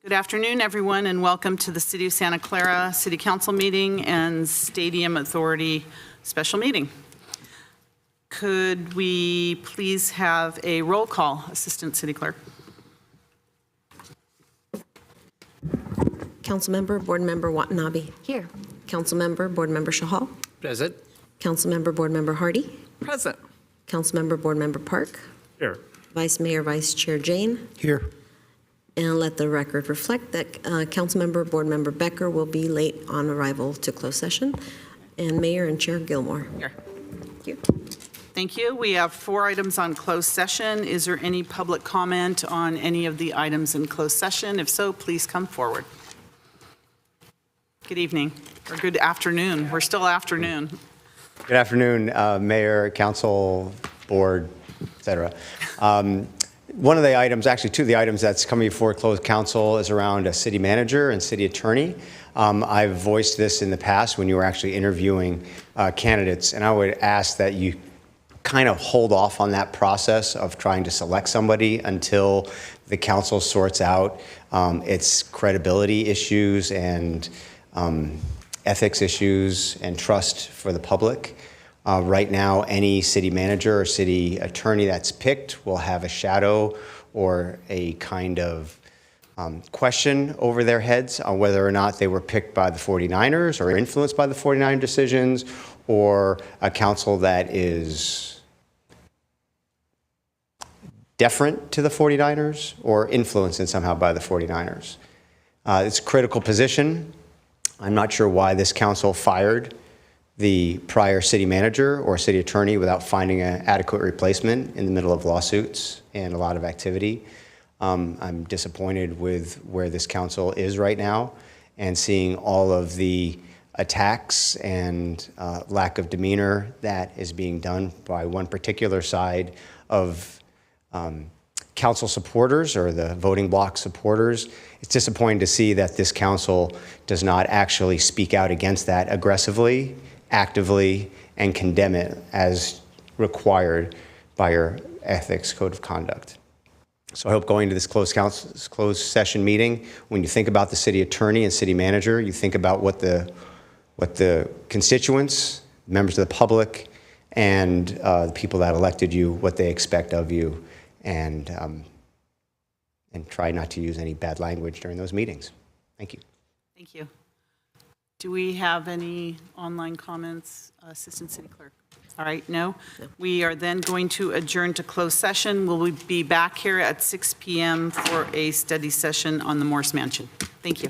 Good afternoon, everyone, and welcome to the City of Santa Clara City Council meeting and Stadium Authority special meeting. Could we please have a roll call, Assistant City Clerk? Councilmember, Board Member Watanabe. Here. Councilmember, Board Member Shahal. Present. Councilmember, Board Member Hardy. Present. Councilmember, Board Member Park. Here. Vice Mayor, Vice Chair Jane. Here. And let the record reflect that Councilmember, Board Member Becker will be late on arrival to closed session. And Mayor and Chair Gilmore. Here. Thank you. Thank you. We have 4 items on closed session. Is there any public comment on any of the items in closed session? If so, please come forward. Good evening, or good afternoon. We're still afternoon. Good afternoon, Mayor, Council, Board, et cetera. One of the items, actually 2 of the items that's coming before closed council is around a city manager and city attorney. I've voiced this in the past when you were actually interviewing candidates, and I would ask that you kind of hold off on that process of trying to select somebody until the council sorts out its credibility issues and ethics issues and trust for the public. Right now, any city manager or city attorney that's picked will have a shadow or a kind of question over their heads on whether or not they were picked by the 49ers or influenced by the 49 decisions, or a council that is deferent to the 49ers or influenced in somehow by the 49ers. It's a critical position. I'm not sure why this council fired the prior city manager or city attorney without finding an adequate replacement in the middle of lawsuits and a lot of activity. I'm disappointed with where this council is right now and seeing all of the attacks and lack of demeanor that is being done by one particular side of council supporters or the voting bloc supporters. It's disappointing to see that this council does not actually speak out against that aggressively, actively, and condemn it as required by your ethics code of conduct. So I hope going to this closed session meeting, when you think about the city attorney and city manager, you think about what the constituents, members of the public, and the people that elected you, what they expect of you, and try not to use any bad language during those meetings. Thank you. Thank you. Do we have any online comments, Assistant City Clerk? All right, no? We are then going to adjourn to closed session. We'll be back here at 6 p.m. for a study session on the Morse Mansion. Thank you.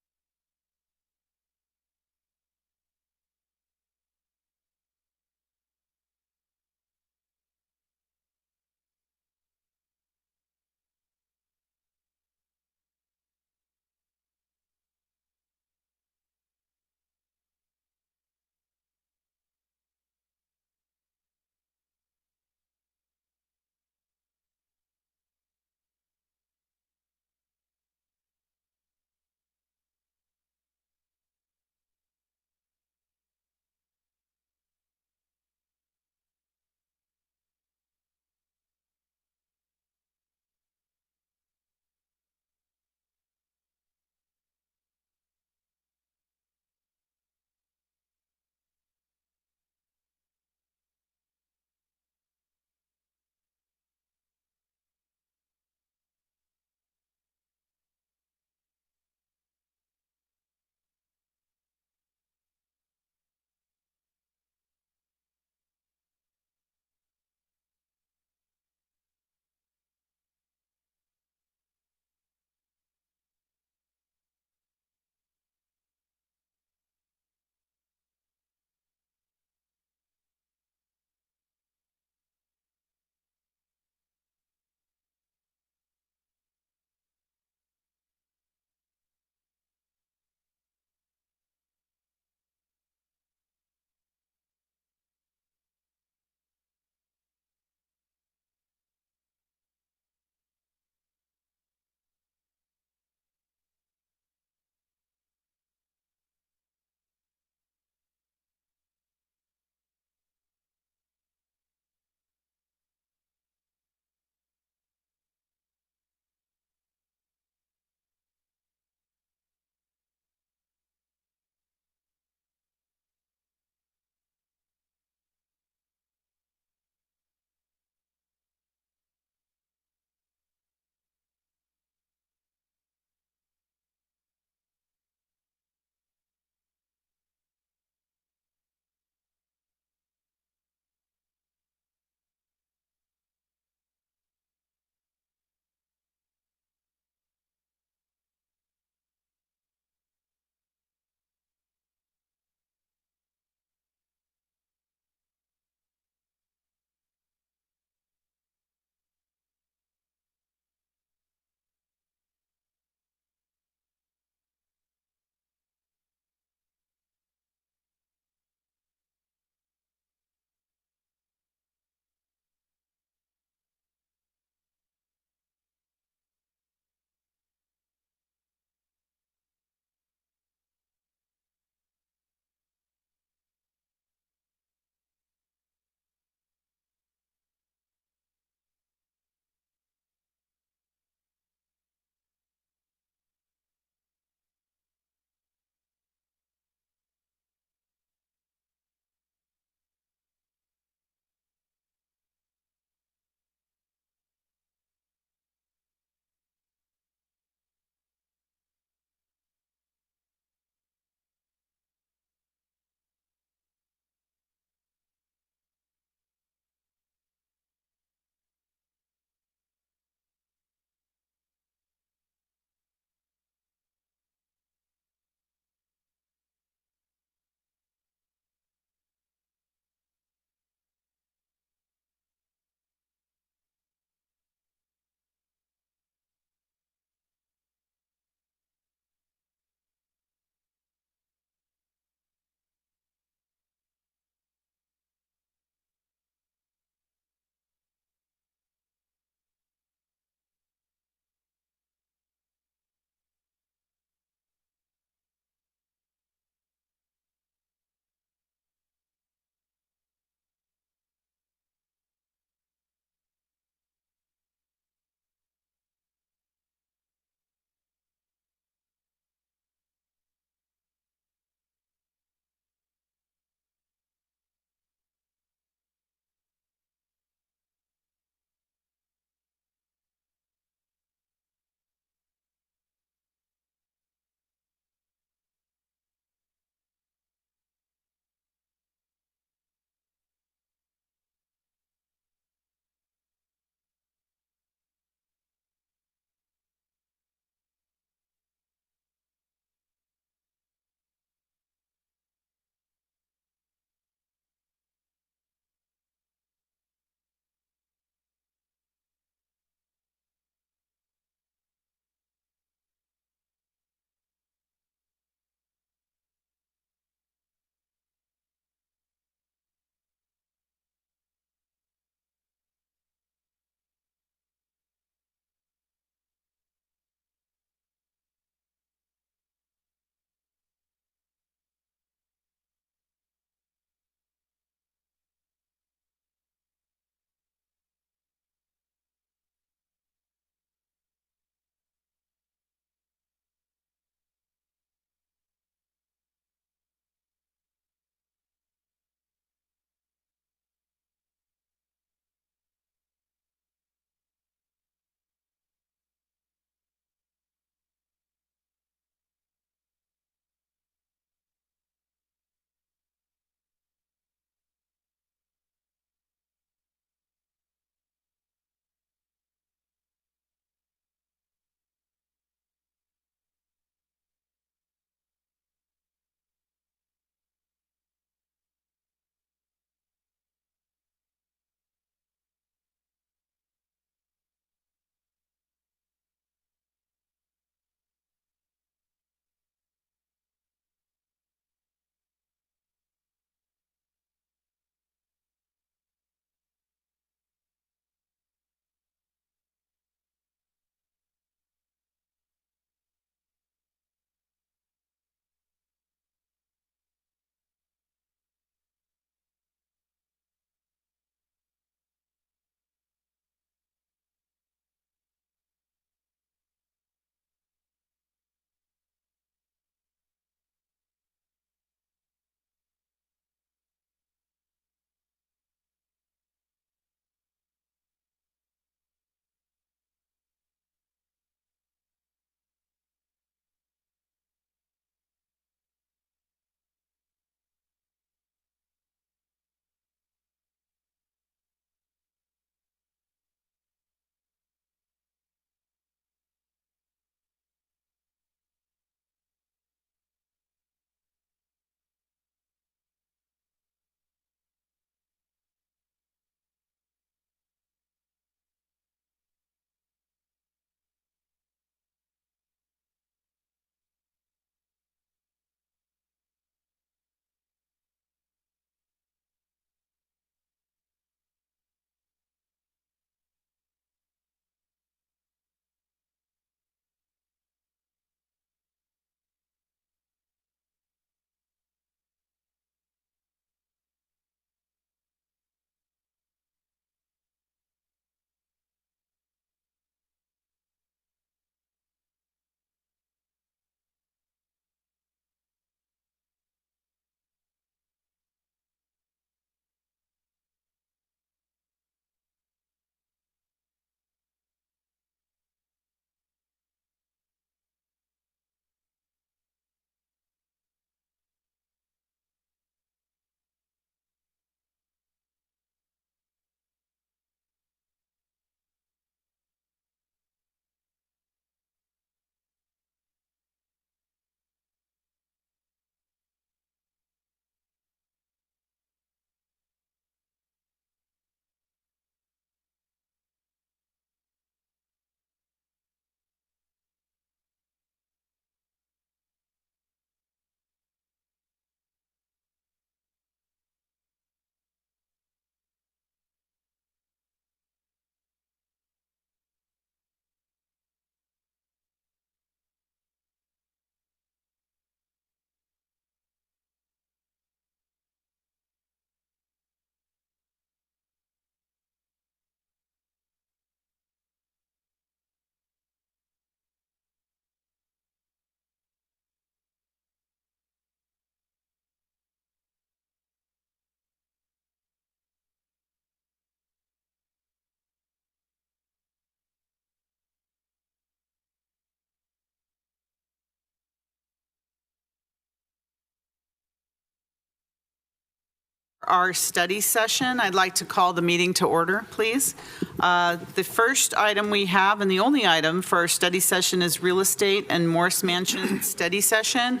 Our study session, I'd like to call the meeting to order, please. The first item we have, and the only item for our study session, is real estate and Morris Mansion study session.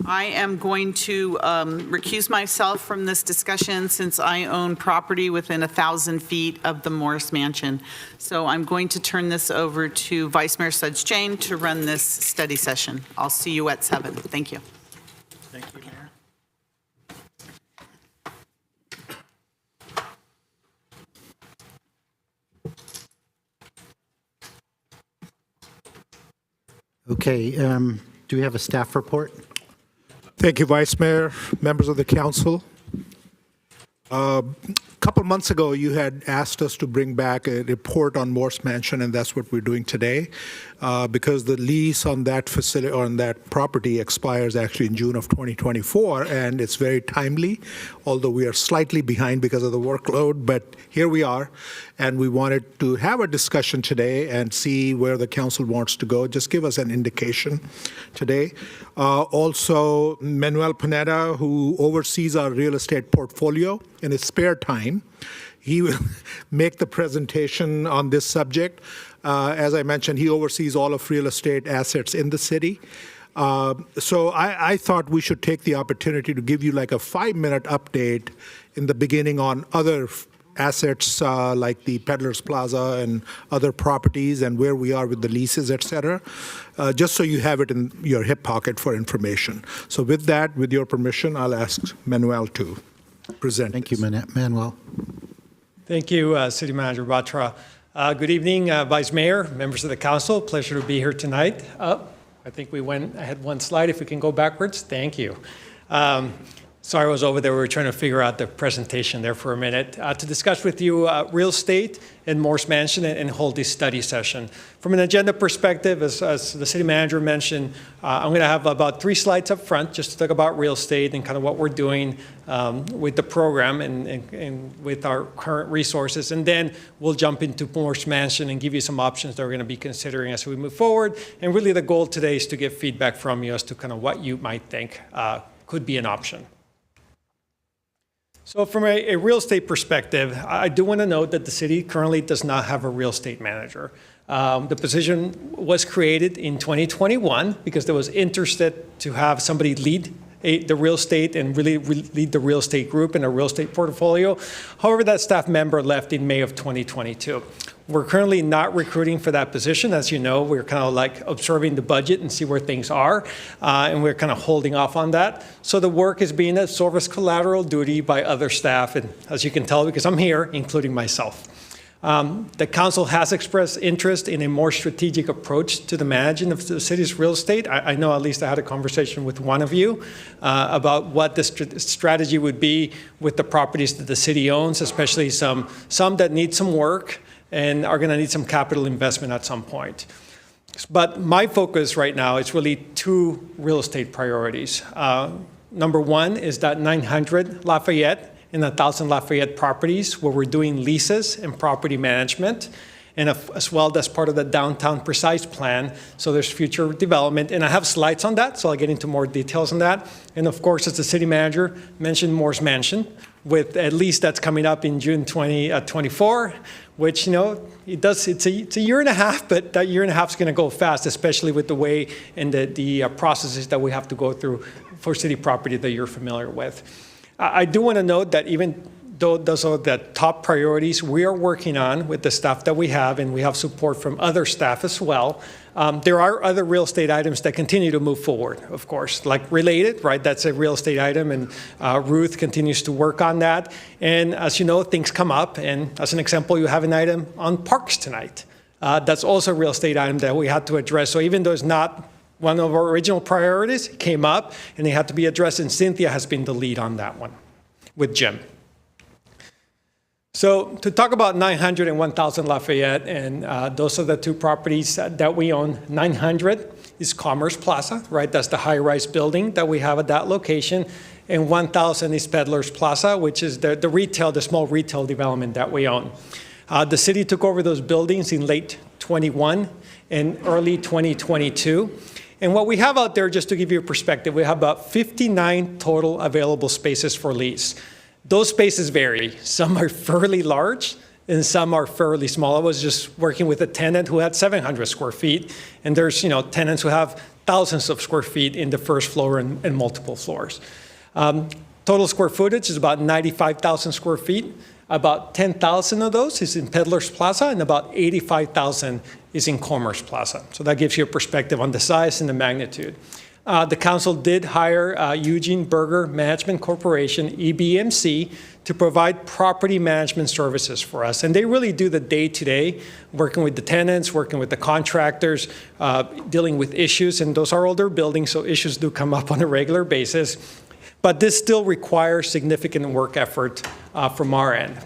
I am going to recuse myself from this discussion since I own property within 1,000 feet of the Morris Mansion. So I'm going to turn this over to Vice Mayor Sudge Jane to run this study session. I'll see you at 7. Thank you. Thank you, Mayor. Okay, do we have a staff report? Thank you, Vice Mayor, members of the council. A couple months ago, you had asked us to bring back a report on Morse Mansion, and that's what we're doing today, because the lease on that facility, on that property, expires actually in June of 2024, and it's very timely, although we are slightly behind because of the workload, but here we are, and we wanted to have a discussion today and see where the council wants to go. Just give us an indication today. Also, Manuel Pineda, who oversees our real estate portfolio, in his spare time, he will make the presentation on this subject. As I mentioned, he oversees all of real estate assets in the city. So I thought we should take the opportunity to give you like a 5-minute update in the beginning on other assets like the Peddlers Plaza and other properties and where we are with the leases, et cetera, just so you have it in your hip pocket for information. So with that, with your permission, I'll ask Manuel to present. Thank you, Manuel. Thank you, City Manager Batra. Good evening, Vice Mayor, members of the council. Pleasure to be here tonight. I think I had one slide. If we can go backwards, thank you. Sorry, I was over there. We were trying to figure out the presentation there for a minute to discuss with you real estate and Morse Mansion and hold this study session. From an agenda perspective, as the city manager mentioned, I'm going to have about 3 slides up front just to talk about real estate and kind of what we're doing with the program and with our current resources. And then we'll jump into Morse Mansion and give you some options that we're going to be considering as we move forward. And really the goal today is to get feedback from you as to kind of what you might think could be an option. So from a real estate perspective, I do want to note that the city currently does not have a real estate manager. The position was created in 2021 because there was interest to have somebody lead the real estate and really lead the real estate group and a real estate portfolio. However, that staff member left in May of 2022. We're currently not recruiting for that position. As you know, we're kind of like observing the budget and see where things are, and we're kind of holding off on that. So the work is being absorbed as collateral duty by other staff, and as you can tell, because I'm here, including myself. The council has expressed interest in a more strategic approach to the managing of the city's real estate. I know at least I had a conversation with one of you about what the strategy would be with the properties that the city owns, especially some that need some work and are going to need some capital investment at some point. But my focus right now is really 2 real estate priorities. Number 1 is that 900 Lafayette and 1,000 Lafayette properties where we're doing leases and property management, and as well as part of the downtown precise plan. So there's future development, and I have slides on that, so I'll get into more details on that. And of course, as the city manager mentioned, Morse Mansion, with at least that's coming up in June 2024, which, you know, it's a year and a half, but that year and a half is going to go fast, especially with the way and the processes that we have to go through for city property that you're familiar with. I do want to note that even though those are the top priorities we are working on with the staff that we have, and we have support from other staff as well, there are other real estate items that continue to move forward, of course, like related, right? That's a real estate item, and Ruth continues to work on that. And as you know, things come up, and as an example, you have an item on parks tonight. That's also a real estate item that we had to address. So even though it's not one of our original priorities, it came up, and they had to be addressed, and Cynthia has been the lead on that one with Jim. So to talk about 900 and 1,000 Lafayette, and those are the 2 properties that we own. 900 is Commerce Plaza, right? That's the high-rise building that we have at that location. And 1,000 is Peddlers Plaza, which is the small retail development that we own. The city took over those buildings in late 21 and early 2022. And what we have out there, just to give you a perspective, we have about 59 total available spaces for lease. Those spaces vary. Some are fairly large, and some are fairly small. I was just working with a tenant who had 700 square feet, and there's tenants who have thousands of square feet in the first floor and multiple floors. Total square footage is about 95,000 square feet. About 10,000 of those is in Peddlers Plaza, and about 85,000 is in Commerce Plaza. So that gives you a perspective on the size and the magnitude. The council did hire Eugene Berger Management Corporation, EBMC, to provide property management services for us. And they really do the day-to-day, working with the tenants, working with the contractors, dealing with issues. And those are older buildings, so issues do come up on a regular basis. But this still requires significant work effort from our end.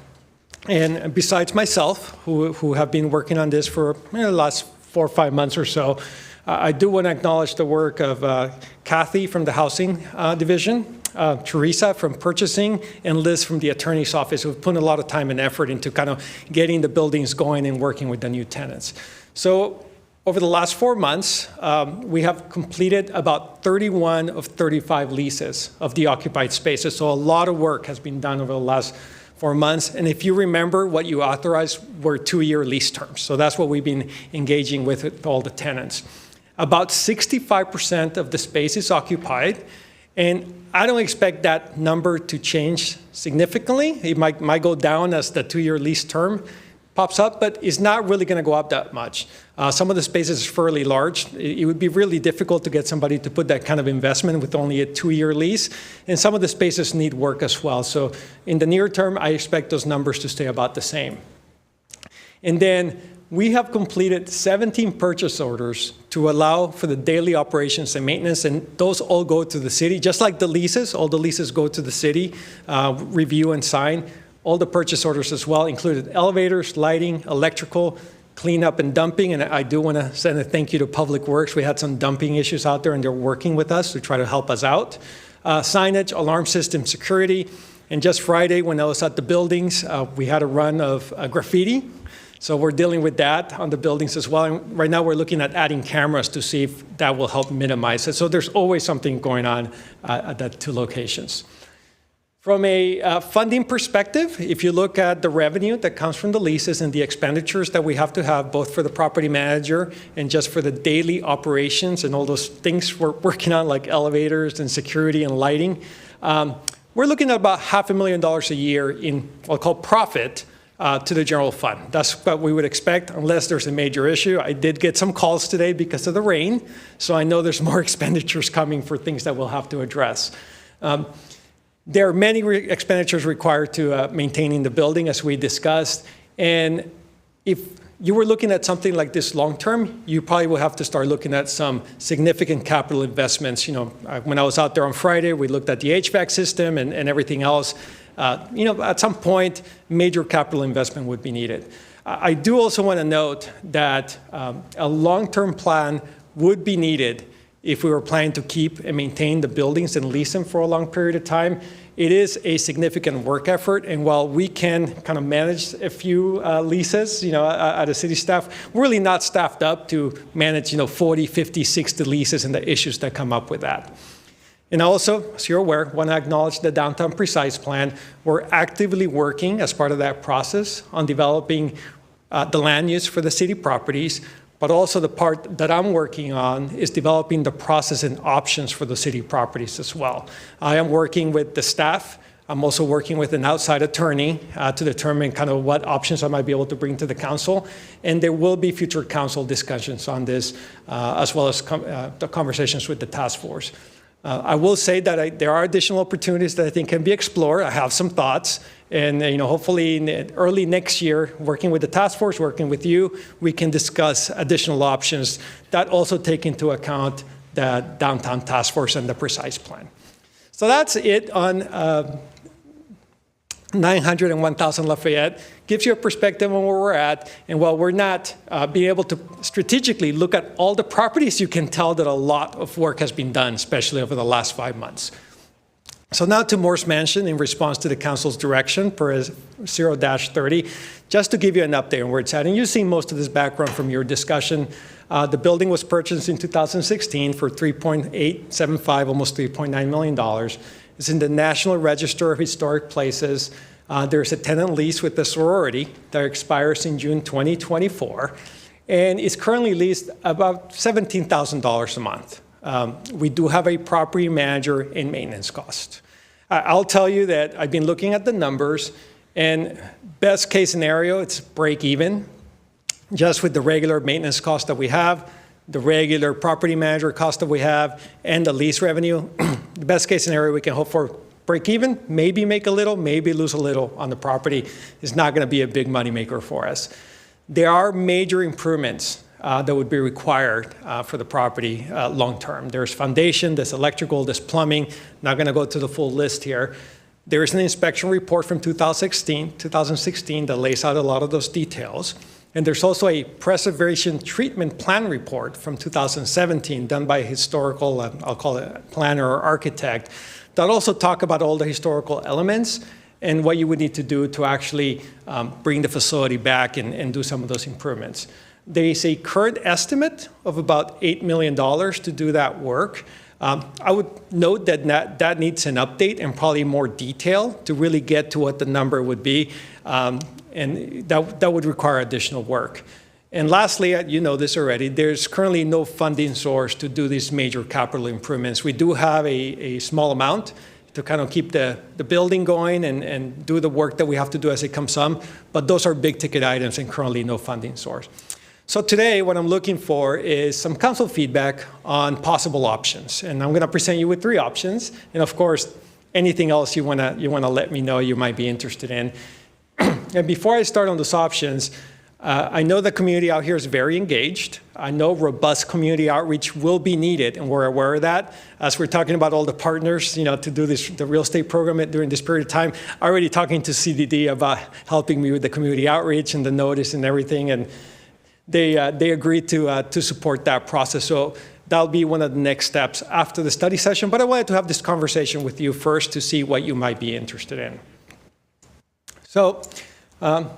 And besides myself, who have been working on this for the last 4 or 5 months or so, I do want to acknowledge the work of Kathy from the Housing Division, Teresa from Purchasing, and Liz from the Attorney's Office, who've put a lot of time and effort into kind of getting the buildings going and working with the new tenants. So over the last 4 months, we have completed about 31 of 35 leases of the occupied spaces. So a lot of work has been done over the last 4 months. And if you remember, what you authorized were 2-year lease terms. So that's what we've been engaging with all the tenants. About 65% of the space is occupied. And I don't expect that number to change significantly. It might go down as the 2-year lease term pops up, but it's not really going to go up that much. Some of the spaces are fairly large. It would be really difficult to get somebody to put that kind of investment with only a 2-year lease. And some of the spaces need work as well. So in the near term, I expect those numbers to stay about the same. And then we have completed 17 purchase orders to allow for the daily operations and maintenance, and those all go to the city. Just like the leases, all the leases go to the city, review and sign. All the purchase orders as well included elevators, lighting, electrical, cleanup and dumping. And I do want to send a thank you to Public Works. We had some dumping issues out there, and they're working with us to try to help us out. Signage, alarm system, security. And just Friday, when I was at the buildings, we had a run of graffiti. So we're dealing with that on the buildings as well. And right now we're looking at adding cameras to see if that will help minimize it. So there's always something going on at the 2 locations. From a funding perspective, if you look at the revenue that comes from the leases and the expenditures that we have to have both for the property manager and just for the daily operations and all those things we're working on like elevators and security and lighting, we're looking at about $500,000 a year in what I'll call profit to the general fund. That's what we would expect unless there's a major issue. I did get some calls today because of the rain, so I know there's more expenditures coming for things that we'll have to address. There are many expenditures required to maintaining the building, as we discussed. And if you were looking at something like this long term, you probably will have to start looking at some significant capital investments. When I was out there on Friday, we looked at the HVAC system and everything else. At some point, major capital investment would be needed. I do also want to note that a long-term plan would be needed if we were planning to keep and maintain the buildings and lease them for a long period of time. It is a significant work effort, and while we can kind of manage a few leases, at a city staff, we're really not staffed up to manage, 40, 50, 60 leases and the issues that come up with that. And also, as you're aware, want to acknowledge the Downtown Precise Plan. We're actively working as part of that process on developing the land use for the city properties. But also the part that I'm working on is developing the process and options for the city properties as well. I am working with the staff. I'm also working with an outside attorney to determine kind of what options I might be able to bring to the council. And there will be future council discussions on this, as well as the conversations with the task force. I will say that there are additional opportunities that I think can be explored. I have some thoughts. And hopefully in early next year, working with the task force, working with you, we can discuss additional options that also take into account the downtown task force and the Precise Plan. So that's it on 900 and 1000 Lafayette. Gives you a perspective on where we're at. And while we're not being able to strategically look at all the properties, you can tell that a lot of work has been done, especially over the last 5 months. So now to Morse Mansion in response to the council's direction per 0-30, just to give you an update on where it's at. And you've seen most of this background from your discussion. The building was purchased in 2016 for $3.875, almost $3.9 million. It's in the National Register of Historic Places. There's a tenant lease with the sorority that expires in June 2024, and it's currently leased about $17,000 a month. We do have a property manager and maintenance cost. I'll tell you that I've been looking at the numbers, and best case scenario, it's break even, just with the regular maintenance cost that we have, the regular property manager cost that we have, and the lease revenue. The best case scenario we can hope for break even, maybe make a little, maybe lose a little on the property. It's not going to be a big money maker for us. There are major improvements that would be required for the property long term. There's foundation, there's electrical, there's plumbing. Not going to go to the full list here. There is an inspection report from 2016 that lays out a lot of those details. And there's also a preservation treatment plan report from 2017 done by a historical, I'll call it planner or architect, that also talk about all the historical elements and what you would need to do to actually bring the facility back and do some of those improvements. There is a current estimate of about $8 million to do that work. I would note that that needs an update and probably more detail to really get to what the number would be. And that would require additional work. And lastly, you know this already, there's currently no funding source to do these major capital improvements. We do have a small amount to kind of keep the building going and do the work that we have to do as it comes on, but those are big ticket items and currently no funding source. So today, what I'm looking for is some council feedback on possible options. And I'm going to present you with 3 options. And of course, anything else you want to let me know you might be interested in. And before I start on those options, I know the community out here is very engaged. I know robust community outreach will be needed, and we're aware of that. As we're talking about all the partners, to do the real estate program during this period of time, already talking to CDD about helping me with the community outreach and the notice and everything, and they agreed to support that process. So that'll be one of the next steps after the study session. But I wanted to have this conversation with you first to see what you might be interested in. So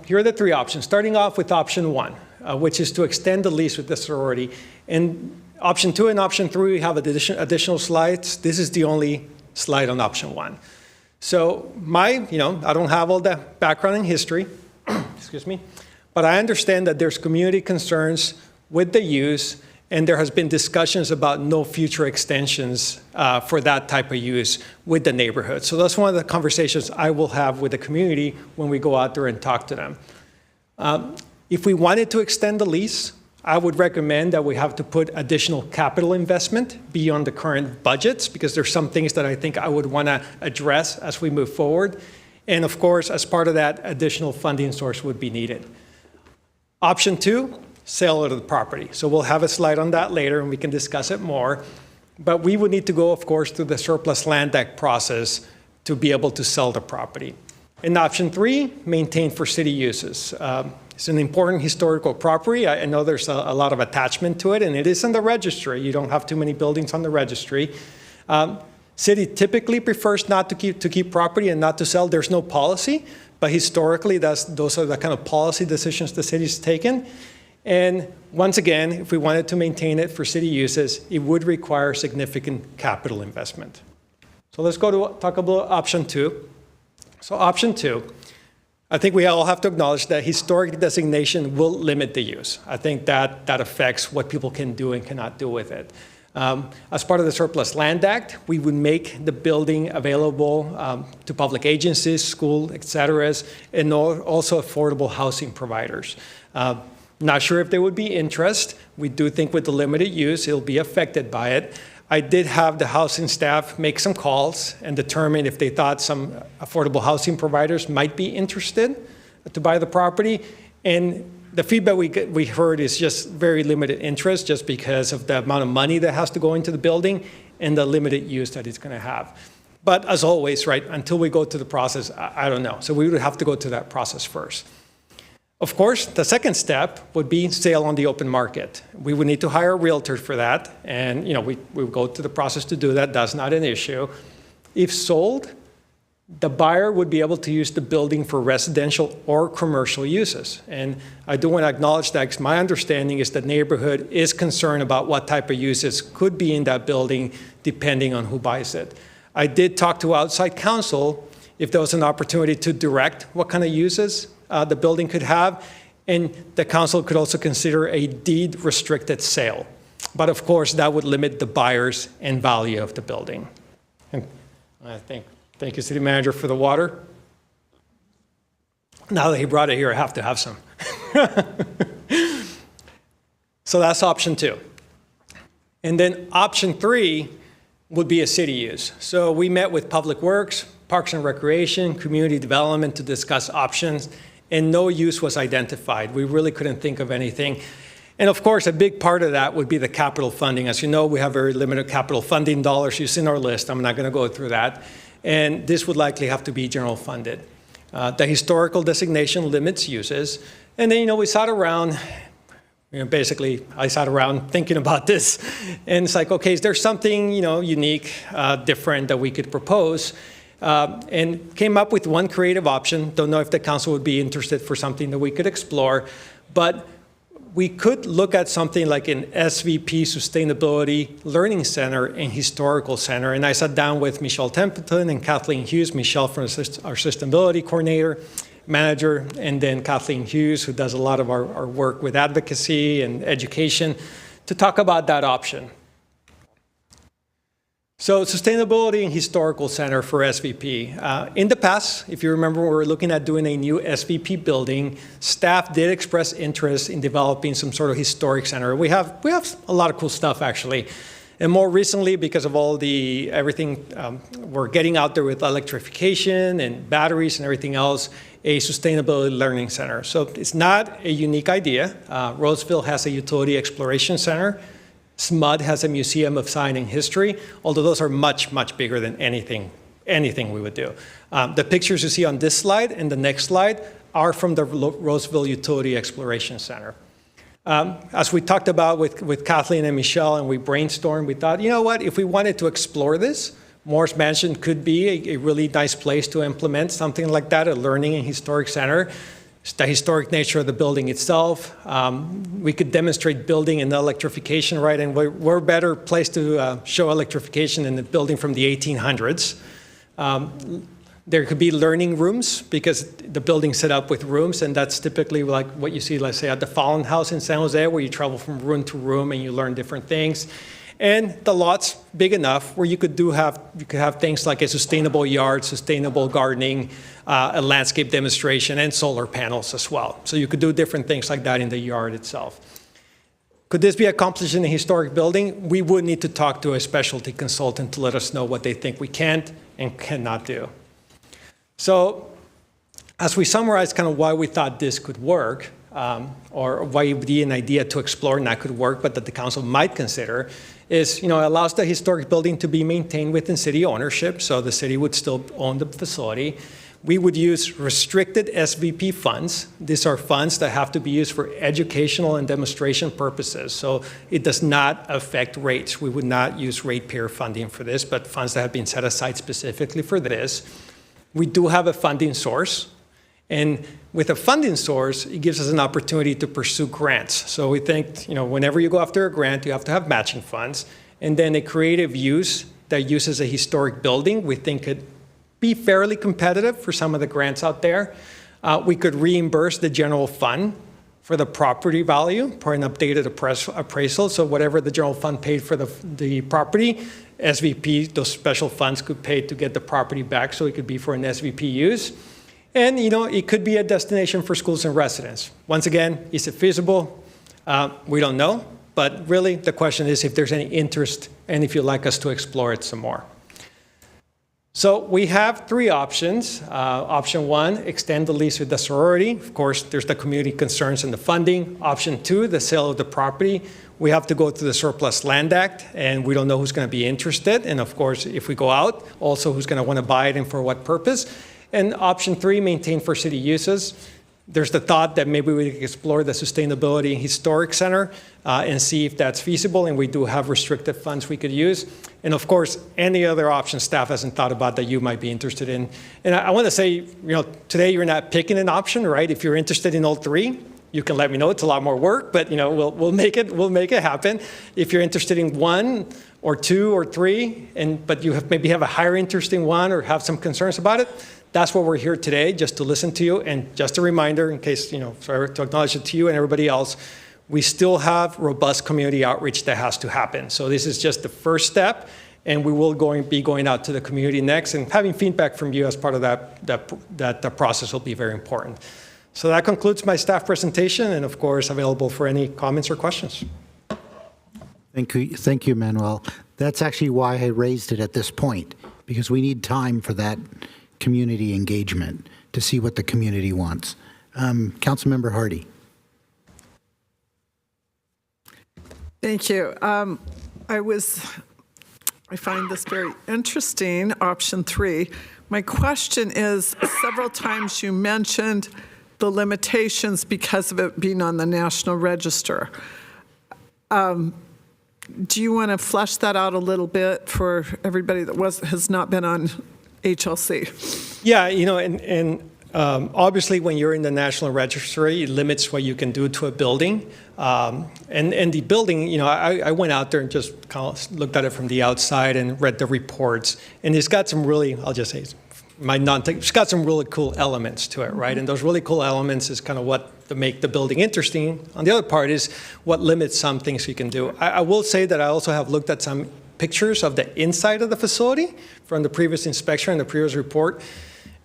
here are the 3 options, starting off with option 1, which is to extend the lease with the sorority. And option 2 and option 3, we have additional slides. This is the only slide on option 1. So I don't have all the background and history, excuse me, but I understand that there's community concerns with the use, and there has been discussions about no future extensions for that type of use with the neighborhood. So that's one of the conversations I will have with the community when we go out there and talk to them. If we wanted to extend the lease, I would recommend that we have to put additional capital investment beyond the current budgets, because there's some things that I think I would want to address as we move forward. And of course, as part of that, additional funding source would be needed. Option 2, sale of the property. So we'll have a slide on that later and we can discuss it more. But we would need to go, of course, through the surplus land act process to be able to sell the property. And option 3, maintain for city uses. It's an important historical property. I know there's a lot of attachment to it, and it is in the registry. You don't have too many buildings on the registry. City typically prefers not to keep property and not to sell. There's no policy, but historically, those are the kind of policy decisions the city's taken. And once again, if we wanted to maintain it for city uses, it would require significant capital investment. So let's go to talk about option 2. So option 2, I think we all have to acknowledge that historic designation will limit the use. I think that affects what people can do and cannot do with it. As part of the Surplus Land Act, we would make the building available to public agencies, school, et cetera, and also affordable housing providers. Not sure if there would be interest. We do think with the limited use, it'll be affected by it. I did have the housing staff make some calls and determine if they thought some affordable housing providers might be interested to buy the property. And the feedback we heard is just very limited interest, just because of the amount of money that has to go into the building and the limited use that it's going to have. But as always, right, until we go to the process, I don't know. So we would have to go to that process first. Of course, the second step would be sale on the open market. We would need to hire a realtor for that, and we would go through the process to do that. That's not an issue. If sold, the buyer would be able to use the building for residential or commercial uses. And I do want to acknowledge that, because my understanding is the neighborhood is concerned about what type of uses could be in that building depending on who buys it. I did talk to outside counsel if there was an opportunity to direct what kind of uses the building could have, and the council could also consider a deed-restricted sale. But of course, that would limit the buyers and value of the building. And thank you, City Manager, for the water. Now that he brought it here, I have to have some. So that's option 2. And then option 3 would be a city use. So we met with Public Works, Parks and Recreation, Community Development to discuss options, and no use was identified. We really couldn't think of anything. And of course, a big part of that would be the capital funding. As you know, we have very limited capital funding dollars used in our list. I'm not going to go through that. And this would likely have to be general funded. The historical designation limits uses. And then, we sat around, basically, I sat around thinking about this. And it's like, okay, is there something, unique, different that we could propose? And came up with one creative option. Don't know if the council would be interested for something that we could explore. But we could look at something like an SVP Sustainability Learning Center and Historical Center. And I sat down with Michelle Templeton and Kathleen Hughes, Michelle from our Sustainability Coordinator, Manager, and then Kathleen Hughes, who does a lot of our work with advocacy and education, to talk about that option. So Sustainability and Historical Center for SVP. In the past, if you remember, we were looking at doing a new SVP building. Staff did express interest in developing some sort of historic center. We have a lot of cool stuff, actually. And more recently, because of all everything we're getting out there with electrification and batteries and everything else, a sustainability learning center. So it's not a unique idea. Roseville has a utility exploration center. SMUD has a Museum of Science and History, although those are much, much bigger than anything we would do. The pictures you see on this slide and the next slide are from the Roseville Utility Exploration Center. As we talked about with Kathleen and Michelle and we brainstormed, we thought, you know what, if we wanted to explore this, Morris Mansion could be a really nice place to implement something like that, a learning and historic center. The historic nature of the building itself. We could demonstrate building and electrification, right? And we're a better place to show electrification in the building from the 1800s. There could be learning rooms because the building's set up with rooms, and that's typically like what you see, let's say, at the Fallon House in San Jose, where you travel from room to room and you learn different things. And the lot's big enough where you could have things like a sustainable yard, sustainable gardening, a landscape demonstration, and solar panels as well. So you could do different things like that in the yard itself. Could this be accomplished in a historic building? We would need to talk to a specialty consultant to let us know what they think we can't and cannot do. So as we summarize kind of why we thought this could work, or why it would be an idea to explore and that could work, but that the council might consider, is, it allows the historic building to be maintained within city ownership, so the city would still own the facility. We would use restricted SVP funds. These are funds that have to be used for educational and demonstration purposes, so it does not affect rates. We would not use ratepayer funding for this, but funds that have been set aside specifically for this. We do have a funding source. And with a funding source, it gives us an opportunity to pursue grants. So we think, whenever you go after a grant, you have to have matching funds. And then a creative use that uses a historic building, we think could be fairly competitive for some of the grants out there. We could reimburse the general fund for the property value for an updated appraisal. So whatever the general fund paid for the property, SVP, those special funds could pay to get the property back, so it could be for an SVP use. And, it could be a destination for schools and residents. Once again, is it feasible? We don't know. But really, the question is if there's any interest and if you'd like us to explore it some more. So we have 3 options. Option 1, extend the lease with the sorority. Of course, there's the community concerns and the funding. Option 2, the sale of the property. We have to go through the Surplus Land Act, and we don't know who's going to be interested. And of course, if we go out, also who's going to want to buy it and for what purpose. And option 3, maintain for city uses. There's the thought that maybe we could explore the Sustainability and Historic Center and see if that's feasible, and we do have restricted funds we could use. And of course, any other option staff hasn't thought about that you might be interested in. And I want to say, today you're not picking an option, right? If you're interested in all 3, you can let me know. It's a lot more work, but we'll make it happen. If you're interested in 1 or 2 or 3, but you maybe have a higher interest in one or have some concerns about it, that's what we're here today, just to listen to you. And just a reminder, in case, to acknowledge it to you and everybody else, we still have robust community outreach that has to happen. So this is just the first step, and we will be going out to the community next, and having feedback from you as part of that process will be very important. So that concludes my staff presentation, and of course, available for any comments or questions. Thank you, Manuel. That's actually why I raised it at this point, because we need time for that community engagement to see what the community wants. Councilmember Hardy. Thank you. I find this very interesting, option 3. My question is, several times you mentioned the limitations because of it being on the National Register. Do you want to flesh that out a little bit for everybody that has not been on HLC? Yeah, obviously, when you're in the National Registry, it limits what you can do to a building. And the building, I went out there and just kind of looked at it from the outside and read the reports. And it's got some really, I'll just say, it's got some really cool elements to it, right? And those really cool elements is kind of what to make the building interesting. On the other part is what limits some things you can do. I will say that I also have looked at some pictures of the inside of the facility from the previous inspection and the previous report.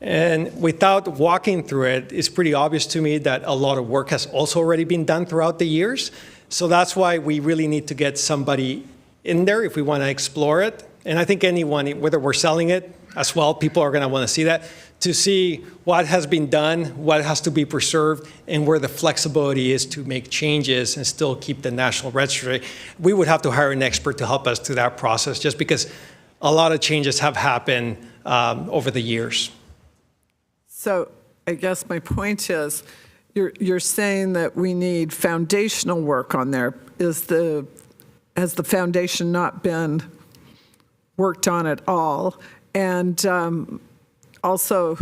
And without walking through it, it's pretty obvious to me that a lot of work has also already been done throughout the years. So that's why we really need to get somebody in there if we want to explore it. And I think anyone, whether we're selling it as well, people are going to want to see that, to see what has been done, what has to be preserved, and where the flexibility is to make changes and still keep the National Registry. We would have to hire an expert to help us through that process, just because a lot of changes have happened over the years. So I guess my point is, you're saying that we need foundational work on there. Has the foundation not been worked on at all? And also,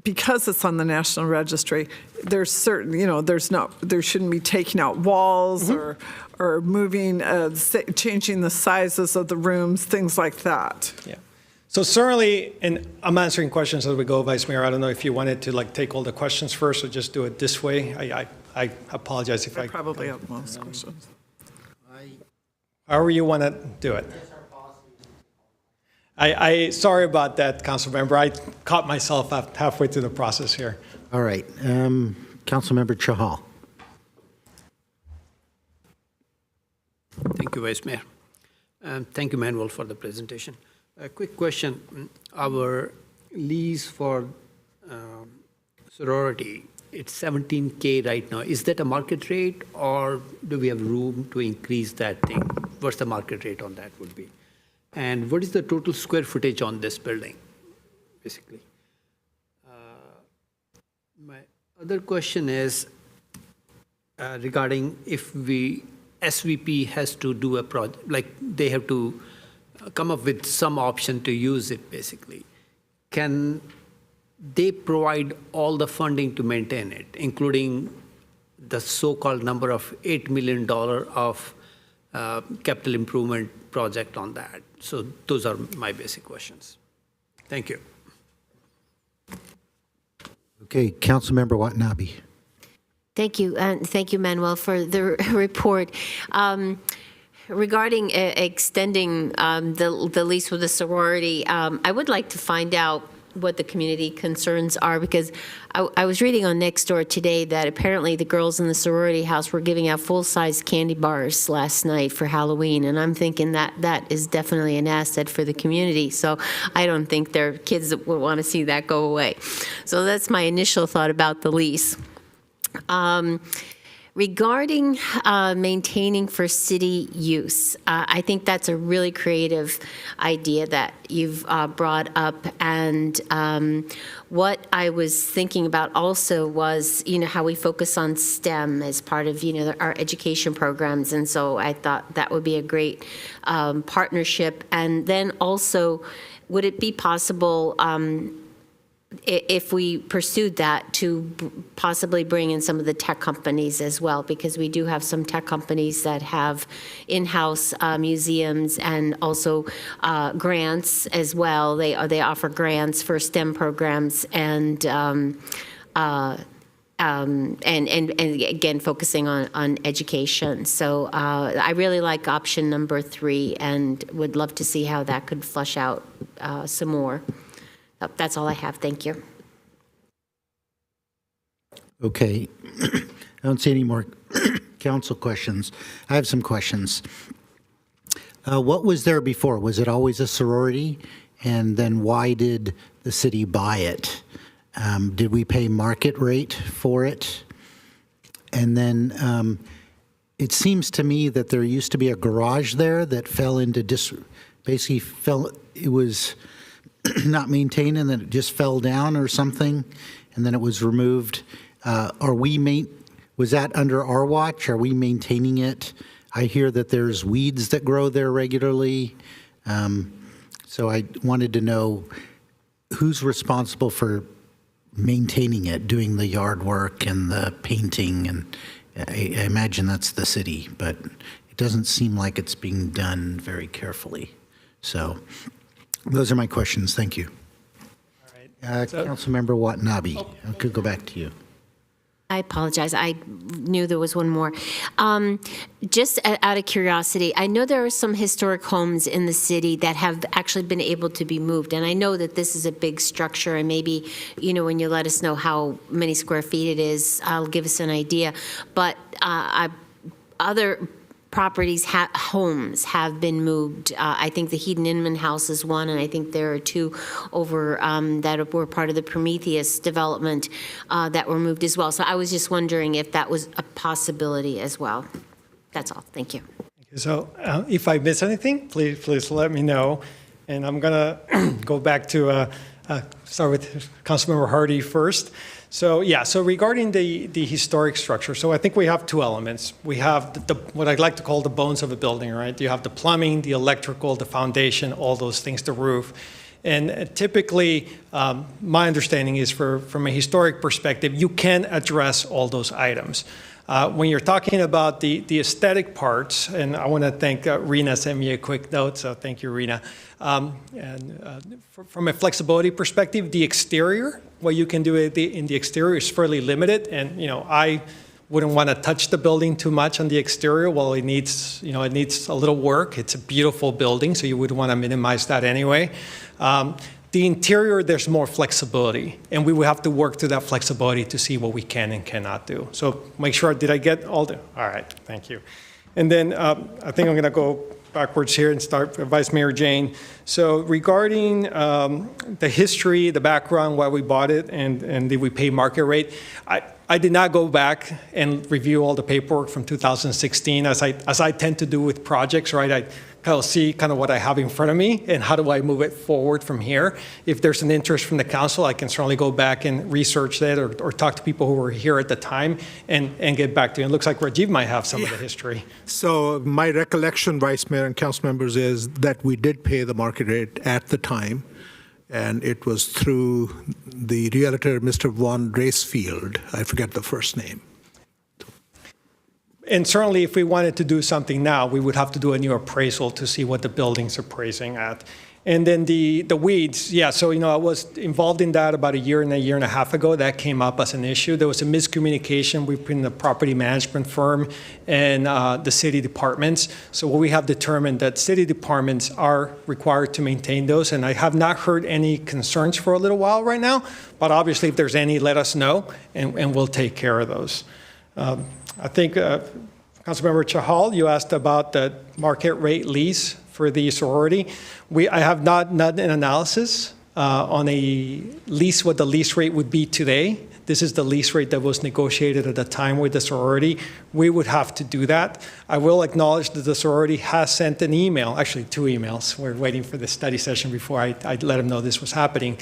because it's on the National Registry, there's certain, there shouldn't be taking out walls or moving, changing the sizes of the rooms, things like that. Yeah. So certainly, and I'm answering questions as we go, Vice Mayor. I don't know if you wanted to take all the questions first or just do it this way. I apologize if I probably have most questions. However you want to do it. I sorry about that, Council Member. I caught myself halfway through the process here. All right. Councilmember Chahal. Thank you, Vice Mayor. Thank you, Manuel, for the presentation. A quick question. Our lease for sorority, it's $17K right now. Is that a market rate, or do we have room to increase that thing? What's the market rate on that would be? And what is the total square footage on this building, basically? My other question is regarding if SVP has to do a project, they have to come up with some option to use it, basically. Can they provide all the funding to maintain it, including the so-called number of $8 million of capital improvement project on that? So those are my basic questions. Thank you. Okay, Councilmember Watanabe. Thank you, and thank you, Manuel, for the report. Regarding extending the lease with the sorority, I would like to find out what the community concerns are, because I was reading on Nextdoor today that apparently the girls in the sorority house were giving out full-size candy bars last night for Halloween, and I'm thinking that is definitely an asset for the community, so I don't think their kids would want to see that go away. So that's my initial thought about the lease. Regarding maintaining for city use, I think that's a really creative idea that you've brought up. And what I was thinking about also was, how we focus on STEM as part of, our education programs. And so I thought that would be a great partnership. And then also, would it be possible if we pursued that, to possibly bring in some of the tech companies as well, because we do have some tech companies that have in-house museums and also grants as well. They offer grants for STEM programs and again, focusing on education. So I really like option number 3 and would love to see how that could flush out some more. That's all I have. Thank you. Okay. I don't see any more council questions. I have some questions. What was there before? Was it always a sorority? And then why did the city buy it? Did we pay market rate for it? And then it seems to me that there used to be a garage there that fell into it was not maintained and then it just fell down or something, and then it was removed. Was that under our watch? Are we maintaining it? I hear that there's weeds that grow there regularly. So I wanted to know who's responsible for maintaining it, doing the yard work and the painting, and I imagine that's the city, but it doesn't seem like it's being done very carefully. So those are my questions. Thank you. All right. Councilmember Watanabe, I could go back to you. I apologize. I knew there was one more. Just out of curiosity, I know there are some historic homes in the city that have actually been able to be moved. And I know that this is a big structure, and maybe, when you let us know how many square feet it is, I'll give us an idea. But other properties, homes have been moved. I think the Heaton Inman House is one, and I think there are 2 over that were part of the Prometheus development that were moved as well. So I was just wondering if that was a possibility as well. That's all. Thank you. So if I miss anything, please let me know. And I'm going to go back to start with Councilmember Hardy first. So regarding the historic structure, so I think we have 2 elements. We have what I'd like to call the bones of a building, right? You have the plumbing, the electrical, the foundation, all those things, the roof. And typically, my understanding is from a historic perspective, you can address all those items. When you're talking about the aesthetic parts, and I want to thank Rena sent me a quick note, so thank you, Rena. From a flexibility perspective, the exterior, what you can do in the exterior is fairly limited, and I wouldn't want to touch the building too much on the exterior. Well, it needs a little work. It's a beautiful building, so you would want to minimize that anyway. The interior, there's more flexibility, and we will have to work through that flexibility to see what we can and cannot do. So make sure, did I get all the, all right, thank you. And then I think I'm gonna go backwards here and start with Vice Mayor Jane. So regarding the history, the background, why we bought it, and did we pay market rate, I did not go back and review all the paperwork from 2016 as I tend to do with projects, right? I kind of see what I have in front of me and how do I move it forward from here. If there's an interest from the council, I can certainly go back and research that or talk to people who were here at the time and get back to you. It looks like Rajiv might have some of the history. So my recollection, Vice Mayor and council members, is that we did pay the market rate at the time, and it was through the realtor, Mr. Von Dracefield. I forget the first name. And certainly if we wanted to do something now, we would have to do a new appraisal to see what the building's appraising at. And then the weeds, yeah, so I was involved in that about a year and a half ago. That came up as an issue. There was a miscommunication between the property management firm and the city departments. So we have determined that city departments are required to maintain those, and I have not heard any concerns for a little while right now, but obviously if there's any, let us know, and we'll take care of those. I think, Councilmember Chahal, you asked about the market rate lease for the sorority. I have not done an analysis on a lease, what the lease rate would be today. This is the lease rate that was negotiated at the time with the sorority. We would have to do that. I will acknowledge that the sorority has sent an email, actually 2 emails. We're waiting for the study session before I let them know this was happening,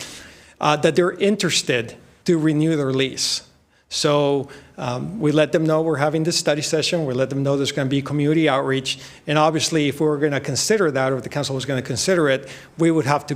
that they're interested to renew their lease. So we let them know we're having this study session. We let them know there's going to be community outreach. And obviously, if we were going to consider that, or if the council was going to consider it, we would have to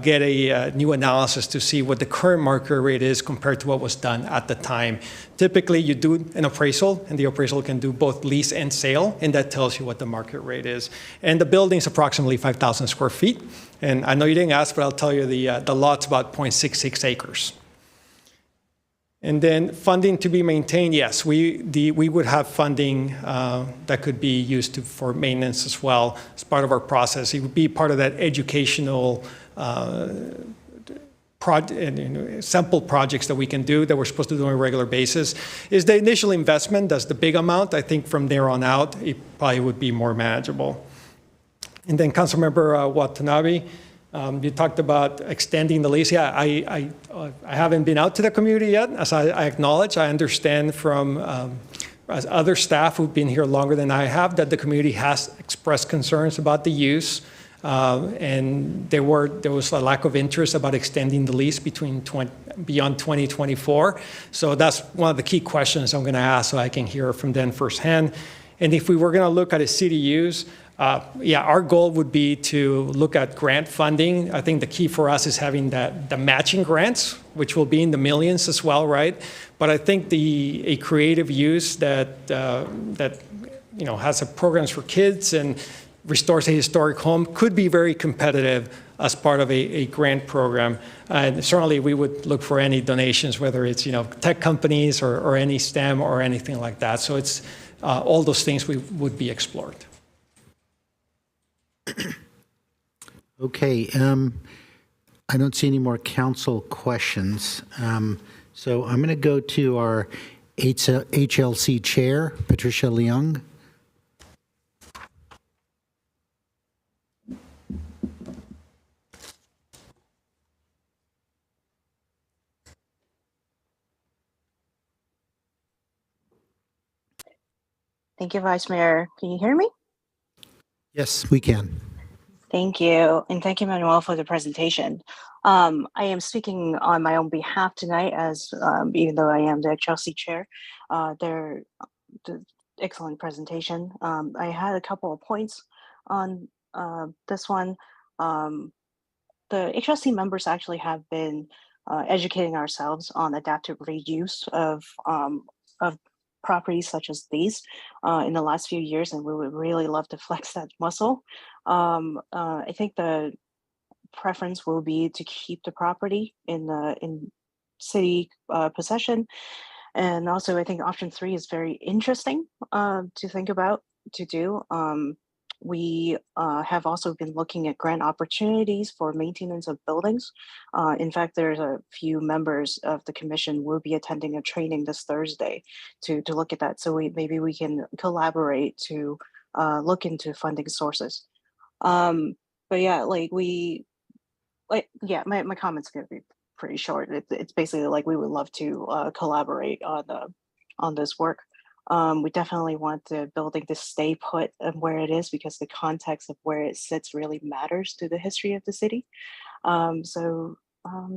get a new analysis to see what the current market rate is compared to what was done at the time. Typically, you do an appraisal, and the appraisal can do both lease and sale, and that tells you what the market rate is. And the building is approximately 5,000 square feet. And I know you didn't ask, but I'll tell you the lot's about 0.66 acres. And then funding to be maintained, yes, we would have funding that could be used for maintenance as well as part of our process. It would be part of that educational sample projects that we can do that we're supposed to do on a regular basis. Is the initial investment, that's the big amount. I think from there on out, it probably would be more manageable. And then Councilmember Watanabe, you talked about extending the lease. Yeah, I haven't been out to the community yet, as I acknowledge. I understand from other staff who've been here longer than I have that the community has expressed concerns about the use. And there was a lack of interest about extending the lease beyond 2024. So that's one of the key questions I'm going to ask so I can hear from them firsthand. And if we were going to look at a city use, our goal would be to look at grant funding. I think the key for us is having the matching grants, which will be in the millions as well, right? But I think a creative use that has programs for kids and restores a historic home could be very competitive as part of a grant program. And certainly we would look for any donations, whether it's tech companies or any STEM or anything like that. So it's all those things would be explored. Okay, I don't see any more council questions. So I'm going to go to our HLC chair, Patricia Leung. Thank you, Vice Mayor. Can you hear me? Yes, we can. Thank you. And thank you, Manuel, for the presentation. I am speaking on my own behalf tonight as even though I am the HLC chair. The excellent presentation. I had a couple of points on this one. The HLC members actually have been educating ourselves on adaptive reuse of properties such as these in the last few years, and we would really love to flex that muscle. I think the preference will be to keep the property in city possession, and also I think option 3 is very interesting to think about to do. We have also been looking at grant opportunities for maintenance of buildings. In fact, there's a few members of the commission will be attending a training this Thursday to look at that. So maybe we can collaborate to look into funding sources. But yeah, my comments are gonna be pretty short. It's basically like we would love to collaborate on this work. We definitely want the building to stay put where it is because the context of where it sits really matters to the history of the city. So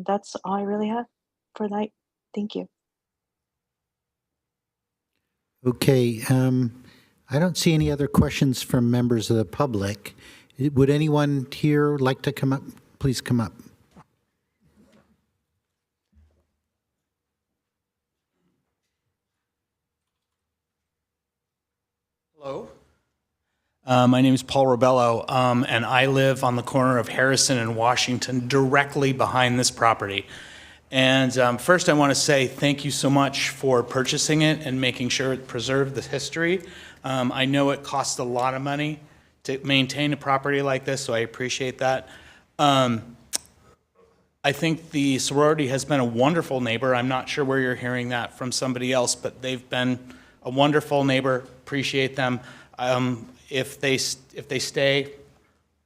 that's all I really have for tonight. Thank you. Okay, I don't see any other questions from members of the public. Would anyone here like to come up? Please come up. Hello. My name is Paul Robello, and I live on the corner of Harrison and Washington, directly behind this property. And first, I want to say thank you so much for purchasing it and making sure it preserved the history. I know it costs a lot of money to maintain a property like this, so I appreciate that. I think the sorority has been a wonderful neighbor. I'm not sure where you're hearing that from somebody else, but they've been a wonderful neighbor. Appreciate them. If they stay,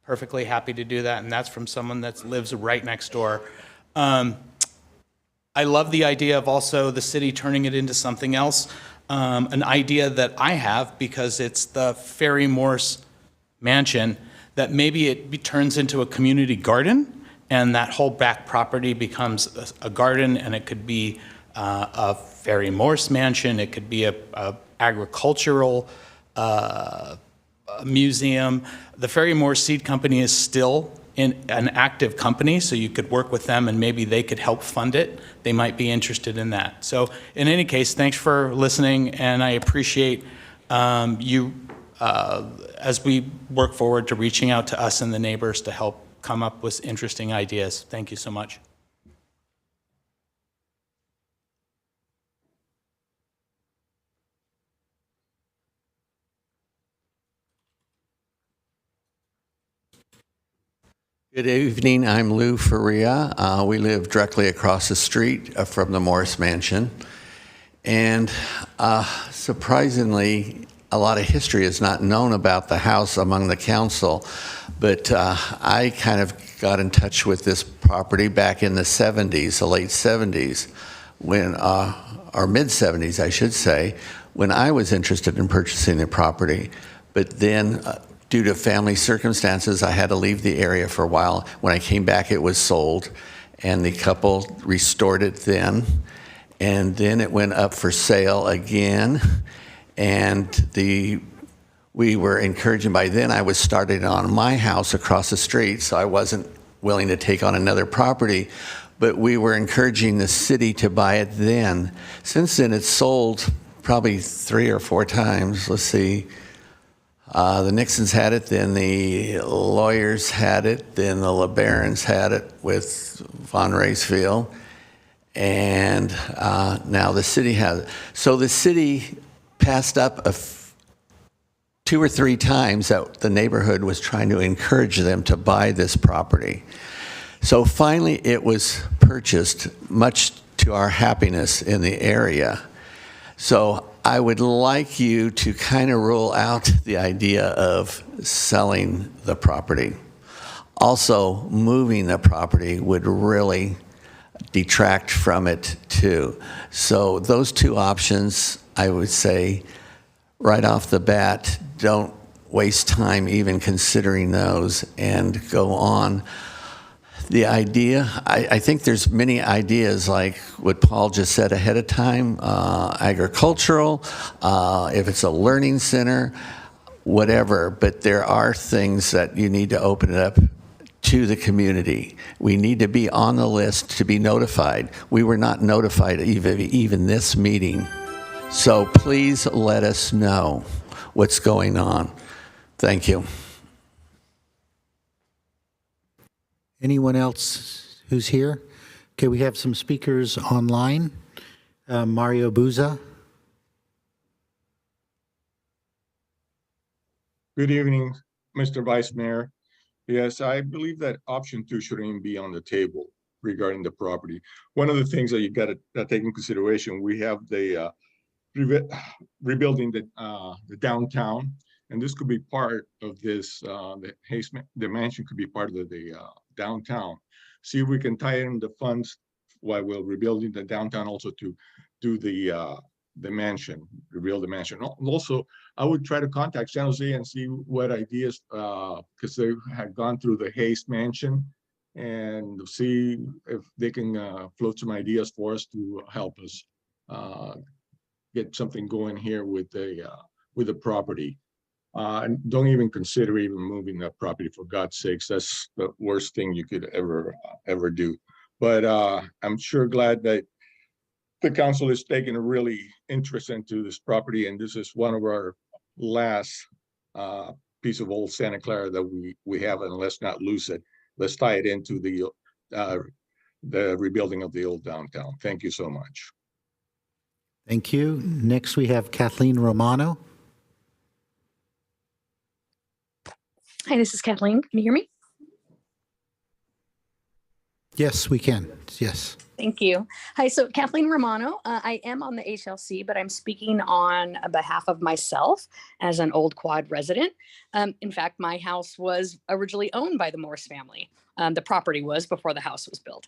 perfectly happy to do that, and that's from someone that lives right next door. I love the idea of also the city turning it into something else. An idea that I have, because it's the Ferry Morse mansion, that maybe it turns into a community garden, and that whole back property becomes a garden, and it could be a Ferry Morse mansion, it could be a agricultural museum. The Ferry Morse Seed Company is still an active company, so you could work with them and maybe they could help fund it. They might be interested in that. So in any case, thanks for listening, and I appreciate you as we work forward to reaching out to us and the neighbors to help come up with interesting ideas. Thank you so much. Good evening. I'm Lou Faria. We live directly across the street from the Morris Mansion. And surprisingly, a lot of history is not known about the house among the council. But I kind of got in touch with this property back in the 70s, the late 70s, when, or mid 70s, I should say, when I was interested in purchasing the property. But then due to family circumstances, I had to leave the area for a while. When I came back, it was sold, and the couple restored it then. And then it went up for sale again, and we were encouraging. By then, I was starting on my house across the street, so I wasn't willing to take on another property. But we were encouraging the city to buy it then. Since then, it's sold probably 3 or 4 times. Let's see. The Nixons had it, then the lawyers had it, then the LeBarons had it with Von Racefield, and now the city has it. So the city passed up 2 or 3 times that the neighborhood was trying to encourage them to buy this property. So finally it was purchased, much to our happiness in the area. So I would like you to kind of rule out the idea of selling the property. Also, moving the property would really detract from it too. So those 2 options, I would say right off the bat, don't waste time even considering those and go on. The idea, I think there's many ideas like what Paul just said ahead of time, agricultural, if it's a learning center, whatever, but there are things that you need to open it up to the community. We need to be on the list to be notified. We were not notified even this meeting. So please let us know what's going on. Thank you. Anyone else who's here? Okay, we have some speakers online. Mario Buza. Good evening, Mr. Vice Mayor. Yes, I believe that option 2 shouldn't even be on the table regarding the property. One of the things that you got to take in consideration, we have the rebuilding the downtown, and this could be part of this. The mansion could be part of the downtown. See if we can tie in the funds while we're rebuilding the downtown, also to do the mansion, rebuild the mansion. Also, I would try to contact San Jose and see what ideas, because they had gone through the Haste mansion, and see if they can float some ideas for us to help us get something going here with the property. And don't even consider even moving that property, for God's sakes. That's the worst thing you could ever do. But I'm sure glad that the council is taking a really interest into this property, and this is one of our last piece of old Santa Clara that we have, and let's not lose it. Let's tie it into the rebuilding of the old downtown. Thank you so much. Thank you. Next, we have Kathleen Romano. Hi, this is Kathleen. Can you hear me? Yes, we can. Yes. Thank you. Hi, so Kathleen Romano. I am on the HLC, but I'm speaking on behalf of myself as an Old Quad resident. In fact, my house was originally owned by the Morse family. The property was before the house was built.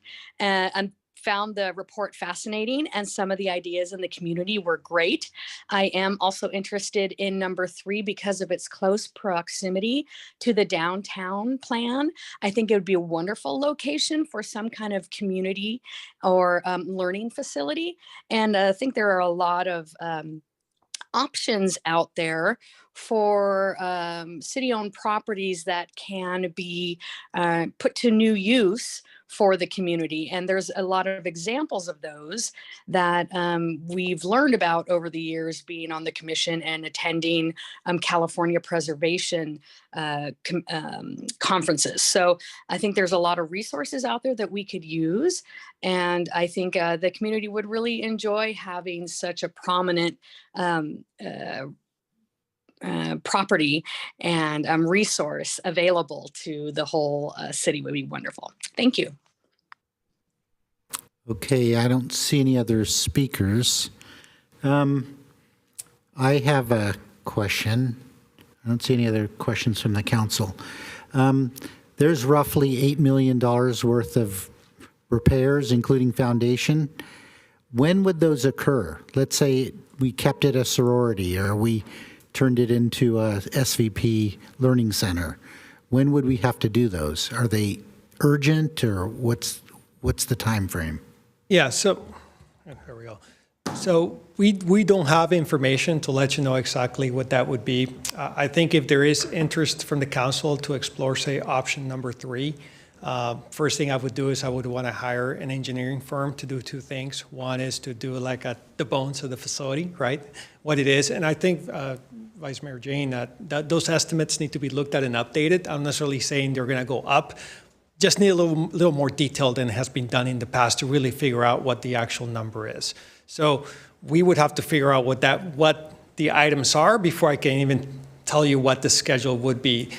found the report fascinating, and some of the ideas in the community were great. I am also interested in number 3 because of its close proximity to the downtown plan. I think it would be a wonderful location for some kind of community or learning facility. And I think there are a lot of options out there for city-owned properties that can be put to new use for the community. And there's a lot of examples of those that we've learned about over the years being on the commission and attending California preservation conferences. So I think there's a lot of resources out there that we could use. And I think the community would really enjoy having such a prominent property and resource available to the whole city would be wonderful. Thank you. Okay, I don't see any other speakers. I have a question. I don't see any other questions from the council. There's roughly $8 million worth of repairs, including foundation. When would those occur? Let's say we kept it a sorority or we turned it into a SVP learning center. When would we have to do those? Are they urgent, or what's the time frame? Yeah, so, here we go. So we don't have information to let you know exactly what that would be. I think if there is interest from the council to explore, say, option number 3, first thing I would do is I would want to hire an engineering firm to do 2 things. One is to do like the bones of the facility, right? What it is. And I think, Vice Mayor Jane, that those estimates need to be looked at and updated. I'm not necessarily saying they're going to go up. Just need a little more detail than has been done in the past to really figure out what the actual number is. So we would have to figure out what the items are before I can even tell you what the schedule would be.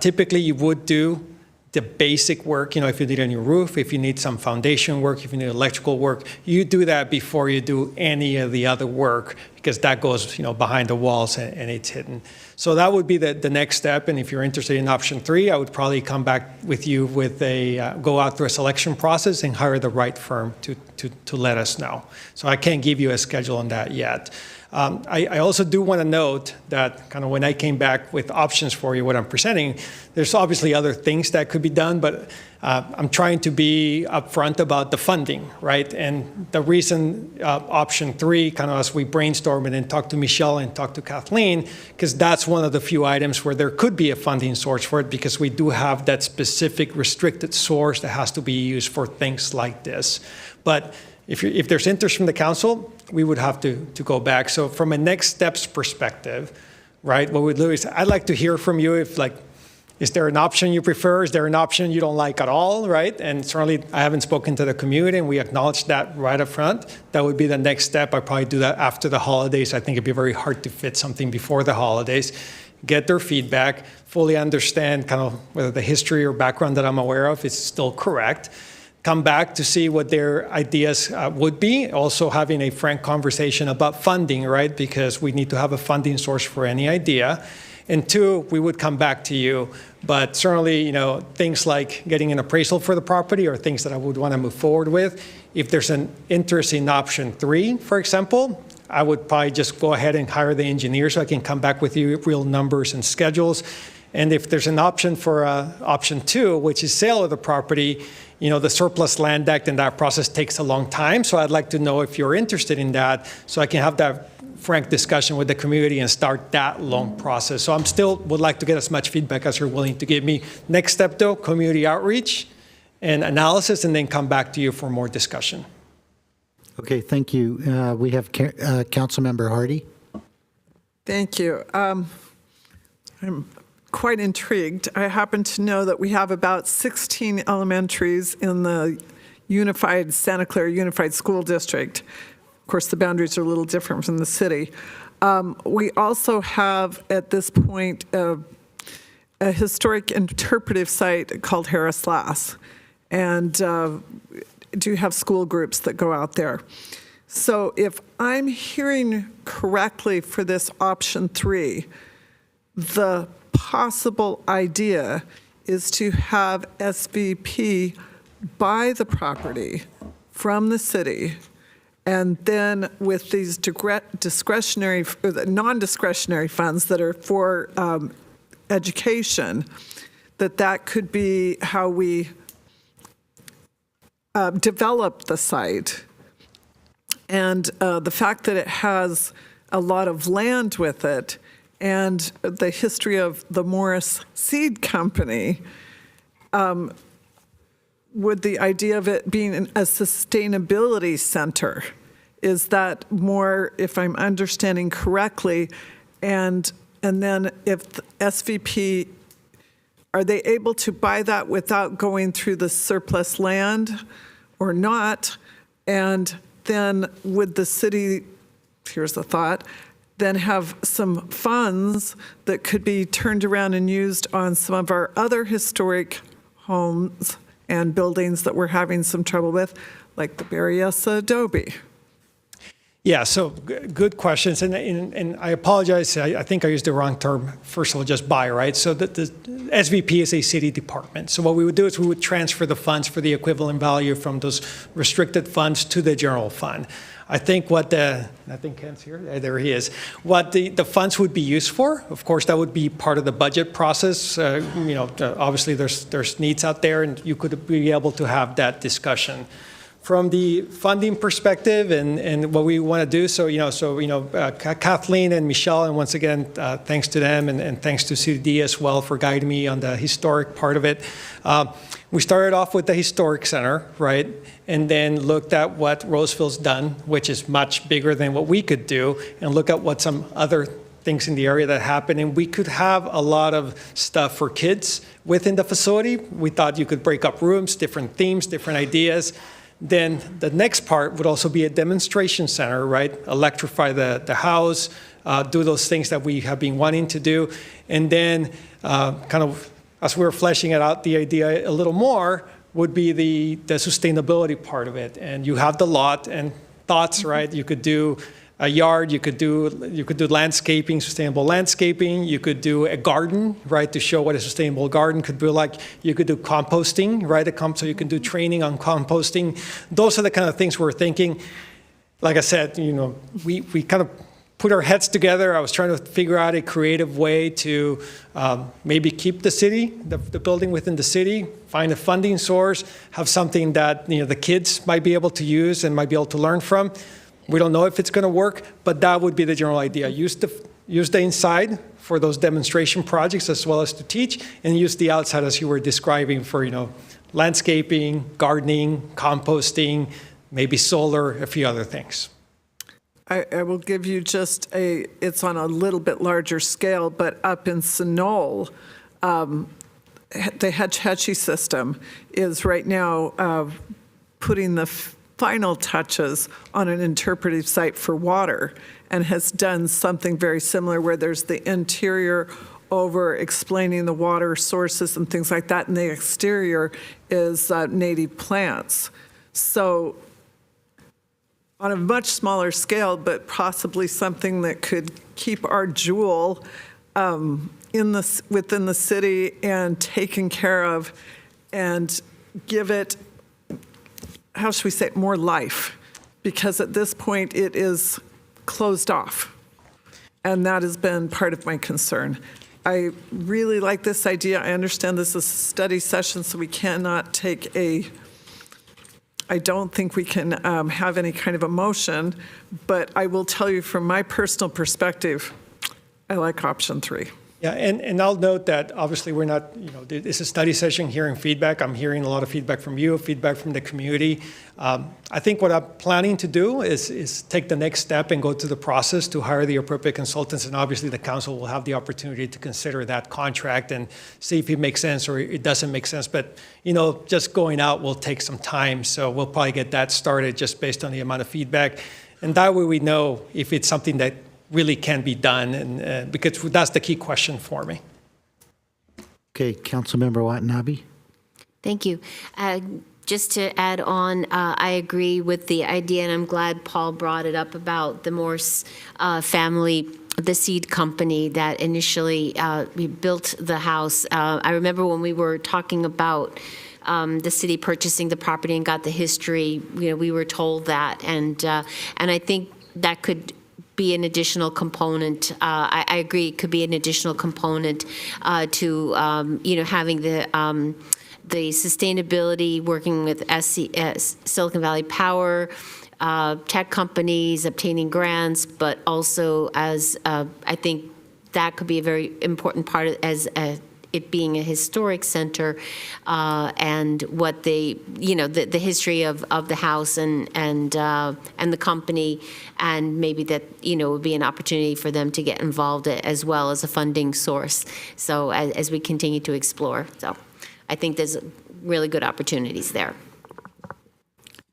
Typically, you would do the basic work, if you need a new roof, if you need some foundation work, if you need electrical work, you do that before you do any of the other work, because that goes, behind the walls and it's hidden. So that would be the next step. And if you're interested in option 3, I would probably come back with you with go out through a selection process and hire the right firm to let us know. So I can't give you a schedule on that yet. I also do want to note that kind of when I came back with options for you, what I'm presenting, there's obviously other things that could be done, but I'm trying to be upfront about the funding, right? And the reason option 3, kind of as we brainstorm and then talk to Michelle and talk to Kathleen, because that's one of the few items where there could be a funding source for it, because we do have that specific restricted source that has to be used for things like this. But if there's interest from the council, we would have to go back. So from a next steps perspective, right, what we'd do is I'd like to hear from you if, is there an option you prefer? Is there an option you don't like at all, right? And certainly I haven't spoken to the community, and we acknowledge that right up front. That would be the next step. I'd probably do that after the holidays. I think it'd be very hard to fit something before the holidays. Get their feedback, fully understand kind of whether the history or background that I'm aware of is still correct. Come back to see what their ideas would be. Also having a frank conversation about funding, right? Because we need to have a funding source for any idea. And 2, we would come back to you. But certainly, things like getting an appraisal for the property are things that I would want to move forward with. If there's an interest in option 3, for example, I would probably just go ahead and hire the engineer so I can come back with you real numbers and schedules. And if there's an option for option 2, which is sale of the property, the Surplus Land Act and that process takes a long time. So I'd like to know if you're interested in that so I can have that frank discussion with the community and start that long process. So I'm still would like to get as much feedback as you're willing to give me. Next step, though, community outreach and analysis, and then come back to you for more discussion. Okay, thank you. We have Councilmember Hardy. Thank you. I'm quite intrigued. I happen to know that we have about 16 elementaries in the Santa Clara Unified School District. Of course, the boundaries are a little different from the city. We also have, at this point, a historic interpretive site called Harris Lass, and do have school groups that go out there. So if I'm hearing correctly for this option 3, the possible idea is to have SVP buy the property from the city, and then with these discretionary, non-discretionary funds that are for education, that could be how we develop the site. And the fact that it has a lot of land with it and the history of the Morris Seed Company, would the idea of it being a sustainability center, is that more, if I'm understanding correctly, and then if the SVP, are they able to buy that without going through the surplus land or not? And then would the city, here's the thought, then have some funds that could be turned around and used on some of our other historic homes and buildings that we're having some trouble with, like the Berryessa adobe? Yeah, so good questions, and I apologize. I think I used the wrong term. First of all, just buy, right? So the SVP is a city department. So what we would do is we would transfer the funds for the equivalent value from those restricted funds to the general fund. I think I think Ken's here. There he is. What the funds would be used for, of course, that would be part of the budget process. Obviously there's needs out there, and you could be able to have that discussion. From the funding perspective and what we want to do, Kathleen and Michelle, and once again, thanks to them and thanks to CDD as well for guiding me on the historic part of it. We started off with the Historic Center, right? And then looked at what Roseville's done, which is much bigger than what we could do, and look at what some other things in the area that happen. And we could have a lot of stuff for kids within the facility. We thought you could break up rooms, different themes, different ideas. Then the next part would also be a demonstration center, right? Electrify the house, do those things that we have been wanting to do. And then kind of, as we were fleshing it out, the idea a little more would be the sustainability part of it. And you have the lot and thoughts, right? You could do a yard, you could do landscaping, sustainable landscaping. You could do a garden, right, to show what a sustainable garden could be like. You could do composting, right, so you can do training on composting. Those are the kind of things we're thinking. Like I said, we kind of put our heads together. I was trying to figure out a creative way to maybe keep the building within the city, find a funding source, have something that the kids might be able to use and might be able to learn from. We don't know if it's going to work, but that would be the general idea. Use the inside for those demonstration projects as well as to teach, and use the outside as you were describing for landscaping, gardening, composting, maybe solar, a few other things. I will give you it's on a little bit larger scale, but up in Sunol, the Hetch Hetchy system is right now putting the final touches on an interpretive site for water, and has done something very similar where there's the interior over explaining the water sources and things like that, and the exterior is native plants. So on a much smaller scale, but possibly something that could keep our jewel within the city and taken care of, and give it, how should we say it, more life, because at this point it is closed off, and that has been part of my concern. I really like this idea. I understand this is a study session, so we cannot I don't think we can have any kind of emotion, but I will tell you from my personal perspective, I like option 3. Yeah, and I'll note that obviously we're not, it's a study session hearing feedback. I'm hearing a lot of feedback from you, feedback from the community. I think what I'm planning to do is take the next step and go through the process to hire the appropriate consultants, and obviously the council will have the opportunity to consider that contract and see if it makes sense or it doesn't make sense. But, just going out will take some time, so we'll probably get that started just based on the amount of feedback. And that way we know if it's something that really can be done, and because that's the key question for me. Okay, Councilmember Watanabe. Thank you. Just to add on, I agree with the idea, and I'm glad Paul brought it up about the Morse family, the seed company that initially we built the house. I remember when we were talking about the city purchasing the property and got the history, we were told that. And I think that could be an additional component. I agree, it could be an additional component to, having the sustainability, working with Silicon Valley Power, tech companies, obtaining grants, but also as I think that could be a very important part it being a historic center, and what the history of the house and the company, and maybe that would be an opportunity for them to get involved as well as a funding source. So as we continue to explore, so I think there's really good opportunities there.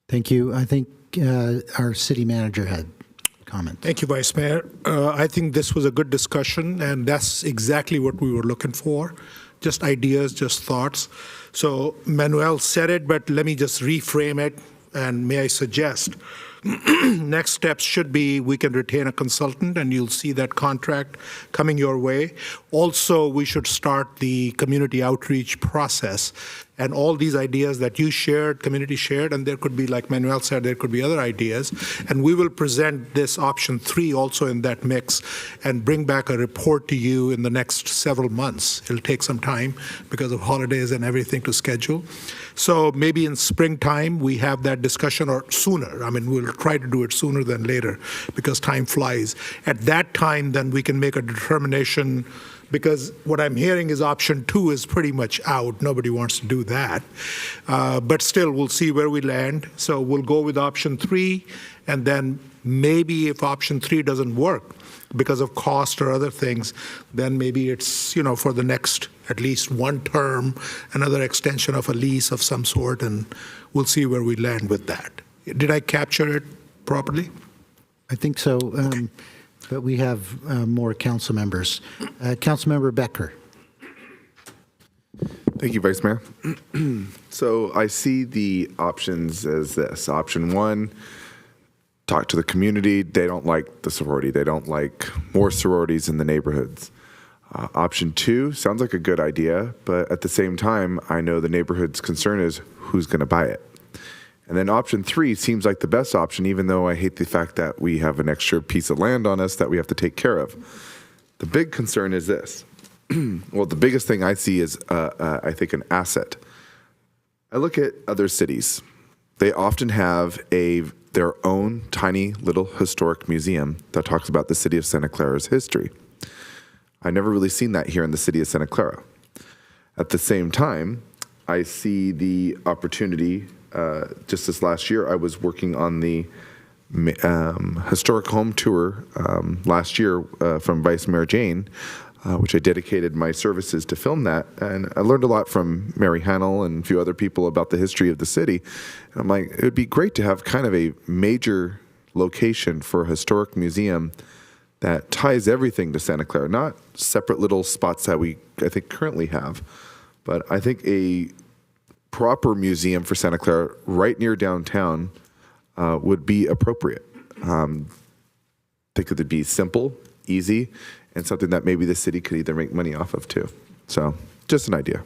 Thank you. I think our city manager had a comment. Thank you, Vice Mayor. I think this was a good discussion, and that's exactly what we were looking for. Just ideas, just thoughts. So Manuel said it, but let me just reframe it, and may I suggest next steps should be we can retain a consultant, and you'll see that contract coming your way. Also, we should start the community outreach process. And all these ideas that you shared, community shared, and there could be, like Manuel said, there could be other ideas. And we will present this option 3 also in that mix and bring back a report to you in the next several months. It'll take some time because of holidays and everything to schedule. So maybe in springtime, we have that discussion, or sooner. I mean, we'll try to do it sooner than later because time flies. At that time, then we can make a determination, because what I'm hearing is option 2 is pretty much out. Nobody wants to do that. But still, we'll see where we land. So we'll go with option 3, and then maybe if option 3 doesn't work because of cost or other things, then maybe it's, for the next at least one term, another extension of a lease of some sort, and we'll see where we land with that. Did I capture it properly? I think so. Okay. But we have more council members. Councilmember Becker. Thank you, Vice Mayor. So I see the options as this. Option 1, talk to the community. They don't like the sorority. They don't like more sororities in the neighborhoods. Option 2 sounds like a good idea, but at the same time, I know the neighborhood's concern is who's going to buy it. And then option 3 seems like the best option, even though I hate the fact that we have an extra piece of land on us that we have to take care of. The big concern is this. Well, the biggest thing I see is, I think, an asset. I look at other cities. They often have their own tiny little historic museum that talks about the city of Santa Clara's history. I've never really seen that here in the city of Santa Clara. At the same time, I see the opportunity. Just this last year, I was working on the historic home tour last year from Vice Mayor Jane, which I dedicated my services to film that. And I learned a lot from Mary Hannell and a few other people about the history of the city. And I'm like, it would be great to have kind of a major location for a historic museum that ties everything to Santa Clara, not separate little spots that I think currently have, but I think a proper museum for Santa Clara right near downtown would be appropriate. I think it would be simple, easy, and something that maybe the city could either make money off of too. So just an idea.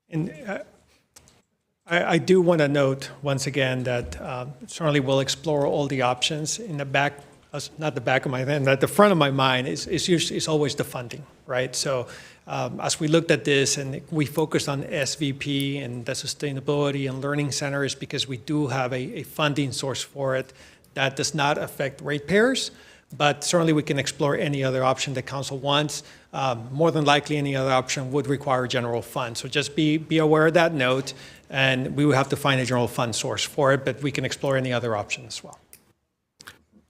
And I do want to note once again that certainly we'll explore all the options. In the back, not the back of my mind, at the front of my mind is always the funding, right? So as we looked at this and we focused on SVP and the sustainability and learning centers, because we do have a funding source for it that does not affect ratepayers, but certainly we can explore any other option that council wants. More than likely, any other option would require general fund. So just be aware of that note, and we will have to find a general fund source for it, but we can explore any other option as well.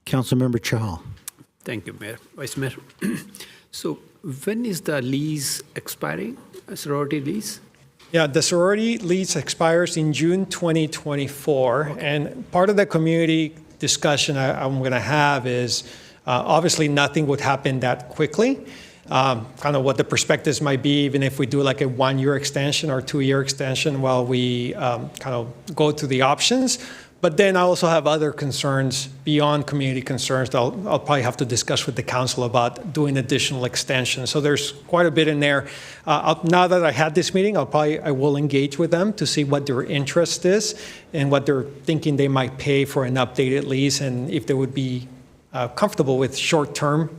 Councilmember Chahal. Thank you, Mayor. Vice Mayor. So when is the lease expiring, a sorority lease? Yeah, the sorority lease expires in June 2024, okay. And part of the community discussion I'm going to have is obviously nothing would happen that quickly. Kind of what the perspectives might be, even if we do like a 1-year extension or 2-year extension while we kind of go through the options. But then I also have other concerns beyond community concerns that I'll probably have to discuss with the council about doing additional extensions. So there's quite a bit in there. Now that I had this meeting, I will engage with them to see what their interest is and what they're thinking they might pay for an updated lease, and if they would be comfortable with short-term,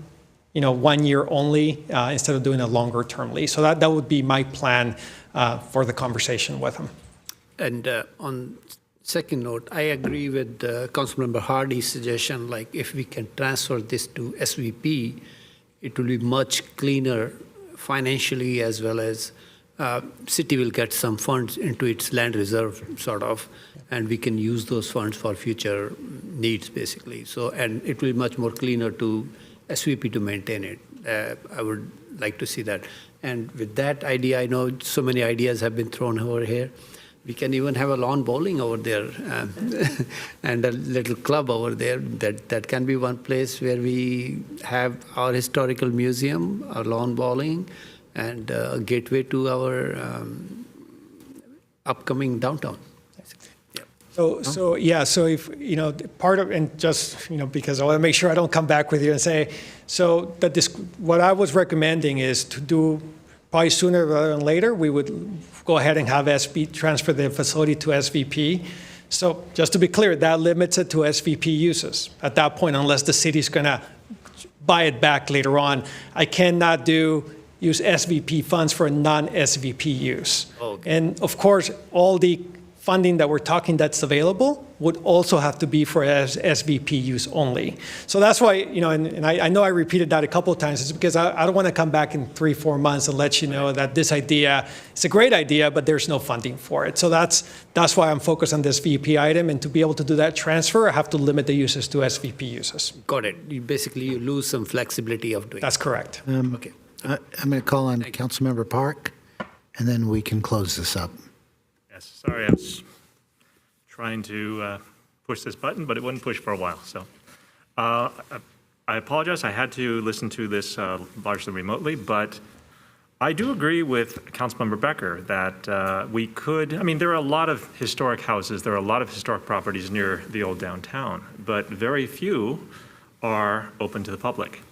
1 year only, instead of doing a longer-term lease. So that would be my plan for the conversation with them. And on second note, I agree with Councilmember Hardy's suggestion, like if we can transfer this to SVP, it will be much cleaner financially, as well as city will get some funds into its land reserve, sort of, and we can use those funds for future needs, basically. So, and it will be much more cleaner to SVP to maintain it. I would like to see that. And with that idea, I know so many ideas have been thrown over here. We can even have a lawn bowling over there and a little club over there. That can be one place where we have our historical museum, our lawn bowling, and a gateway to our upcoming downtown. So if, part of, and just, because I want to make sure I don't come back with you and say, so that what I was recommending is to do probably sooner rather than later, we would go ahead and have transfer the facility to SVP. So just to be clear, that limits it to SVP uses at that point, unless the city's going to buy it back later on. I cannot use SVP funds for a non-SVP use. Okay. And of course, all the funding that we're talking that's available would also have to be for SVP use only. So that's why, and I know I repeated that a couple of times, it's because I don't want to come back in 3-4 months and let you know that this idea, it's a great idea, but there's no funding for it. So that's why I'm focused on this VP item, and to be able to do that transfer, I have to limit the uses to SVP uses. Got it. You lose some flexibility of doing That's correct. Okay. I'm going to call on Councilmember Park, and then we can close this up. Yes, sorry, I was trying to push this button, but it wouldn't push for a while. So I apologize. I had to listen to this largely remotely, but I do agree with Councilmember Becker that we could, there are a lot of historic houses, there are a lot of historic properties near the old downtown, but very few are open to the public.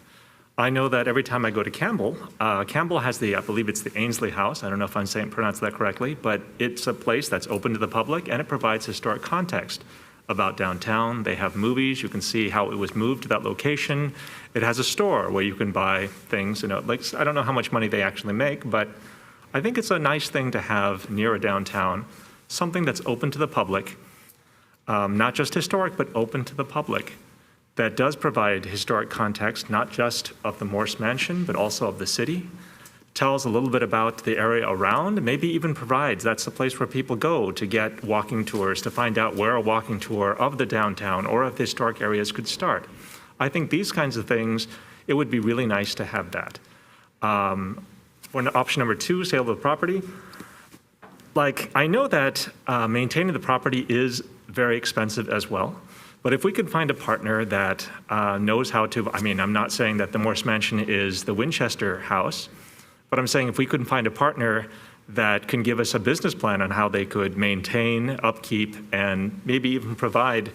I know that every time I go to Campbell, Campbell has I believe it's the Ainsley House. I don't know if I'm pronouncing that correctly, but it's a place that's open to the public, and it provides historic context about downtown. They have movies. You can see how it was moved to that location. It has a store where you can buy things. Like, I don't know how much money they actually make, but I think it's a nice thing to have near a downtown, something that's open to the public, not just historic, but open to the public, that does provide historic context, not just of the Morse Mansion, but also of the city, tells a little bit about the area around, maybe even provides, that's the place where people go to get walking tours, to find out where a walking tour of the downtown or of the historic areas could start. I think these kinds of things, it would be really nice to have that. For option number 2, sale of the property, I know that maintaining the property is very expensive as well. But if we could find a partner that knows how to, I'm not saying that the Morse Mansion is the Winchester House, but I'm saying if we couldn't find a partner that can give us a business plan on how they could maintain, upkeep, and maybe even provide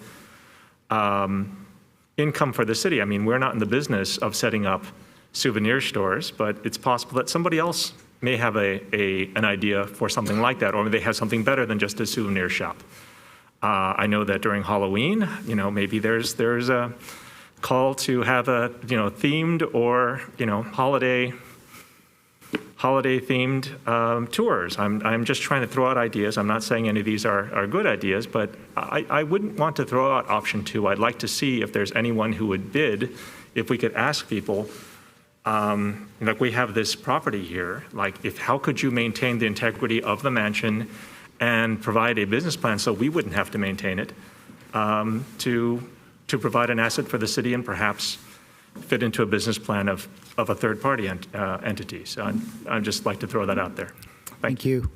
income for the city. We're not in the business of setting up souvenir stores, but it's possible that somebody else may have an idea for something like that, or they have something better than just a souvenir shop. I know that during Halloween, maybe there's a call to have a, themed or, holiday themed tours. I'm just trying to throw out ideas. I'm not saying any of these are good ideas, but I wouldn't want to throw out option 2. I'd like to see if there's anyone who would bid, if we could ask people, we have this property here, how could you maintain the integrity of the mansion and provide a business plan so we wouldn't have to maintain it, to provide an asset for the city and perhaps fit into a business plan of a third-party entity. So I'd just like to throw that out there. Thank you.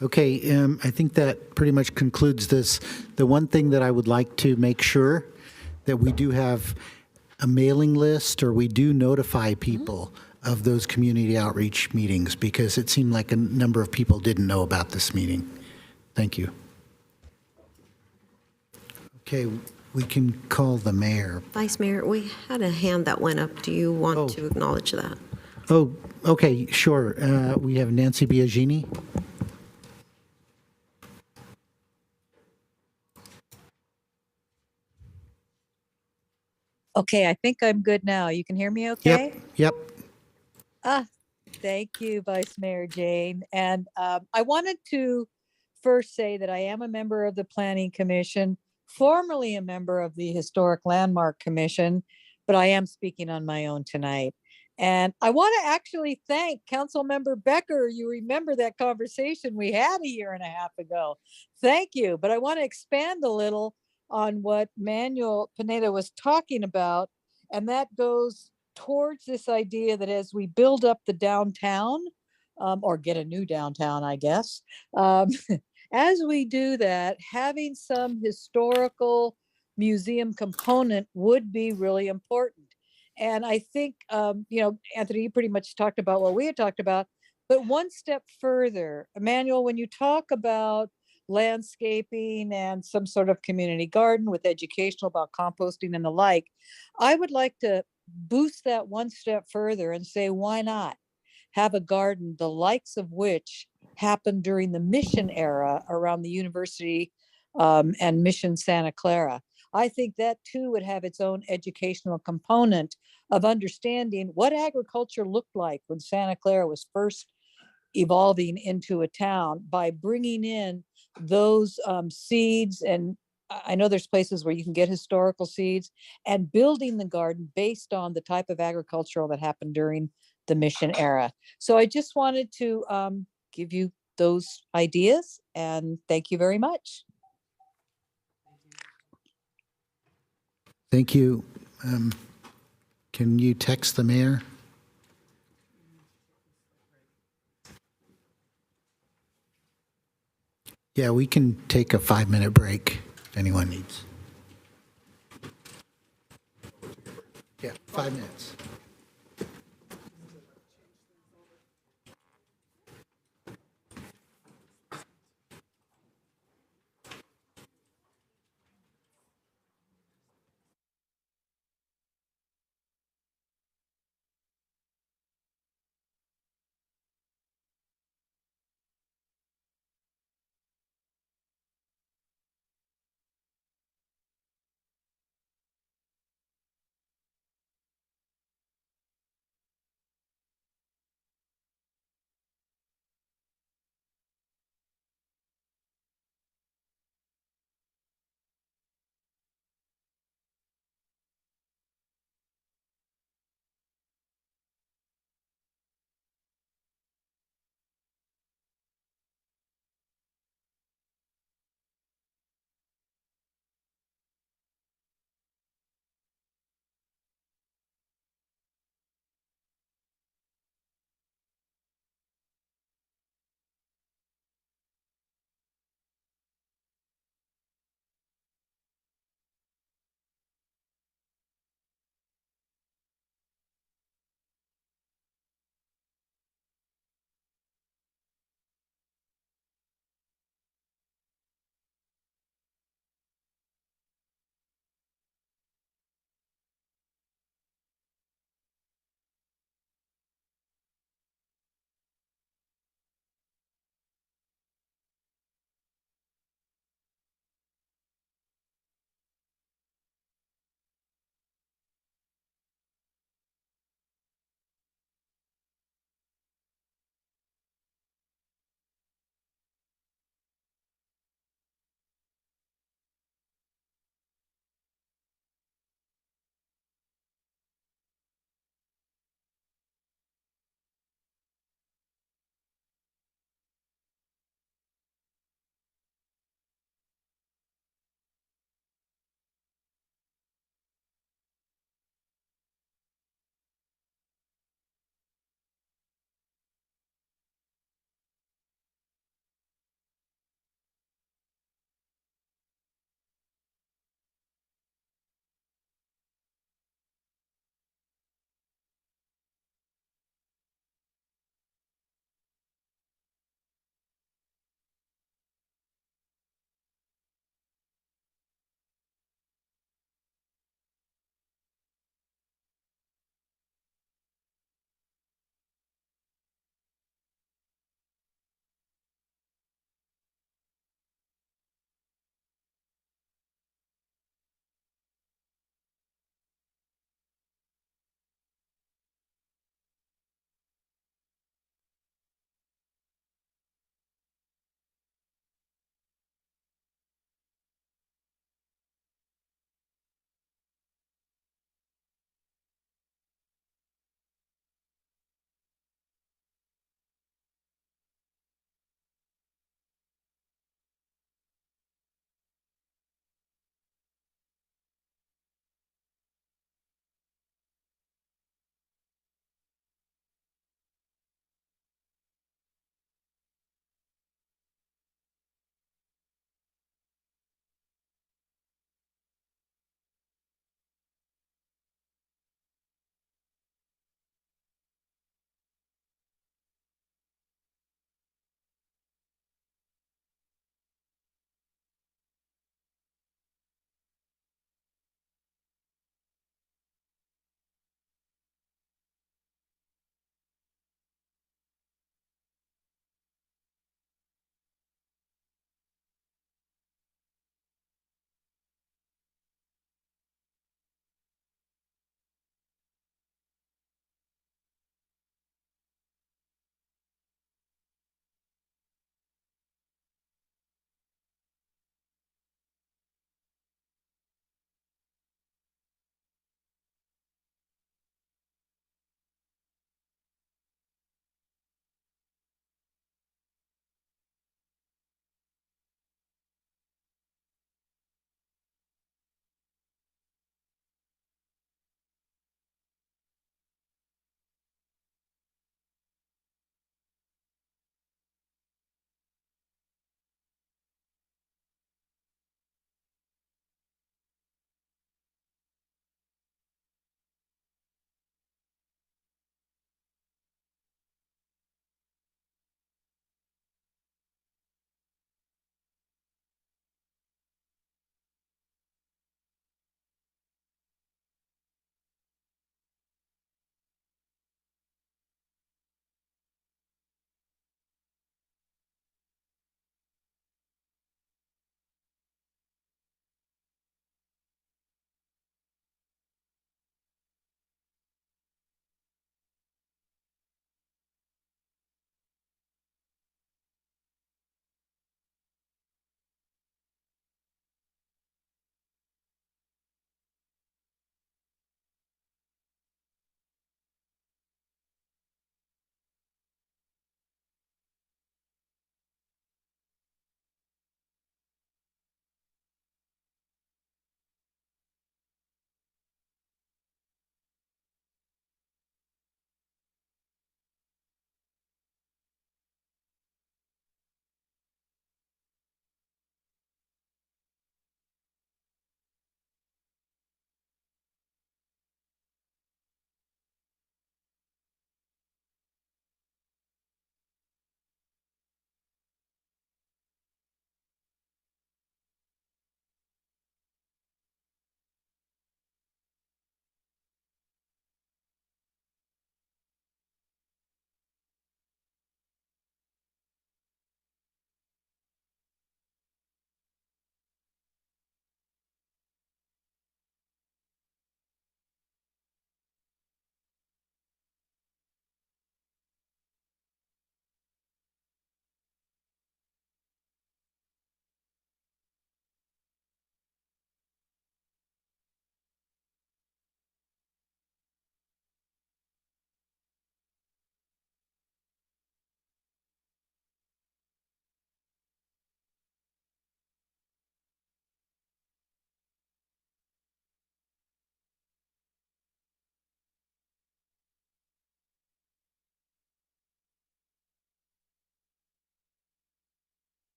Okay, I think that pretty much concludes this. The one thing that I would like to make sure that we do have a mailing list, or we do notify people of those community outreach meetings, because it seemed like a number of people didn't know about this meeting. Thank you. Okay, we can call the mayor. Vice Mayor, we had a hand that went up. Do you want to acknowledge that? Oh, okay, sure. We have Nancy Biagini. Okay, I think I'm good now. You can hear me okay? Yep. Ah, thank you, Vice Mayor Jane. And I wanted to first say that I am a member of the Planning Commission, formerly a member of the Historic Landmark Commission, but I am speaking on my own tonight. And I want to actually thank Councilmember Becker. You remember that conversation we had a year and a half ago. Thank you. But I want to expand a little on what Manuel Pineda was talking about, and that goes towards this idea that as we build up the downtown, or get a new downtown, I guess, as we do that, having some historical museum component would be really important. And I think, Anthony, you pretty much talked about what we had talked about, but one step further, Emmanuel, when you talk about landscaping and some sort of community garden with educational about composting and the like, I would like to boost that one step further and say, why not have a garden, the likes of which happened during the Mission era around the university and Mission Santa Clara. I think that too would have its own educational component of understanding what agriculture looked like when Santa Clara was first evolving into a town by bringing in those seeds. And I know there's places where you can get historical seeds, and building the garden based on the type of agricultural that happened during the Mission era. So I just wanted to give you those ideas, and thank you very much. Thank you. Can you text the mayor? Yeah, we can take a 5-minute break if anyone needs. Yeah, 5 minutes.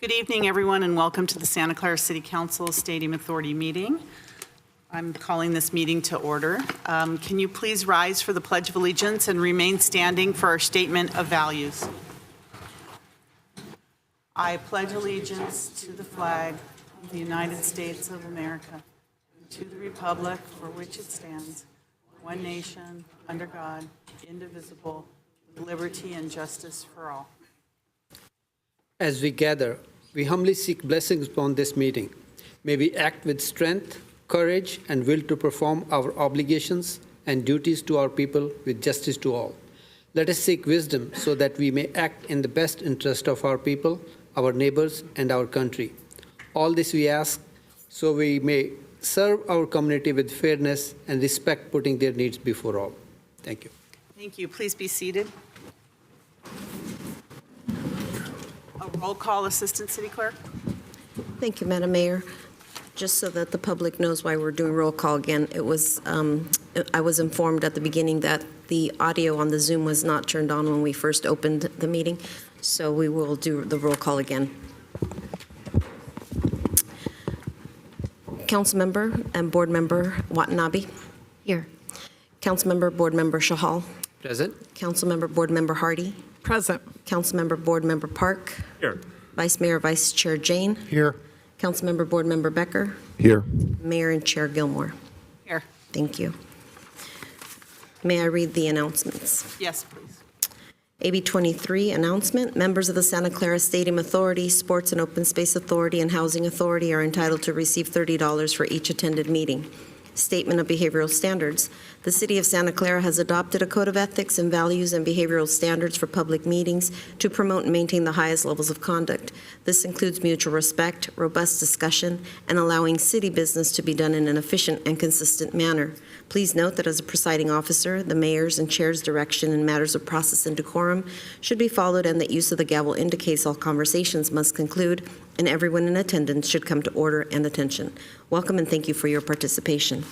Good evening, everyone, and welcome to the Santa Clara City Council Stadium Authority meeting. I'm calling this meeting to order. Can you please rise for the Pledge of Allegiance and remain standing for our statement of values? I pledge allegiance to the flag of the United States of America, and to the republic for which it stands, one nation, under God, indivisible, with liberty and justice for all. As we gather, we humbly seek blessings upon this meeting. May we act with strength, courage, and will to perform our obligations and duties to our people with justice to all. Let us seek wisdom so that we may act in the best interest of our people, our neighbors, and our country. All this we ask so we may serve our community with fairness and respect, putting their needs before all. Thank you. Thank you. Please be seated. A roll call, Assistant City Clerk. Thank you, Madam Mayor. Just so that the public knows why we're doing roll call again, it was, I was informed at the beginning that the audio on the Zoom was not turned on when we first opened the meeting, so we will do the roll call again. Councilmember and Board Member Watanabe. Here. Councilmember Board Member Shahal. Present. Councilmember Board Member Hardy. Present. Councilmember Board Member Park. Here. Vice Mayor, Vice Chair Jane. Here. Councilmember Board Member Becker. Here. Mayor and Chair Gilmore. Here. Thank you. May I read the announcements? Yes, please. AB 23 announcement. Members of the Santa Clara Stadium Authority, Sports and Open Space Authority, and Housing Authority are entitled to receive $30 for each attended meeting. Statement of behavioral standards. The City of Santa Clara has adopted a code of ethics and values and behavioral standards for public meetings to promote and maintain the highest levels of conduct. This includes mutual respect, robust discussion, and allowing city business to be done in an efficient and consistent manner. Please note that as a presiding officer, the mayor's and chair's direction in matters of process and decorum should be followed, and that use of the gavel indicates all conversations must conclude and everyone in attendance should come to order and attention. Welcome and thank you for your participation.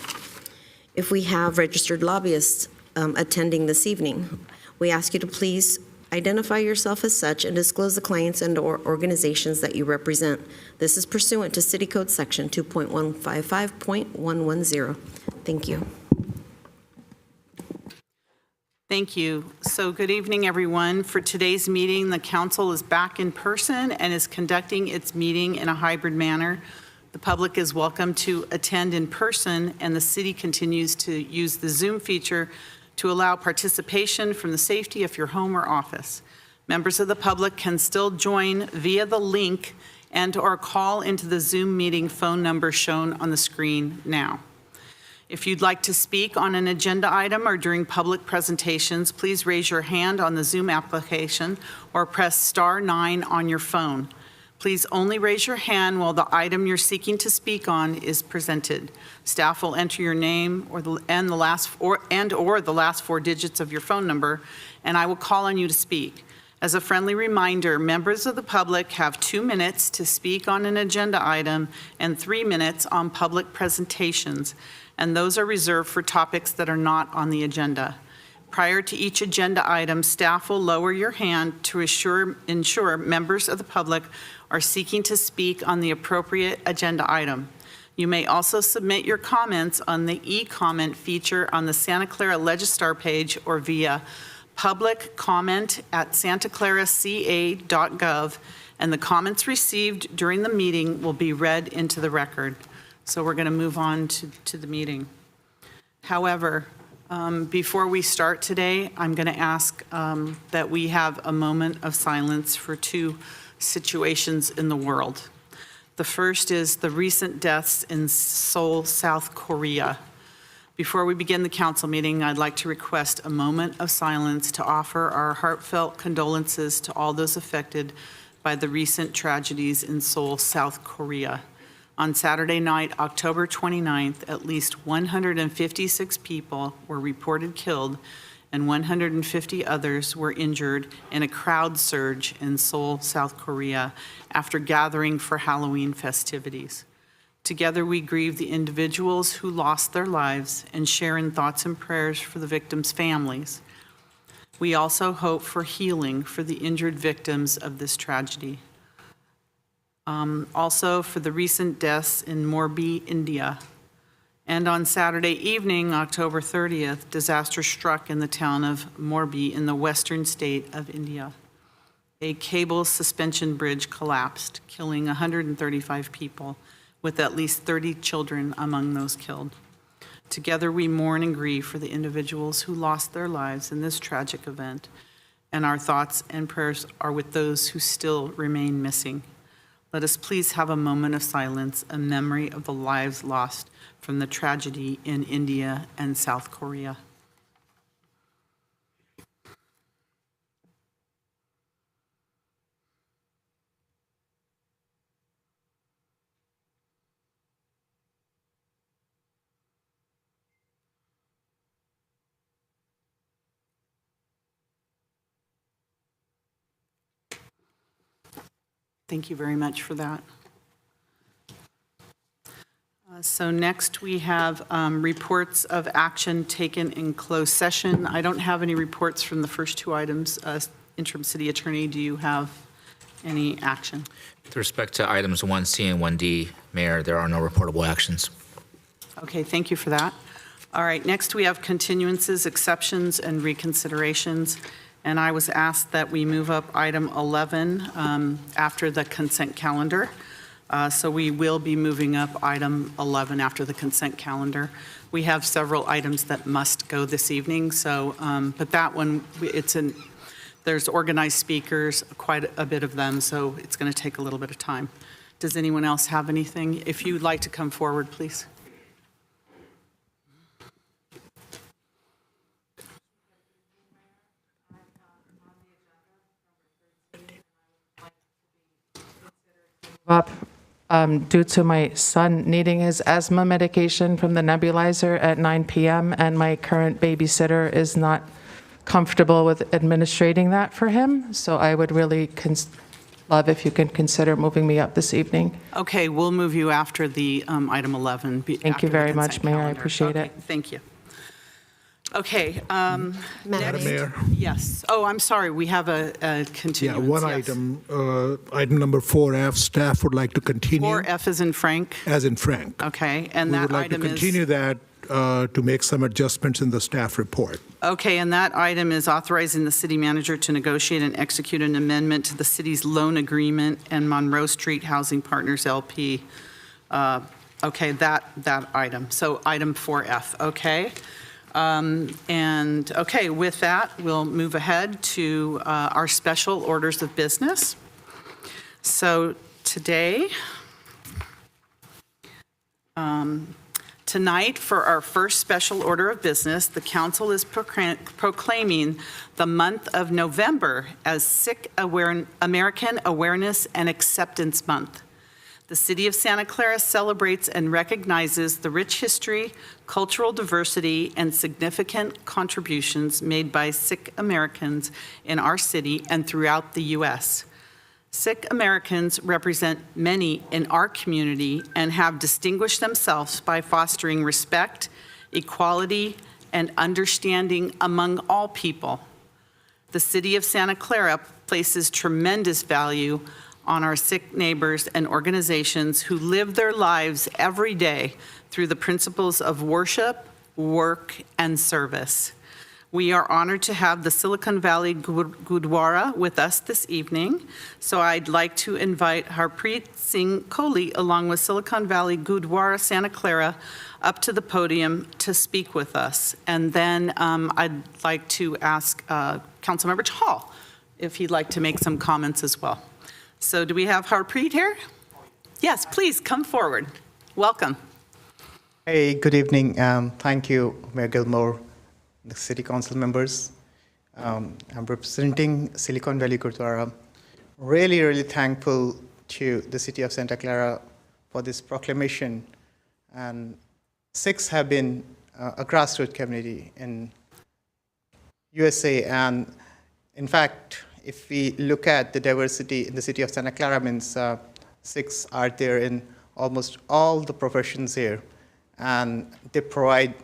If we have registered lobbyists attending this evening, we ask you to please identify yourself as such and disclose the clients and/or organizations that you represent. This is pursuant to City Code Section 2.155.110. Thank you. Thank you. So good evening, everyone. For today's meeting, the council is back in person and is conducting its meeting in a hybrid manner. The public is welcome to attend in person, and the city continues to use the Zoom feature to allow participation from the safety of your home or office. Members of the public can still join via the link and/or call into the Zoom meeting phone number shown on the screen now. If you'd like to speak on an agenda item or during public presentations, please raise your hand on the Zoom application or press *9 on your phone. Please only raise your hand while the item you're seeking to speak on is presented. Staff will enter your name or the last four digits of your phone number, and I will call on you to speak. As a friendly reminder, members of the public have 2 minutes to speak on an agenda item and 3 minutes on public presentations, and those are reserved for topics that are not on the agenda. Prior to each agenda item, staff will lower your hand to ensure members of the public are seeking to speak on the appropriate agenda item. You may also submit your comments on the e-comment feature on the Santa Clara Legistar page or via public comment@santaclaraca.gov, and the comments received during the meeting will be read into the record. So we're going to move on to the meeting. However, before we start today, I'm going to ask that we have a moment of silence for 2 situations in the world. The first is the recent deaths in Seoul, South Korea. Before we begin the council meeting, I'd like to request a moment of silence to offer our heartfelt condolences to all those affected by the recent tragedies in Seoul, South Korea. On Saturday night, October 29th, at least 156 people were reported killed and 150 others were injured in a crowd surge in Seoul, South Korea, after gathering for Halloween festivities. Together, we grieve the individuals who lost their lives and share in thoughts and prayers for the victims' families. We also hope for healing for the injured victims of this tragedy. Also for the recent deaths in Morbi, India. And on Saturday evening, October 30th, disaster struck in the town of Morbi in the western state of India. A cable suspension bridge collapsed, killing 135 people, with at least 30 children among those killed. Together, we mourn and grieve for the individuals who lost their lives in this tragic event, and our thoughts and prayers are with those who still remain missing. Let us please have a moment of silence in memory of the lives lost from the tragedy in India and South Korea. Thank you very much for that. So next we have reports of action taken in closed session. I don't have any reports from the first two items. Interim City Attorney, do you have any action? With respect to items 1C and 1D, Mayor, there are no reportable actions. Okay, thank you for that. All right, next we have continuances, exceptions, and reconsiderations. And I was asked that we move up item 11 after the consent calendar. So we will be moving up item 11 after the consent calendar. We have several items that must go this evening. So, but that one, there's organized speakers, quite a bit of them. So it's going to take a little bit of time. Does anyone else have anything? If you'd like to come forward, please. Up due to my son needing his asthma medication from the nebulizer at 9 p.m. and my current babysitter is not comfortable with administrating that for him. So I would really love if you can consider moving me up this evening. Okay, we'll move you after the item 11. Thank you very much, Mayor. I appreciate it. Thank you. Okay. Madam Mayor. Yes. Oh, I'm sorry. We have a continuance. Yeah, one yes. item number 4F, staff would like to continue. 4F is in Frank. As in Frank. Okay, and We that would like to item is. continue that to make some adjustments in the staff report. Okay, and that item is authorizing the city manager to negotiate and execute an amendment to the city's loan agreement and Monroe Street Housing Partners LP. Okay, that item. So item 4F. Okay. And okay, with that, we'll move ahead to our special orders of business. So today, tonight, for our first special order of business, the council is proclaiming the month of November as Sick American Awareness and Acceptance Month. The City of Santa Clara celebrates and recognizes the rich history, cultural diversity, and significant contributions made by Sikh Americans in our city and throughout the U.S. Sikh Americans represent many in our community and have distinguished themselves by fostering respect, equality, and understanding among all people. The City of Santa Clara places tremendous value on our Sikh neighbors and organizations who live their lives every day through the principles of worship, work, and service. We are honored to have the Silicon Valley Gurdwara with us this evening. So I'd like to invite Harpreet Singh Kohli, along with Silicon Valley Gurdwara Santa Clara, up to the podium to speak with us. And then I'd like to ask Councilmember Hall if he'd like to make some comments as well. So do we have Harpreet here? Yes, please come forward. Welcome. Hey, good evening. Thank you, Mayor Gilmore, the City Council members. I'm representing Silicon Valley Gurdwara. Really thankful to the City of Santa Clara for this proclamation. And Sikhs have been a grassroots community in USA. And in fact, if we look at the diversity in the City of Santa Clara, means Sikhs are there in almost all the professions here. And they provide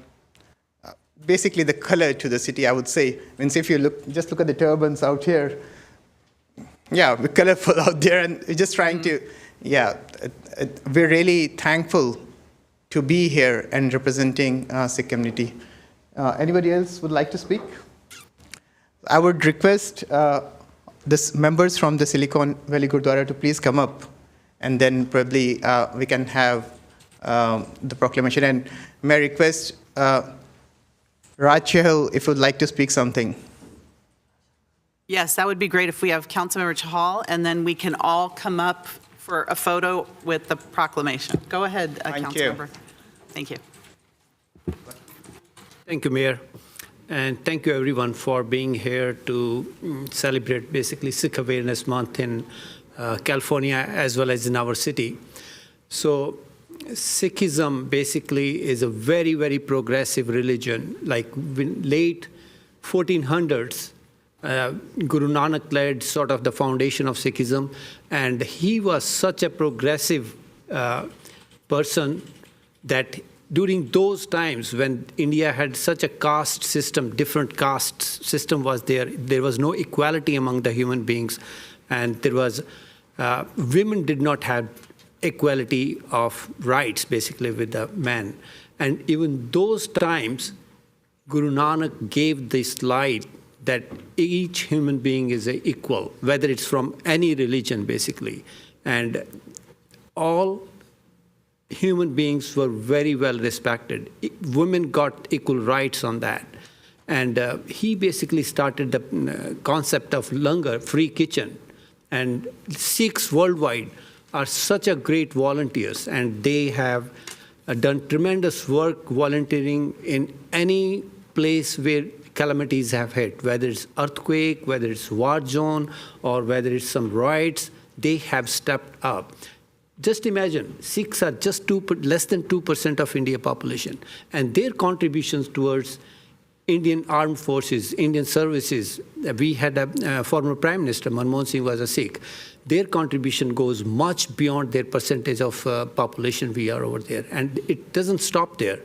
basically the color to the city, I would say. Means if you just look at the turbans out here, yeah, we're colorful out there, and we're just trying to yeah, we're really thankful to be here and representing Sikh community. Anybody else would like to speak? I would request this members from the Silicon Valley Gurdwara to please come up, and then probably we can have the proclamation. And may I request Raj Chahal if you would like to speak something. Yes, that would be great if we have Councilmember Chahal, and then we can all come up for a photo with the proclamation. Go ahead, Councilmember. Thank you. Thank you, Mayor. And thank you, everyone, for being here to celebrate basically Sikh Awareness Month in California as well as in our city. So Sikhism basically is a very, very progressive religion. Like in late 1400s, Guru Nanak laid sort of the foundation of Sikhism, and he was such a progressive person that during those times when India had such a caste system, different caste system was there was no equality among the human beings, and there was, women did not have equality of rights basically with the men. And even those times, Guru Nanak gave this light that each human being is equal, whether it's from any religion basically. And all human beings were very well respected. Women got equal rights on that. And he basically started the concept of langar, free kitchen. And Sikhs worldwide are such a great volunteers, and they have done tremendous work volunteering in any place where calamities have hit, whether it's earthquake, whether it's war zone, or whether it's some riots, they have stepped up. Just imagine, Sikhs are just less than 2% of India population, and their contributions towards Indian armed forces, Indian services. We had a former Prime Minister, Manmohan Singh was a Sikh. Their contribution goes much beyond their percentage of population we are over there, and it doesn't stop there.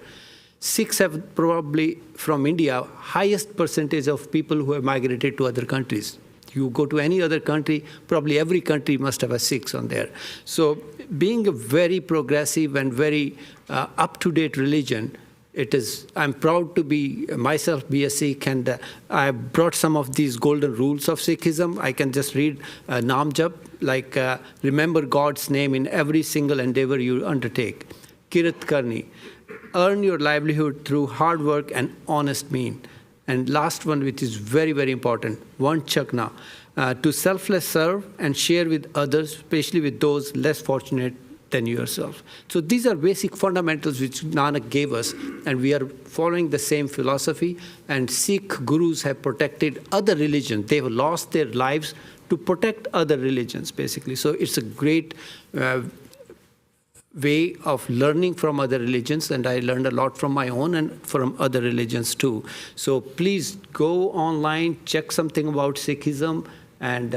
Sikhs have probably, from India, highest percentage of people who have migrated to other countries. You go to any other country, probably every country must have a Sikhs on there. So being a very progressive and very up-to-date religion, I'm proud to be myself be a Sikh, and I brought some of these golden rules of Sikhism. I can just read Naam Jap, like remember God's name in every single endeavor you undertake. Kirat Karni, earn your livelihood through hard work and honest mean. And last one, which is very, very important, one Chakna, to selfless serve and share with others, especially with those less fortunate than yourself. So these are basic fundamentals which Nanak gave us, and we are following the same philosophy. And Sikh gurus have protected other religions. They have lost their lives to protect other religions, basically. So it's a great way of learning from other religions, and I learned a lot from my own and from other religions too. So please go online, check something about Sikhism, and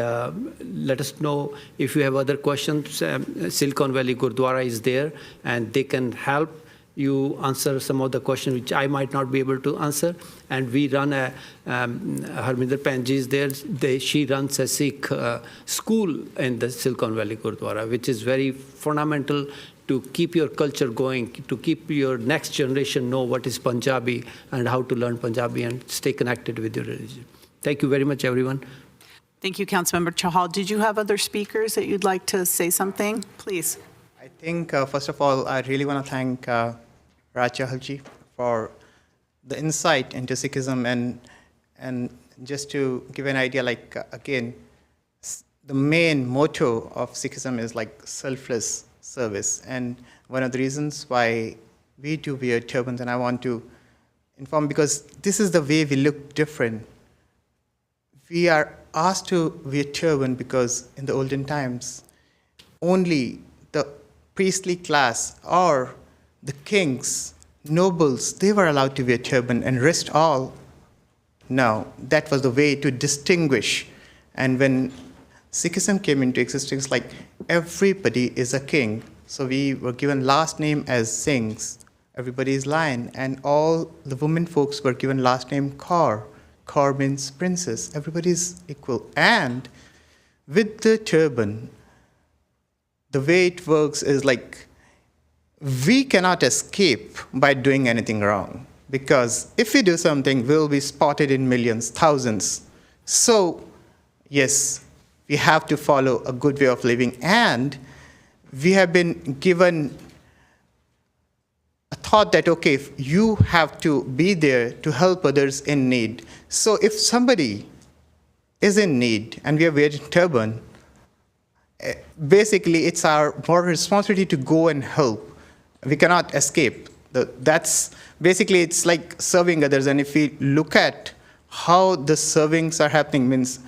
let us know if you have other questions. Silicon Valley Gurdwara is there, and they can help you answer some of the questions which I might not be able to answer. And we run Harminder Panji is there. She runs a Sikh school in the Silicon Valley Gurdwara, which is very fundamental to keep your culture going, to keep your next generation know what is Punjabi and how to learn Punjabi and stay connected with your religion. Thank you very much, everyone. Thank you, Councilmember Chahal. Did you have other speakers that you'd like to say something? Please. I think, first of all, I really want to thank Raj Chahalji for the insight into Sikhism, and just to give an idea, like, again, the main motto of Sikhism is like selfless service. And one of the reasons why we do wear turbans, and I want to inform, because this is the way we look different. We are asked to wear turban because in the olden times, only the priestly class or the kings, nobles, they were allowed to wear turban, and rest all. No, that was the way to distinguish. And when Sikhism came into existence, like everybody is a king. So we were given last name as Singhs. Everybody is lion. And all the women folks were given last name Kaur. Kaur means princess. Everybody is equal. And with the turban, the way it works is like we cannot escape by doing anything wrong, because if we do something, we'll be spotted in millions, thousands. So yes, we have to follow a good way of living, and we have been given a thought that, okay, if you have to be there to help others in need. So if somebody is in need and we are wearing turban, basically it's our moral responsibility to go and help. We cannot escape. That's basically, it's like serving others. And if we look at how the servings are happening, means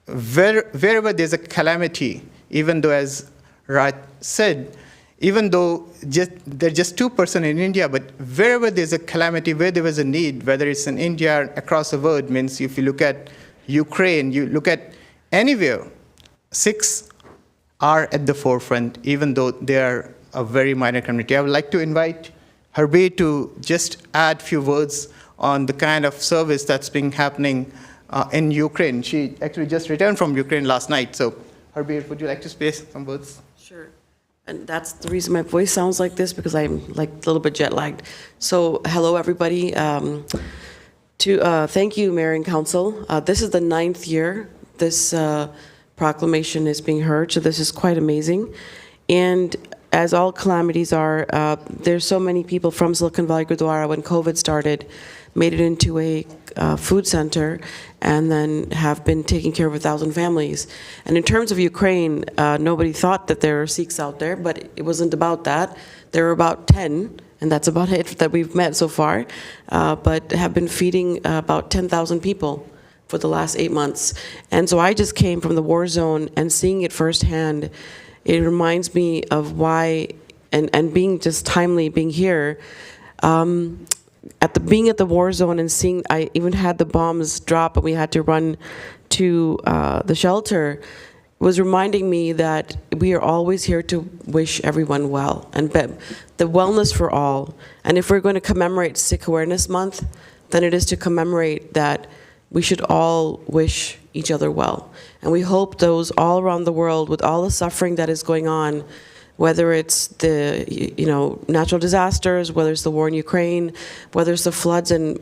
wherever there's a calamity, even though, as Raj said, even though there's just 2% in India, but wherever there's a calamity, where there was a need, whether it's in India or across the world, means if you look at Ukraine, you look at anywhere, Sikhs are at the forefront, even though they are a very minor community. I would like to invite Harbi to just add a few words on the kind of service that's been happening in Ukraine. She actually just returned from Ukraine last night. So Harbi, would you like to say some words? Sure. And that's the reason my voice sounds like this, because I'm like a little bit jet lagged. So hello, everybody. Thank you, Mayor and Council. This is the 9th year this proclamation is being heard, so this is quite amazing. And as all calamities are, there's so many people from Silicon Valley Gurdwara, when COVID started, made it into a food center, and then have been taking care of 1,000 families. And in terms of Ukraine, nobody thought that there were Sikhs out there, but it wasn't about that. There were about 10, and that's about it that we've met so far, but have been feeding about 10,000 people for the last 8 months. And so I just came from the war zone, and seeing it firsthand, it reminds me of why, and being just timely, being here, being at the war zone and seeing, I even had the bombs drop and we had to run to the shelter, was reminding me that we are always here to wish everyone well, and the wellness for all. And if we're going to commemorate Sikh Awareness Month, then it is to commemorate that we should all wish each other well. And we hope those all around the world, with all the suffering that is going on, whether it's the natural disasters, whether it's the war in Ukraine, whether it's the floods in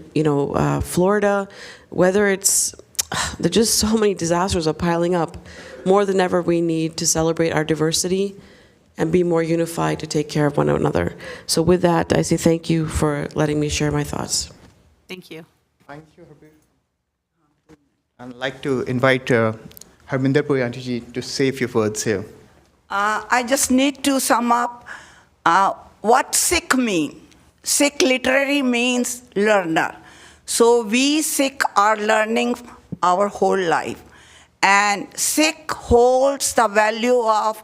Florida, whether it's, there's just so many disasters are piling up. More than ever, we need to celebrate our diversity and be more unified to take care of one another. So with that, I say thank you for letting me share my thoughts. Thank you. Thank you, Harbi. I'd like to invite Harminder Purianti to say a few words here. I just need to sum up what Sikh mean. Sikh literally means learner. So we Sikh are learning our whole life. And Sikh holds the value of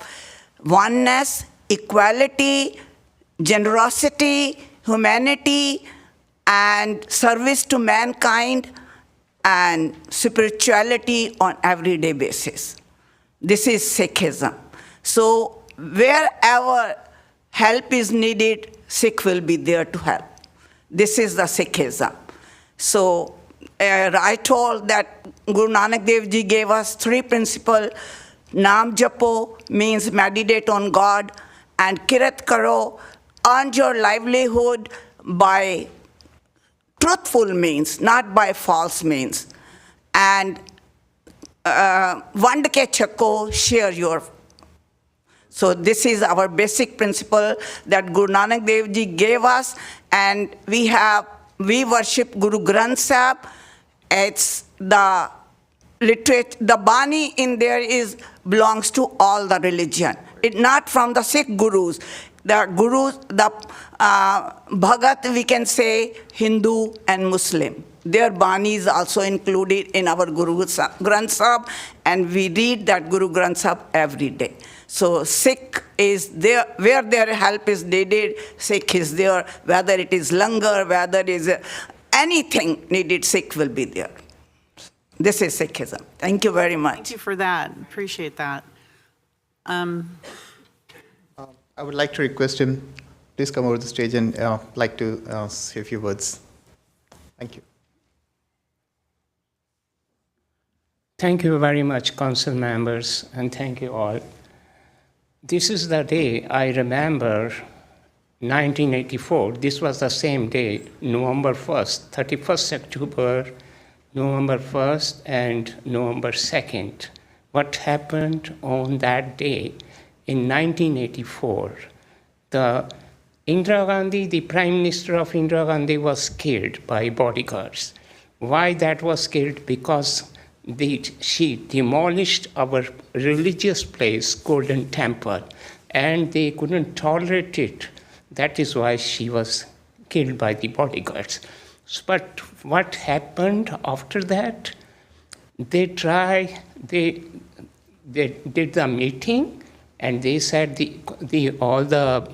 oneness, equality, generosity, humanity, and service to mankind, and spirituality on everyday basis. This is Sikhism. So wherever help is needed, Sikh will be there to help. This is the Sikhism. So I told that Guru Nanak Dev Ji gave us 3 principles. Naam Japo means meditate on God, and Kirat Karo, earn your livelihood by truthful means, not by false means. And Vand ke chako, share your. So this is our basic principle that Guru Nanak Dev Ji gave us, and we worship Guru Granth Sahib. It's the literature, the Bani in there belongs to all the religion. It's not from the Sikh gurus. The gurus, the Bhagat, we can say Hindu and Muslim. Their Bani is also included in our Guru Granth Sahib, and we read that Guru Granth Sahib every day. So Sikh is there, where their help is needed, Sikh is there. Whether it is langar, whether it is anything needed, Sikh will be there. This is Sikhism. Thank you very much. Thank you for that. Appreciate that. I would like to request him, please come over the stage and like to say a few words. Thank you. Thank you very much, council members, and thank you all. This is the day I remember 1984. This was the same day, November 1st, 31st October, November 1st, and November 2nd. What happened on that day in 1984? The Indira Gandhi, the Prime Minister of Indira Gandhi, was killed by bodyguards. Why that was killed? Because she demolished our religious place, Golden Temple, and they couldn't tolerate it. That is why she was killed by the bodyguards. But what happened after that? They did the meeting, and they said all the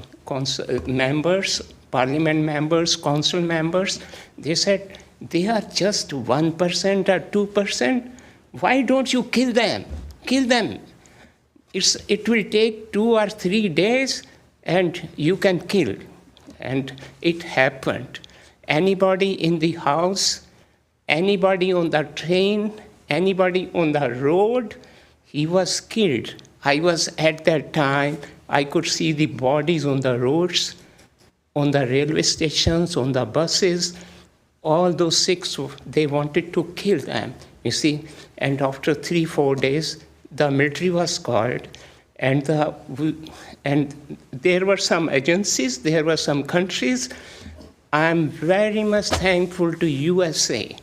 members, parliament members, council members, they said they are just 1% or 2%. Why don't you kill them? Kill them. It will take 2 or 3 days and you can kill. And it happened. Anybody in the house, anybody on the train, anybody on the road, he was killed. I was at that time, I could see the bodies on the roads, on the railway stations, on the buses. All those 6, they wanted to kill them, you see. And after 3-4 days, the military was called, and there were some agencies, there were some countries. I'm very much thankful to USA.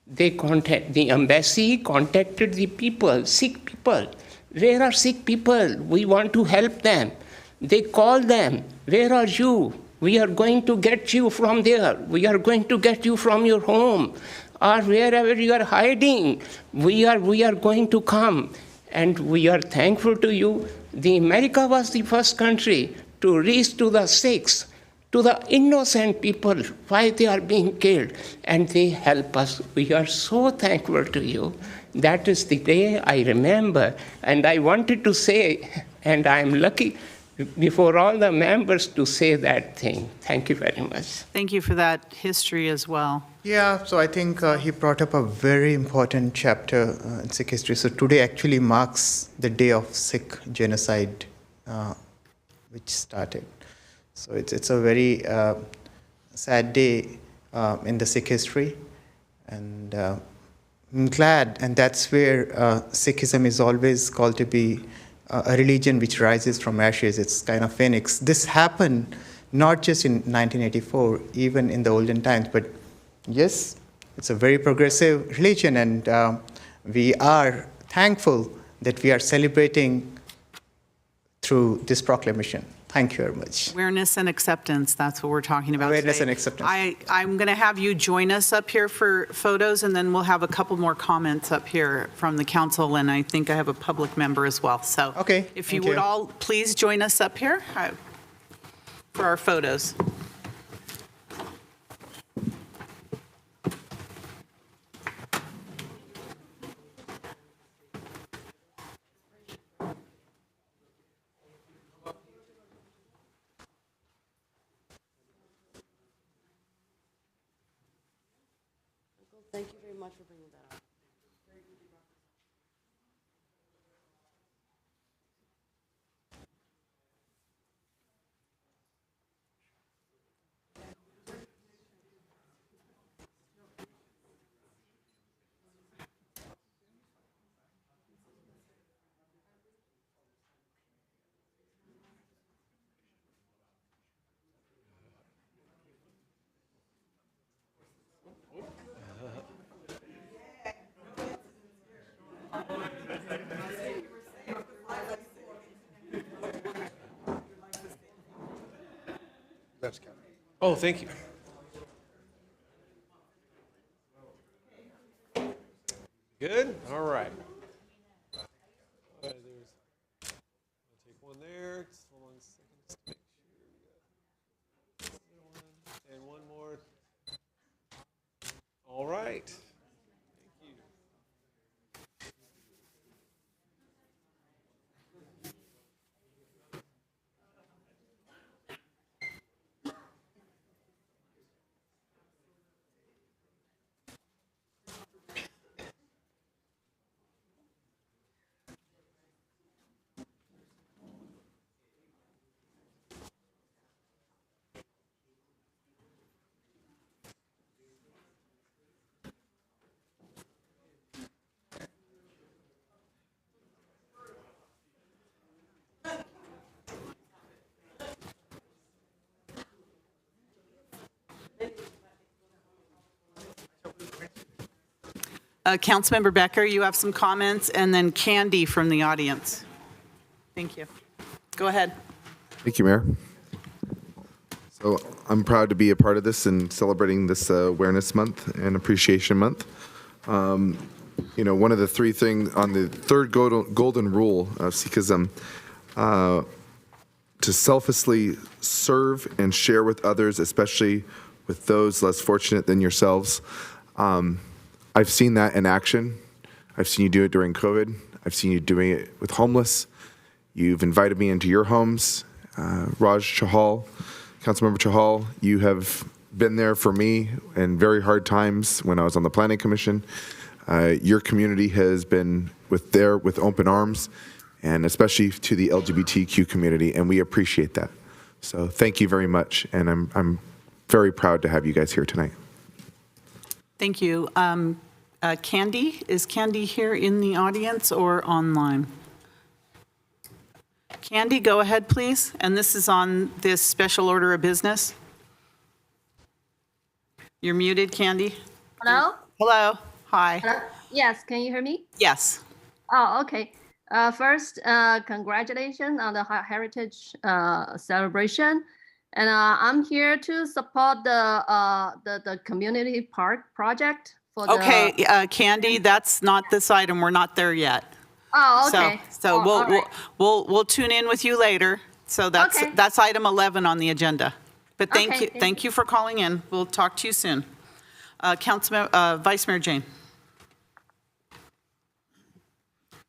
The embassy contacted the people, sick people. Where are sick people? We want to help them. They called them. Where are you? We are going to get you from there. We are going to get you from your home or wherever you are hiding. We are going to come. And we are thankful to you. The America was the first country to reach to the sick, to the innocent people, why they are being killed. And they help us. We are so thankful to you. That is the day I remember. And I wanted to say, and I'm lucky before all the members to say that thing. Thank you very much. Thank you for that history as well. Yeah, so I think he brought up a very important chapter in Sikh history. So today actually marks the day of Sikh genocide, which started. So it's a very sad day in the Sikh history. And I'm glad, and that's where Sikhism is always called to be a religion which rises from ashes. It's kind of phoenix. This happened not just in 1984, even in the olden times, but yes, it's a very progressive religion, and we are thankful that we are celebrating through this proclamation. Thank you very much. Awareness and acceptance, that's what we're talking about Awareness today. and acceptance. I'm going to have you join us up here for photos, and then we'll have a couple more comments up here from the council, and I think I have a public member as well. So okay, if you would all please join us up here for our photos. Thank you very much for bringing that up. Oh, thank you. Good? All right. All right, I'll take one there. Just hold on a second. Just to make sure we got and one more. All right. Thank you. Councilmember Becker, you have some comments, and then Candy from the audience. Thank you. Go ahead. Thank you, Mayor. So I'm proud to be a part of this and celebrating this Awareness Month and Appreciation Month. You know, one of the three things on the third golden rule of Sikhism, to selflessly serve and share with others, especially with those less fortunate than yourselves. I've seen that in action. I've seen you do it during COVID. I've seen you doing it with homeless. You've invited me into your homes. Raj Chahal, Councilmember Chahal, you have been there for me in very hard times when I was on the Planning Commission. Your community has been with open arms, and especially to the LGBTQ community, and we appreciate that. So thank you very much, and I'm very proud to have you guys here tonight. Thank you. Candy, is Candy here in the audience or online? Candy, go ahead, please. And this is on this special order of business. You're muted, Candy. Hello? Hello. Hi. Hello? Yes, can you hear me? Yes. Oh, okay. First, congratulations on the Heritage celebration. And I'm here to support the community park project for the. Okay, Candy, that's not this item. We're not there yet. Oh, okay. So all right. we'll tune in with you later. So that's item 11 on the agenda. But thank you. Thank you for calling in. We'll talk to you soon. Vice Mayor Jane.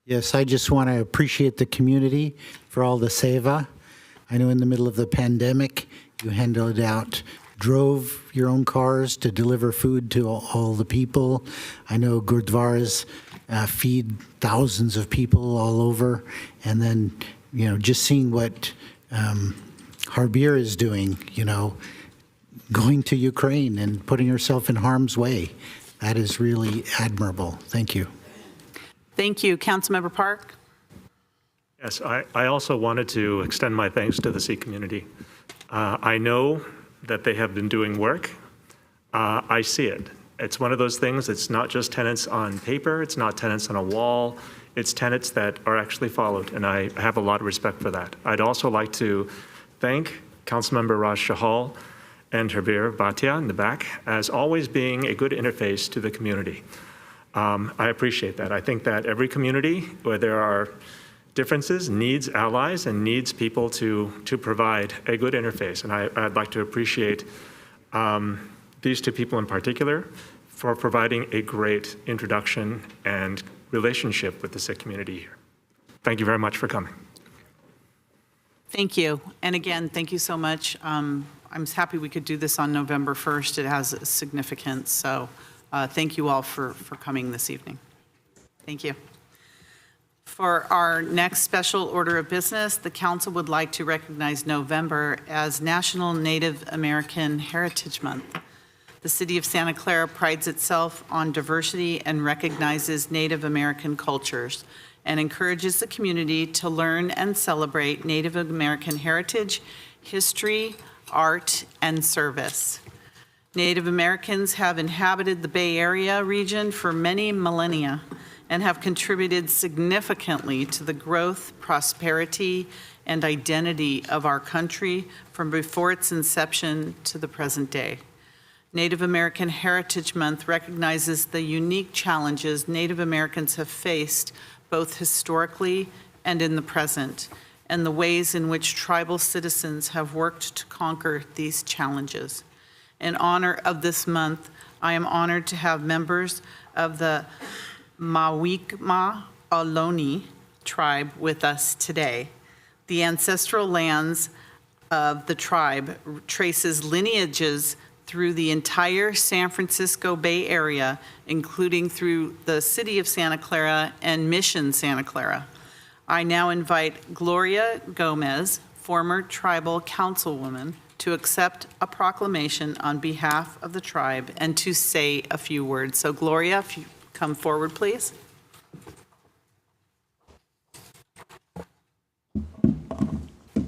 Yes, I just want to appreciate the community for all the seva. I know in the middle of the pandemic, you drove your own cars to deliver food to all the people. I know Gurdwaras feed thousands of people all over. And then, you know, just seeing what Harbir is doing, you know, going to Ukraine and putting herself in harm's way. That is really admirable. Thank you. Thank you. Councilmember Park. Yes, I also wanted to extend my thanks to the Sikh community. I know that they have been doing work. I see it. It's one of those things, it's not just tenets on paper, it's not tenets on a wall, it's tenets that are actually followed, and I have a lot of respect for that. I'd also like to thank Councilmember Raj Shahal and Herbir Bhatia in the back as always being a good interface to the community. I appreciate that. I think that every community where there are differences needs allies and needs people to provide a good interface. And I'd like to appreciate these two people in particular for providing a great introduction and relationship with the Sikh community here. Thank you very much for coming. Thank you. And again, thank you so much. I'm happy we could do this on November 1st. It has a significance. So thank you all for coming this evening. Thank you. For our next special order of business, the council would like to recognize November as National Native American Heritage Month. The city of Santa Clara prides itself on diversity and recognizes Native American cultures and encourages the community to learn and celebrate Native American heritage, history, art, and service. Native Americans have inhabited the Bay Area region for many millennia and have contributed significantly to the growth, prosperity, and identity of our country from before its inception to the present day. Native American Heritage Month recognizes the unique challenges Native Americans have faced both historically and in the present, and the ways in which tribal citizens have worked to conquer these challenges. In honor of this month, I am honored to have members of the Mawikma Ohlone tribe with us today. The ancestral lands of the tribe traces lineages through the entire San Francisco Bay Area, including through the city of Santa Clara and Mission Santa Clara. I now invite Gloria Gomez, former tribal councilwoman, to accept a proclamation on behalf of the tribe and to say a few words. So Gloria, if you come forward, please.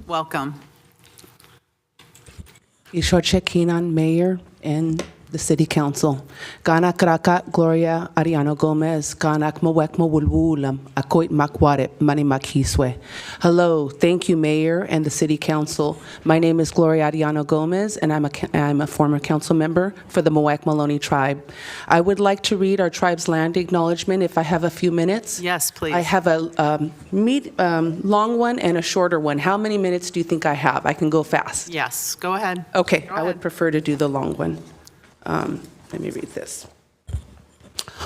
Welcome. Ishoche Keenan, Mayor and the City Council. Ganak Raka Gloria Ariano Gomez, Ganak Mawek Mawulwulam, Akoit Makwaret, Mani Makhiswe. Hello, thank you, Mayor and the City Council. My name is Gloria Ariano Gomez, and I'm a former council member for the Mawek Maloney tribe. I would like to read our tribe's land acknowledgement if I have a few minutes. Yes, please. I have a long one and a shorter one. How many minutes do you think I have? I can go fast. Yes, go ahead. Okay, I would prefer to do the long one. Let me read this.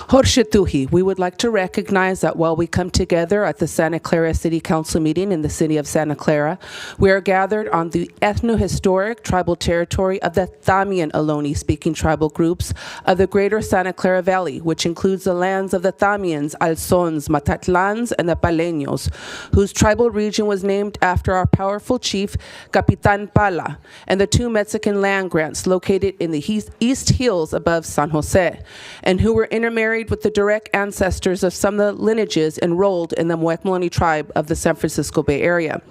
Horshituhi, we would like to recognize that while we come together at the Santa Clara City Council meeting in the city of Santa Clara, we are gathered on the ethno-historic tribal territory of the Thamian Ohlone-speaking tribal groups of the greater Santa Clara Valley, which includes the lands of the Thamians, Alzons, Matatlans, and the Paleños, whose tribal region was named after our powerful chief, Capitan Pala, and the two Mexican land grants located in the East Hills above San Jose, and who were intermarried with the direct ancestors of some of the lineages enrolled in the Mawek Maloney tribe of the San Francisco Bay Area,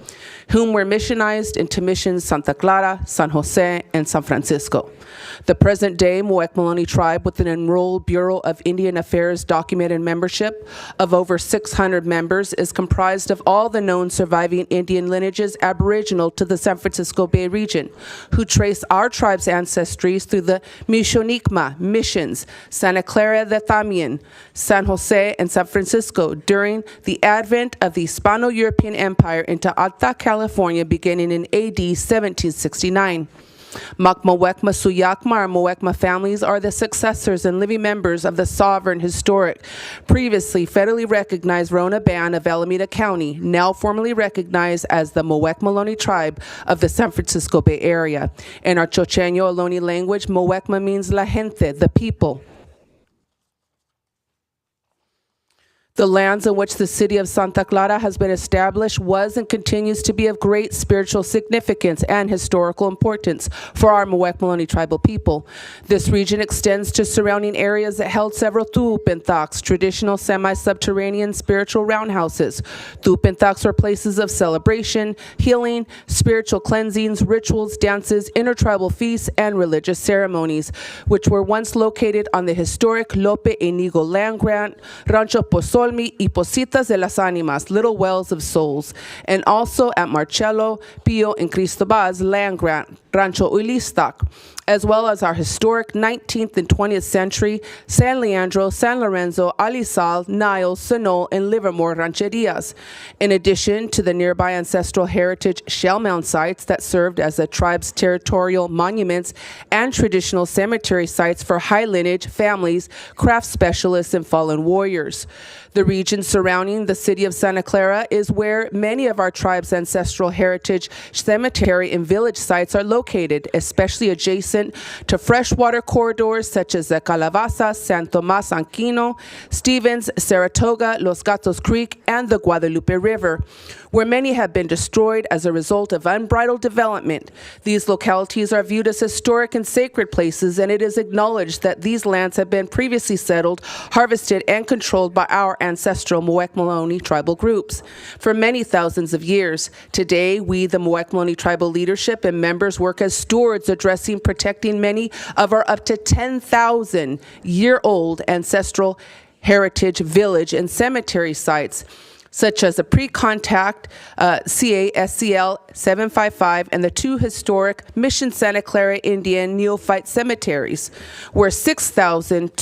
whom were missionized into missions Santa Clara, San Jose, and San Francisco. The present-day Mawek Maloney tribe, with an enrolled Bureau of Indian Affairs documented membership of over 600 members, is comprised of all the known surviving Indian lineages aboriginal to the San Francisco Bay region, who trace our tribe's ancestries through the Mishonikma missions, Santa Clara de Thamian, San Jose, and San Francisco during the advent of the Hispano-European Empire into Alta California beginning in AD 1769. Makmawekma Suyakma or Mawekma families are the successors and living members of the sovereign, historic, previously federally recognized Rona Band of Alameda County, now formally recognized as the Mawek Maloney tribe of the San Francisco Bay Area. In our Chocheño Ohlone language, Mawekma means la gente, the people. The lands in which the city of Santa Clara has been established was and continues to be of great spiritual significance and historical importance for our Mawek Maloney tribal people. This region extends to surrounding areas that held several tuupentaks, traditional semi-subterranean spiritual roundhouses. Tuupentaks are places of celebration, healing, spiritual cleansings, rituals, dances, intertribal feasts, and religious ceremonies, which were once located on the historic Lope Inigo land grant, Rancho Pozol, y Positas de las Animas, Little Wells of Souls, and also at Marcello, Pio, and Cristobal's land grant, Rancho Ulistac, as well as our historic 19th and 20th century San Leandro, San Lorenzo, Alisal, Niles, Sonol, and Livermore rancherias, in addition to the nearby ancestral heritage shell mound sites that served as the tribe's territorial monuments and traditional cemetery sites for high lineage families, craft specialists, and fallen warriors. The region surrounding the city of Santa Clara is where many of our tribe's ancestral heritage cemetery and village sites are located, especially adjacent to freshwater corridors such as the Calabazas, San Tomas Anquino, Stevens, Saratoga, Los Gatos Creek, and the Guadalupe River, where many have been destroyed as a result of unbridled development. These localities are viewed as historic and sacred places, and it is acknowledged that these lands have been previously settled, harvested, and controlled by our ancestral Mawek Maloney tribal groups for many thousands of years. Today, we, the Mawek Maloney tribal leadership and members, work as stewards addressing protecting many of our up to 10,000-year-old ancestral heritage village and cemetery sites, such as the pre-contact CASCL 755 and the two historic Mission Santa Clara Indian neophyte cemeteries, where 6,000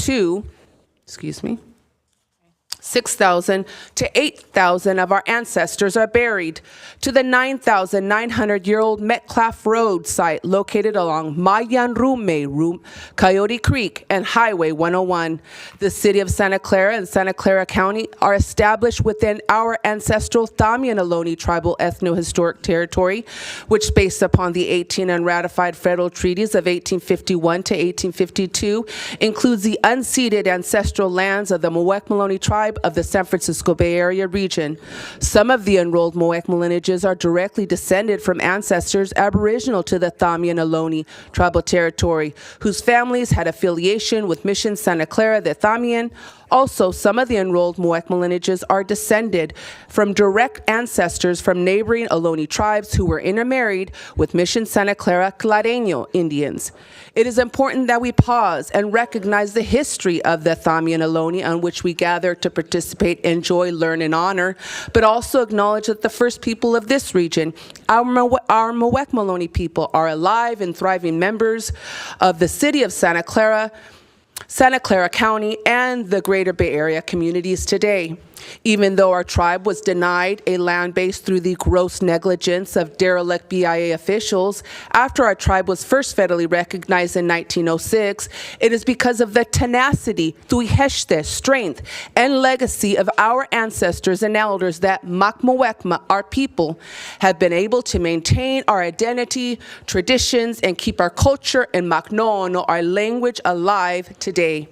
to 8,000 of our ancestors are buried, to the 9,900-year-old Metcalf Road site located along Mayanrume, Coyote Creek, and Highway 101. The city of Santa Clara and Santa Clara County are established within our ancestral Thamian Ohlone tribal ethno-historic territory, which, based upon the 18 unratified federal treaties of 1851 to 1852, includes the unceded ancestral lands of the Mawek Maloney tribe of the San Francisco Bay Area region. Some of the enrolled Mawek lineages are directly descended from ancestors aboriginal to the Thamian Ohlone tribal territory, whose families had affiliation with Mission Santa Clara de Thamian. Also, some of the enrolled Muwekma lineages are descended from direct ancestors from neighboring Ohlone tribes who were intermarried with Mission Santa Clara Clareño Indians. It is important that we pause and recognize the history of the Thamian Ohlone on which we gather to participate, enjoy, learn, and honor, but also acknowledge that the first people of this region, our Muwekma Ohlone people, are alive and thriving members of the city of Santa Clara County, and the greater Bay Area communities today. Even though our tribe was denied a land base through the gross negligence of derelict BIA officials after our tribe was first federally recognized in 1906, it is because of the tenacity, tuiheshte, strength, and legacy of our ancestors and elders that Muwekma, our people, have been able to maintain our identity, traditions, and keep our culture and Maknono, our language, alive today.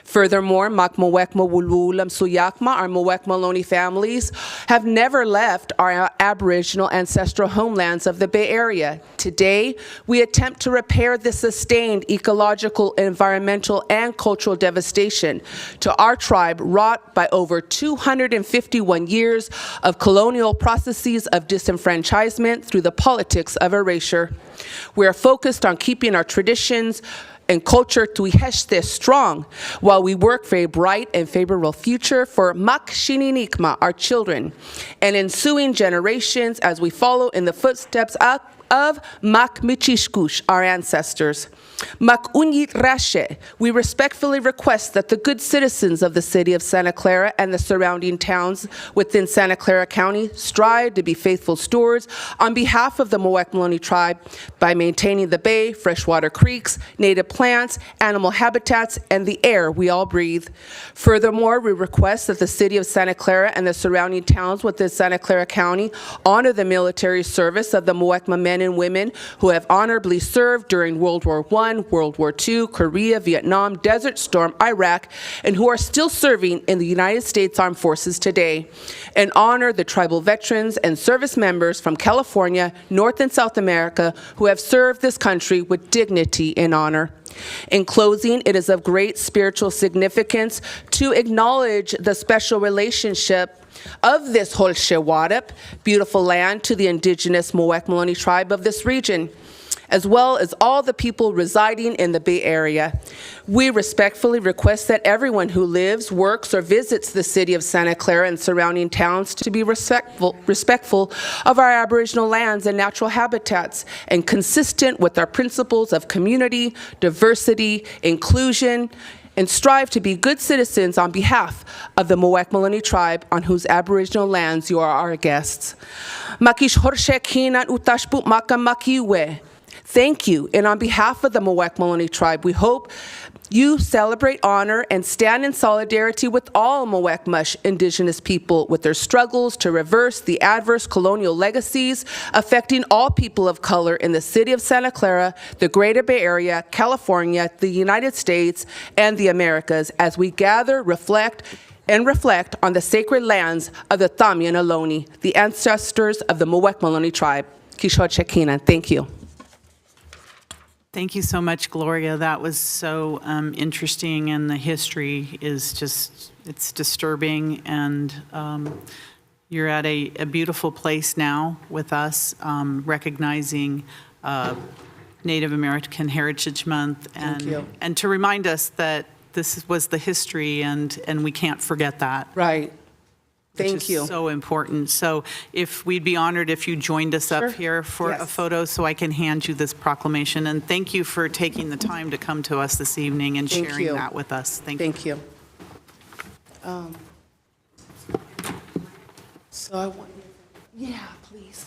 Furthermore, Muwekma Wululam Suyakma, our Muwekma Ohlone families, have never left our Aboriginal ancestral homelands of the Bay Area. Today, we attempt to repair the sustained ecological, environmental, and cultural devastation to our tribe wrought by over 251 years of colonial processes of disenfranchisement through the politics of erasure. We are focused on keeping our traditions and culture tuiheshte strong while we work for a bright and favorable future for Mak Shininikma, our children, and ensuing generations as we follow in the footsteps of Mak Michishkush, our ancestors. Mak Unyit Rashe, we respectfully request that the good citizens of the city of Santa Clara and the surrounding towns within Santa Clara County strive to be faithful stewards on behalf of the Muwekma Ohlone tribe by maintaining the bay, freshwater creeks, native plants, animal habitats, and the air we all breathe. Furthermore, we request that the city of Santa Clara and the surrounding towns within Santa Clara County honor the military service of the Muwekma men and women who have honorably served during World War I, World War II, Korea, Vietnam, Desert Storm, Iraq, and who are still serving in the United States Armed Forces today, and honor the tribal veterans and service members from California, North and South America who have served this country with dignity and honor. In closing, it is of great spiritual significance to acknowledge the special relationship of this Holshewadep, beautiful land, to the indigenous Muwekma Ohlone tribe of this region, as well as all the people residing in the Bay Area. We respectfully request that everyone who lives, works, or visits the city of Santa Clara and surrounding towns to be respectful of our Aboriginal lands and natural habitats, and consistent with our principles of community, diversity, inclusion, and strive to be good citizens on behalf of the Muwekma Ohlone tribe on whose Aboriginal lands you are our guests. Makish Horshe Kinan Utashput Makamakiwe. Thank you, and on behalf of the Muwekma Ohlone tribe, we hope you celebrate, honor, and stand in solidarity with all Muwekma indigenous people with their struggles to reverse the adverse colonial legacies affecting all people of color in the city of Santa Clara, the greater Bay Area, California, the United States, and the Americas as we gather, reflect on the sacred lands of the Thamian Ohlone, the ancestors of the Muwekma Ohlone tribe. Kishot Shekina, thank you. Thank you so much, Gloria. That was so interesting, and the history is just, it's disturbing, and you're at a beautiful place now with us, recognizing Native American Heritage Month, and to remind us that this was the history, and we can't forget that. Right. Thank you. So important. So if we'd be honored if you joined us up here for a photo so I can hand you this proclamation. And thank you for taking the time to come to us this evening and sharing that with us. Thank you. So I want, yeah, please.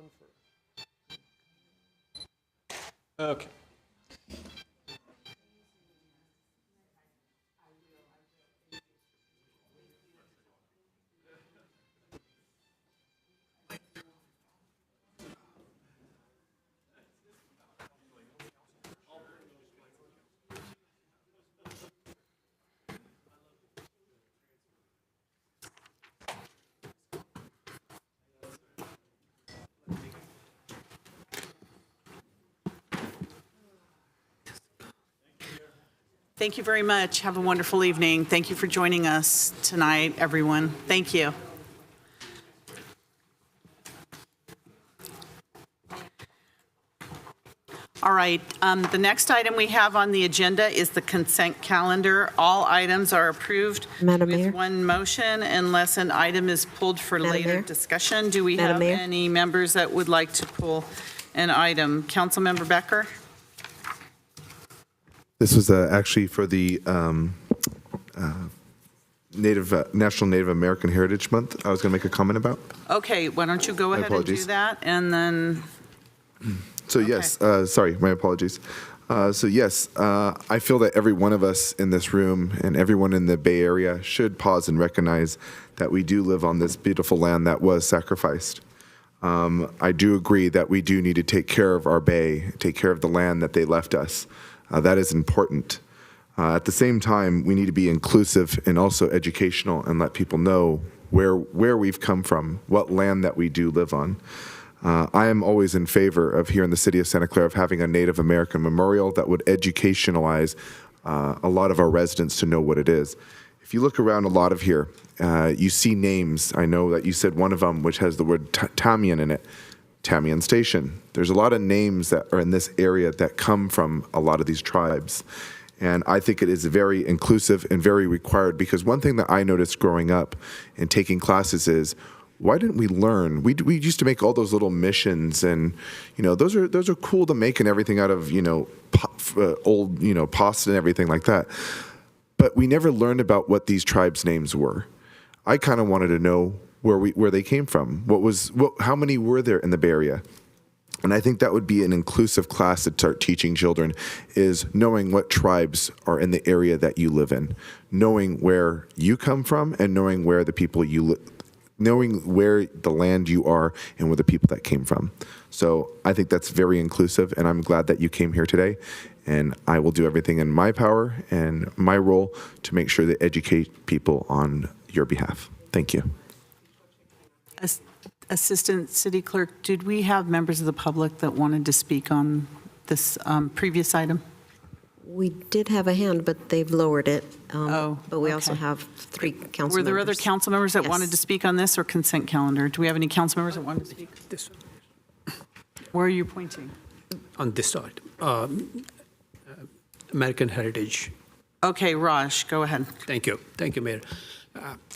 one for? Okay. Thank you very much. Have a wonderful evening. Thank you for joining us tonight, everyone. Thank you. All right, the next item we have on the agenda is the consent calendar. All items are approved Madam with Mayor? one motion unless an item is pulled for Madam later Mayor? discussion. Do we Madam have Mayor? any members that would like to pull an item? Councilmember Becker? This was actually for the National Native American Heritage Month. I was going to make a comment about. Okay, why don't you go ahead and do apologies. that, and then, So yes, sorry, my apologies. So yes, I feel that every one of us in this room and everyone in the Bay Area should pause and recognize that we do live on this beautiful land that was sacrificed. I do agree that we do need to take care of our Bay, take care of the land that they left us. That is important. At the same time, we need to be inclusive and also educational and let people know where we've come from, what land that we do live on. I am always in favor of here in the city of Santa Clara of having a Native American memorial that would educationalize a lot of our residents to know what it is. If you look around a lot of here, you see names. I know that you said one of them, which has the word Tamian in it, Tamian Station. There's a lot of names that are in this area that come from a lot of these tribes. And I think it is very inclusive and very required, because one thing that I noticed growing up and taking classes is, why didn't we learn? We used to make all those little missions, and those are cool to make and everything out of old pasta and everything like that. But we never learned about what these tribes' names were. I kind of wanted to know where they came from. How many were there in the Bay Area? And I think that would be an inclusive class to start teaching children, is knowing what tribes are in the area that you live in, knowing where you come from, and knowing where the people knowing where the land you are and where the people that came from. So I think that's very inclusive, and I'm glad that you came here today. And I will do everything in my power and my role to make sure that educate people on your behalf. Thank you. Assistant City Clerk, did we have members of the public that wanted to speak on this previous item? We did have a hand, but they've lowered it. But we also okay. have 3 council members. Were there other council members that Yes. wanted to speak on this or consent calendar? Do we have any council members that wanted to speak? This one. Where are you pointing? On this side, American Heritage. Okay, Raj, go ahead. Thank you, Mayor.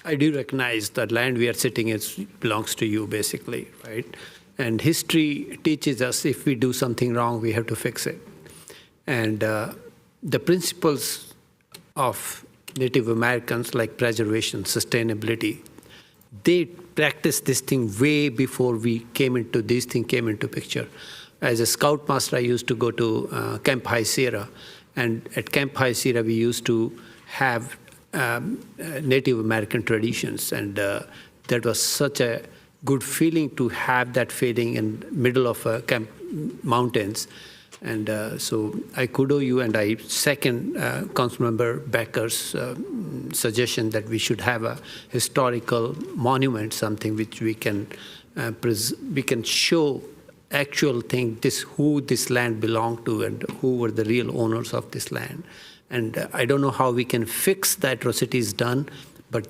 I do recognize that land we are sitting in belongs to you, basically, right? And history teaches us if we do something wrong, we have to fix it. And the principles of Native Americans, like preservation, sustainability, they practiced this thing way before these things came into picture. As a scoutmaster, I used to go to Camp High Sierra, and at Camp High Sierra, we used to have Native American traditions, and that was such a good feeling to have that feeling in middle of camp mountains. And so I kudo you, and I second Councilmember Becker's suggestion that we should have a historical monument, something which we can show actual thing, who this land belonged to and who were the real owners of this land. And I don't know how we can fix the atrocities done, but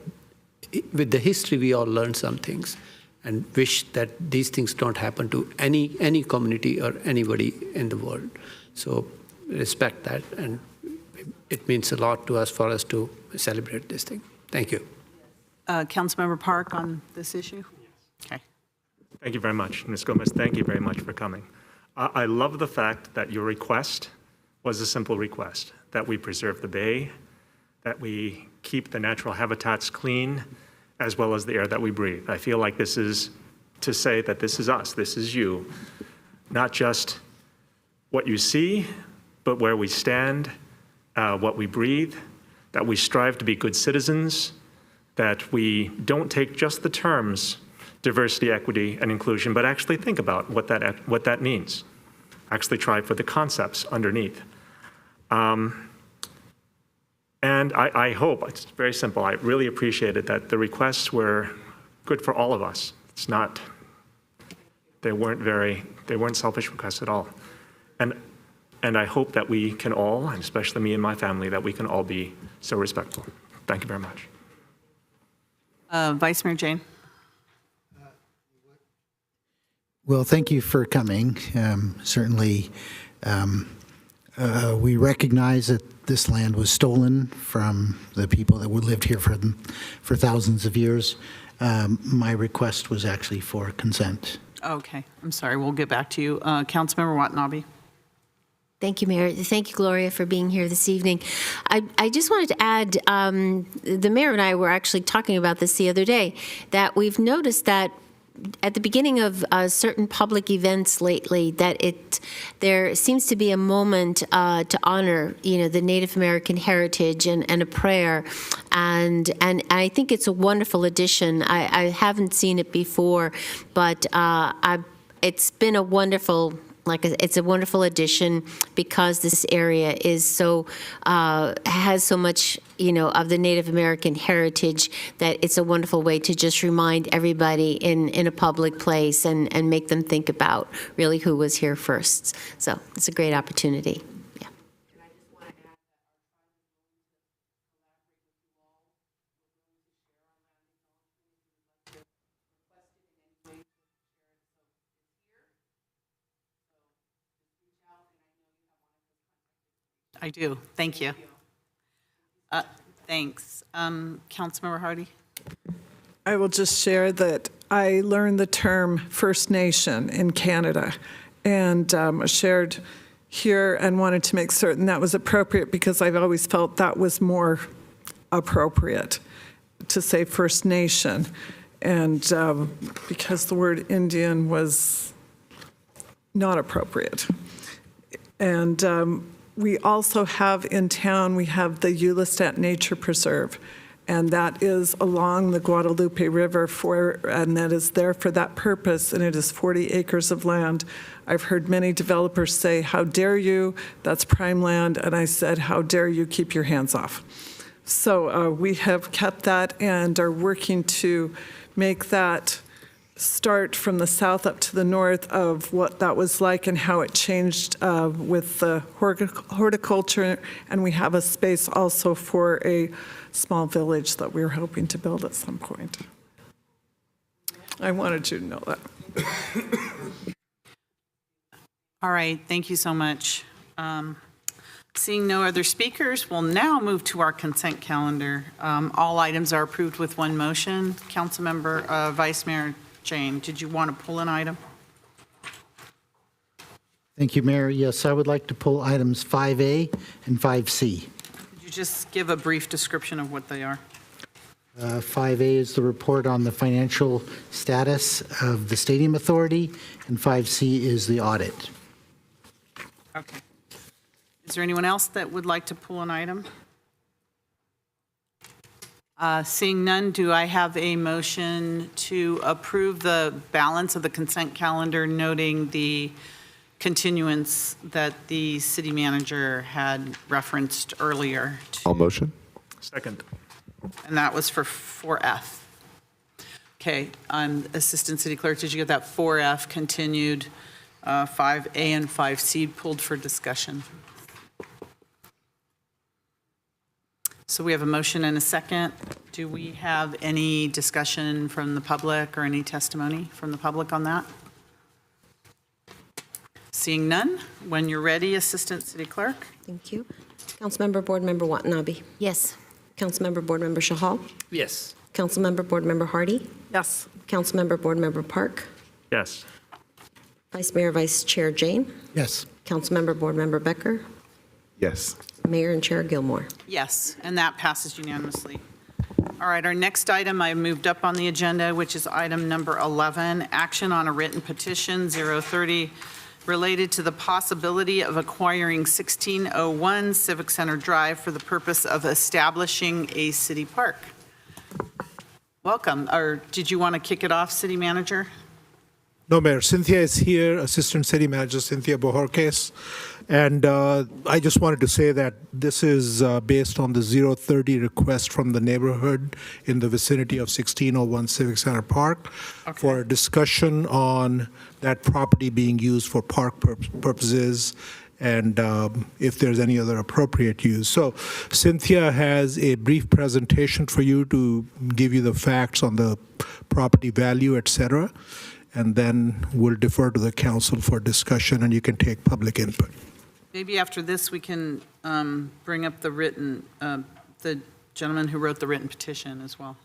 with the history, we all learn some things and wish that these things don't happen to any community or anybody in the world. So respect that, and it means a lot to us for us to celebrate this thing. Thank you. Councilmember Park on this issue? Okay. Thank you very much. Ms. Gomez, thank you very much for coming. I love the fact that your request was a simple request, that we preserve the bay, that we keep the natural habitats clean, as well as the air that we breathe. I feel like this is to say that this is us, this is you, not just what you see, but where we stand, what we breathe, that we strive to be good citizens, that we don't take just the terms diversity, equity, and inclusion, but actually think about what that means. Actually try for the concepts underneath. And I hope, it's very simple, I really appreciated that the requests were good for all of us. It's not, they weren't selfish requests at all. And I hope that we can all, and especially me and my family, that we can all be so respectful. Thank you very much. Vice Mayor Jane. Well, thank you for coming. Certainly, we recognize that this land was stolen from the people that lived here for thousands of years. My request was actually for consent. Okay, I'm sorry, we'll get back to you. Councilmember Watanabe. Thank you, Mayor. Thank you, Gloria, for being here this evening. I just wanted to add, the mayor and I were actually talking about this the other day, that we've noticed that at the beginning of certain public events lately, that there seems to be a moment to honor, the Native American heritage and a prayer, and I think it's a wonderful addition. I haven't seen it before, but it's been a wonderful. It's a wonderful addition because this area is so has so much, of the Native American heritage, that it's a wonderful way to just remind everybody in a public place and make them think about really who was here first. So it's a great opportunity. Yeah. I do. Thank you. Thanks. Councilmember Hardy. I will just share that I learned the term First Nation in Canada and shared here and wanted to make certain that was appropriate because I've always felt that was more appropriate to say First Nation. And because the word Indian was not appropriate. And we also have in town, we have the Eulistat Nature Preserve, and that is along the Guadalupe River and that is there for that purpose, and it is 40 acres of land. I've heard many developers say, how dare you, that's prime land, and I said, how dare you, keep your hands off. So we have kept that and are working to make that start from the south up to the north of what that was like and how it changed with the horticulture. And we have a space also for a small village that we're hoping to build at some point. I wanted you to know that. All right, thank you so much. Seeing no other speakers, we'll now move to our consent calendar. All items are approved with one motion. Councilmember Vice Mayor Jane, did you want to pull an item? Thank you, Mayor. Yes, I would like to pull items 5A and 5C. Could you just give a brief description of what they are? 5A is the report on the financial status of the Stadium Authority, and 5C is the audit. Okay. Is there anyone else that would like to pull an item? Seeing none, do I have a motion to approve the balance of the consent calendar, noting the continuance that the city manager had referenced earlier? All motion. Second. And that was for 4F. Okay, Assistant City Clerk, did you get that 4F continued, 5A and 5C pulled for discussion? So we have a motion and a second. Do we have any discussion from the public or any testimony from the public on that? Seeing none, when you're ready, Assistant City Clerk. Thank you. Councilmember Board Member Watanabe. Yes. Councilmember Board Member Shahal. Yes. Councilmember Board Member Hardy. Yes. Councilmember Board Member Park. Yes. Vice Mayor Vice Chair Jane. Yes. Councilmember Board Member Becker. Yes. Mayor and Chair Gilmore. Yes, and that passes unanimously. All All right, our next item I moved up on the agenda, which is item number 11, action on a written petition 030 related to the possibility of acquiring 1601 Civic Center Drive for the purpose of establishing a city park. Welcome, or did you want to kick it off, City Manager? No, Mayor. Cynthia is here, Assistant City Manager Cynthia Bojorquez. And I just wanted to say that this is based on the 030 request from the neighborhood in the vicinity of 1601 Civic Center Park for a discussion on that property being used for park purposes and if there's any other appropriate use. So Cynthia has a brief presentation for you to give you the facts on the property value, et cetera. And then we'll defer to the council for discussion and you can take public input. Maybe after this, we can bring up the written, the gentleman who wrote the written petition as well.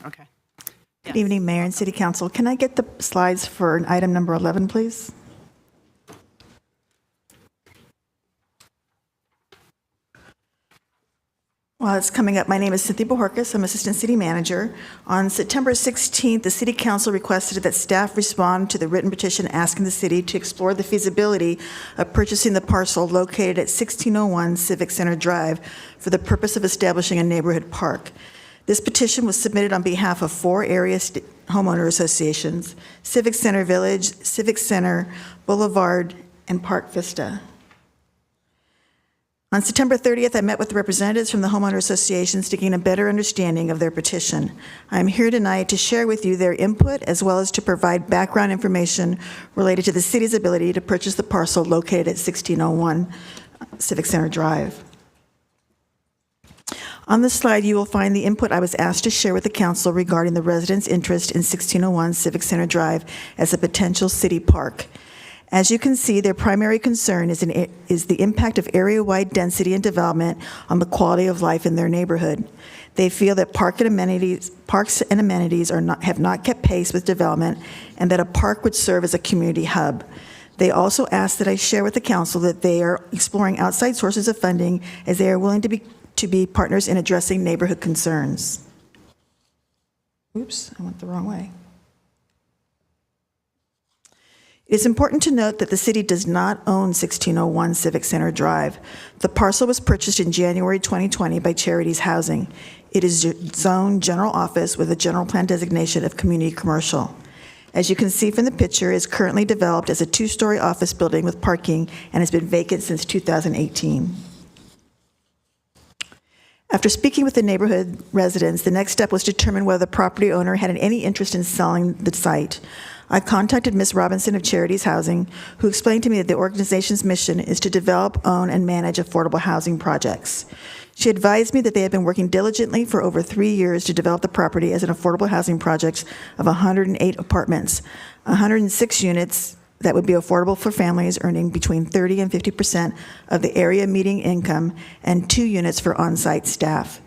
Okay. Good evening, Mayor and City Council. Can I get the slides for item number 11, please? While it's coming up, my name is Cynthia Bojorquez. I'm Assistant City Manager. On September 16th, the City Council requested that staff respond to the written petition asking the city to explore the feasibility of purchasing the parcel located at 1601 Civic Center Drive for the purpose of establishing a neighborhood park. This petition was submitted on behalf of 4 area homeowner associations: Civic Center Village, Civic Center, Boulevard, and Park Vista. On September 30th, I met with representatives from the homeowner associations to gain a better understanding of their petition. I am here tonight to share with you their input as well as to provide background information related to the city's ability to purchase the parcel located at 1601 Civic Center Drive. On this slide, you will find the input I was asked to share with the council regarding the residents' interest in 1601 Civic Center Drive as a potential city park. As you can see, their primary concern is the impact of area-wide density and development on the quality of life in their neighborhood. They feel that parks and amenities have not kept pace with development and that a park would serve as a community hub. They also ask that I share with the council that they are exploring outside sources of funding as they are willing to be partners in addressing neighborhood concerns. Oops, I went the wrong way. It is important to note that the city does not own 1601 Civic Center Drive. The parcel was purchased in January 2020 by Charities Housing. It is zoned general office with a general plan designation of community commercial. As you can see from the picture, it is currently developed as a 2-story office building with parking and has been vacant since 2018. After speaking with the neighborhood residents, the next step was to determine whether the property owner had any interest in selling the site. I contacted Ms. Robinson of Charities Housing, who explained to me that the organization's mission is to develop, own, and manage affordable housing projects. She advised me that they have been working diligently for over 3 years to develop the property as an affordable housing project of 108 apartments, 106 units that would be affordable for families earning between 30% and 50% of the area median income, and 2 units for on-site staff.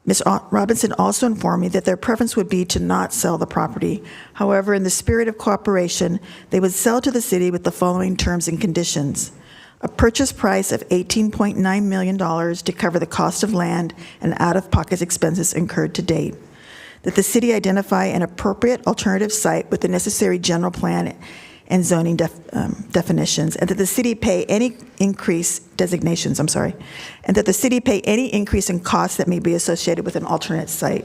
Ms. Robinson also informed me that their preference would be to not sell the property. However, in the spirit of cooperation, they would sell to the city with the following terms and conditions: a purchase price of $18.9 million to cover the cost of land and out-of-pocket expenses incurred to date, that the city identify an appropriate alternative site with the necessary general plan and zoning definitions, and that the city pay any increase designations, and that the city pay any increase in costs that may be associated with an alternate site.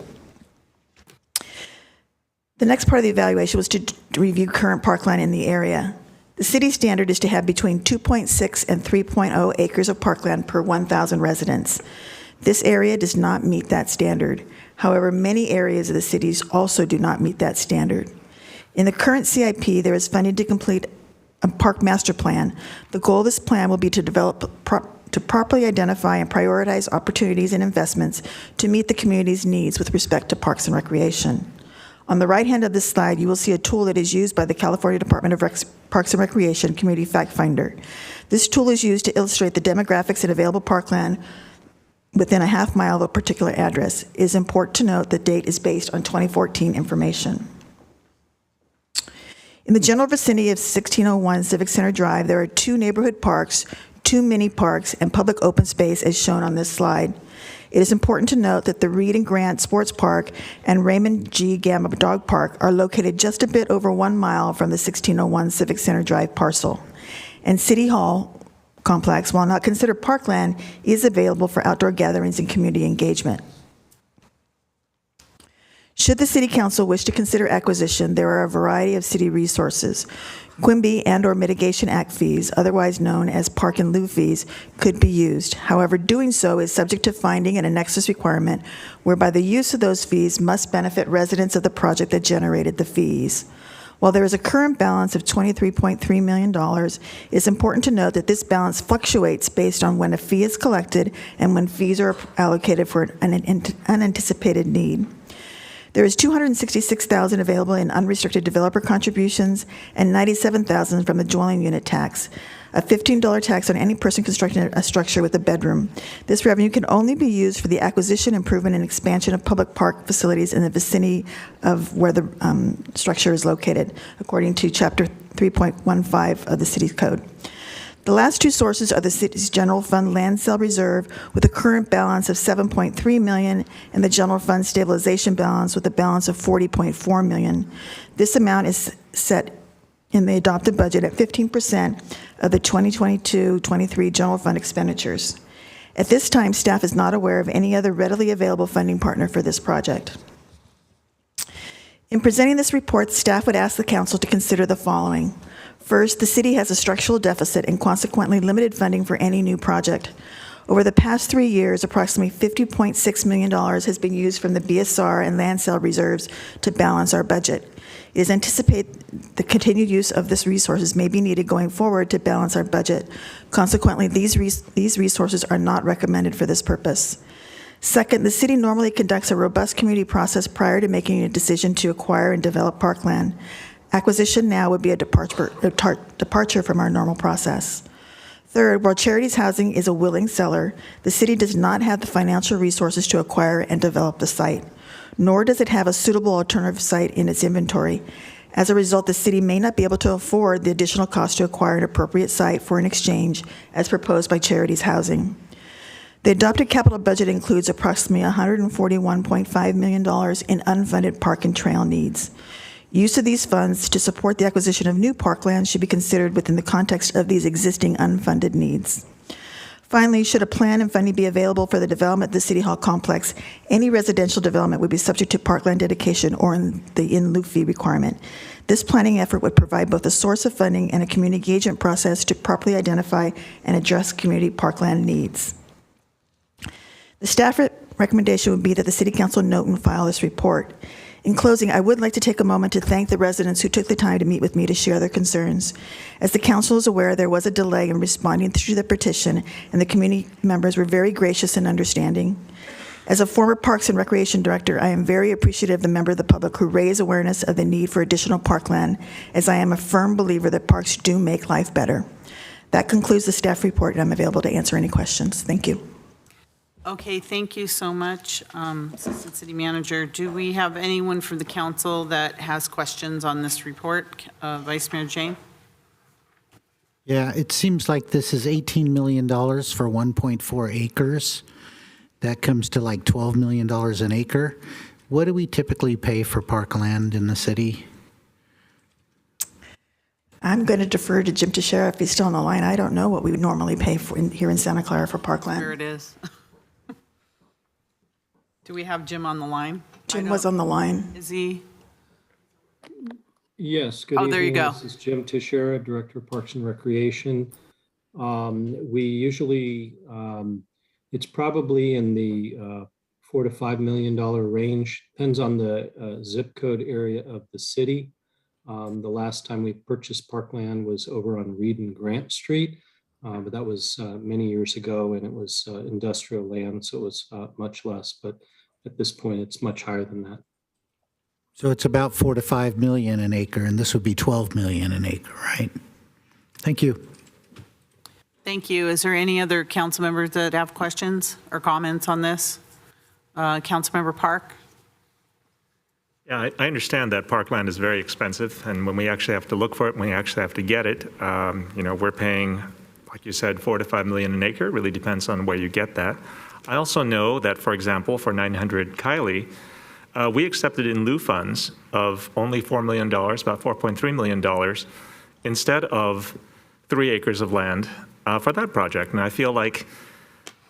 The next part of the evaluation was to review current parkland in the area. The city standard is to have between 2.6 and 3.0 acres of parkland per 1,000 residents. This area does not meet that standard. However, many areas of the cities also do not meet that standard. In the current CIP, there is funding to complete a park master plan. The goal of this plan will be to to properly identify and prioritize opportunities and investments to meet the community's needs with respect to parks and recreation. On the right hand of this slide, you will see a tool that is used by the California Department of Parks and Recreation Community Fact Finder. This tool is used to illustrate the demographics and available parkland within a half mile of a particular address. It is important to note the date is based on 2014 information. In the general vicinity of 1601 Civic Center Drive, there are 2 neighborhood parks, 2 mini parks, and public open space as shown on this slide. It is important to note that the Reed and Grant Sports Park and Raymond G. Gamma Dog Park are located just a bit over 1 mile from the 1601 Civic Center Drive parcel. And City Hall complex, while not considered parkland, is available for outdoor gatherings and community engagement. Should the City Council wish to consider acquisition, there are a variety of city resources. Quimby and/or Mitigation Act fees, otherwise known as park and lieu fees, could be used. However, doing so is subject to finding an nexus requirement whereby the use of those fees must benefit residents of the project that generated the fees. While there is a current balance of $23.3 million, it is important to note that this balance fluctuates based on when a fee is collected and when fees are allocated for an unanticipated need. There is $266,000 available in unrestricted developer contributions and $97,000 from the dwelling unit tax, a $15 tax on any person constructing a structure with a bedroom. This revenue can only be used for the acquisition, improvement, and expansion of public park facilities in the vicinity of where the structure is located, according to Chapter 3.15 of the City's Code. The last two sources are the city's general fund land sale reserve with a current balance of $7.3 million and the general fund stabilization balance with a balance of $40.4 million. This amount is set in the adopted budget at 15% of the 2022-23 general fund expenditures. At this time, staff is not aware of any other readily available funding partner for this project. In presenting this report, staff would ask the council to consider the following. First, the city has a structural deficit and consequently limited funding for any new project. Over the past 3 years, approximately $50.6 million has been used from the BSR and land sale reserves to balance our budget. It is anticipated the continued use of this resources may be needed going forward to balance our budget. Consequently, these resources are not recommended for this purpose. Second, the city normally conducts a robust community process prior to making a decision to acquire and develop parkland. Acquisition now would be a departure from our normal process. Third, while Charities Housing is a willing seller, the city does not have the financial resources to acquire and develop the site, nor does it have a suitable alternative site in its inventory. As a result, the city may not be able to afford the additional cost to acquire an appropriate site for an exchange as proposed by Charities Housing. The adopted capital budget includes approximately $141.5 million in unfunded park and trail needs. Use of these funds to support the acquisition of new parkland should be considered within the context of these existing unfunded needs. Finally, should a plan and funding be available for the development of the City Hall complex, any residential development would be subject to parkland dedication or the in lieu fee requirement. This planning effort would provide both a source of funding and a community engagement process to properly identify and address community parkland needs. The staff recommendation would be that the City Council note and file this report. In closing, I would like to take a moment to thank the residents who took the time to meet with me to share their concerns. As the council is aware, there was a delay in responding to the petition, and the community members were very gracious and understanding. As a former Parks and Recreation Director, I am very appreciative of the member of the public who raised awareness of the need for additional parkland, as I am a firm believer that parks do make life better. That concludes the staff report, and I'm available to answer any questions. Thank you. Okay, thank you so much, Assistant City Manager. Do we have anyone from the council that has questions on this report? Vice Mayor Jane? Yeah, it seems like this is $18 million for 1.4 acres. That comes to like $12 million an acre. What do we typically pay for parkland in the city? I'm going to defer to Jim Teixeira if he's still on the line. I don't know what we would normally pay for here in Santa Clara for parkland. There it is. Do we have Jim on the line? Jim was on the line. Is he? Yes, good Oh, evening. there you go. This is Jim Teixeira, Director of Parks and Recreation. We usually, it's probably in the $4 to $5 million range, depends on the zip code area of the city. The last time we purchased parkland was over on Reed and Grant Street, but that was many years ago, and it was industrial land, so it was much less. But at this point, it's much higher than that. So it's about 4 to 5 million an acre, and this would be 12 million an acre, right? Thank you. Thank you. Is there any other council members that have questions or comments on this? Councilmember Park? Yeah, I understand that parkland is very expensive, and when we actually have to look for it, when we actually have to get it, we're paying like you said, 4 to 5 million an acre. It really depends on where you get that. I also know that, for example, for 900 Kylie, we accepted in lieu funds of only $4 million, about $4.3 million, instead of 3 acres of land for that project. And I feel like,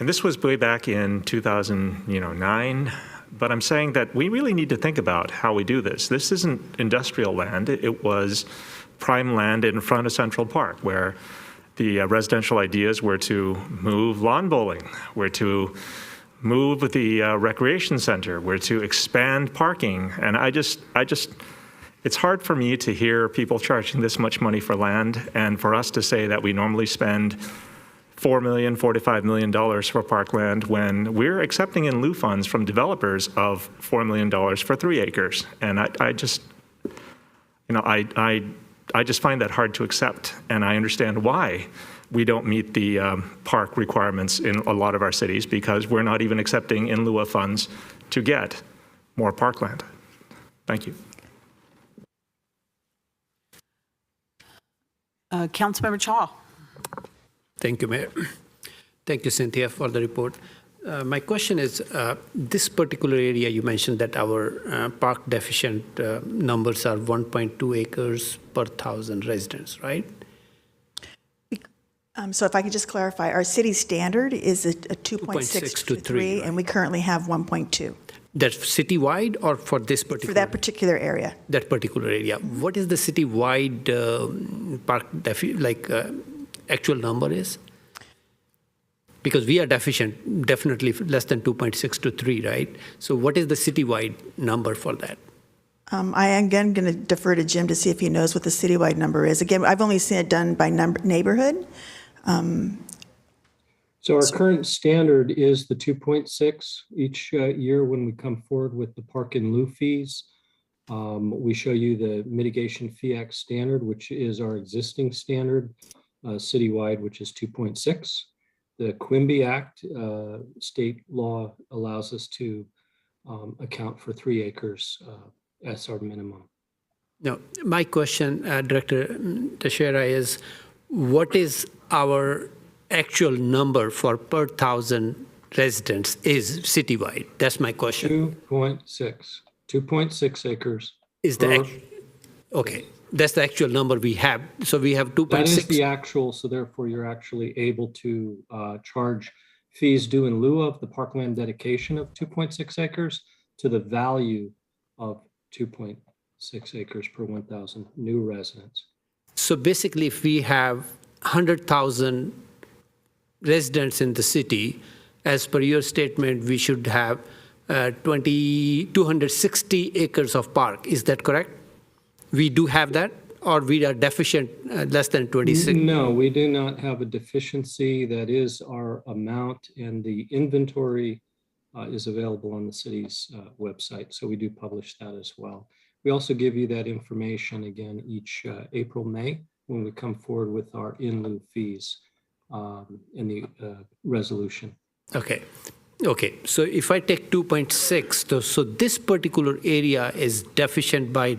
and this was way back in 2009, but I'm saying that we really need to think about how we do this. This isn't industrial land. It was prime land in front of Central Park, where the residential ideas were to move lawn bowling, were to move the recreation center, were to expand parking. And it's hard for me to hear people charging this much money for land, and for us to say that we normally spend $4 to $5 million for parkland when we're accepting in lieu funds from developers of $4 million for 3 acres. And I just find that hard to accept, and I understand why we don't meet the park requirements in a lot of our cities, because we're not even accepting in lieu of funds to get more parkland. Thank you. Councilmember Chaw. Thank you, Mayor. Thank you, Cynthia, for the report. My question is, this particular area, you mentioned that our park deficient numbers are 1.2 acres per 1,000 residents, right? So if I could just clarify, our city standard is a 2.6 to 3, and we currently have 1.2. That's citywide or for this particular? For that particular area. That particular area. What is the citywide park actual number is? Because we are deficient, definitely less than 2.6 to 3, right? So what is the citywide number for that? I am again going to defer to Jim to see if he knows what the citywide number is. Again, I've only seen it done by neighborhood. So our current standard is the 2.6 each year when we come forward with the park in lieu fees. We show you the Mitigation Fee Act standard, which is our existing standard citywide, which is 2.6. The Quimby Act state law allows us to account for 3 acres as our minimum. No, my question, Director Teixeira, is what is our actual number for per 1,000 residents is citywide? That's my question. 2.6 acres. Is the okay? That's the actual number we have. So we have 2.6. That is the actual. So therefore, you're actually able to charge fees due in lieu of the parkland dedication of 2.6 acres to the value of 2.6 acres per 1,000 new residents. So basically, if we have 100,000 residents in the city, as per your statement, we should have 260 acres of park. Is that correct? We do have that, or we are deficient less than 26? No, we do not have a deficiency. That is our amount, and the inventory is available on the city's website. So we do publish that as well. We also give you that information again each April, May, when we come forward with our in lieu fees in the resolution. Okay. Okay. So if I take 2.6, so this particular area is deficient by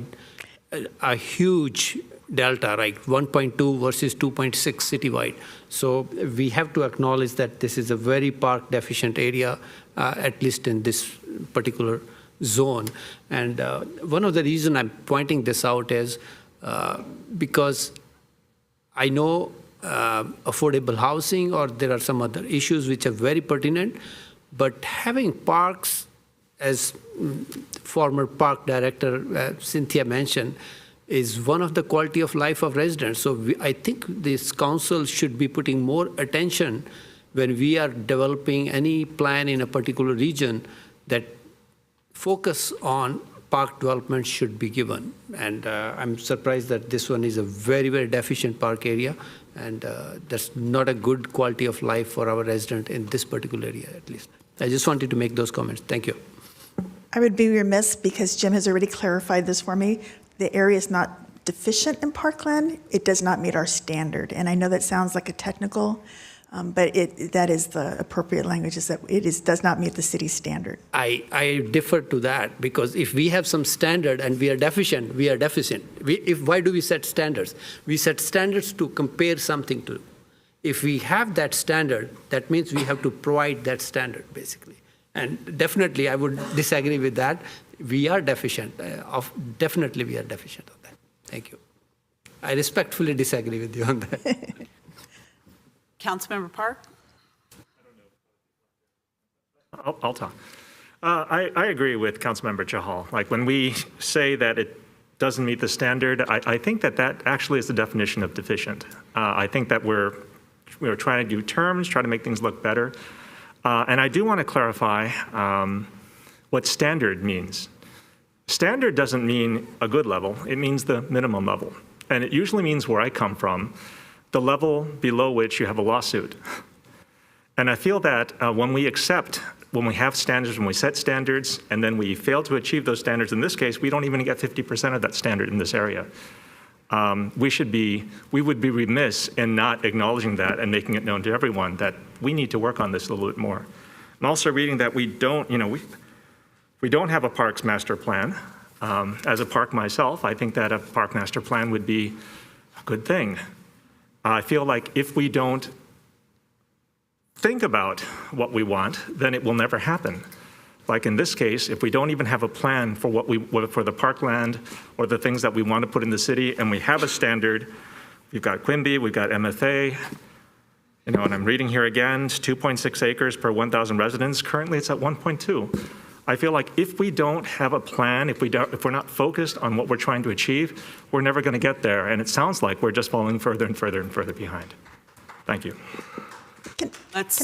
a huge delta, right? 1.2 versus 2.6 citywide. So we have to acknowledge that this is a very park deficient area, at least in this particular zone. And one of the reasons I'm pointing this out is because I know affordable housing, or there are some other issues which are very pertinent, but having parks, as former park director Cynthia mentioned, is one of the quality of life of residents. So I think this council should be putting more attention when we are developing any plan in a particular region, that focus on park development should be given. And I'm surprised that this one is a very, very deficient park area, and that's not a good quality of life for our resident in this particular area, at least. I just wanted to make those comments. Thank you. I would be remiss, because Jim has already clarified this for me. The area is not deficient in parkland. It does not meet our standard. And I know that sounds like a technical, but that is the appropriate language, is that does not meet the city's standard. I differ to that, because if we have some standard and we are deficient, we are deficient. Why do we set standards? We set standards to compare something to. If we have that standard, that means we have to provide that standard, basically. And definitely, I would disagree with that. We are deficient. Definitely, we are deficient of that. Thank you. I respectfully disagree with you on that. Councilmember Park? I'll talk. I agree with Councilmember Chahal. Like when we say that it doesn't meet the standard, I think that that actually is the definition of deficient. I think that we're trying to do terms, try to make things look better. And I do want to clarify what standard means. Standard doesn't mean a good level, it means the minimum level. And it usually means where I come from, the level below which you have a lawsuit. And I feel that when we have standards, when we set standards, and then we fail to achieve those standards, in this case, we don't even get 50% of that standard in this area. We would be remiss in not acknowledging that and making it known to everyone that we need to work on this a little bit more. I'm also reading that we don't have a parks master plan. As a park myself, I think that a park master plan would be a good thing. I feel like if we don't think about what we want, then it will never happen. Like in this case, if we don't even have a plan for for the parkland or the things that we want to put in the city, and we have a standard, we've got Quimby, we've got MFA, and I'm reading here again, it's 2.6 acres per 1,000 residents. Currently, it's at 1.2. I feel like if we don't have a plan, if we're not focused on what we're trying to achieve, we're never going to get there. And it sounds like we're just falling further and further and further behind. Thank you. Can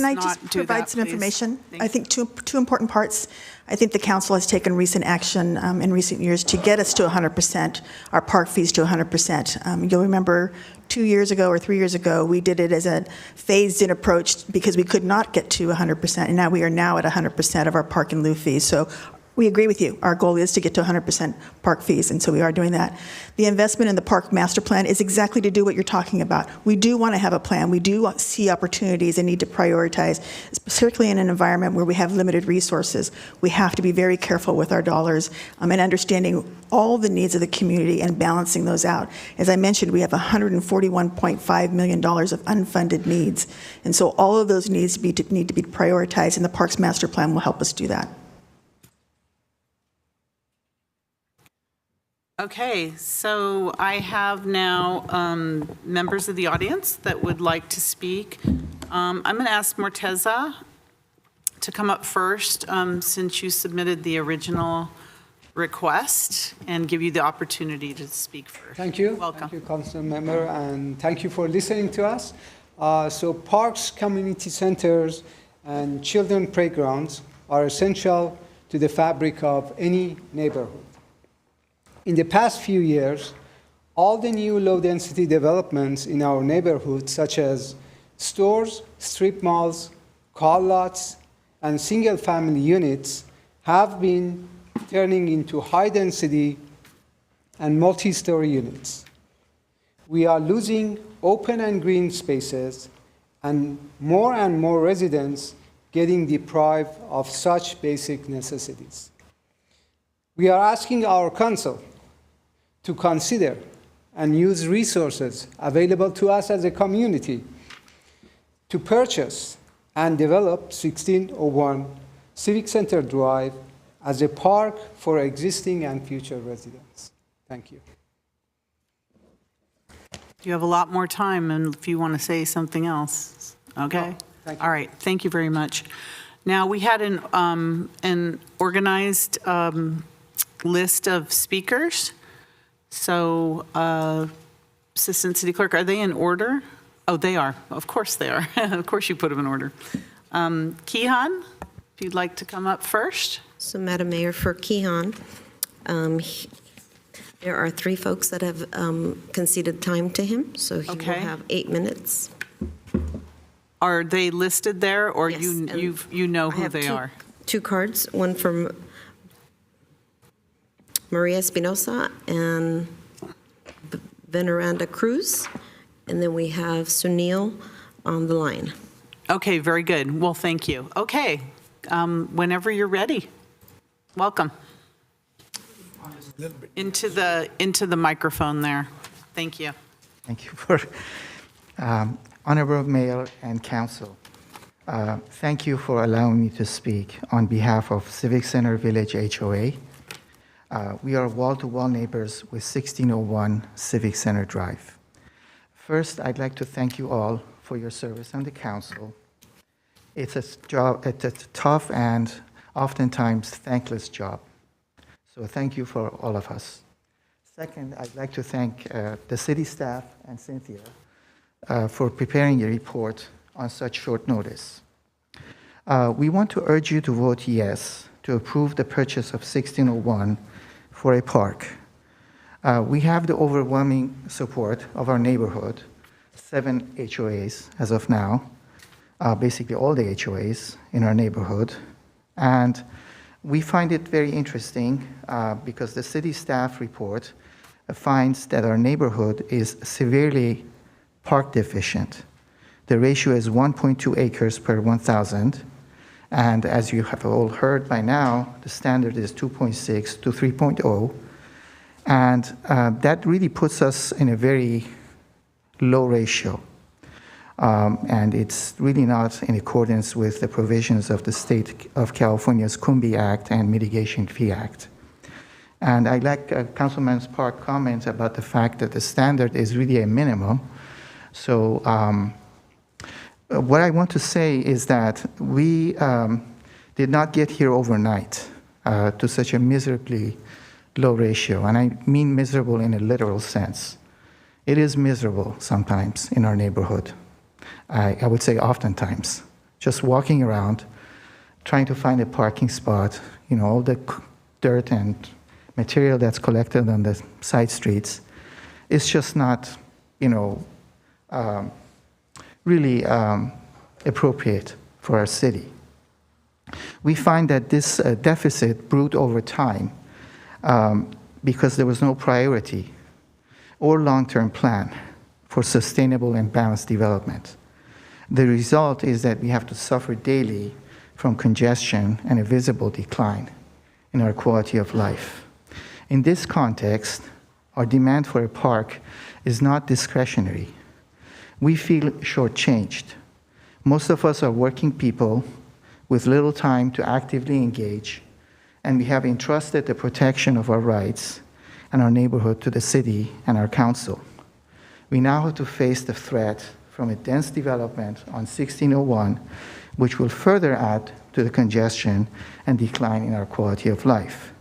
I just provide some information? I think two important parts. I think the council has taken recent action in recent years to get us to 100%, our park fees to 100%. You'll remember 2 years ago or 3 years ago, we did it as a phased-in approach because we could not get to 100%, and now we are now at 100% of our park and lieu fees. So we agree with you. Our goal is to get to 100% park fees, and so we are doing that. The investment in the park master plan is exactly to do what you're talking about. We do want to have a plan. We do see opportunities and need to prioritize, particularly in an environment where we have limited resources. We have to be very careful with our dollars and understanding all the needs of the community and balancing those out. As I mentioned, we have $141.5 million of unfunded needs, and so all of those needs need to be prioritized, and the parks master plan will help us do that. Okay, so I have now members of the audience that would like to speak. I'm going to ask Morteza to come up first since you submitted the original request and give you the opportunity to speak first. Thank you. Welcome. Thank you, Council Member, and thank you for listening to us. So parks, community centers, and children playgrounds are essential to the fabric of any neighborhood. In the past few years, all the new low-density developments in our neighborhoods, such as stores, strip malls, car lots, and single-family units, have been turning into high-density and multi-story units. We are losing open and green spaces, and more residents getting deprived of such basic necessities. We are asking our council to consider and use resources available to us as a community to purchase and develop 1601 Civic Center Drive as a park for existing and future residents. Thank you. You have a lot more time, and if you want to say something else, okay? Thank you. All right, thank you very much. Now, we had an organized list of speakers. So, Assistant City Clerk, are they in order? Oh, they are. Of course they are. Of course you put them in order. Kihan, if you'd like to come up first. So, Madam Mayor, for Kihan, there are 3 folks that have conceded time to him, so he will have 8 minutes. Are they listed there, or Yes, you know who I have they are? 2 cards, one from Maria Espinosa and Veneranda Cruz, and then we have Sunil on the line. Okay, very good. Well, thank you. Okay, whenever you're ready, welcome. Into the microphone there. Thank you. Thank you for. Honorable Mayor and Council, thank you for allowing me to speak on behalf of Civic Center Village HOA. We are wall-to-wall neighbors with 1601 Civic Center Drive. First, I'd like to thank you all for your service on the council. It's a tough and oftentimes thankless job. So thank you for all of us. Second, I'd like to thank the city staff and Cynthia for preparing a report on such short notice. We want to urge you to vote yes to approve the purchase of 1601 for a park. We have the overwhelming support of our neighborhood, 7 HOAs as of now, basically all the HOAs in our neighborhood. And we find it very interesting because the city staff report finds that our neighborhood is severely park deficient. The ratio is 1.2 acres per 1,000. And as you have all heard by now, the standard is 2.6 to 3.0. And that really puts us in a very low ratio. And it's really not in accordance with the provisions of the State of California's Cumbi Act and Mitigation Fee Act. And I like Councilman Park's comment about the fact that the standard is really a minimum. So what I want to say is that we did not get here overnight to such a miserably low ratio. And I mean miserable in a literal sense. It is miserable sometimes in our neighborhood. I would say oftentimes. Just walking around, trying to find a parking spot, all the dirt and material that's collected on the side streets, it's just not, really appropriate for our city. We find that this deficit brewed over time because there was no priority or long-term plan for sustainable and balanced development. The result is that we have to suffer daily from congestion and a visible decline in our quality of life. In this context, our demand for a park is not discretionary. We feel shortchanged. Most of us are working people with little time to actively engage, and we have entrusted the protection of our rights and our neighborhood to the city and our council. We now have to face the threat from a dense development on 1601, which will further add to the congestion and decline in our quality of life.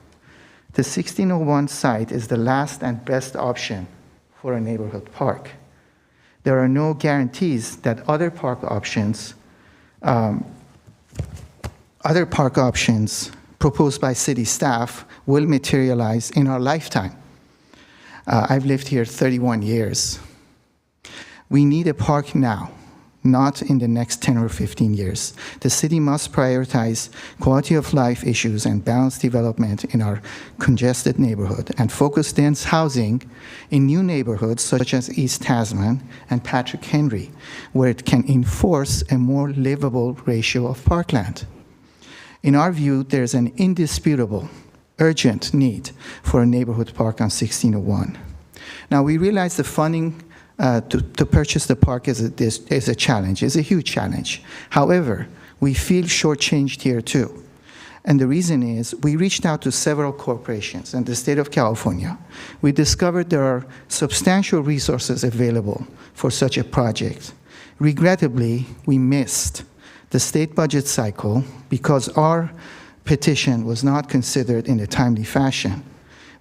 The 1601 site is the last and best option for a neighborhood park. There are no guarantees that other park options proposed by city staff will materialize in our lifetime. I've lived here 31 years. We need a park now, not in the next 10 or 15 years. The city must prioritize quality of life issues and balanced development in our congested neighborhood and focus dense housing in new neighborhoods such as East Tasman and Patrick Henry, where it can enforce a more livable ratio of parkland. In our view, there's an indisputable, urgent need for a neighborhood park on 1601. Now, we realize the funding to purchase the park is a challenge, is a huge challenge. However, we feel shortchanged here too. And the reason is we reached out to several corporations in the state of California. We discovered there are substantial resources available for such a project. Regrettably, we missed the state budget cycle because our petition was not considered in a timely fashion.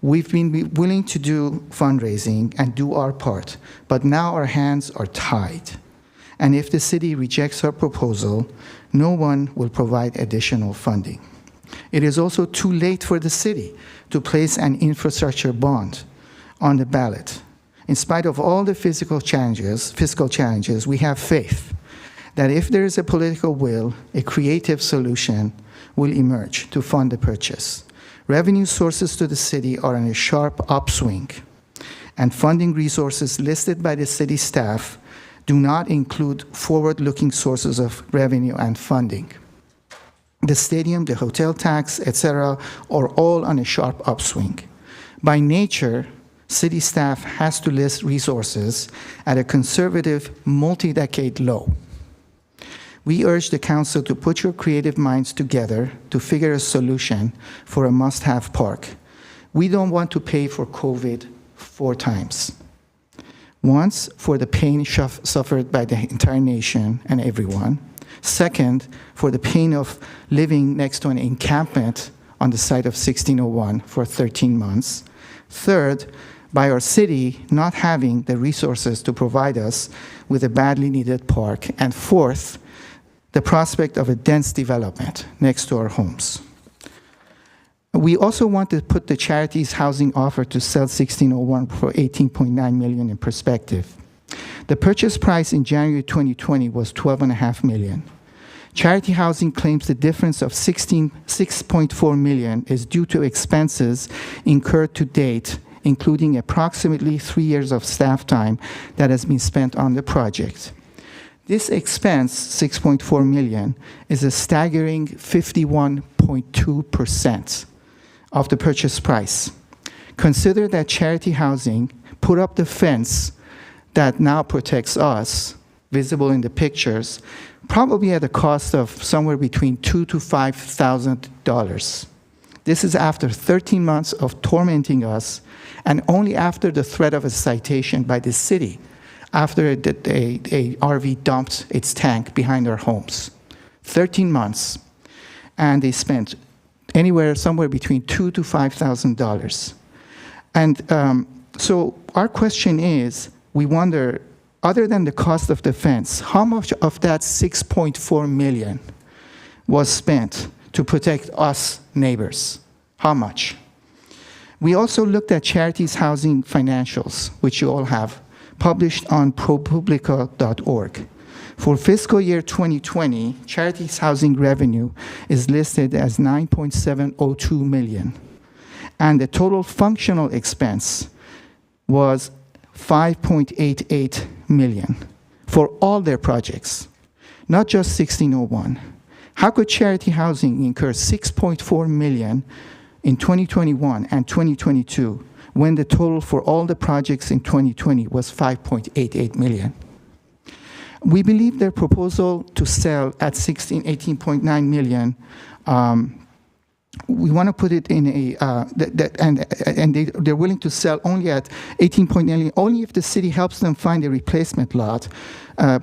We've been willing to do fundraising and do our part, but now our hands are tied. And if the city rejects our proposal, no one will provide additional funding. It is also too late for the city to place an infrastructure bond on the ballot. In spite of all the fiscal challenges, we have faith that if there is a political will, a creative solution will emerge to fund the purchase. Revenue sources to the city are in a sharp upswing, and funding resources listed by the city staff do not include forward-looking sources of revenue and funding. The stadium, the hotel tax, etc., are all on a sharp upswing. By nature, City staff has to list resources at a conservative, multi-decade low. We urge the council to put your creative minds together to figure a solution for a must-have park. We don't want to pay for COVID 4 times. Once, for the pain suffered by the entire nation and everyone. Second, for the pain of living next to an encampment on the site of 1601 for 13 months. Third, by our city not having the resources to provide us with a badly needed park. And fourth, the prospect of a dense development next to our homes. We also want to put the charity's housing offer to sell 1601 for $18.9 million in perspective. The purchase price in January 2020 was $12.5 million. Charity Housing claims the difference of $6.4 million is due to expenses incurred to date, including approximately 3 years of staff time that has been spent on the project. This expense, $6.4 million, is a staggering 51.2% of the purchase price. Consider that Charity Housing put up the fence that now protects us, visible in the pictures, probably at a cost of somewhere between $2,000 to $5,000. This is after 13 months of tormenting us, and only after the threat of a citation by the city, after a RV dumped its tank behind our homes. 13 months, and they spent somewhere between $2,000 to $5,000. And so our question is, we wonder, other than the cost of the fence, how much of that $6.4 million was spent to protect us neighbors? How much? We also looked at Charities Housing financials, which you all have, published on ProPublica.org. For fiscal year 2020, Charities Housing revenue is listed as $9.702 million, and the total functional expense was $5.88 million for all their projects, not just 1601. How could Charity Housing incur $6.4 million in 2021 and 2022 when the total for all the projects in 2020 was $5.88 million? We believe their proposal to sell at $18.9 million, we want to put it in a, and they're willing to sell only at $18.9 million, only if the city helps them find a replacement lot,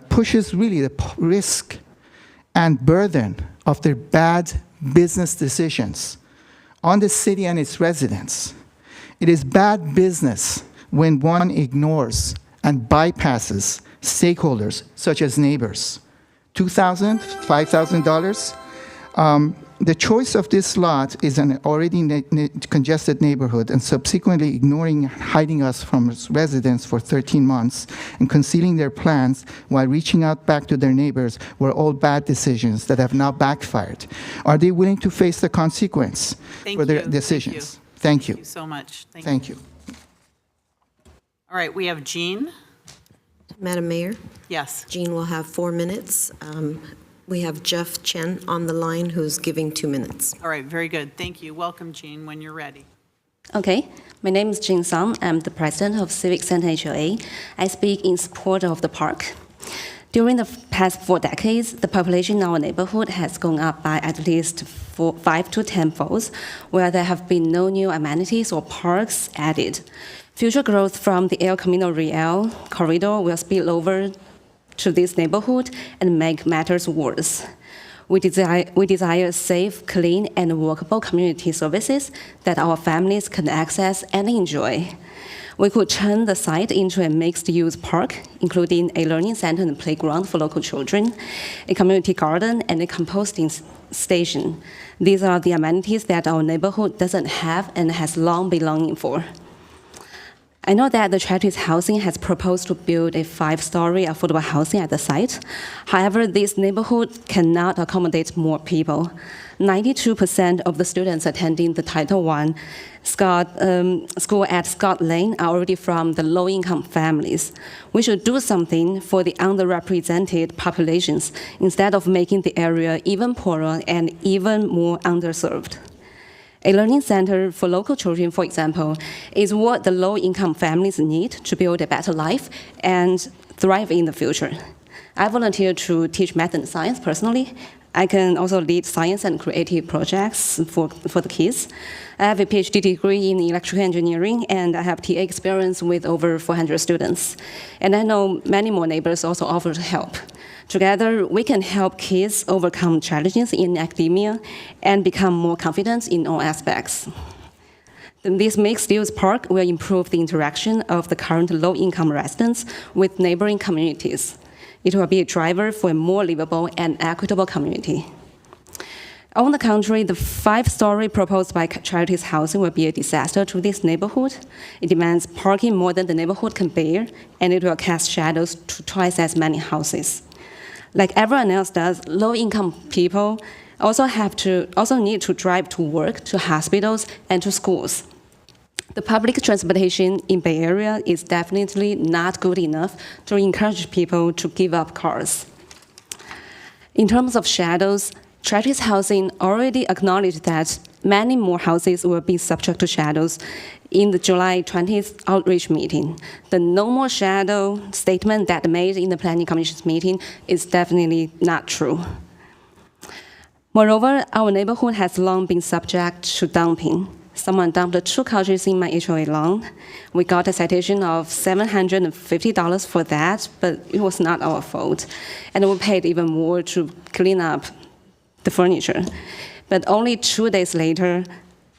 pushes really the risk and burden of their bad business decisions on the city and its residents. It is bad business when one ignores and bypasses stakeholders such as neighbors. $2,000, $5,000. The choice of this lot is an already congested neighborhood, and subsequently ignoring and hiding us from its residents for 13 months and concealing their plans while reaching out back to their neighbors were all bad decisions that have now backfired. Are they willing to face the consequence for their decisions? Thank you. Thank you so much. Thank you. All right, we have Jean. Madam Mayor? Yes. Jean will have 4 minutes. We have Jeff Chen on the line who's giving 2 minutes. All right, very good. Thank you. Welcome, Jean, when you're ready. Okay, my name is Jin Song. I'm the president of Civic Center HOA. I speak in support of the park. During the past 4 decades, the population in our neighborhood has gone up by at least 5 to 10 folds, where there have been no new amenities or parks added. Future growth from the El Camino Real corridor will spill over to this neighborhood and make matters worse. We desire safe, clean, and workable community services that our families can access and enjoy. We could turn the site into a mixed-use park, including a learning center and playground for local children, a community garden, and a composting station. These are the amenities that our neighborhood doesn't have and has long been longing for. I know that the Charities Housing has proposed to build a 5-story affordable housing at the site. However, this neighborhood cannot accommodate more people. 92% of the students attending the Title I school at Scott Lane are already from the low-income families. We should do something for the underrepresented populations instead of making the area even poorer and even more underserved. A learning center for local children, for example, is what the low-income families need to build a better life and thrive in the future. I volunteer to teach math and science personally. I can also lead science and creative projects for the kids. I have a PhD degree in electrical engineering, and I have TA experience with over 400 students. And I know many more neighbors also offer to help. Together, we can help kids overcome challenges in academia and become more confident in all aspects. This mixed-use park will improve the interaction of the current low-income residents with neighboring communities. It will be a driver for a more livable and equitable community. On the contrary, the 5-story proposed by Charities Housing will be a disaster to this neighborhood. It demands parking more than the neighborhood can bear, and it will cast shadows to twice as many houses. Like everyone else does, low-income people also need to drive to work, to hospitals, and to schools. The public transportation in Bay Area is definitely not good enough to encourage people to give up cars. In terms of shadows, Charities Housing already acknowledged that many more houses will be subject to shadows in the July 20th outreach meeting. The no more shadow statement that made in the Planning Commission's meeting is definitely not true. Moreover, our neighborhood has long been subject to dumping. Someone dumped 2 couches in my HOA lawn. We got a citation of $750 for that, but it was not our fault. And we paid even more to clean up the furniture. But only 2 days later,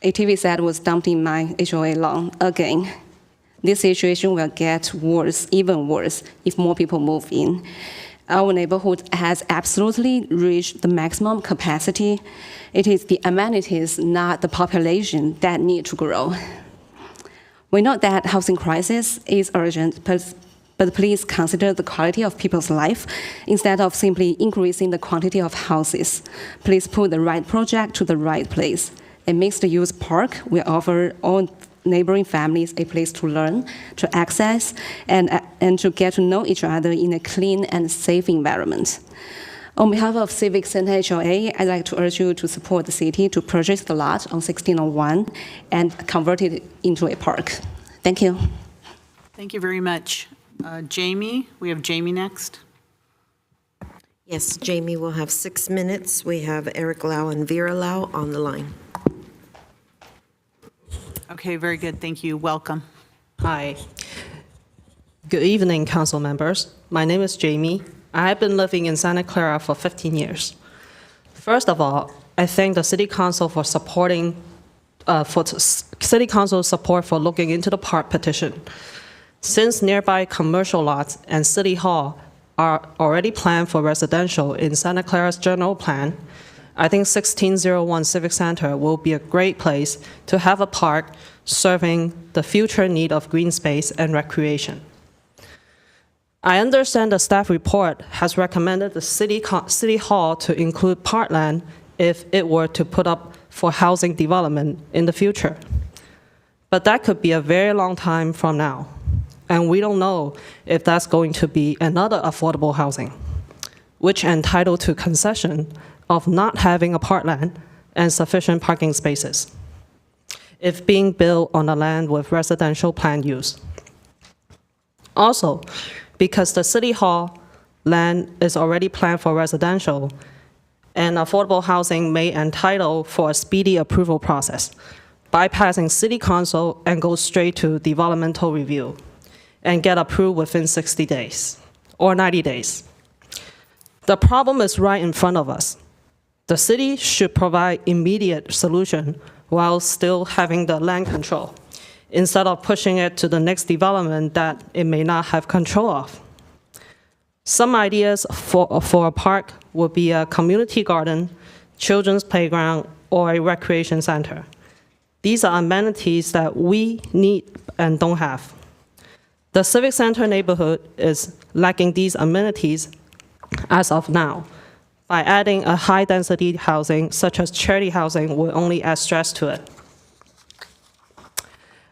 a TV set was dumped in my HOA lawn again. This situation will get worse, even worse, if more people move in. Our neighborhood has absolutely reached the maximum capacity. It is the amenities, not the population, that need to grow. We know that housing crisis is urgent, but please consider the quality of people's life instead of simply increasing the quantity of houses. Please put the right project to the right place. A mixed-use park will offer all neighboring families a place to learn, to access, and to get to know each other in a clean and safe environment. On behalf of Civic Center HOA, I'd like to urge you to support the city to purchase the lot on 1601 and convert it into a park. Thank you. Thank you very much. Jamie, we have Jamie next. Yes, Jamie will have 6 minutes. We have Eric Lau and Vera Lau on the line. Okay, very good. Thank you. Welcome. Hi. Good evening, council members. My name is Jamie. I have been living in Santa Clara for 15 years. First of all, I thank the City Council for supporting, City Council's support for looking into the park petition. Since nearby commercial lots and City Hall are already planned for residential in Santa Clara's general plan, I think 1601 Civic Center will be a great place to have a park serving the future need of green space and recreation. I understand the staff report has recommended the City Hall to include parkland if it were to put up for housing development in the future. But that could be a very long time from now, and we don't know if that's going to be another affordable housing, which entitled to concession of not having a parkland and sufficient parking spaces, if being built on the land with residential planned use. Also, because the City Hall land is already planned for residential, and affordable housing may entitle for a speedy approval process, bypassing City Council and go straight to developmental review and get approved within 60 days or 90 days. The problem is right in front of us. The city should provide immediate solution while still having the land control, instead of pushing it to the next development that it may not have control of. Some ideas for a park would be a community garden, children's playground, or a recreation center. These are amenities that we need and don't have. The Civic Center neighborhood is lacking these amenities as of now. By adding a high-density housing, such as charity housing, will only add stress to it.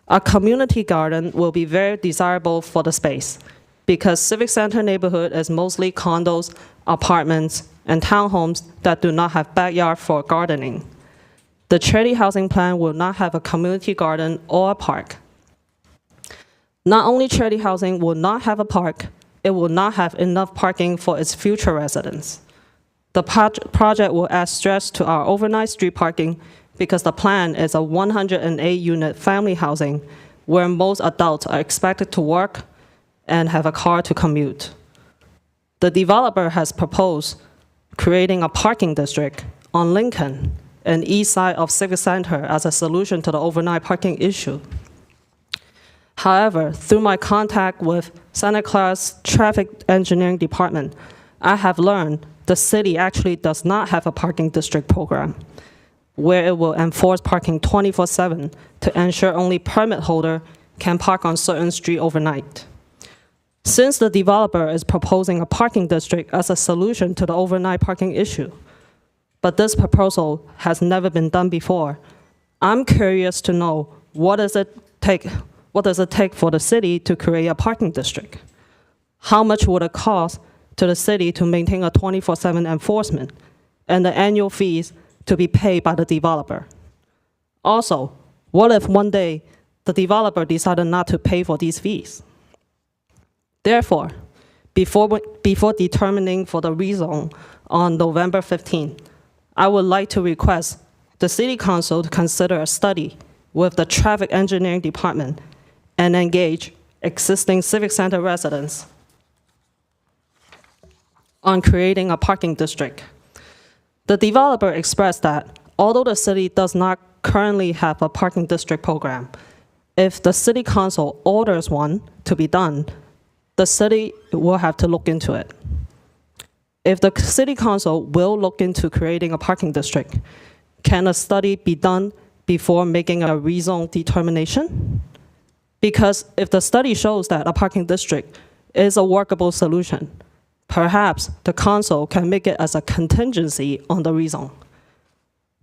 A community garden will be very desirable for the space, because Civic Center neighborhood is mostly condos, apartments, and townhomes that do not have backyard for gardening. The charity housing plan will not have a community garden or a park. Not only charity housing will not have a park, it will not have enough parking for its future residents. The project will add stress to our overnight street parking because the plan is a 108-unit family housing where most adults are expected to work and have a car to commute. The developer has proposed creating a parking district on Lincoln and east side of Civic Center as a solution to the overnight parking issue. However, through my contact with Santa Clara's traffic engineering department, I have learned the city actually does not have a parking district program where it will enforce parking 24/7 to ensure only permit holder can park on certain street overnight. Since the developer is proposing a parking district as a solution to the overnight parking issue, but this proposal has never been done before, I'm curious to know what does it take for the city to create a parking district? How much would it cost to the city to maintain a 24/7 enforcement and the annual fees to be paid by the developer? Also, what if one day the developer decided not to pay for these fees? Therefore, before determining for the rezone on November 15, I would like to request the City Council to consider a study with the Traffic Engineering Department and engage existing Civic Center residents on creating a parking district. The developer expressed that although the city does not currently have a parking district program, if the City Council orders one to be done, the city will have to look into it. If the City Council will look into creating a parking district, can a study be done before making a rezone determination? Because if the study shows that a parking district is a workable solution, perhaps the council can make it as a contingency on the rezone.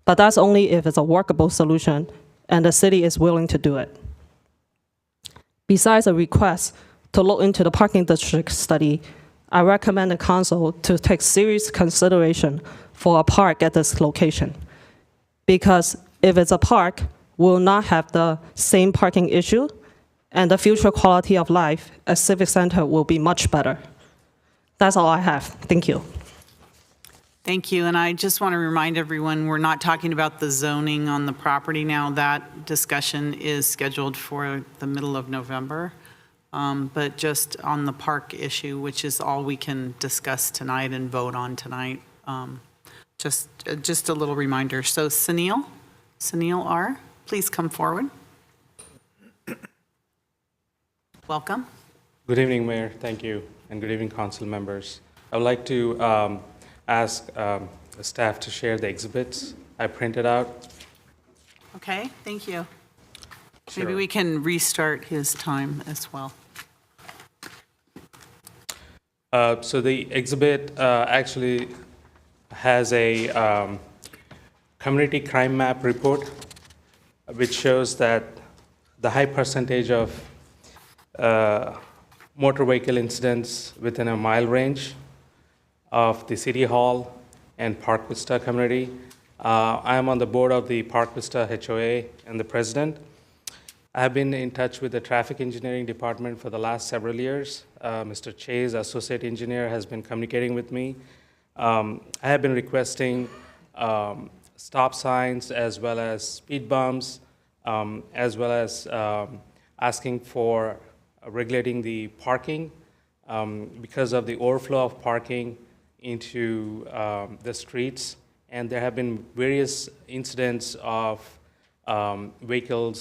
But that's only if it's a workable solution and the city is willing to do it. Besides a request to look into the parking district study, I recommend the council to take serious consideration for a park at this location. Because if it's a park, we'll not have the same parking issue, and the future quality of life at Civic Center will be much better. That's all I have. Thank you. Thank you, and I just want to remind everyone, we're not talking about the zoning on the property now. That discussion is scheduled for the middle of November, but just on the park issue, which is all we can discuss tonight and vote on tonight. Just a little reminder. So Sunil R., please come forward. Welcome. Good evening, Mayor. Thank you. And good evening, council members. I would like to ask the staff to share the exhibits I printed out. Okay, thank you. Sure. Maybe we can restart his time as well. So the exhibit actually has a community crime map report, which shows that the high percentage of motor vehicle incidents within a mile range of the City Hall and Park Vista community. I am on the board of the Park Vista HOA and the president. I have been in touch with the Traffic Engineering Department for the last several years. Mr. Chase, associate engineer, has been communicating with me. I have been requesting stop signs as well as speed bumps, as well as asking for regulating the parking because of the overflow of parking into the streets. And there have been various incidents of vehicle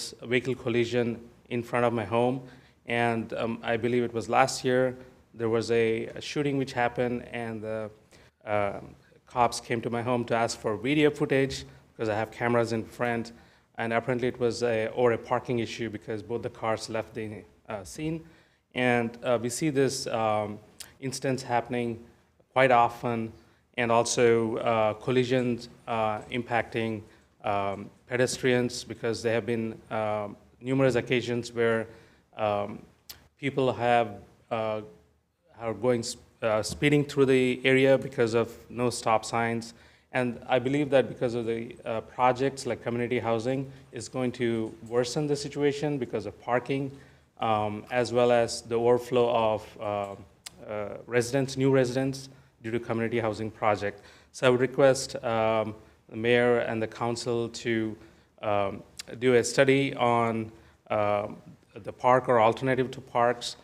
collision in front of my home. And I believe it was last year, there was a shooting which happened, and the cops came to my home to ask for video footage because I have cameras in front. And apparently it was a parking issue because both the cars left the scene. And we see this incidents happening quite often, and also collisions impacting pedestrians, because there have been numerous occasions where people are going speeding through the area because of no stop signs, And I believe that because of the projects like community housing is going to worsen the situation because of parking, as well as the overflow of residents, new residents, due to community housing project. So I would request the mayor and the council to do a study on the park or alternative to parks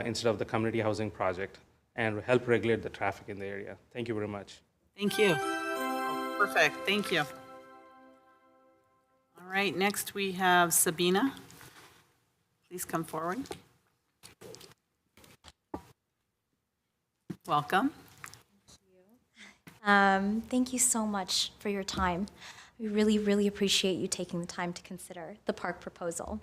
instead of the community housing project, and help regulate the traffic in the area. Thank you very much. Thank you. Perfect, thank you. All right, next we have Sabina. Please come forward. Welcome. Thank you so much for your time. We really, really appreciate you taking the time to consider the park proposal.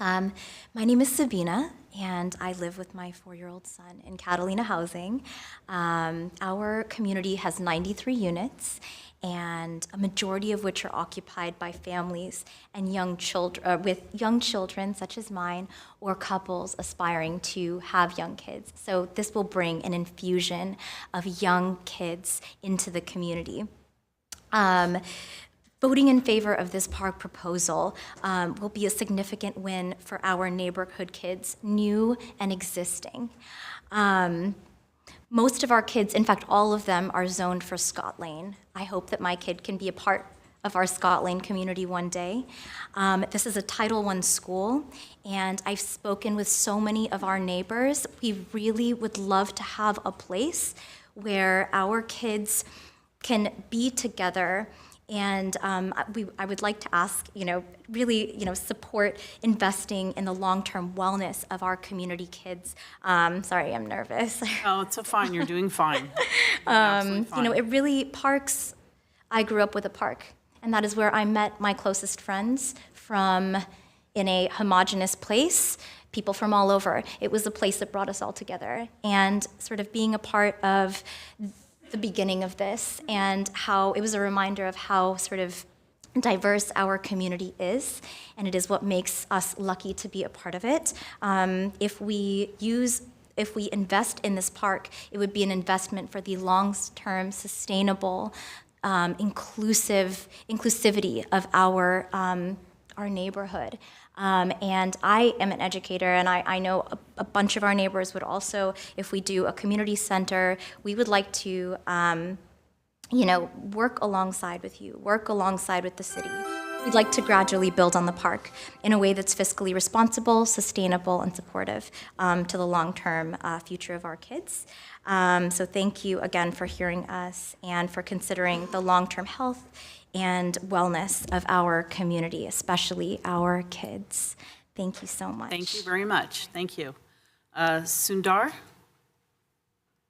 My name is Sabina, and I live with my 4-year-old son in Catalina Housing. Our community has 93 units, and a majority of which are occupied by families and young children, with young children such as mine, or couples aspiring to have young kids. So this will bring an infusion of young kids into the community. Voting in favor of this park proposal will be a significant win for our neighborhood kids, new and existing. Most of our kids, in fact, all of them, are zoned for Scott Lane. I hope that my kid can be a part of our Scott Lane community one day. This is a Title I school, and I've spoken with so many of our neighbors. We really would love to have a place where our kids can be together. And I would like to ask, really, support investing in the long-term wellness of our community kids. Sorry, I'm nervous. Oh, it's so fine. You're doing fine. Absolutely fine. It really, parks, I grew up with a park, and that is where I met my closest friends from, in a homogenous place, people from all over. It was a place that brought us all together. And sort of being a part of the beginning of this, and how it was a reminder of how sort of diverse our community is, and it is what makes us lucky to be a part of it. If we invest in this park, it would be an investment for the long-term, sustainable, inclusivity of our neighborhood. And I am an educator, and I know a bunch of our neighbors would also, if we do a community center, we would like to, work alongside with you, work alongside with the city. We'd like to gradually build on the park in a way that's fiscally responsible, sustainable, and supportive to the long-term future of our kids. So thank you again for hearing us and for considering the long-term health and wellness of our community, especially our kids. Thank you so much. Thank you very much. Thank you. Sundar,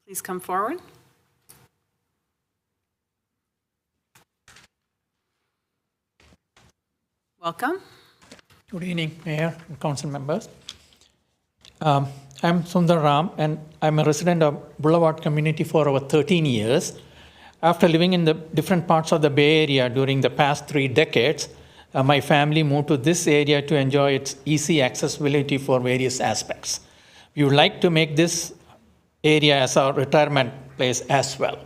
please come forward. Welcome. Good evening, Mayor and Council members. I'm Sundar Ram, and I'm a resident of Boulevard community for over 13 years. After living in the different parts of the Bay Area during the past 3 decades, my family moved to this area to enjoy its easy accessibility for various aspects. We would like to make this area as our retirement place as well.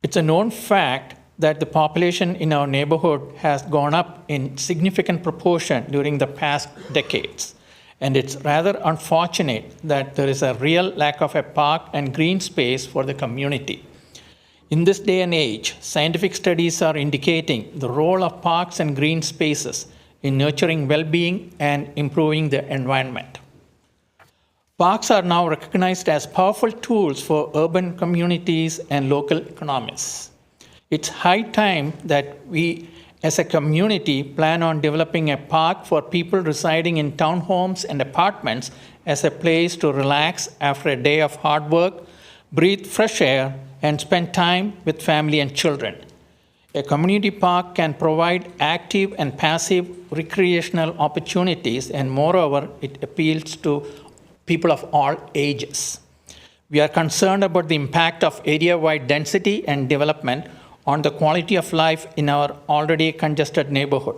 It's a known fact that the population in our neighborhood has gone up in significant proportion during the past decades. And it's rather unfortunate that there is a real lack of a park and green space for the community. In this day and age, scientific studies are indicating the role of parks and green spaces in nurturing well-being and improving the environment. Parks are now recognized as powerful tools for urban communities and local economies. It's high time that we, as a community, plan on developing a park for people residing in townhomes and apartments as a place to relax after a day of hard work, breathe fresh air, and spend time with family and children. A community park can provide active and passive recreational opportunities, and moreover, it appeals to people of all ages. We are concerned about the impact of area-wide density and development on the quality of life in our already congested neighborhood.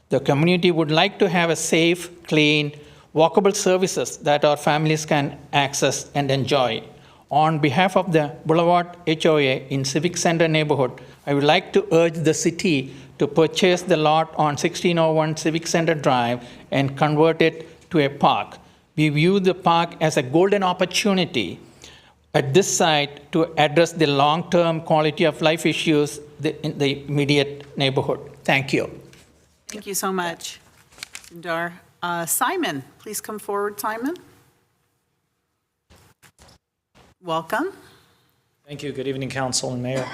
The community would like to have a safe, clean, walkable services that our families can access and enjoy. On behalf of the Boulevard HOA in Civic Center neighborhood, I would like to urge the city to purchase the lot on 1601 Civic Center Drive and convert it to a park. We view the park as a golden opportunity at this site to address the long-term quality of life issues in the immediate neighborhood. Thank you. Thank you so much, Sundar. Simon, please come forward, Simon. Welcome. Thank you. Good evening, Council and Mayor.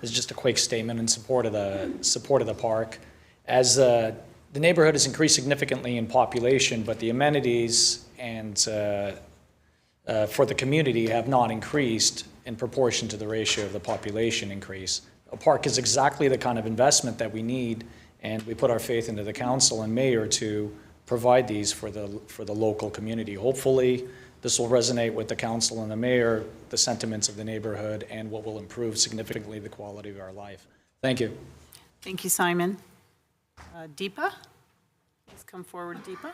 This is just a quick statement in support of the park. As the neighborhood has increased significantly in population, but the amenities and for the community have not increased in proportion to the ratio of the population increase. A park is exactly the kind of investment that we need, and we put our faith into the council and mayor to provide these for the local community. Hopefully, this will resonate with the council and the mayor, the sentiments of the neighborhood, and what will improve significantly the quality of our life. Thank you. Thank you, Simon. Deepa, please come forward, Deepa.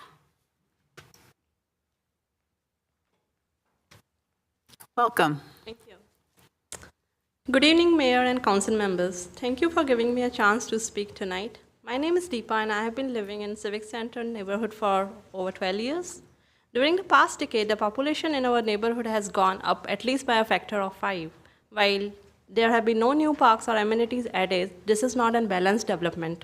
Welcome. Thank you. Good evening, Mayor and Council members. Thank you for giving me a chance to speak tonight. My name is Deepa, and I have been living in Civic Center neighborhood for over 12 years. During the past decade, the population in our neighborhood has gone up at least by a factor of 5. While there have been no new parks or amenities added, this is not a balanced development.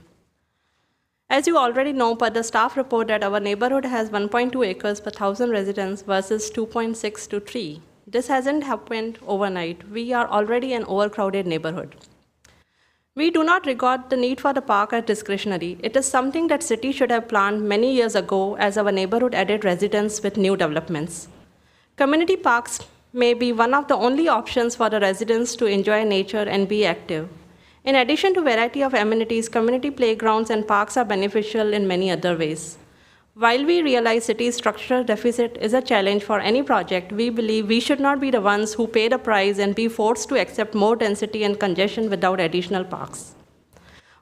As you already know, per the staff report that our neighborhood has 1.2 acres per 1,000 residents versus 2.6 to 3. This hasn't happened overnight. We are already an overcrowded neighborhood. We do not regard the need for the park as discretionary. It is something that city should have planned many years ago as our neighborhood added residents with new developments. Community parks may be one of the only options for the residents to enjoy nature and be active. In addition to variety of amenities, community playgrounds and parks are beneficial in many other ways. While we realize city's structural deficit is a challenge for any project, we believe we should not be the ones who pay the price and be forced to accept more density and congestion without additional parks.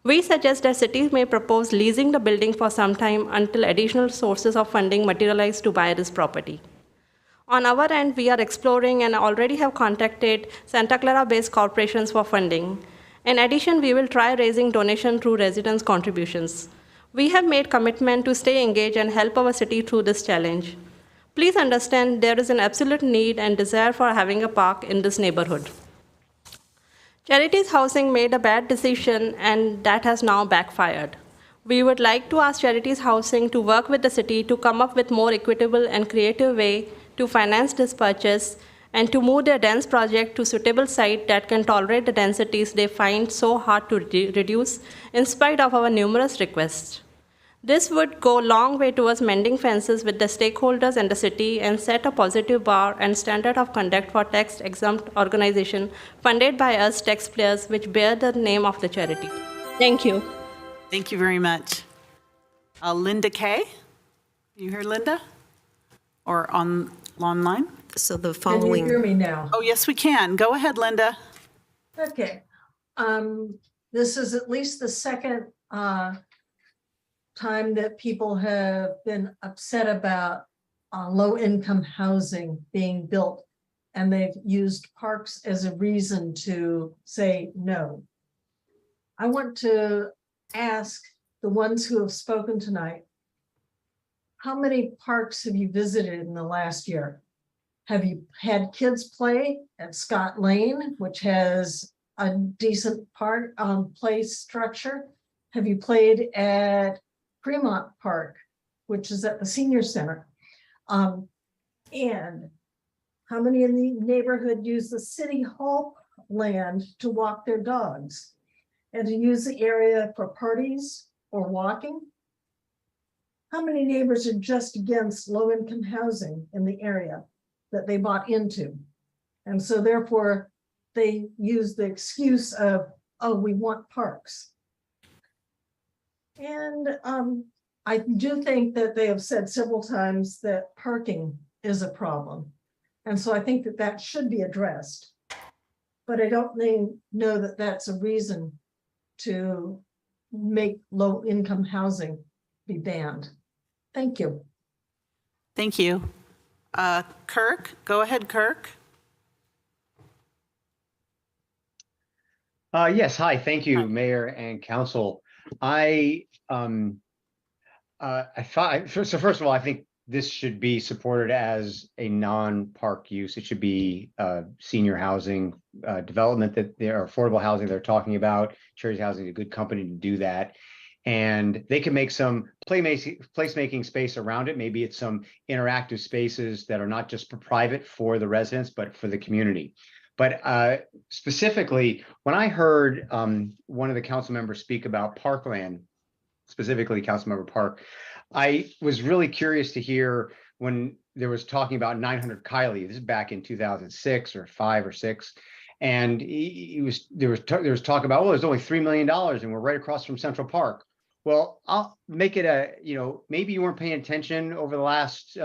We suggest that cities may propose leasing the building for some time until additional sources of funding materialize to buy this property. On our end, we are exploring and already have contacted Santa Clara-based corporations for funding. In addition, we will try raising donations through residents' contributions. We have made commitment to stay engaged and help our city through this challenge. Please understand there is an absolute need and desire for having a park in this neighborhood. Charities Housing made a bad decision and that has now backfired. We would like to ask Charities Housing to work with the city to come up with more equitable and creative way to finance this purchase and to move their dense project to suitable site that can tolerate the densities they find so hard to reduce in spite of our numerous requests. This would go a long way towards mending fences with the stakeholders and the city and set a positive bar and standard of conduct for tax-exempt organizations funded by us taxpayers which bear the name of the charity. Thank you. Thank you very much. Linda Kay, you hear Linda? Or online? So the Can following. you hear me now? Oh, yes, we can. Go ahead, Linda. Okay. This is at least the second time that people have been upset about low-income housing being built, and they've used parks as a reason to say no. I want to ask the ones who have spoken tonight, how many parks have you visited in the last year? Have you had kids play at Scott Lane, which has a decent play structure? Have you played at Fremont Park, which is at the senior center? And how many in the neighborhood use the city hall land to walk their dogs and to use the area for parties or walking? How many neighbors are just against low-income housing in the area that they bought into? And so therefore, they use the excuse of, oh, we want parks. And I do think that they have said several times that parking is a problem. And so I think that that should be addressed. But I don't know that that's a reason to make low-income housing be banned. Thank you. Thank you. Kirk, go ahead, Kirk. Yes, hi, thank you, Mayor and Council. I thought, so first of all, I think this should be supported as a non-park use. It should be senior housing development that they're affordable housing they're talking about. Charities Housing is a good company to do that. And they can make some placemaking space around it. Maybe it's some interactive spaces that are not just private for the residents, but for the community. But specifically, when I heard one of the council members speak about parkland, specifically Councilmember Park, I was really curious to hear when there was talking about 900 Kylie. This is back in 2006 or 5 or 6. And there was talk about, well, there's only $3 million and we're right across from Central Park. Well, I'll make it maybe you weren't paying attention over the last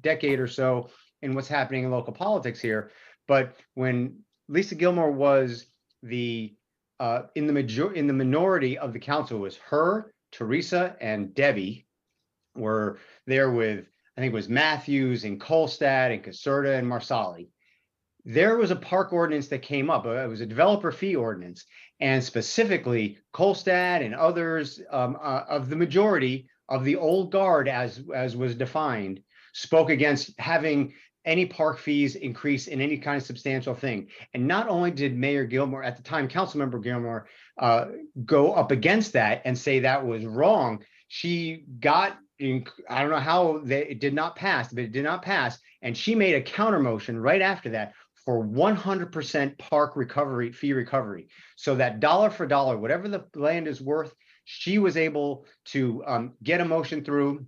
decade or so in what's happening in local politics here. But when Lisa Gilmore was in the minority of the council, it was her, Teresa, and Debbie were there with, I think it was Matthews and Kolstad and Caserta and Marsali. There was a park ordinance that came up. It was a developer fee ordinance. And specifically, Kolstad and others of the majority of the old guard, as was defined, spoke against having any park fees increase in any kind of substantial thing. And not only did Mayor Gilmore, at the time, Councilmember Gilmore, go up against that and say that was wrong, she got, I don't know how it did not pass, but it did not pass. And she made a counter motion right after that for 100% park recovery, fee recovery. So that dollar for dollar, whatever the land is worth, she was able to get a motion through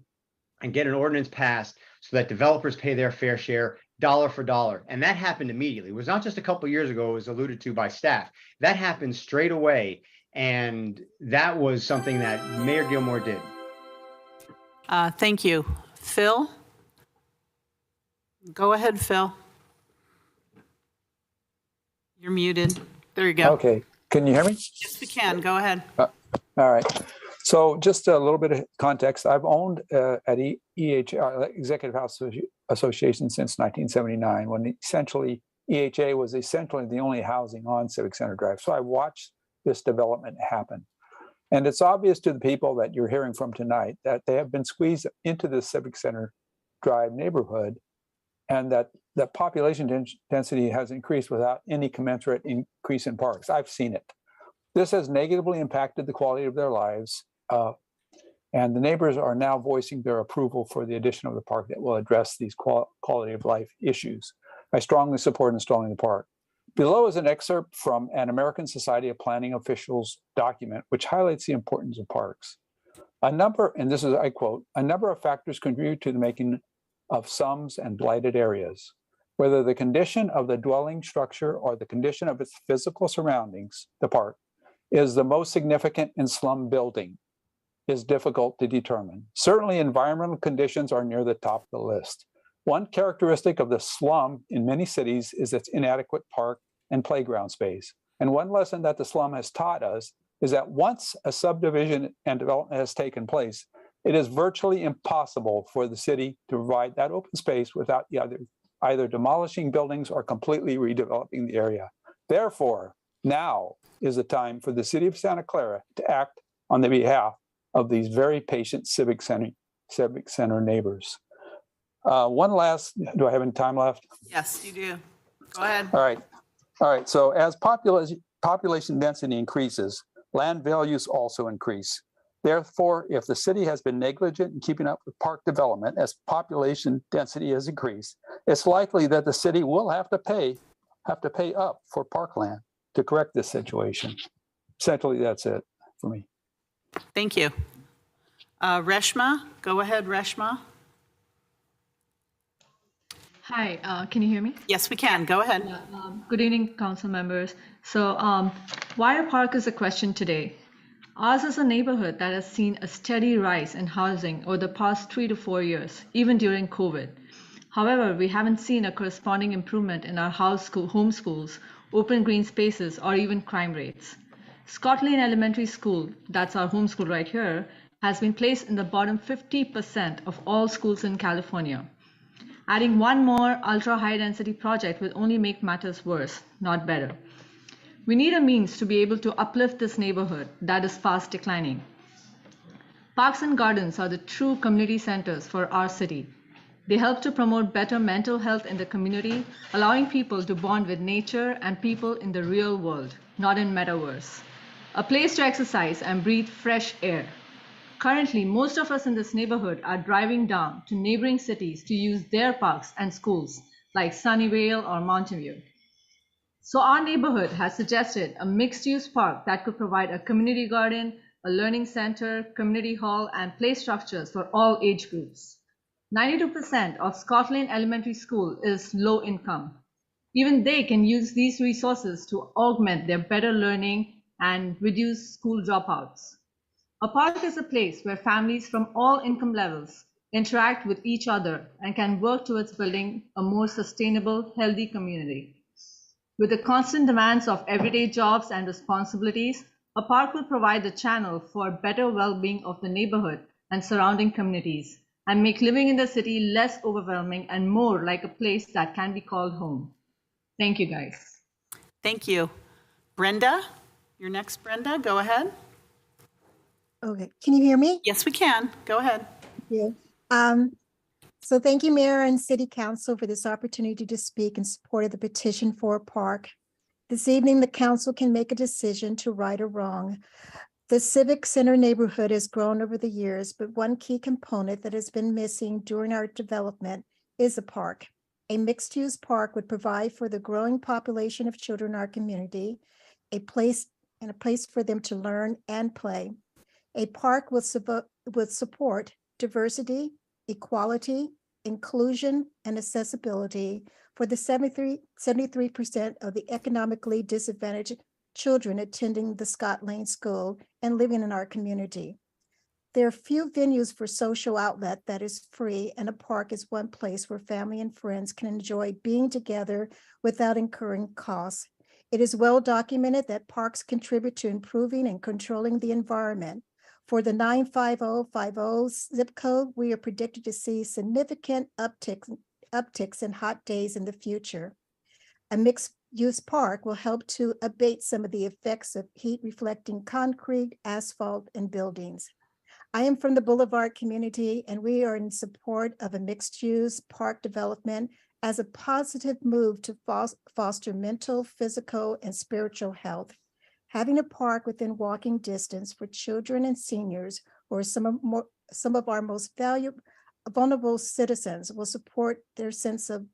and get an ordinance passed so that developers pay their fair share, dollar for dollar. And that happened immediately. It was not just a couple of years ago, it was alluded to by staff. That happened straight away. And that was something that Mayor Gilmore did. Thank you. Phil? Go ahead, Phil. You're muted. There you go. Okay. Can you hear me? Yes, we can. Go ahead. All right. So just a little bit of context. I've owned at EHA, Executive House Association, since 1979, when essentially EHA was essentially the only housing on Civic Center Drive. So I watched this development happen. And it's obvious to the people that you're hearing from tonight that they have been squeezed into the Civic Center Drive neighborhood, and that the population density has increased without any commensurate increase in parks. I've seen it. This has negatively impacted the quality of their lives, and the neighbors are now voicing their approval for the addition of the park that will address these quality of life issues. I strongly support installing the park. Below is an excerpt from an American Society of Planning Officials document, which highlights the importance of parks. And this is, I quote, "A number of factors contribute to the making of slums and blighted areas. Whether the condition of the dwelling structure or the condition of its physical surroundings, the park, is the most significant in slum building is difficult to determine. Certainly environmental conditions are near the top of the list. One characteristic of the slum in many cities is its inadequate park and playground space. And one lesson that the slum has taught us is that once a subdivision and development has taken place, it is virtually impossible for the city to provide that open space without either demolishing buildings or completely redeveloping the area. Therefore, now is the time for the city of Santa Clara to act on the behalf of these very patient Civic Center neighbors." One last, do I have any time left? Yes, you do. Go ahead. All right. So as population density increases, land values also increase. Therefore, if the city has been negligent in keeping up with park development as population density has increased, it's likely that the city will have to pay up for parkland to correct this situation. Essentially, that's it for me. Thank you. Reshma, go ahead, Reshma. Hi, can you hear me? Yes, we can. Go ahead. Good evening, council members. So why a park is a question today. Ours is a neighborhood that has seen a steady rise in housing over the past 3 to 4 years, even during COVID. However, we haven't seen a corresponding improvement in our home schools, open green spaces, or even crime rates. Scott Lane Elementary School, that's our home school right here, has been placed in the bottom 50% of all schools in California. Adding one more ultra high density project will only make matters worse, not better. We need a means to be able to uplift this neighborhood that is fast declining. Parks and gardens are the true community centers for our city. They help to promote better mental health in the community, allowing people to bond with nature and people in the real world, not in metaverse. A place to exercise and breathe fresh air. Currently, most of us in this neighborhood are driving down to neighboring cities to use their parks and schools, like Sunnyvale or Mountain View. So our neighborhood has suggested a mixed-use park that could provide a community garden, a learning center, community hall, and play structures for all age groups. 92% of Scotland Elementary School is low income. Even they can use these resources to augment their better learning and reduce school dropouts. A park is a place where families from all income levels interact with each other and can work towards building a more sustainable, healthy community. With the constant demands of everyday jobs and responsibilities, a park will provide the channel for better well-being of the neighborhood and surrounding communities, and make living in the city less overwhelming and more like a place that can be called home. Thank you, guys. Thank you. Brenda, you're next, Brenda. Go ahead. Okay, can you hear me? Yes, we can. Go ahead. Yeah. So thank you, Mayor and City Council, for this opportunity to speak in support of the petition for a park. This evening, the council can make a decision to right or wrong. The Civic Center neighborhood has grown over the years, but one key component that has been missing during our development is a park. A mixed-use park would provide for the growing population of children in our community, a place for them to learn and play. A park will support diversity, equality, inclusion, and accessibility for the 73% of the economically disadvantaged children attending the Scott Lane School and living in our community. There are few venues for social outlet that is free, and a park is one place where family and friends can enjoy being together without incurring costs. It is well documented that parks contribute to improving and controlling the environment. For the 95050 zip code, we are predicted to see significant upticks in hot days in the future. A mixed-use park will help to abate some of the effects of heat reflecting concrete, asphalt, and buildings. I am from the Boulevard community, and we are in support of a mixed-use park development as a positive move to foster mental, physical, and spiritual health. Having a park within walking distance for children and seniors, or some of our most vulnerable citizens, will support their sense of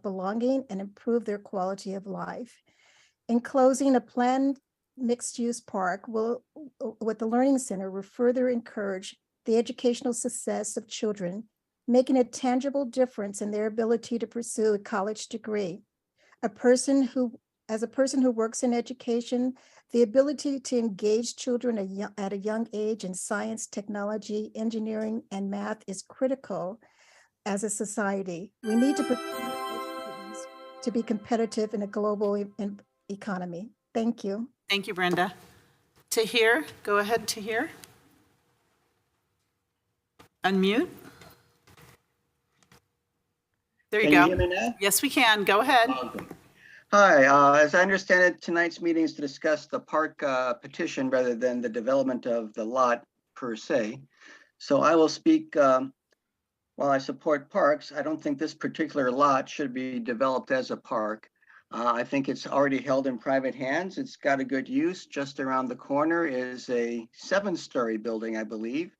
belonging and improve their quality of life. In closing, a planned mixed-use park with the Learning Center will further encourage the educational success of children, making a tangible difference in their ability to pursue a college degree. As a person who works in education, the ability to engage children at a young age in science, technology, engineering, and math is critical as a society. We need to be competitive in a global economy. Thank you. Thank you, Brenda. Tahir, go ahead, Tahir. Unmute. There you Can go. you hear me now? Yes, we can. Go ahead. Okay. Hi, as I understand it, tonight's meeting is to discuss the park petition rather than the development of the lot per se. So I will speak, while I support parks, I don't think this particular lot should be developed as a park. I think it's already held in private hands. It's got a good use. Just around the corner is a 7-story building, I believe,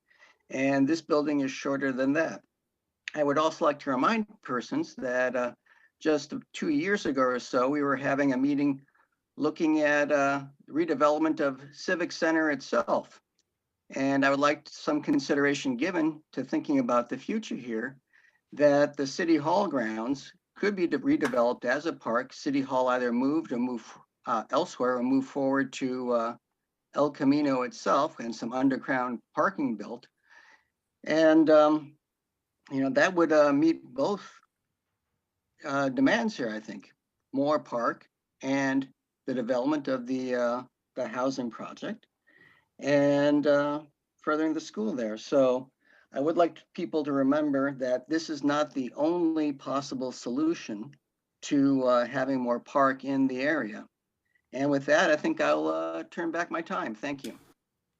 and this building is shorter than that. I would also like to remind persons that just 2 years ago or so, we were having a meeting looking at redevelopment of Civic Center itself. And I would like some consideration given to thinking about the future here, that the City Hall grounds could be redeveloped as a park. City Hall either moved or move elsewhere or move forward to El Camino itself and some underground parking built. And that would meet both demands here, I think. More park and the development of the housing project and furthering the school there. So I would like people to remember that this is not the only possible solution to having more park in the area. And with that, I think I'll turn back my time. Thank you.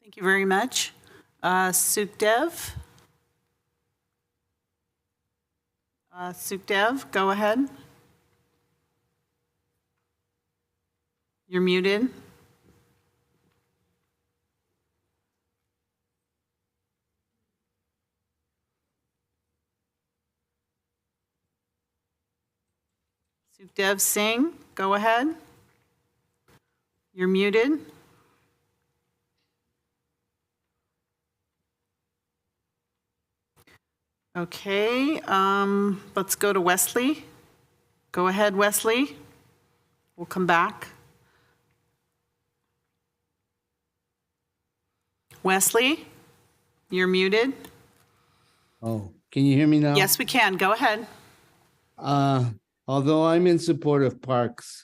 Thank you very much. Sukhdev? Sukhdev, go ahead. You're muted. Sukhdev Singh, go ahead. You're muted. Okay, let's go to Wesley. Go ahead, Wesley. We'll come back. Wesley, you're muted. Oh, can you hear me now? Yes, we can. Go ahead. Although I'm in support of parks,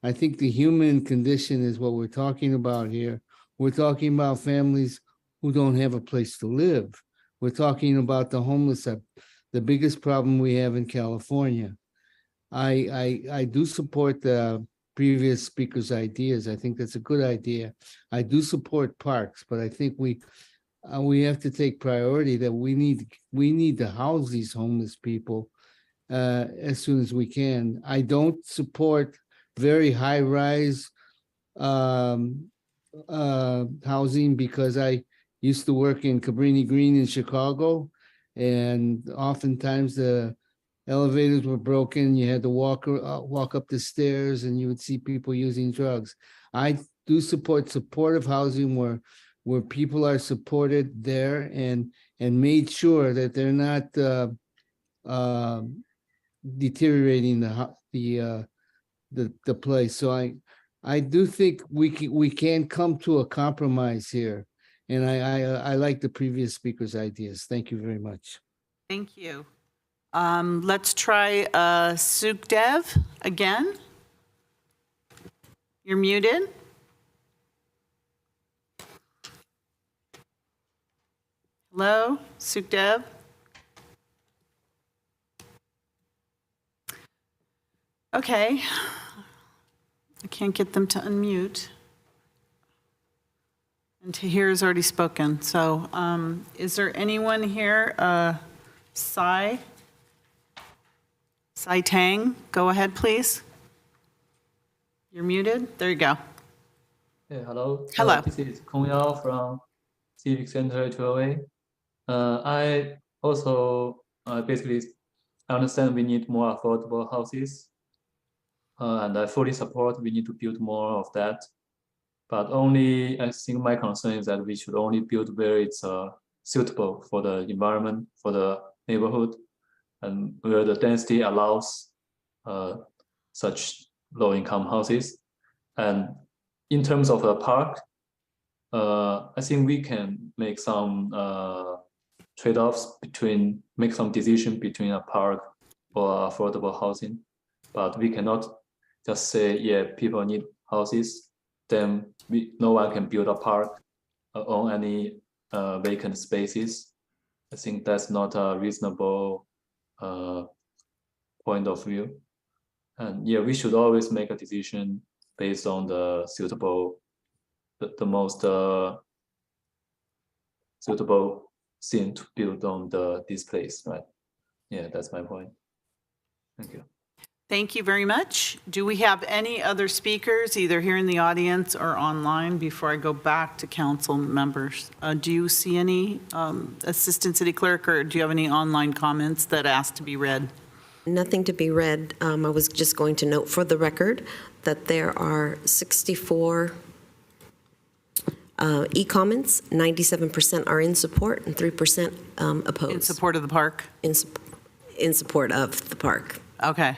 I think the human condition is what we're talking about here. We're talking about families who don't have a place to live. We're talking about the homeless, the biggest problem we have in California. I do support the previous speaker's ideas. I think that's a good idea. I do support parks, but I think we have to take priority that we need to house these homeless people as soon as we can. I don't support very high-rise housing because I used to work in Cabrini Green in Chicago, and oftentimes the elevators were broken. You had to walk up the stairs, and you would see people using drugs. I do support supportive housing where people are supported there and made sure that they're not deteriorating the place. So I do think we can come to a compromise here, and I like the previous speaker's ideas. Thank you very much. Thank you. Let's try Sukhdev again. You're muted. Hello, Sukhdev. Okay. I can't get them to unmute. And Tahir has already spoken. So is there anyone here? Sai Tang, go ahead, please. You're muted. There you go. Hey, hello. Hello. This is Kong Yao from Civic Center 208. I also basically understand we need more affordable houses. And I fully support we need to build more of that. But only, I think my concern is that we should only build where it's suitable for the environment, for the neighborhood, and where the density allows such low-income houses. And in terms of the park, I think we can make some trade-offs make some decision between a park or affordable housing. But we cannot just say, yeah, people need houses, then no one can build a park on any vacant spaces. I think that's not a reasonable point of view. And yeah, we should always make a decision based on the suitable, the most suitable thing to build on this place, right? Yeah, that's my point. Thank you. Thank you very much. Do we have any other speakers, either here in the audience or online, before I go back to council members? Do you see any, Assistant City Clerk, or do you have any online comments that asked to be read? Nothing to be read. I was just going to note for the record that there are 64 e-comments, 97% are in support, and 3% opposed. In support of the park? In support of the park. Okay.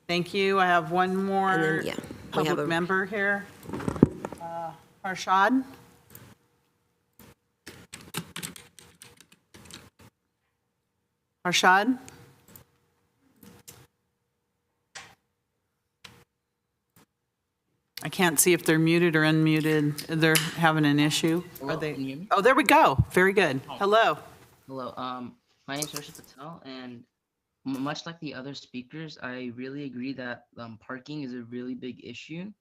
Thank you. I have one more And then, public member here. Harshad? Harshad? I can't see if they're muted or unmuted. They're having an issue. Hello, Are they? can you hear me? Oh, there we go. Very good. Hello. Hello. My name is Harshad Patel, and much like the other speakers, I really agree that parking is a really big issue.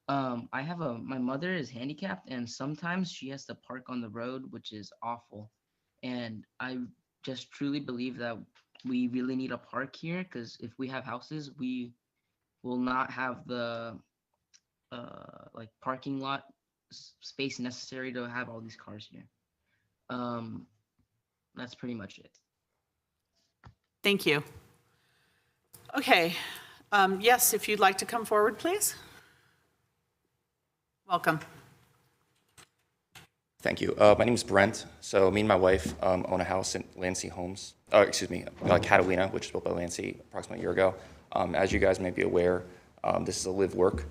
my mother is handicapped and sometimes she has to park on the road, which is awful. And I just truly believe that we really need a park here because if we have houses, we will not have the like parking lot space necessary to have all these cars here. That's pretty much it. Thank you. Okay. Yes, if you'd like to come forward, please. Welcome. Thank you. My name is Brent. So me and my wife own a house in Lansing Homes. Catalina, which was built by Lansing approximately a year ago. As you guys may be aware, this is a live-work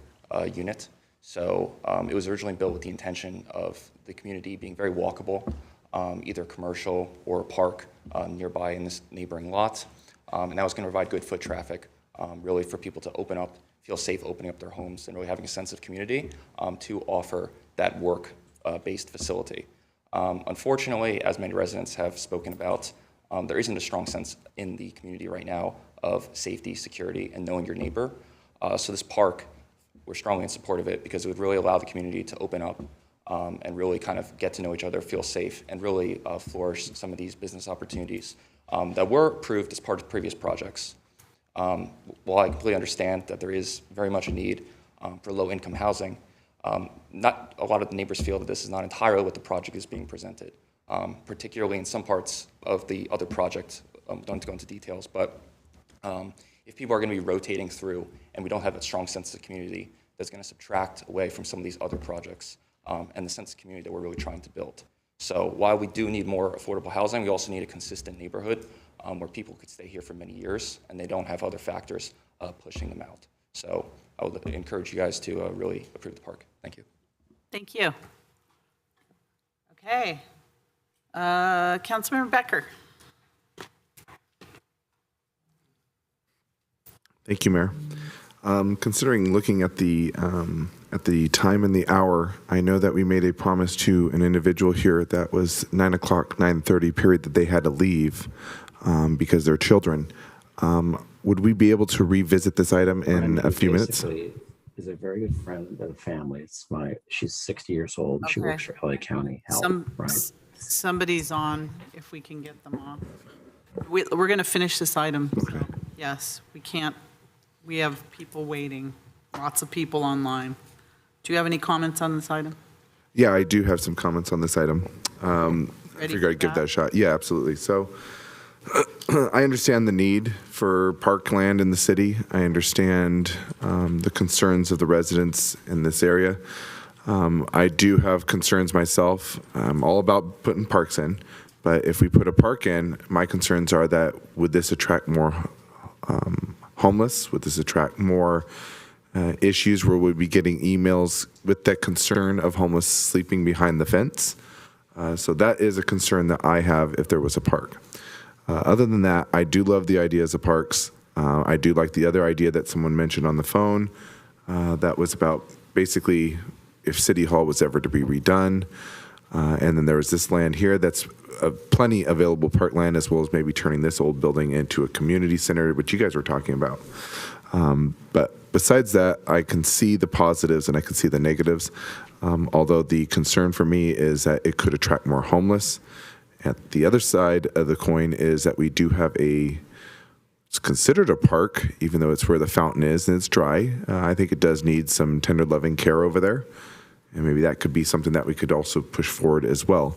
unit. So it was originally built with the intention of the community being very walkable, either commercial or a park nearby in this neighboring lot. And that was going to provide good foot traffic, really for people to open up, feel safe opening up their homes and really having a sense of community to offer that work-based facility. Unfortunately, as many residents have spoken about, there isn't a strong sense in the community right now of safety, security, and knowing your neighbor. So this park, we're strongly in support of it because it would really allow the community to open up and really kind of get to know each other, feel safe, and really flourish some of these business opportunities that were approved as part of previous projects. While I completely understand that there is very much a need for low-income housing, not a lot of the neighbors feel that this is not entirely what the project is being presented, particularly in some parts of the other project. Don't have to go into details, but if people are going to be rotating through and we don't have a strong sense of community, that's going to subtract away from some of these other projects and the sense of community that we're really trying to build. So while we do need more affordable housing, we also need a consistent neighborhood where people could stay here for many years and they don't have other factors pushing them out. So I would encourage you guys to really approve the park. Thank you. Thank you. Okay. Councilmember Becker. Thank you, Mayor. Considering looking at the time and the hour, I know that we made a promise to an individual here that was 9 o'clock, 9:30 period that they had to leave because they're children. Would we be able to revisit this item in a few minutes? Is a very good friend of the family. She's 60 years old. Okay. She works for LA County Health. Right. Somebody's on, if we can get them off. We're going to finish this item. Okay. So, yes, we can't. We have people waiting, lots of people online. Do you have any comments on this item? Yeah, I do have some comments on this item. I Ready figured for I'd give that? that a shot. Yeah, absolutely. So I understand the need for parkland in the city. I understand the concerns of the residents in this area. I do have concerns myself. I'm all about putting parks in, but if we put a park in, my concerns are that would this attract more homeless? Would this attract more issues where we'd be getting emails with that concern of homeless sleeping behind the fence? So that is a concern that I have if there was a park. Other than that, I do love the ideas of parks. I do like the other idea that someone mentioned on the phone that was about basically if City Hall was ever to be redone. And then there was this land here that's plenty available parkland, as well as maybe turning this old building into a community center, which you guys were talking about. But besides that, I can see the positives and I can see the negatives. Although the concern for me is that it could attract more homeless. At the other side of the coin is that we do have it's considered a park, even though it's where the fountain is and it's dry. I think it does need some tender loving care over there. And maybe that could be something that we could also push forward as well.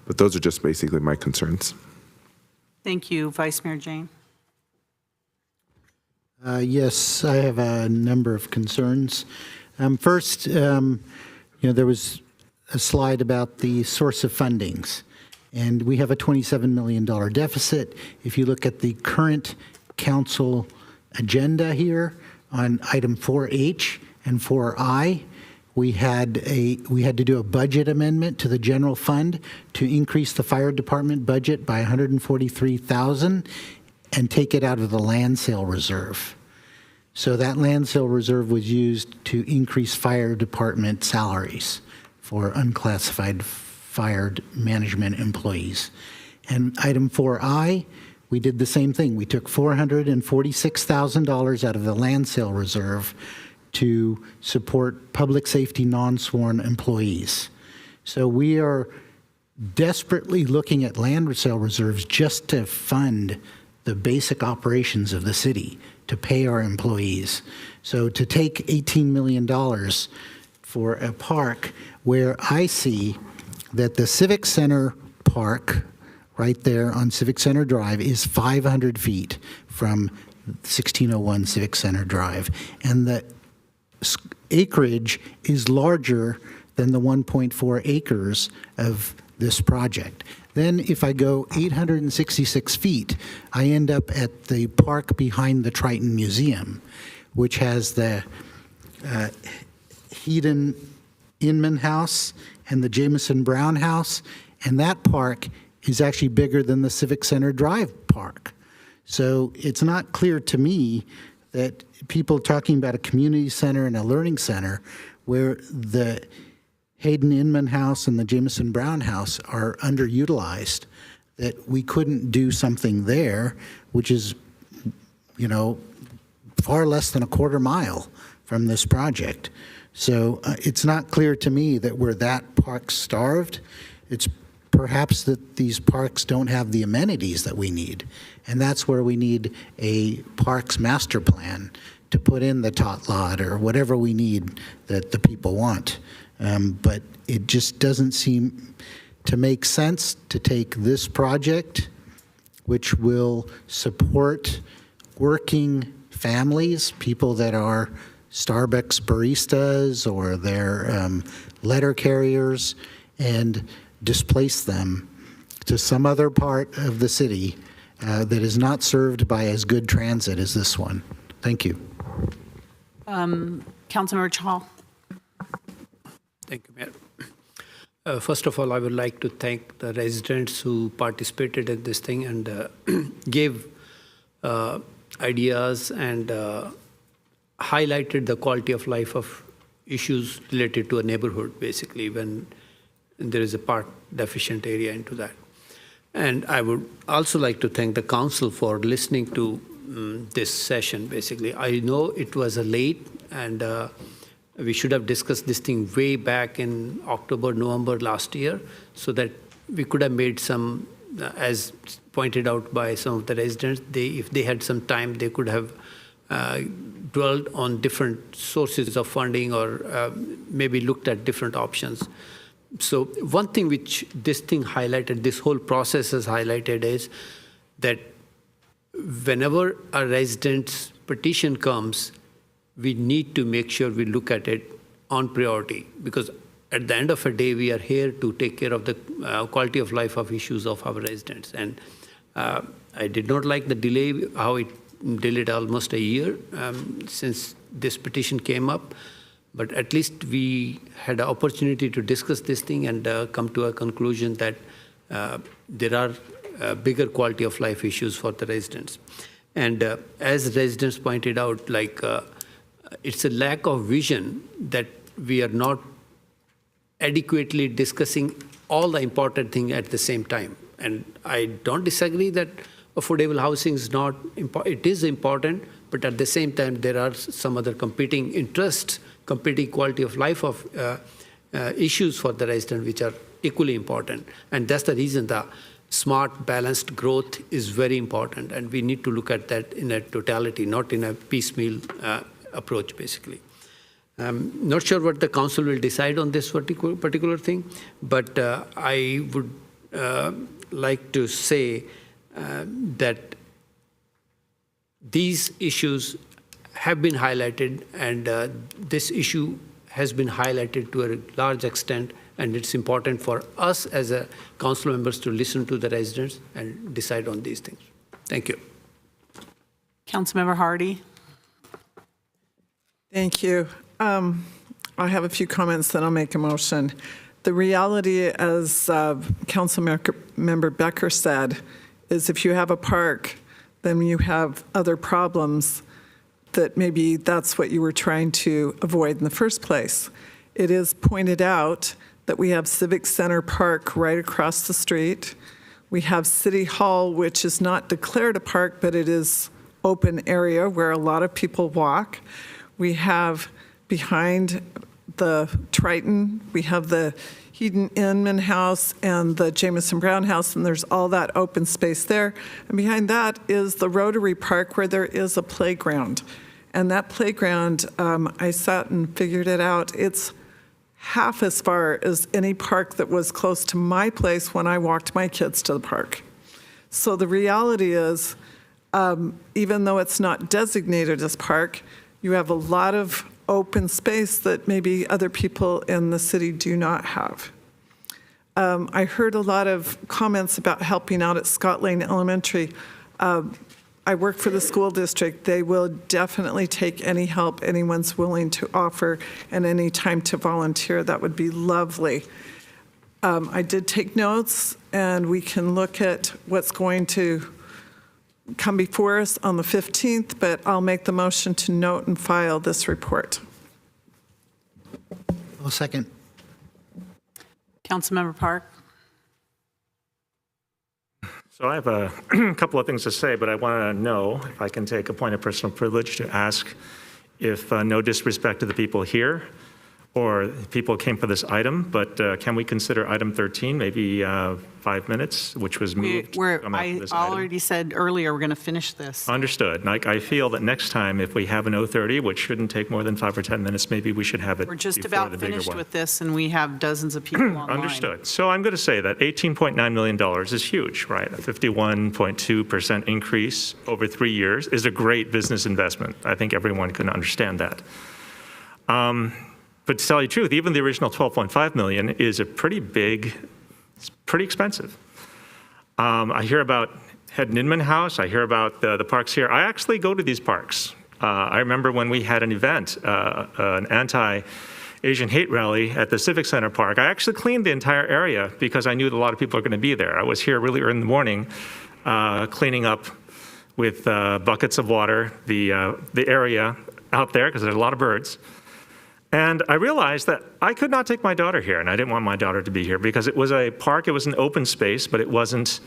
But those are just basically my concerns. Thank you, Vice Mayor Jane. Yes, I have a number of concerns. First, there was a slide about the source of fundings, and we have a $27 million deficit. If you look at the current council agenda here on item 4H and 4I, we had to do a budget amendment to the general fund to increase the fire department budget by $143,000 and take it out of the land sale reserve. So that land sale reserve was used to increase fire department salaries for unclassified fire management employees. And item 4I, we did the same thing. We took $446,000 out of the land sale reserve to support public safety non-sworn employees. So we are desperately looking at land sale reserves just to fund the basic operations of the city, to pay our employees. So to take $18 million for a park where I see that the Civic Center Park right there on Civic Center Drive is 500 feet from 1601 Civic Center Drive, and the acreage is larger than the 1.4 acres of this project. Then if I go 866 feet, I end up at the park behind the Triton Museum, which has the Heaton Inman House and the Jameson Brown House, and that park is actually bigger than the Civic Center Drive Park. So it's not clear to me that people talking about a community center and a learning center where the Hayden Inman House and the Jameson Brown House are underutilized, that we couldn't do something there, which is, you know, far less than a quarter mile from this project. So it's not clear to me that we're that park starved. It's perhaps that these parks don't have the amenities that we need. And that's where we need a parks master plan to put in the tot lot or whatever we need that the people want. But it just doesn't seem to make sense to take this project, which will support working families, people that are Starbucks baristas or they're letter carriers, and displace them to some other part of the city that is not served by as good transit as this one. Thank you. Councilmember Chahal. Thank you, Mayor. First of all, I would like to thank the residents who participated in this thing and gave ideas and highlighted the quality of life of issues related to a neighborhood, basically, when there is a park deficient area into that. And I would also like to thank the council for listening to this session, basically. I know it was a late and we should have discussed this thing way back in October, November last year, so that we could have made some, as pointed out by some of the residents, if they had some time, they could have dwelled on different sources of funding or maybe looked at different options. So one thing which this thing highlighted, this whole process has highlighted, is that whenever a resident's petition comes, we need to make sure we look at it on priority, because at the end of the day, we are here to take care of the quality of life of issues of our residents. And I did not like the delay, how it delayed almost a year since this petition came up. But at least we had an opportunity to discuss this thing and come to a conclusion that there are bigger quality of life issues for the residents. And as residents pointed out, like it's a lack of vision that we are not adequately discussing all the important things at the same time. And I don't disagree that affordable housing is not important. It is important, but at the same time, there are some other competing interests, competing quality of life of issues for the resident, which are equally important. And that's the reason the smart, balanced growth is very important. And we need to look at that in a totality, not in a piecemeal approach, basically. I'm not sure what the council will decide on this particular thing, but I would like to say that these issues have been highlighted, and this issue has been highlighted to a large extent, and it's important for us as a council members to listen to the residents and decide on these things. Thank you. Councilmember Hardy. Thank you. I have a few comments, then I'll make a motion. The reality, as Councilmember Becker said, is if you have a park, then you have other problems that maybe that's what you were trying to avoid in the first place. It is pointed out that we have Civic Center Park right across the street. We have City Hall, which is not declared a park, but it is open area where a lot of people walk. We have behind the Triton. We have the Heaton Inman House and the Jameson Brown House, and there's all that open space there. And behind that is the Rotary Park, where there is a playground. And that playground, I sat and figured it out. It's half as far as any park that was close to my place when I walked my kids to the park. So the reality is, even though it's not designated as park, you have a lot of open space that maybe other people in the city do not have. I heard a lot of comments about helping out at Scott Lane Elementary. I work for the school district. They will definitely take any help anyone's willing to offer and any time to volunteer. That would be lovely. I did take notes, and we can look at what's going to come before us on the 15th, but I'll make the motion to note and file this report. I'll second. Councilmember Park. So I have a couple of things to say, but I want to know if I can take a point of personal privilege to ask if, no disrespect to the people here or people came for this item, but can we consider item 13, maybe 5 minutes, which was moved? I already said earlier, we're going to finish this. Understood. Like, I feel that next time, if we have an 030, which shouldn't take more than 5 or 10 minutes, maybe we should have it We're just before about the bigger finished one. with this, and we have dozens of people online. Understood. So I'm going to say that $18.9 million is huge, right? A 51.2% increase over 3 years is a great business investment. I think everyone can understand that. But to tell you the truth, even the original $12.5 million is a pretty big, it's pretty expensive. I hear about Head and Inman House. I hear about the parks here. I actually go to these parks. I remember when we had an event, an anti-Asian hate rally at the Civic Center Park. I actually cleaned the entire area because I knew that a lot of people are going to be there. I was here really early in the morning cleaning up with buckets of water, the area out there, because there's a lot of birds. And I realized that I could not take my daughter here, and I didn't want my daughter to be here because it was a park, it was an open space, but it wasn't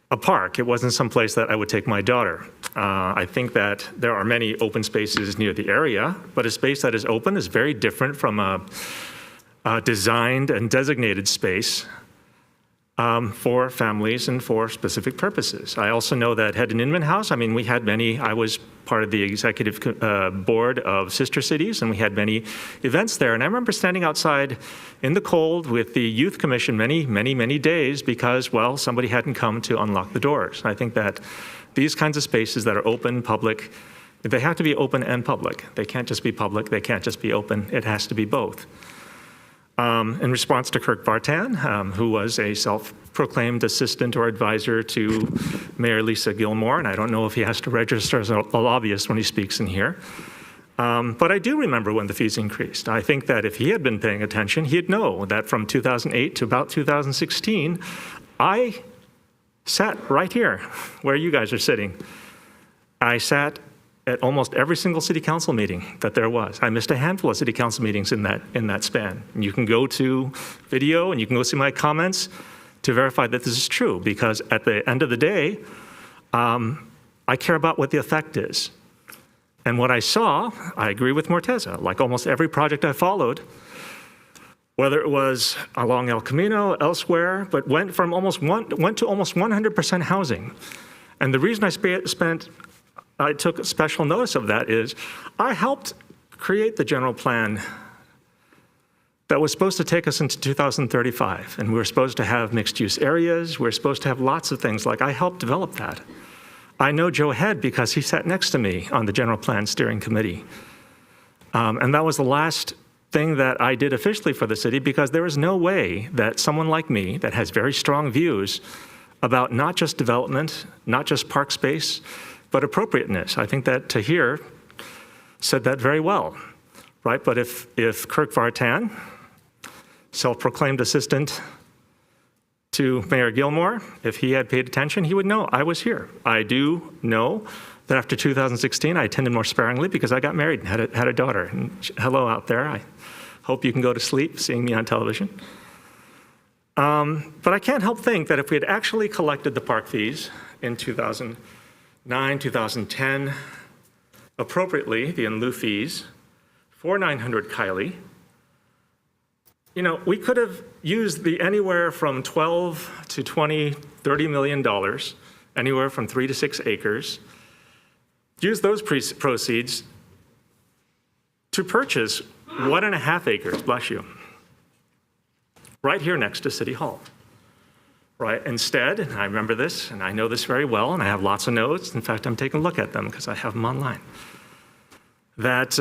a park. It wasn't some place that I would take my daughter. I think that there are many open spaces near the area, but a space that is open is very different from a designed and designated space for families and for specific purposes. I also know that Head and Inman House, I mean, we had many, I was part of the executive board of Sister Cities, and we had many events there. And I remember standing outside in the cold with the Youth Commission many days because, well, somebody hadn't come to unlock the doors. I think that these kinds of spaces that are open, public, they have to be open and public. They can't just be public, they can't just be open, it has to be both. In response to Kirk Vartan, who was a self-proclaimed assistant or advisor to Mayor Lisa Gilmore, and I don't know if he has to register as a lobbyist when he speaks in here, but I do remember when the fees increased. I think that if he had been paying attention, he'd know that from 2008 to about 2016, I sat right here where you guys are sitting. I sat at almost every single city council meeting that there was. I missed a handful of city council meetings in that span. And you can go to video and you can go see my comments to verify that this is true, because at the end of the day, I care about what the effect is. And what I saw, I agree with Morteza, like almost every project I followed, whether it was along El Camino, elsewhere, but went to almost 100% housing. And the reason I took special notice of that is I helped create the general plan that was supposed to take us into 2035. And we were supposed to have mixed use areas. We were supposed to have lots of things. Like, I helped develop that. I know Joe Head because he sat next to me on the general plan steering committee. And that was the last thing that I did officially for the city, because there is no way that someone like me that has very strong views about not just development, not just park space, but appropriateness. I think that Tahir said that very well, right? But if Kirk Vartan, self-proclaimed assistant to Mayor Gilmore, if he had paid attention, he would know I was here. I do know that after 2016, I attended more sparingly because I got married and had a daughter. And hello out there. I hope you can go to sleep seeing me on television. But I can't help think that if we had actually collected the park fees in 2009, 2010, appropriately, the in lieu fees for 900 Kylie, you know, we could have used the anywhere from 12 to 20, $30 million, anywhere from 3 to 6 acres, use those proceeds to purchase 1.5 acres, bless you, right here next to City Hall. Right, instead, and I remember this, and I know this very well, and I have lots of notes. In fact, I'm taking a look at them because I have them online. That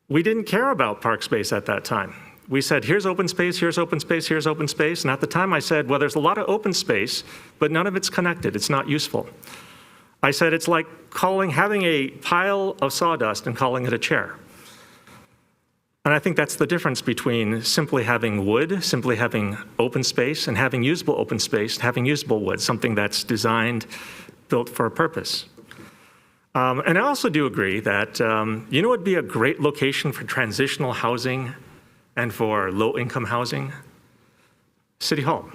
we didn't care about park space at that time. We said, here's open space, here's open space, here's open space. And at the time I said, well, there's a lot of open space, but none of it's connected. It's not useful. I said, it's like having a pile of sawdust and calling it a chair. And I think that's the difference between simply having wood, simply having open space, and having usable open space, having usable wood, something that's designed, built for a purpose. And I also do agree that, you know, it'd be a great location for transitional housing and for low-income housing? City Hall.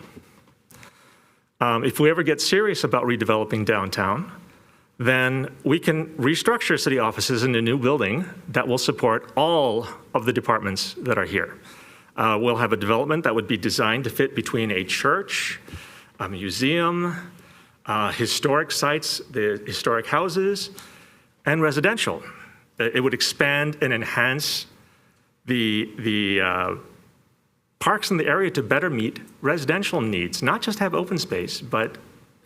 If we ever get serious about redeveloping downtown, then we can restructure city offices in a new building that will support all of the departments that are here. We'll have a development that would be designed to fit between a church, a museum, historic sites, the historic houses, and residential. It would expand and enhance the parks in the area to better meet residential needs, not just have open space, but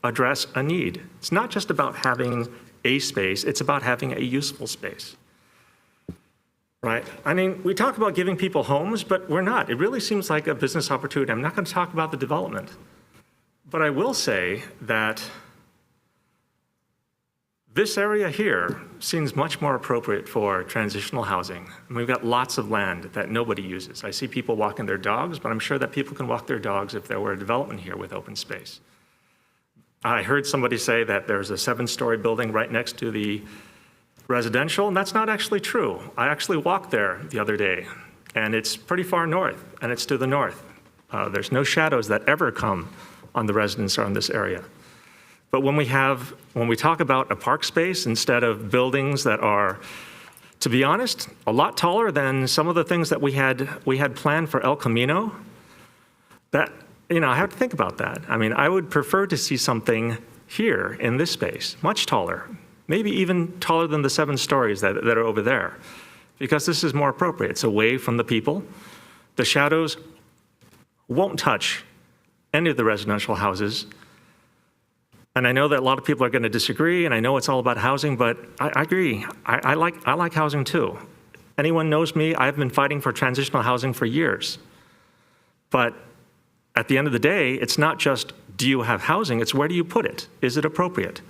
address a need. It's not just about having a space, it's about having a useful space. Right? I mean, we talk about giving people homes, but we're not. It really seems like a business opportunity. I'm not going to talk about the development, but I will say that this area here seems much more appropriate for transitional housing. And we've got lots of land that nobody uses. I see people walking their dogs, but I'm sure that people can walk their dogs if there were a development here with open space. I heard somebody say that there's a 7-story building right next to the residential, and that's not actually true. I actually walked there the other day, and it's pretty far north, and it's to the north. There's no shadows that ever come on the residents or on this area. But when we talk about a park space, instead of buildings that are, to be honest, a lot taller than some of the things that we had planned for El Camino, that, you know, I have to think about that. I mean, I would prefer to see something here in this space, much taller, maybe even taller than the 7 stories that are over there, because this is more appropriate. It's away from the people. The shadows won't touch any of the residential houses. And I know that a lot of people are going to disagree, and I know it's all about housing, but I agree. I like housing too. Anyone knows me, I've been fighting for transitional housing for years. But at the end of the day, it's not just, do you have housing? It's where do you put it? Is it appropriate?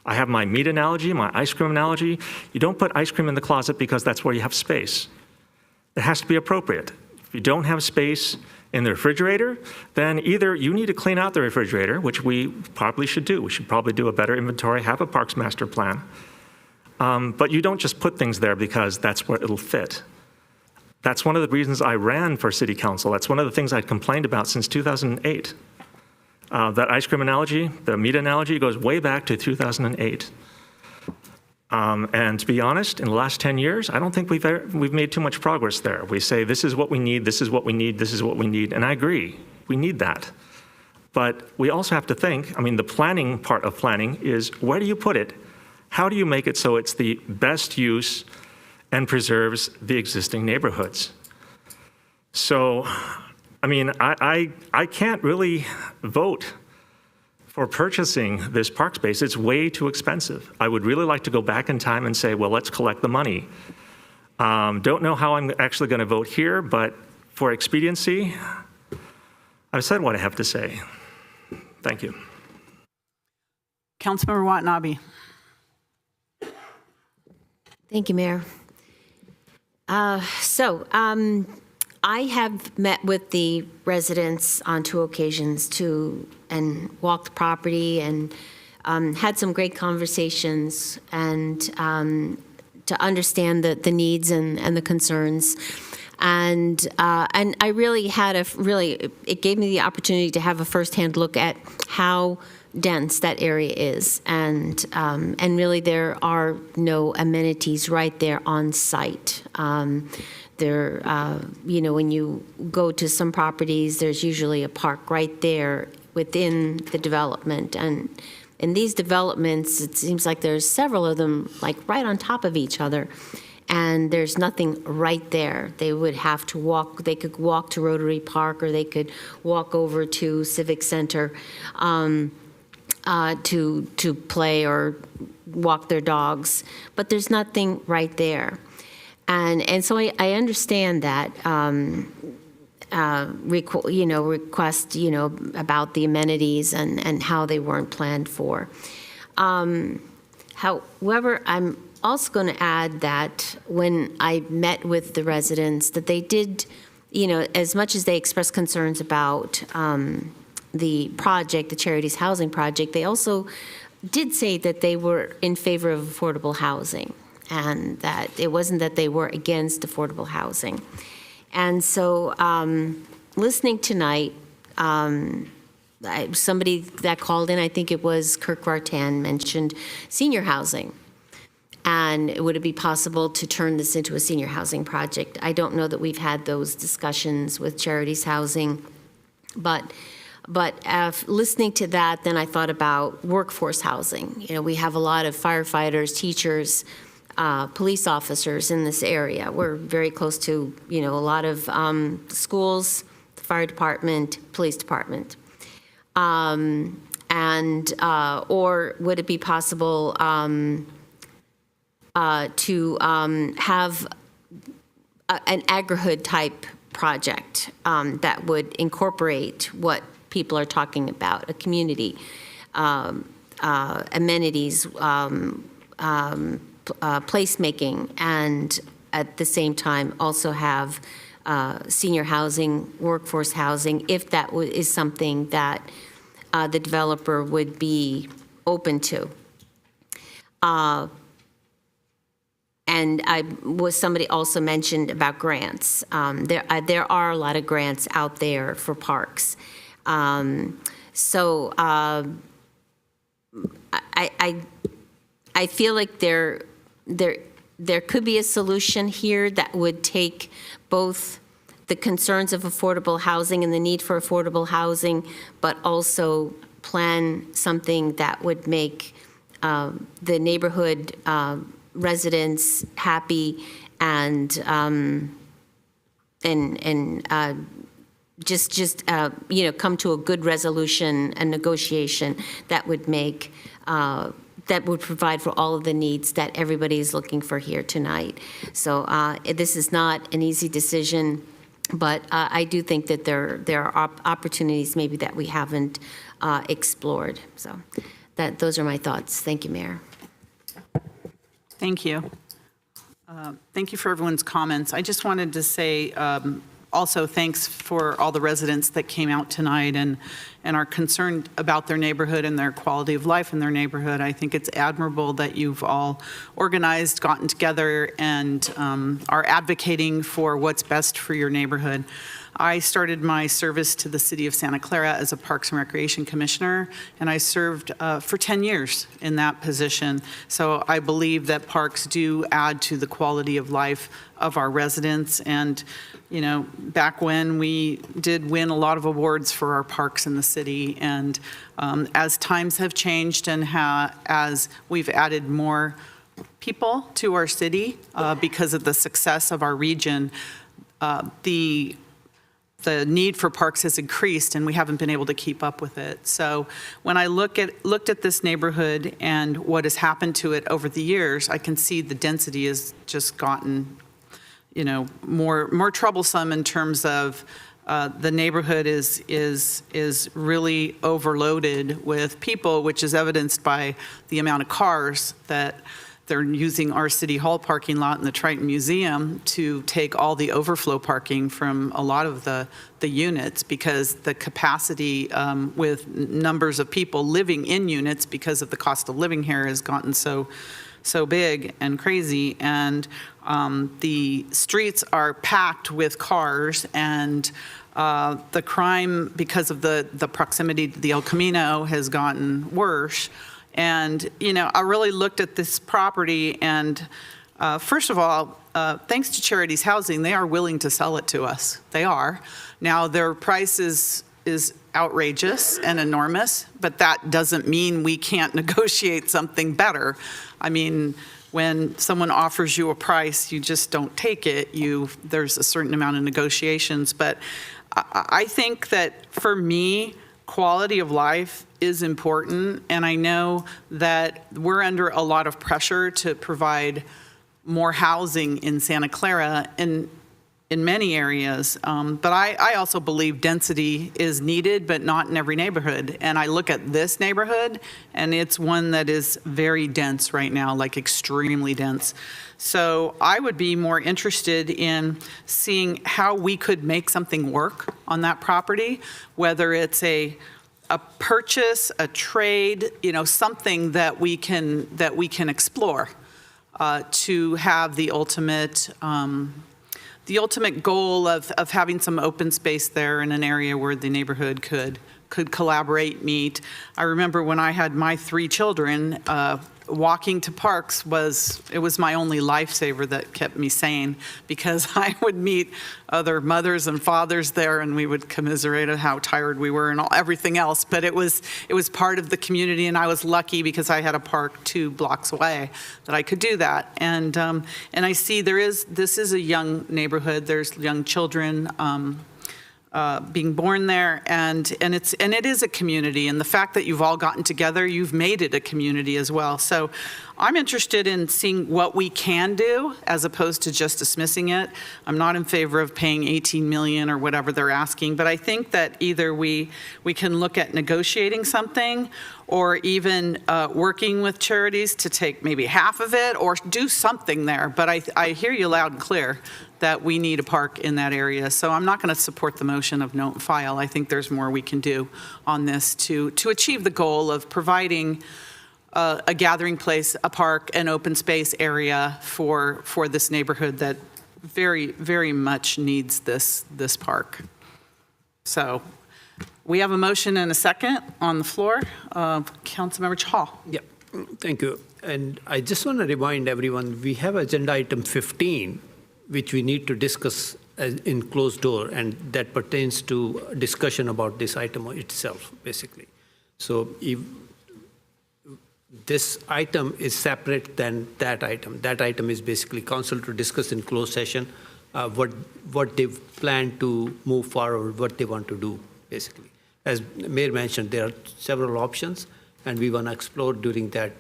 I have my meat analogy, my ice cream analogy. You don't put ice cream in the closet because that's where you have space. It has to be appropriate. If you don't have space in the refrigerator, then either you need to clean out the refrigerator, which we probably should do. We should probably do a better inventory, have a parks master plan. But you don't just put things there because that's where it'll fit. That's one of the reasons I ran for city council. That's one of the things I'd complained about since 2008. That ice cream analogy, the meat analogy, goes way back to 2008. And to be honest, in the last 10 years, I don't think we've made too much progress there. We say, this is what we need, this is what we need, this is what we need, and I agree, we need that. But we also have to think, I mean, the planning part of planning is, where do you put it? How do you make it so it's the best use and preserves the existing neighborhoods? So, I mean, I can't really vote for purchasing this park space. It's way too expensive. I would really like to go back in time and say, well, let's collect the money. Don't know how I'm actually going to vote here, but for expediency, I've said what I have to say. Thank you. Councilmember Watanabe. Thank you, Mayor. I have met with the residents on 2 occasions and walked the property and had some great conversations and to understand the needs and the concerns. And I really had it gave me the opportunity to have a firsthand look at how dense that area is, and really there are no amenities right there on site. There, when you go to some properties, there's usually a park right there within the development, and in these developments, it seems like there's several of them like right on top of each other, and there's nothing right there. They would have to walk. They could walk to Rotary Park, or they could walk over to Civic Center to play or walk their dogs, but there's nothing right there. And so I understand that request, about the amenities and how they weren't planned for. However, I'm also going to add that when I met with the residents, that they did, as much as they expressed concerns about the project, the Charities Housing Project, they also did say that they were in favor of affordable housing, and that it wasn't that they were against affordable housing. And so listening tonight, somebody that called in, I think it was Kirk Vartan, mentioned senior housing. And would it be possible to turn this into a senior housing project? I don't know that we've had those discussions with Charities Housing, but listening to that, then I thought about workforce housing. We have a lot of firefighters, teachers, police officers in this area. We're very close to, a lot of schools, the fire department, police department. Or would it be possible to have an agri-hood type project that would incorporate what people are talking about, a community, amenities, placemaking, and at the same time also have senior housing, workforce housing, if that is something that the developer would be open to. And somebody also mentioned about grants. There are a lot of grants out there for parks. So I feel like there could be a solution here that would take both the concerns of affordable housing and the need for affordable housing, but also plan something that would make the neighborhood residents happy and come to a good resolution and negotiation that would make that would provide for all of the needs that everybody is looking for here tonight. So this is not an easy decision, but I do think that there are opportunities maybe that we haven't explored. So those are my thoughts. Thank you, Mayor. Thank you. Thank you for everyone's comments. I just wanted to say also thanks for all the residents that came out tonight and are concerned about their neighborhood and their quality of life in their neighborhood. I think it's admirable that you've all organized, gotten together, and are advocating for what's best for your neighborhood. I started my service to the city of Santa Clara as a Parks and Recreation Commissioner, and I served for 10 years in that position. So I believe that parks do add to the quality of life of our residents. And, back when we did win a lot of awards for our parks in the city, and as times have changed and as we've added more people to our city because of the success of our region, the need for parks has increased, and we haven't been able to keep up with it. So when I looked at this neighborhood and what has happened to it over the years, I can see the density has just gotten, more troublesome in terms of the neighborhood is really overloaded with people, which is evidenced by the amount of cars that they're using our City Hall parking lot and the Triton Museum to take all the overflow parking from a lot of the units, because the capacity with numbers of people living in units because of the cost of living here has gotten so so big and crazy, and the streets are packed with cars, and the crime, because of the proximity to the El Camino, has gotten worse. And, you know, I really looked at this property, and first of all, thanks to Charities Housing, they are willing to sell it to us. They are. Now, their price is outrageous and enormous, but that doesn't mean we can't negotiate something better. I mean, when someone offers you a price, you just don't take it. There's a certain amount of negotiations. But I think that for me, quality of life is important, and I know that we're under a lot of pressure to provide more housing in Santa Clara in many areas. But I also believe density is needed, but not in every neighborhood. And I look at this neighborhood, and it's one that is very dense right now, like extremely dense. So I would be more interested in seeing how we could make something work on that property, whether it's a purchase, a trade, you know, something that we can explore to have the ultimate goal of having some open space there in an area where the neighborhood could collaborate, meet. I remember when I had my 3 children, walking to parks was my only lifesaver that kept me sane, because I would meet other mothers and fathers there, and we would commiserate of how tired we were and everything else. But it was part of the community, and I was lucky because I had a park 2 blocks away that I could do that. And I see this is a young neighborhood. There's young children being born there, and it is a community, and the fact that you've all gotten together, you've made it a community as well. So I'm interested in seeing what we can do as opposed to just dismissing it. I'm not in favor of paying $18 million or whatever they're asking, but I think that either we can look at negotiating something, or even working with charities to take maybe half of it or do something there. But I hear you loud and clear that we need a park in that area. So I'm not going to support the motion of note and file. I think there's more we can do on this to achieve the goal of providing a gathering place, a park, an open space area for this neighborhood that very, very much needs this park. So we have a motion and a second on the floor. Councilmember Chahal. Yeah, thank you. And I just want to remind everyone, we have agenda item 15, which we need to discuss in closed door, and that pertains to discussion about this item itself, basically. So if this item is separate than that item. That item is basically council to discuss in closed session what they plan to move forward, what they want to do, basically. As Mayor mentioned, there are several options, and we want to explore during that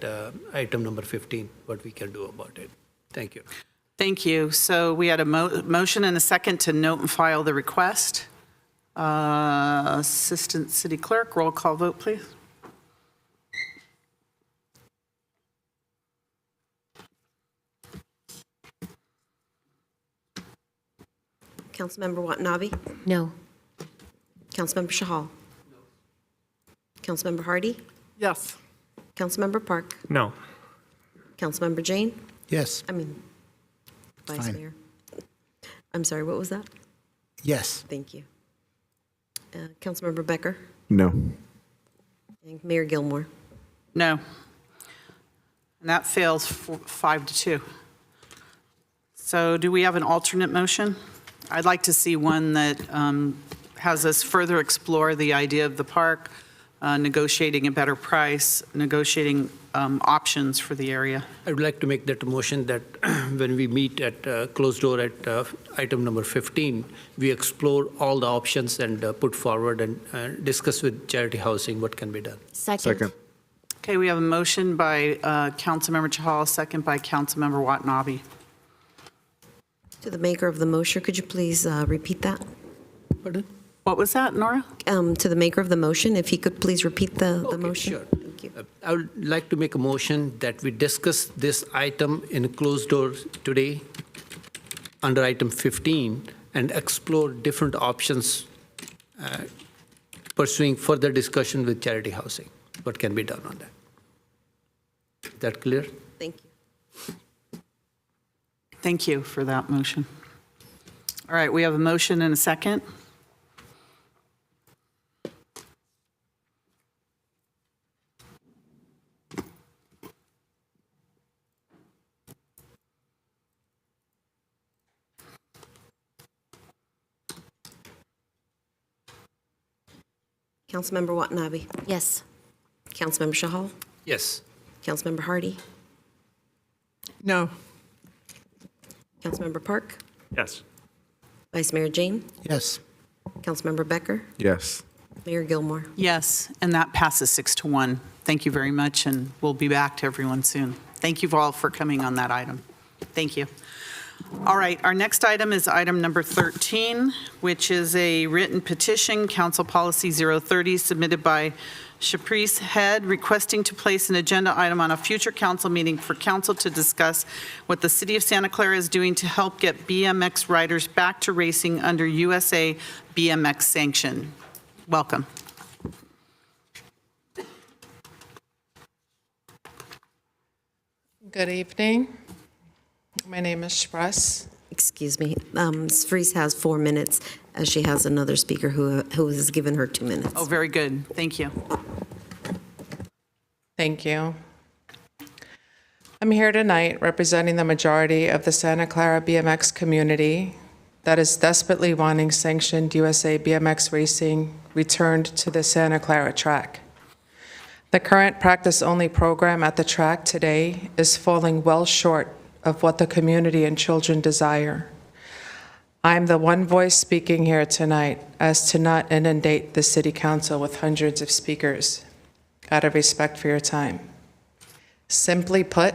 item number 15 what we can do about it. Thank you. Thank you. So we had a motion and a second to note and file the request. Assistant City Clerk, roll call vote, please. Councilmember Watanabe? No. Councilmember Shahal? No. Councilmember Hardy? Yes. Councilmember Park? No. Councilmember Jane? Yes. Vice Fine. Mayor. I'm sorry, what was that? Yes. Thank you. Councilmember Becker? No. And Mayor Gilmore? No. And that fails 5-2. So do we have an alternate motion? I'd like to see one that has us further explore the idea of the park, negotiating a better price, negotiating options for the area. I would like to make that a motion that when we meet at closed door at item number 15, we explore all the options and put forward and discuss with Charity Housing what can be done. Second. Okay, we have a motion by Councilmember Chahal, second by Councilmember Watanabe. To the maker of the motion, could you please repeat that? Pardon? What was that, Nora? To the maker of the motion, if he could please repeat the motion. Sure. Thank you. I would like to make a motion that we discuss this item in closed doors today under item 15 and explore different options pursuing further discussion with Charity Housing. What can be done on that? Is that clear? Thank you. Thank you for that motion. All right, we have a motion and a second. Councilmember Watanabe. Yes. Councilmember Shahal. Yes. Councilmember Hardy. No. Councilmember Park. Yes. Vice Mayor Jane. Yes. Councilmember Becker. Yes. Mayor Gilmore. Yes, and that passes 6-1. Thank you very much, and we'll be back to everyone soon. Thank you all for coming on that item. Thank you. All right, our next item is item number 13, which is a written petition, Council Policy 030, submitted by Shaprice Head, requesting to place an agenda item on a future council meeting for council to discuss what the city of Santa Clara is doing to help get BMX riders back to racing under USA BMX sanction. Welcome. Good evening. My name is Shpress. Excuse me. Ms. Freeze has 4 minutes, as she has another speaker who has given her 2 minutes. Oh, very good. Thank you. Thank you. I'm here tonight representing the majority of the Santa Clara BMX community that is desperately wanting sanctioned USA BMX racing returned to the Santa Clara track. The current practice-only program at the track today is falling well short of what the community and children desire. I'm the one voice speaking here tonight as to not inundate the City Council with hundreds of speakers, out of respect for your time. Simply put,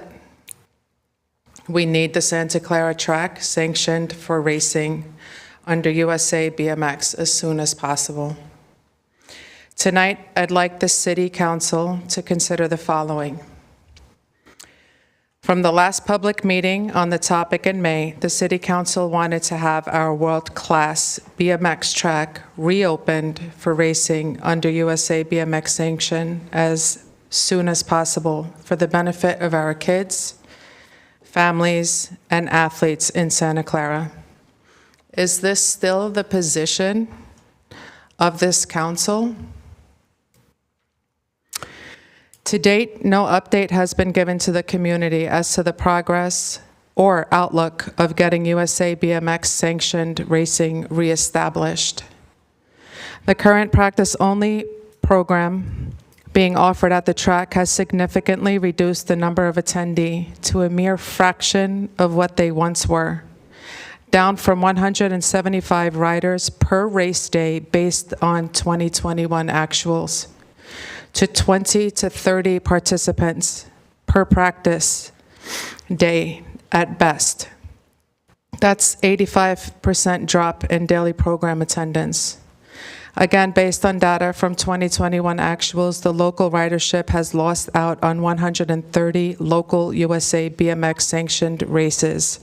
we need the Santa Clara track sanctioned for racing under USA BMX as soon as possible. Tonight, I'd like the City Council to consider the following. From the last public meeting on the topic in May, the City Council wanted to have our world-class BMX track reopened for racing under USA BMX sanction as soon as possible for the benefit of our kids, families, and athletes in Santa Clara. Is this still the position of this council? To date, no update has been given to the community as to the progress or outlook of getting USA BMX sanctioned racing reestablished. The current practice-only program being offered at the track has significantly reduced the number of attendees to a mere fraction of what they once were, down from 175 riders per race day based on 2021 actuals, to 20 to 30 participants per practice day at best. That's 85% drop in daily program attendance. Again, based on data from 2021 actuals, the local ridership has lost out on 130 local USA BMX sanctioned races,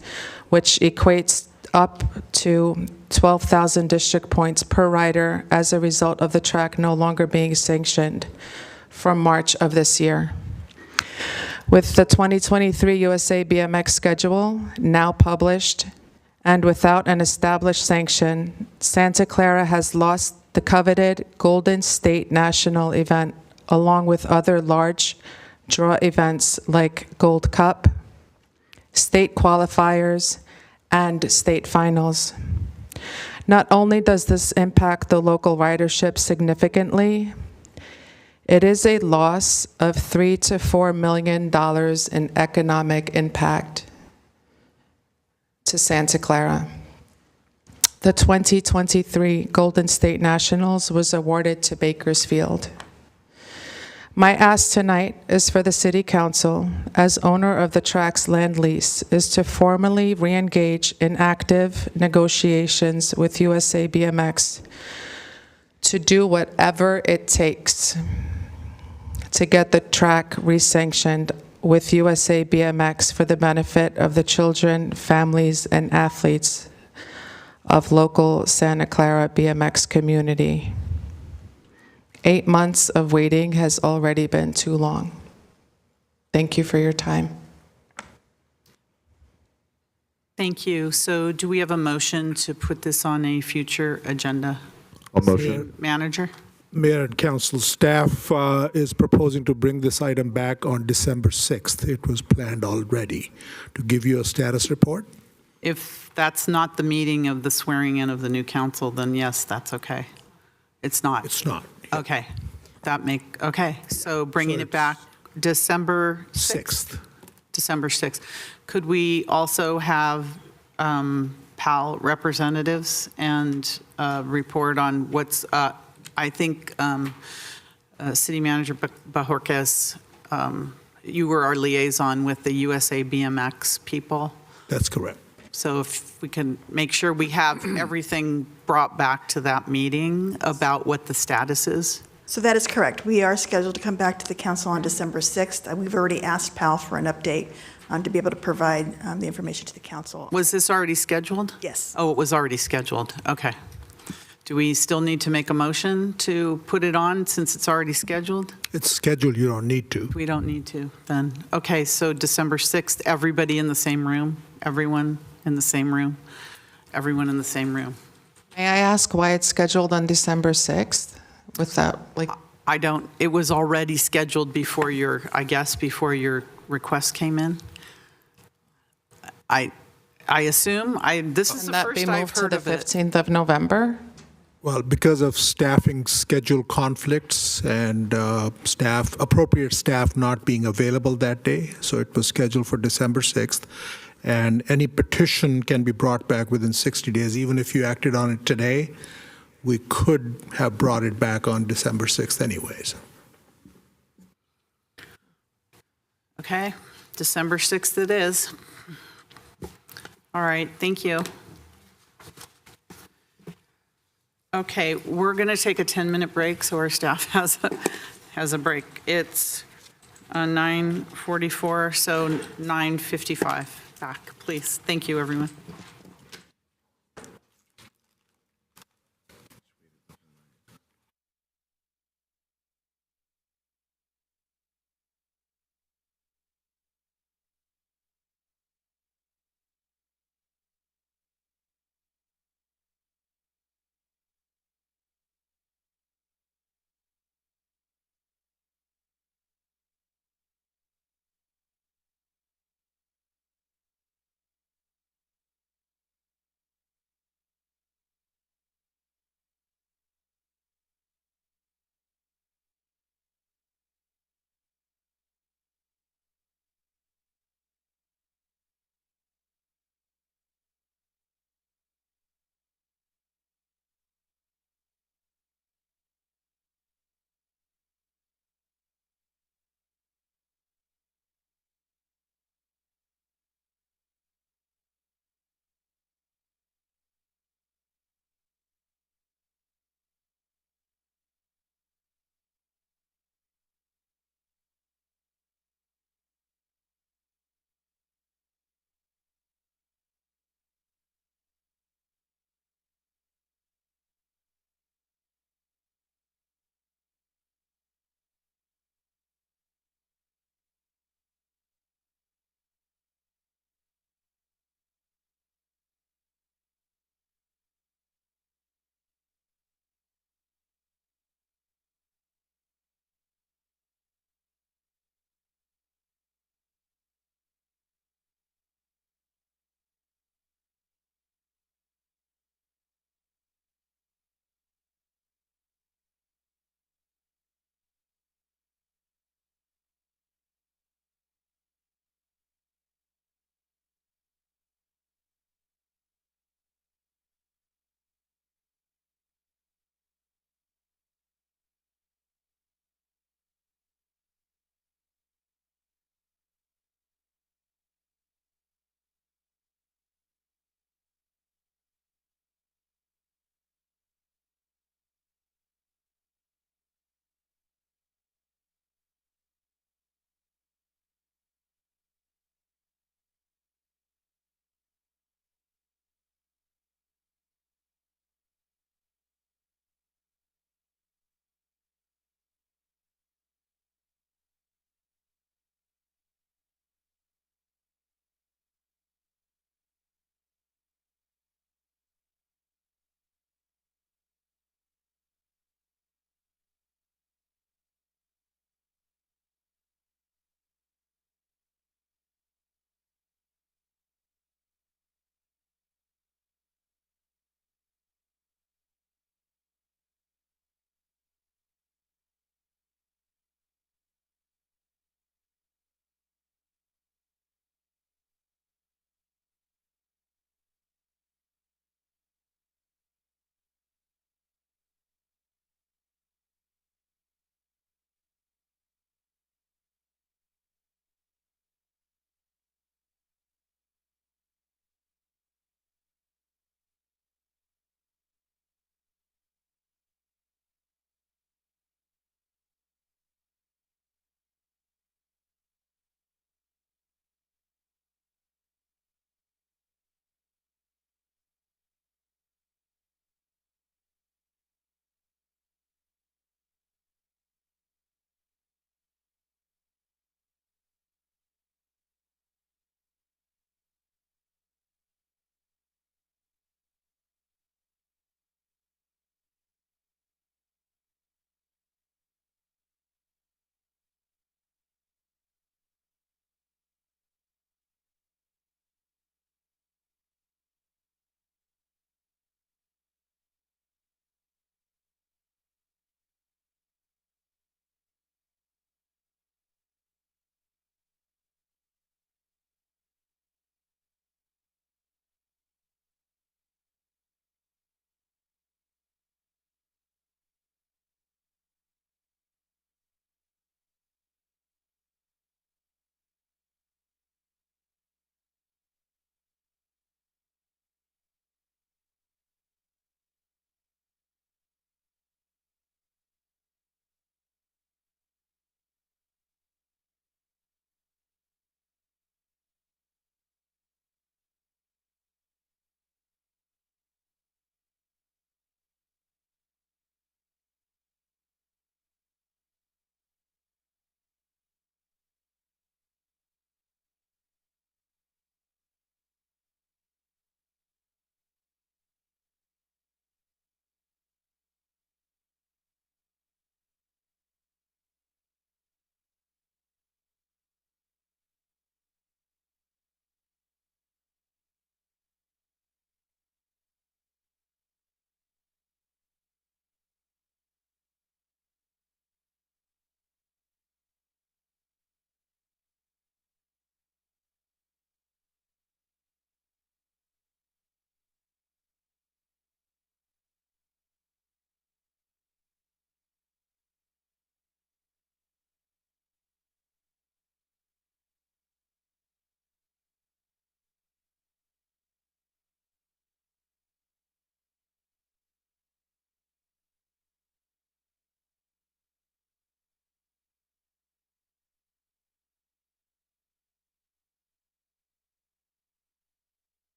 which equates up to 12,000 district points per rider as a result of the track no longer being sanctioned from March of this year. With the 2023 USA BMX schedule now published and without an established sanction, Santa Clara has lost the coveted Golden State National event along with other large draw events like Gold Cup, state qualifiers, and state finals. Not only does this impact the local ridership significantly, it is a loss of $3 to $4 million in economic impact to Santa Clara. The 2023 Golden State Nationals was awarded to Bakersfield. My ask tonight is for the City Council, as owner of the track's land lease, is to formally re-engage in active negotiations with USA BMX to do whatever it takes to get the track re-sanctioned with USA BMX for the benefit of the children, families, and athletes of local Santa Clara BMX community. 8 months of waiting has already been too long. Thank you for your time. Thank you. So do we have a motion to put this on a future agenda? A motion. Manager? Mayor and council staff is proposing to bring this item back on December 6th. It was planned already to give you a status report. If that's not the meeting of the swearing in of the new council, then yes, that's okay. It's not? It's not. Okay. Okay, so bringing it back December 6th. December 6th. Could we also have PAL representatives and report on what's, I think City Manager Bajorquez, you were our liaison with the USA BMX people. That's correct. So if we can make sure we have everything brought back to that meeting about what the status is. So that is correct. We are scheduled to come back to the council on December 6th. We've already asked PAL for an update to be able to provide the information to the council. Was this already scheduled? Yes. Oh, it was already scheduled. Okay. Do we still need to make a motion to put it on since it's already scheduled? It's scheduled, you don't need to. We don't need to then. Okay, so December 6th, everybody in the same room? Everyone in the same room? Everyone in the same room? May I ask why it's scheduled on December 6th? Without, like, I don't, it was already scheduled before your, I guess, before your request came in. I assume, this is can the that first be I've moved to heard the of it. 15th of November? Well, because of staffing schedule conflicts and appropriate staff not being available that day, so it was scheduled for December 6th. And any petition can be brought back within 60 days. Even if you acted on it today, we could have brought it back on December 6th anyways. Okay, December 6th it is. All right, thank you. Okay, we're going to take a 10-minute break so our staff has a break. It's 9:44, so 9:55 back, please. Thank you, everyone.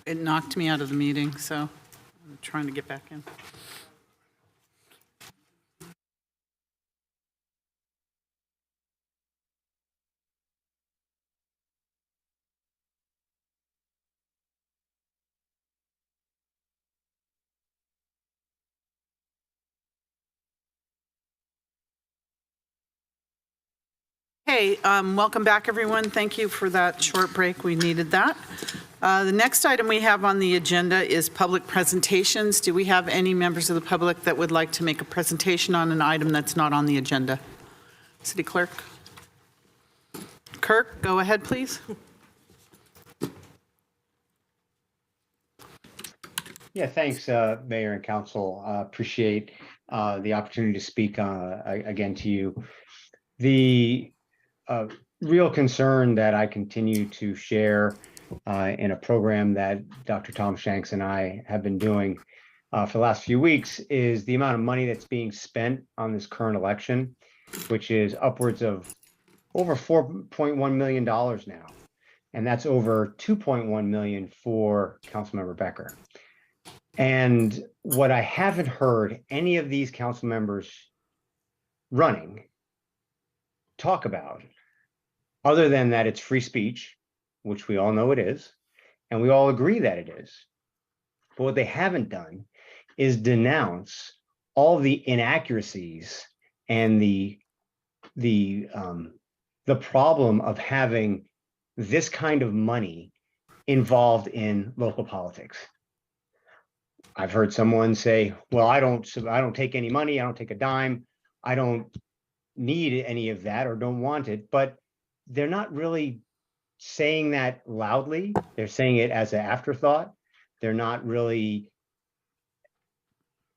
It knocked me out of the meeting, so I'm trying to get back in. Hey, welcome back, everyone. Thank you for that short break. We needed that. The next item we have on the agenda is public presentations. Do we have any members of the public that would like to make a presentation on an item that's not on the agenda? City Clerk? Kirk, go ahead, please. Yeah, thanks, Mayor and Council. Appreciate the opportunity to speak again to you. The real concern that I continue to share in a program that Dr. Tom Shanks and I have been doing for the last few weeks is the amount of money that's being spent on this current election, which is upwards of over $4.1 million now. And that's over $2.1 million for Councilmember Becker. And what I haven't heard any of these council members running talk about, other than that it's free speech, which we all know it is, and we all agree that it is. But what they haven't done is denounce all the inaccuracies and the problem of having this kind of money involved in local politics. I've heard someone say, well, I don't take any money, I don't take a dime, I don't need any of that or don't want it, but they're not really saying that loudly. They're saying it as an afterthought. They're not really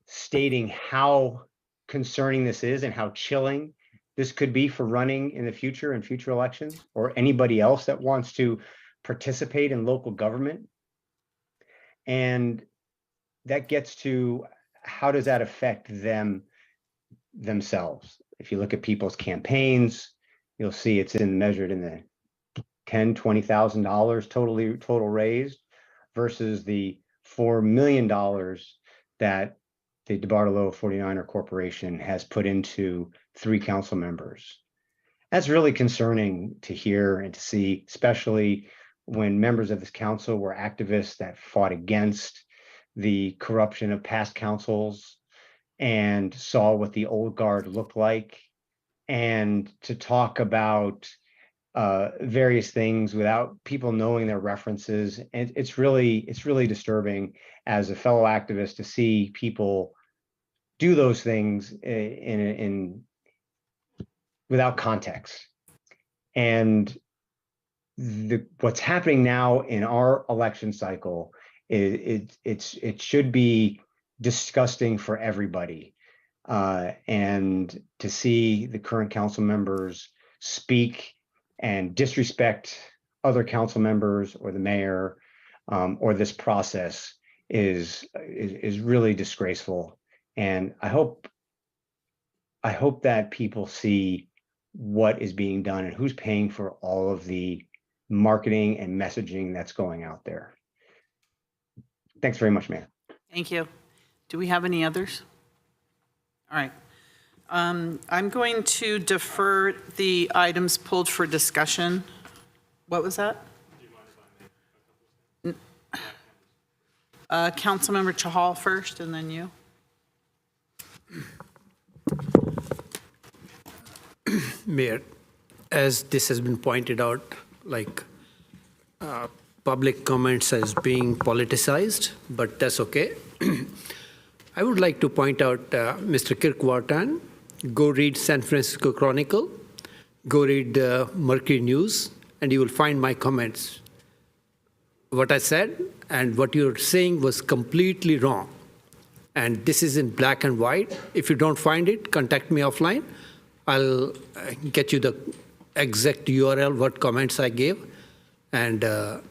stating how concerning this is and how chilling this could be for running in the future and future elections, or anybody else that wants to participate in local government. And that gets to how does that affect themselves? If you look at people's campaigns, you'll see it's measured in the $10,000, $20,000 total raised versus the $4 million that the DeBartolo 49er Corporation has put into 3 council members. That's really concerning to hear and to see, especially when members of this council were activists that fought against the corruption of past councils and saw what the old guard looked like, and to talk about various things without people knowing their references. And it's really disturbing as a fellow activist to see people do those things without context. And what's happening now in our election cycle it should be disgusting for everybody. And to see the current council members speak and disrespect other council members or the mayor or this process is really disgraceful. And I hope that people see what is being done and who's paying for all of the marketing and messaging that's going out there. Thanks very much, Mayor. Thank you. Do we have any others? All right. I'm going to defer the items pulled for discussion. What was that? Councilmember Chahal first, and then you. Mayor, as this has been pointed out, like public comments as being politicized, but that's okay. I would like to point out Mr. Kirk Wartan, go read San Francisco Chronicle, go read Mercury News, and you will find my comments. What I said and what you're saying was completely wrong. And this is in black and white. If you don't find it, contact me offline. I'll get you the exact URL, what comments I gave, and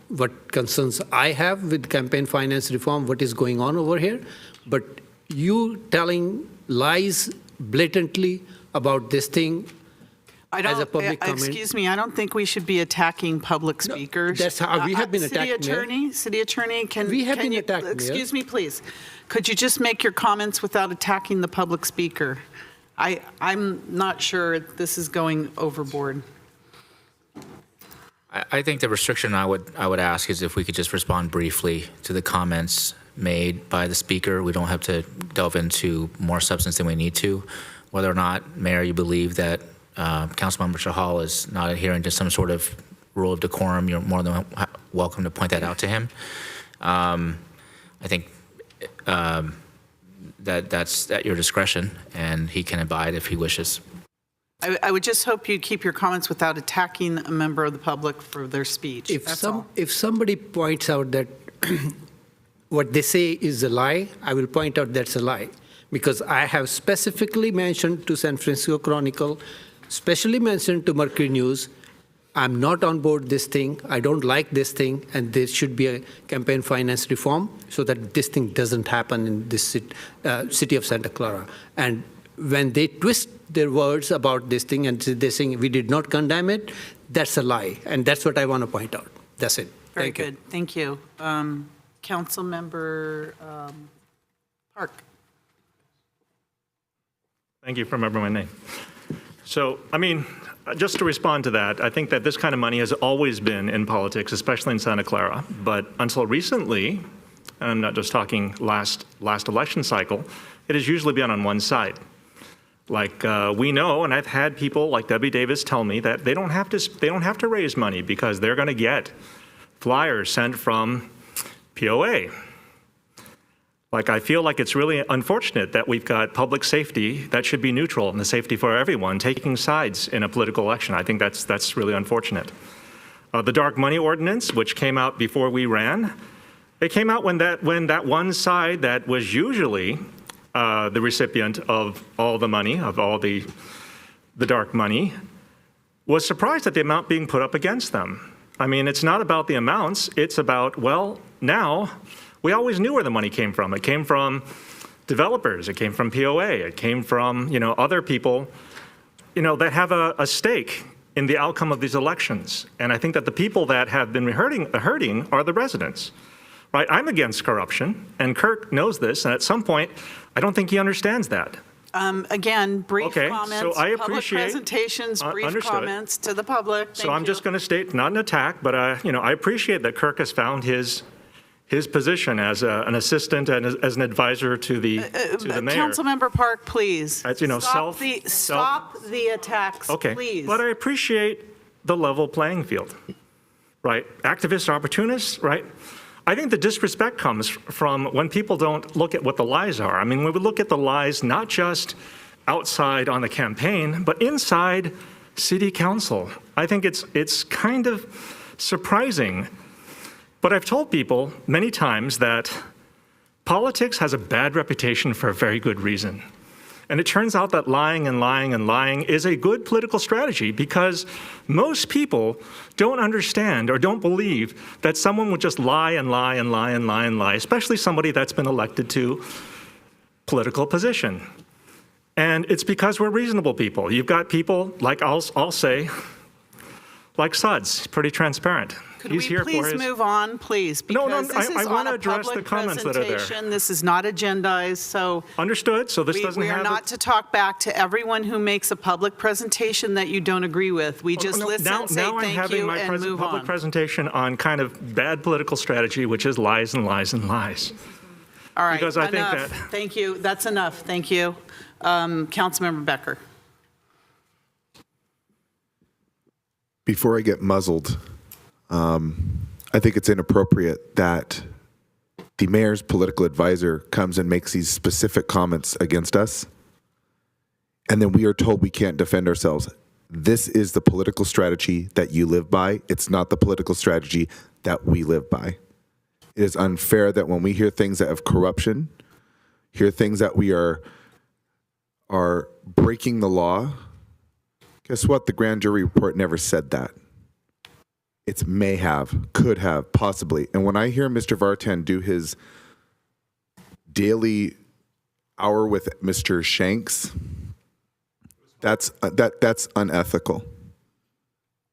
what concerns I have with campaign finance reform, what is going on over here. But you telling lies blatantly about this thing, I as a don't, public comment. excuse me, I don't think we should be attacking public speakers. that's how we have been City attacked, Mayor. City attorney, can We have can been you- attacked, Mayor. Excuse me, please. Could you just make your comments without attacking the public speaker? I'm not sure this is going overboard. I think the restriction I would ask is if we could just respond briefly to the comments made by the speaker. We don't have to delve into more substance than we need to. Whether or not, Mayor, you believe that Councilmember Shahal is not adhering to some sort of rule of decorum, you're more than welcome to point that out to him. I think that's at your discretion, and he can abide if he wishes. I would just hope you'd keep your comments without attacking a member of the public for their speech. That's all. If somebody points out that what they say is a lie, I will point out that's a lie. Because I have specifically mentioned to San Francisco Chronicle, specially mentioned to Mercury News, I'm not on board this thing, I don't like this thing, and there should be a campaign finance reform so that this thing doesn't happen in this city of Santa Clara. And when they twist their words about this thing and they're saying we did not condemn it, that's a lie. And that's what I want to point out. That's it. Very Thank you. good. Thank you. Councilmember Park. Thank you for remembering my name. So, I mean, just to respond to that, I think that this kind of money has always been in politics, especially in Santa Clara. But until recently, and I'm not just talking last election cycle, it has usually been on one side. Like we know, and I've had people like Debbie Davis tell me that they don't have to raise money because they're going to get flyers sent from POA. Like, I feel like it's really unfortunate that we've got public safety that should be neutral and the safety for everyone taking sides in a political election. I think that's really unfortunate. The dark money ordinance, which came out before we ran, it came out when that one side that was usually the recipient of all the money, of all the dark money, was surprised at the amount being put up against them. I mean, it's not about the amounts, it's about, well, now, we always knew where the money came from. It came from developers, it came from POA, it came from, other people, that have a stake in the outcome of these elections. And I think that the people that have been hurting are the residents, right? I'm against corruption, and Kirk knows this, and at some point, I don't think he understands that. Again, brief Okay, comments, so I public appreciate- presentations, brief understood. comments to the public. So I'm just going to state, not an attack, but I appreciate that Kirk has found his position as an assistant and as an advisor to the mayor. Councilmember Park, please. As, Stop the attacks, Okay, please. but I appreciate the level playing field, right? Activists, opportunists, right? I think the disrespect comes from when people don't look at what the lies are. I mean, when we look at the lies, not just outside on the campaign, but inside city council. I think it's kind of surprising. But I've told people many times that politics has a bad reputation for a very good reason. And it turns out that lying and lying and lying is a good political strategy because most people don't understand or don't believe that someone would just lie and lie and lie and lie and lie, especially somebody that's been elected to political position. And it's because we're reasonable people. You've got people, like I'll say, like Suds, pretty transparent. Could we please move on, please? Because this is I on want to a address the public comments that are there. presentation. This is not agendized, so. Understood, so this doesn't We are have. not to talk back to everyone who makes a public presentation that you don't agree with. We just listen, say now I'm thank having you, my and move public on. presentation on kind of bad political strategy, which is lies and lies and lies. All right, Because I think enough. that- Thank you, that's enough, thank you. Councilmember Becker. Before I get muzzled, I think it's inappropriate that the mayor's political advisor comes and makes these specific comments against us, and then we are told we can't defend ourselves. This is the political strategy that you live by. It's not the political strategy that we live by. It is unfair that when we hear things that have corruption, hear things that we are breaking the law, guess what? The grand jury report never said that. It's may have, could have, possibly. And when I hear Mr. Vartan do his daily hour with Mr. Shanks, That's unethical.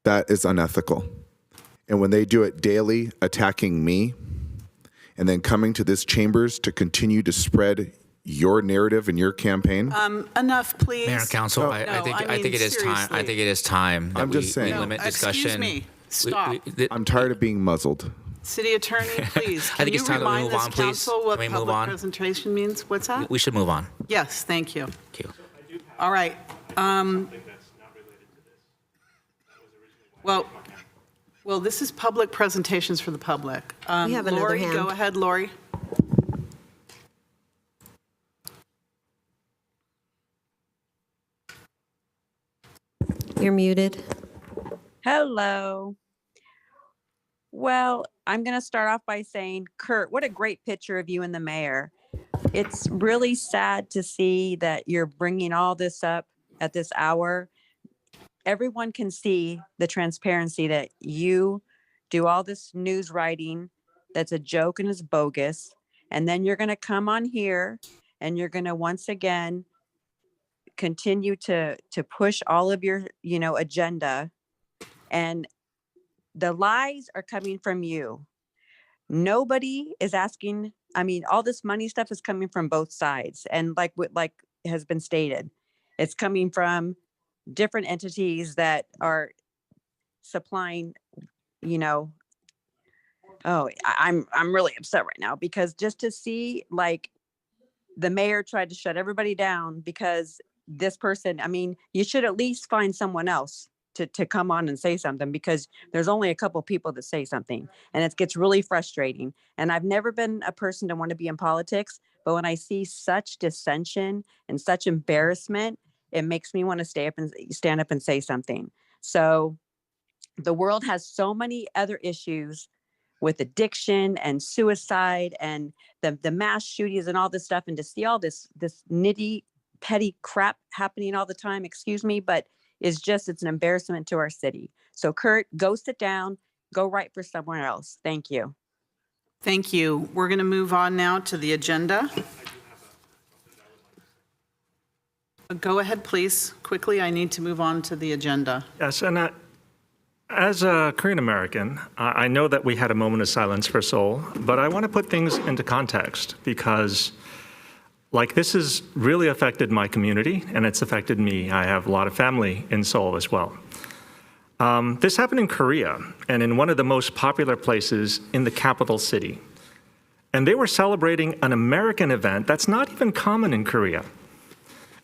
That is unethical. And when they do it daily, attacking me, and then coming to this chambers to continue to spread your narrative and your campaign. Enough, please. Mayor and Council, I think it is time. I think it is time that I'm just saying. we limit discussion. Excuse me. Stop. I'm tired of being muzzled. City Attorney, please. I think it's time that we move on, please. Council what Can we move public on? presentation means? What's that? We should move on. Yes, thank you. Thank you. All right. Well, this is public presentations for the public. We have another Lori, hand. go ahead, Lori. You're muted. Hello. Well, I'm going to start off by saying, Kurt, what a great picture of you and the mayor. It's really sad to see that you're bringing all this up at this hour. Everyone can see the transparency that you do all this news writing that's a joke and is bogus. And then you're going to come on here and you're going to once again continue to push all of your, agenda. And the lies are coming from you. Nobody is asking. All this money stuff is coming from both sides. And like has been stated, it's coming from different entities that are supplying, I'm really upset right now because just to see the mayor tried to shut everybody down because this person, you should at least find someone else to come on and say something because there's only a couple people that say something and it gets really frustrating. And I've never been a person to want to be in politics, but when I see such dissension and such embarrassment, it makes me want to stand up and say something. So the world has so many other issues with addiction and suicide and the mass shootings and all this stuff. And to see all this nitty petty crap happening all the time, excuse me, but it's an embarrassment to our city. So Kurt, go sit down, go write for somewhere else. Thank you. Thank you. We're going to move on now to the agenda. Go ahead, please. Quickly, I need to move on to the agenda. Yes, and as a Korean American, I know that we had a moment of silence for Seoul, but I want to put things into context because this has really affected my community and it's affected me. I have a lot of family in Seoul as well. This happened in Korea and in one of the most popular places in the capital city. And they were celebrating an American event that's not even common in Korea.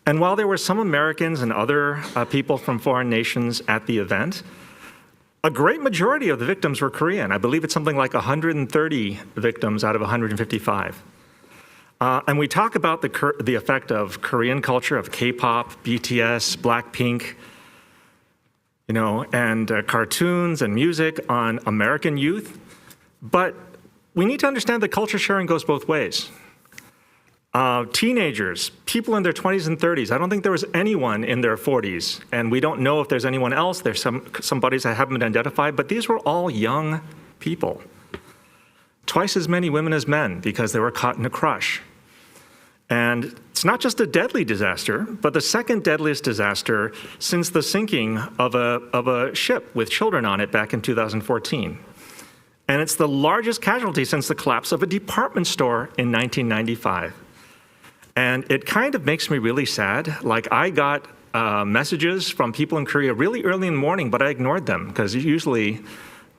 And while there were some Americans and other people from foreign nations at the event, a great majority of the victims were Korean. I believe it's something like 130 victims out of 155. And we talk about the effect of Korean culture, of K-pop, BTS, Blackpink, and cartoons and music on American youth. But we need to understand that culture sharing goes both ways. Teenagers, people in their 20s and 30s. I don't think there was anyone in their 40s, and we don't know if there's anyone else. There's some buddies that haven't been identified, but these were all young people. Twice as many women as men because they were caught in a crush. And it's not just a deadly disaster, but the second deadliest disaster since the sinking of a ship with children on it back in 2014. And it's the largest casualty since the collapse of a department store in 1995. And it kind of makes me really sad. I got messages from people in Korea really early in the morning, but I ignored them because usually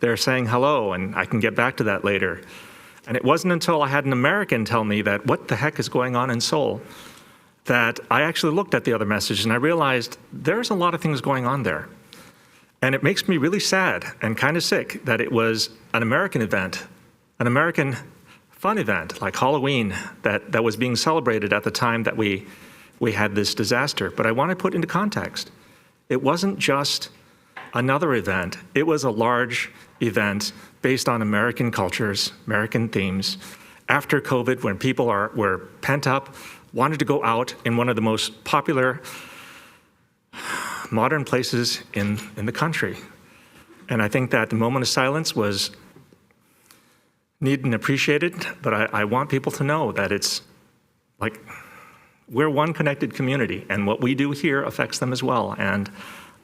they're saying hello and I can get back to that later. And it wasn't until I had an American tell me that what the heck is going on in Seoul that I actually looked at the other message and I realized there's a lot of things going on there. And it makes me really sad and kind of sick that it was an American event, an American fun event like Halloween that was being celebrated at the time that we had this disaster. But I want to put into context, it wasn't just another event. It was a large event based on American cultures, American themes. After COVID, when people were pent up, wanted to go out in one of the most popular modern places in the country. And I think that the moment of silence was needed and appreciated, but I want people to know that it's We're one connected community, and what we do here affects them as well. And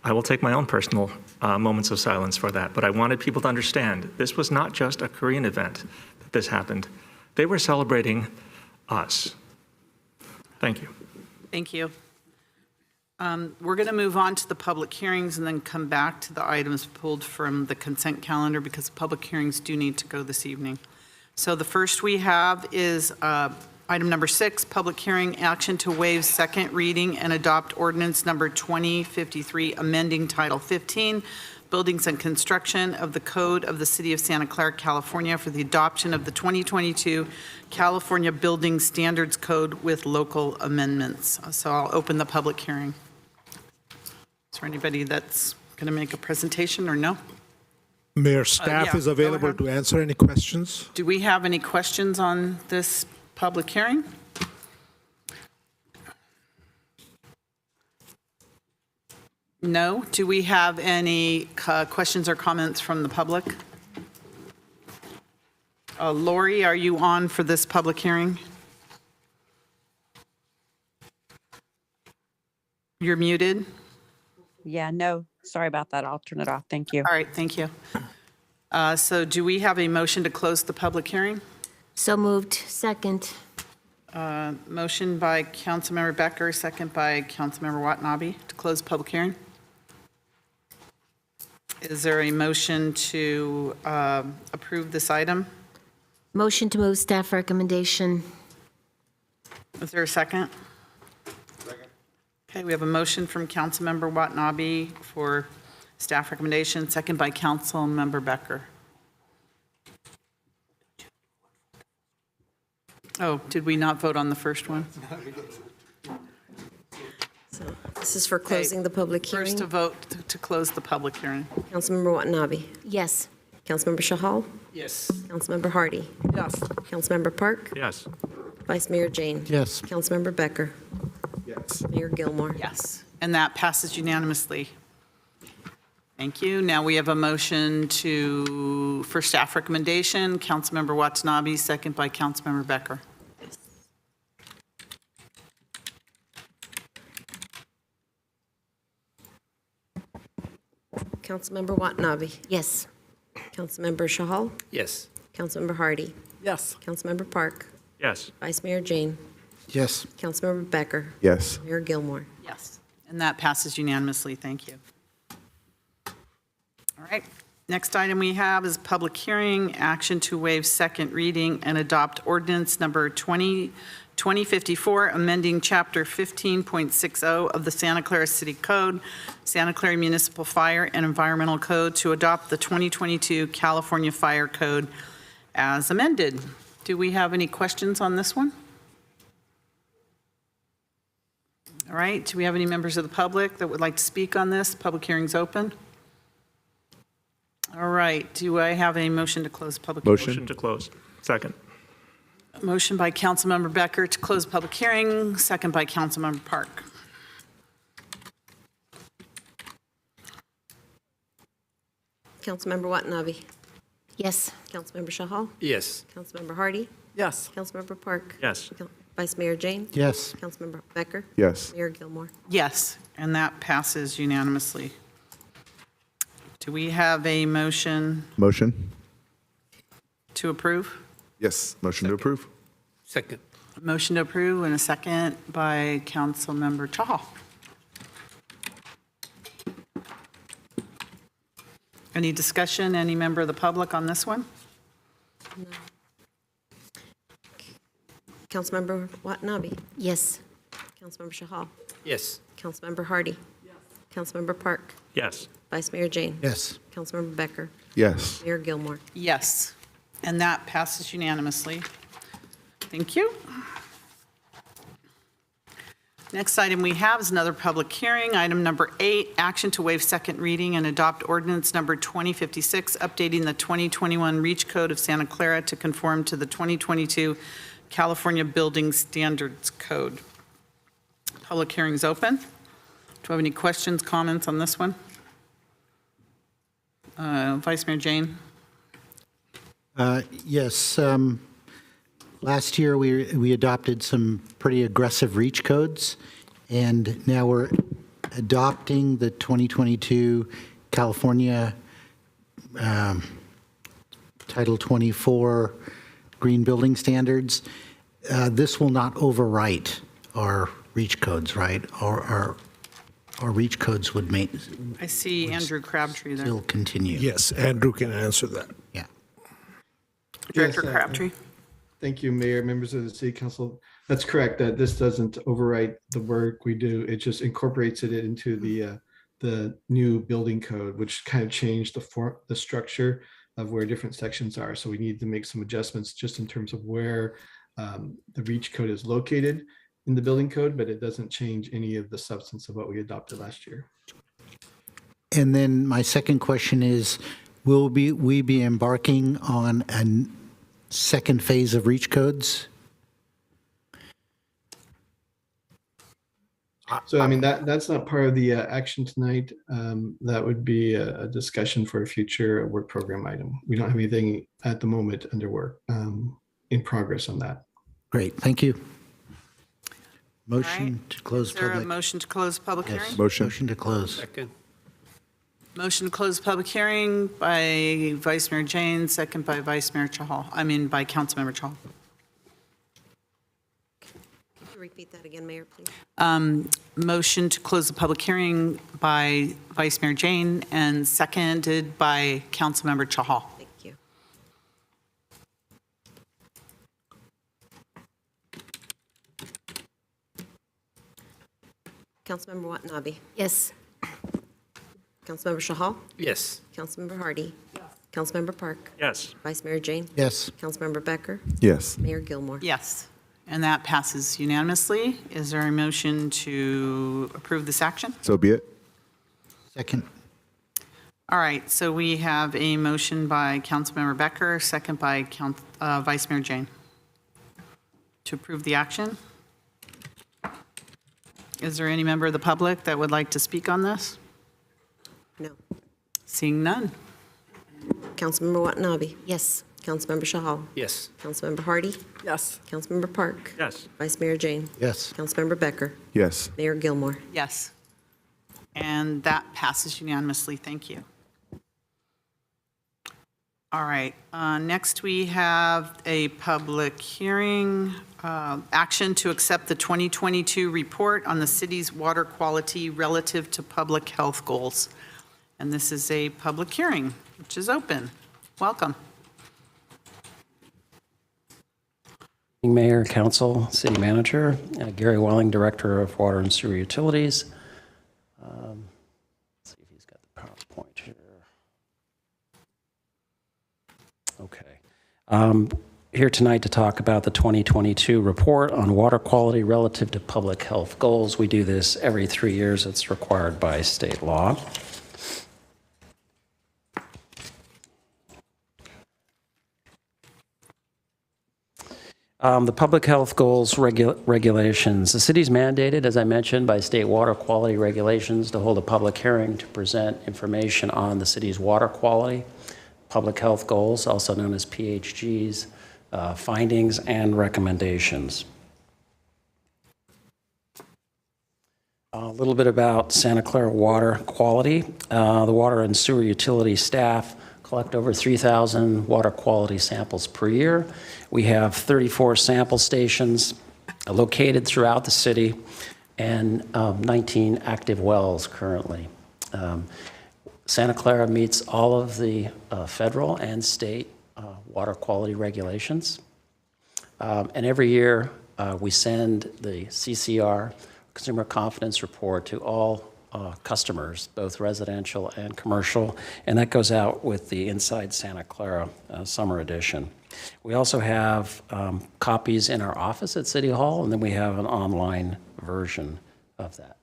I will take my own personal moments of silence for that. But I wanted people to understand this was not just a Korean event that this happened. They were celebrating us. Thank you. Thank you. We're going to move on to the public hearings and then come back to the items pulled from the consent calendar because public hearings do need to go this evening. So the first we have is item number 6, public hearing action to waive second reading and adopt ordinance number 2053, amending Title 15, Buildings and Construction of the Code of the City of Santa Clara, California for the adoption of the 2022 California Building Standards Code with local amendments. So I'll open the public hearing. Is there anybody that's going to make a presentation or no? Mayor, staff yeah, is go available ahead. to answer any questions. Do we have any questions on this public hearing? No. Do we have any questions or comments from the public? Lori, are you on for this public hearing? You're muted. Yeah, no, sorry about that. I'll turn it off. Thank you. All right, thank you. So do we have a motion to close the public hearing? So moved. Second. Motion by Councilmember Becker, second by Councilmember Watanabe to close the public hearing. Is there a motion to approve this item? Motion to move staff recommendation. Is there a second? Second. Okay, we have a motion from Councilmember Watanabe for staff recommendation, second by Councilmember Becker. Oh, did we not vote on the first one? So this is for closing the public hearing. First to vote to close the public hearing. Councilmember Watanabe. Yes. Councilmember Shahal. Yes. Councilmember Hardy. Yes. Councilmember Park. Yes. Vice Mayor Jane. Yes. Councilmember Becker. Yes. Mayor Gilmore. Yes, and that passes unanimously. Thank you. Now we have a motion for staff recommendation. Councilmember Watanabe, second by Councilmember Becker. Councilmember Watanabe. Yes. Councilmember Shahal. Yes. Councilmember Hardy. Yes. Councilmember Park. Yes. Vice Mayor Jane. Yes. Councilmember Becker. Yes. Mayor Gilmore. Yes, and that passes unanimously. Thank you. All right. Next item we have is public hearing, action to waive second reading and adopt ordinance number 2054, amending Chapter 15.60 of the Santa Clara City Code, Santa Clara Municipal Fire and Environmental Code to adopt the 2022 California Fire Code as amended. Do we have any questions on this one? All right, do we have any members of the public that would like to speak on this? Public hearing's open. All right, do I have a motion to close public hearing? Motion to close. Second. Motion by Councilmember Becker to close public hearing, second by Councilmember Park. Councilmember Watanabe. Yes. Councilmember Shahal. Yes. Councilmember Hardy. Yes. Councilmember Park. Yes. Vice Mayor Jane. Yes. Councilmember Becker. Yes. Mayor Gilmore. Yes, and that passes unanimously. Do we have a motion Motion? to approve? Yes. Motion to approve? Second. Motion to approve and a second by Councilmember Chahal. Any discussion, any member of the public on this one? No. Councilmember Watanabe. Yes. Councilmember Shahal. Yes. Councilmember Hardy. Yes. Councilmember Park. Yes. Vice Mayor Jane. Yes. Councilmember Becker. Yes. Mayor Gilmore. Yes, and that passes unanimously. Thank you. Next item we have is another public hearing. Item number 8, action to waive second reading and adopt ordinance number 2056, updating the 2021 REACH Code of Santa Clara to conform to the 2022 California Building Standards Code. Public hearing is open. Do we have any questions, comments on this one? Vice Mayor Jane? Yes. Last year, we adopted some pretty aggressive reach codes, and now we're adopting the 2022 California Title 24 Green Building Standards. This will not overwrite our reach codes, right? Our reach codes would make, I see Andrew Crabtree there. still continue. Yes, Andrew can answer that. Yeah. Director Yes, Crabtree. Thank you, Mayor, members of the City Council. That's correct, that this doesn't overwrite the work we do. It just incorporates it into the new building code, which kind of changed the structure of where different sections are. So we need to make some adjustments just in terms of where the reach code is located in the building code, but it doesn't change any of the substance of what we adopted last year. And then my second question is, will we be embarking on a second phase of reach codes? So, I mean, that's not part of the action tonight. That would be a discussion for a future work program item. We don't have anything at the moment under work in progress on that. Great, thank you. All Motion right. to close Is there a public. motion to close public Yes. hearing? Motion to close. Second. Motion to close public hearing by Vice Mayor Jane, second by Vice Mayor Chahal, by Councilmember Chahal. Could you repeat that again, Mayor, please? Motion to close the public hearing by Vice Mayor Jane and seconded by Councilmember Chahal. Thank you. Councilmember Watanabe? Yes. Councilmember Shahal? Yes. Councilmember Hardy? Councilmember Park? Yes. Vice Mayor Jane? Yes. Councilmember Becker? Yes. Mayor Gilmore? Yes, and that passes unanimously. Is there a motion to approve this action? So be it. Second. All right, so we have a motion by Councilmember Becker, second by Vice Mayor Jane to approve the action. Is there any member of the public that would like to speak on this? No. Seeing none. Councilmember Watanabe? Yes. Councilmember Shahal? Yes. Councilmember Hardy? Yes. Councilmember Park? Yes. Vice Mayor Jane? Yes. Councilmember Becker? Yes. Mayor Gilmore? Yes. And that passes unanimously. Thank you. All right, next we have a public hearing, action to accept the 2022 report on the city's water quality relative to public health goals. And this is a public hearing, which is open. Welcome. Mayor, Council, City Manager, Gary Welling, Director of Water and Sewer Utilities. Let's see if he's got the PowerPoint here. Okay. Here tonight to talk about the 2022 report on water quality relative to public health goals. We do this every 3 years. It's required by state law. The public health goals regulations. The city's mandated, as I mentioned, by state water quality regulations to hold a public hearing to present information on the city's water quality, public health goals, also known as PHGs, findings and recommendations. A little bit about Santa Clara water quality. The water and sewer utility staff collect over 3,000 water quality samples per year. We have 34 sample stations located throughout the city and 19 active wells currently. Santa Clara meets all of the federal and state water quality regulations. And every year we send the CCR, Consumer Confidence Report, to all customers, both residential and commercial, and that goes out with the Inside Santa Clara Summer Edition. We also have copies in our office at City Hall, and then we have an online version of that.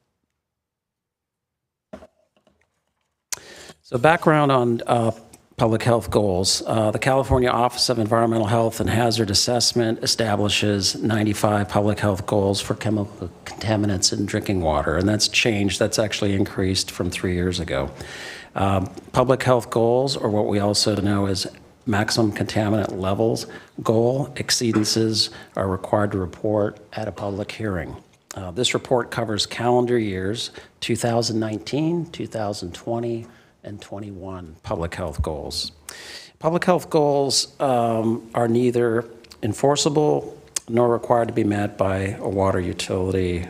So background on public health goals. The California Office of Environmental Health and Hazard Assessment establishes 95 public health goals for chemical contaminants in drinking water, and that's changed. That's actually increased from 3 years ago. Public health goals, or what we also know as maximum contaminant levels goal. Exceedances are required to report at a public hearing. This report covers calendar years 2019, 2020, and 21 public health goals. Public health goals are neither enforceable nor required to be met by a water utility.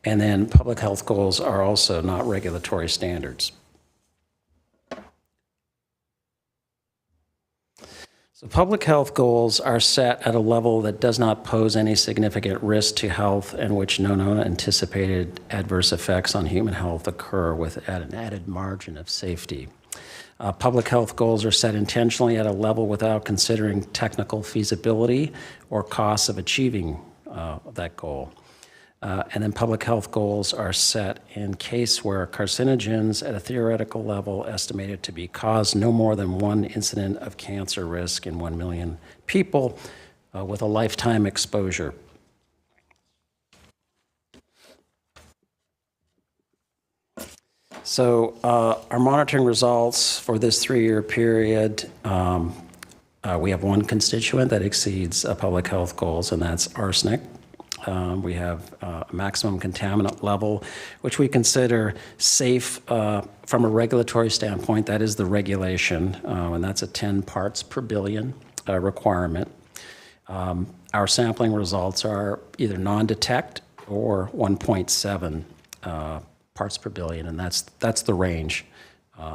And then public health goals are also not regulatory standards. So public health goals are set at a level that does not pose any significant risk to health and which no known anticipated adverse effects on human health occur with an added margin of safety. Public health goals are set intentionally at a level without considering technical feasibility or costs of achieving that goal. And then public health goals are set in case where carcinogens at a theoretical level estimated to be caused no more than one incident of cancer risk in 1 million people with a lifetime exposure. So our monitoring results for this 3-year period, we have one constituent that exceeds public health goals, and that's arsenic. We have a maximum contaminant level, which we consider safe from a regulatory standpoint. That is the regulation, and that's a 10 parts per billion requirement. Our sampling results are either non-detect or 1.7 parts per billion, and that's the range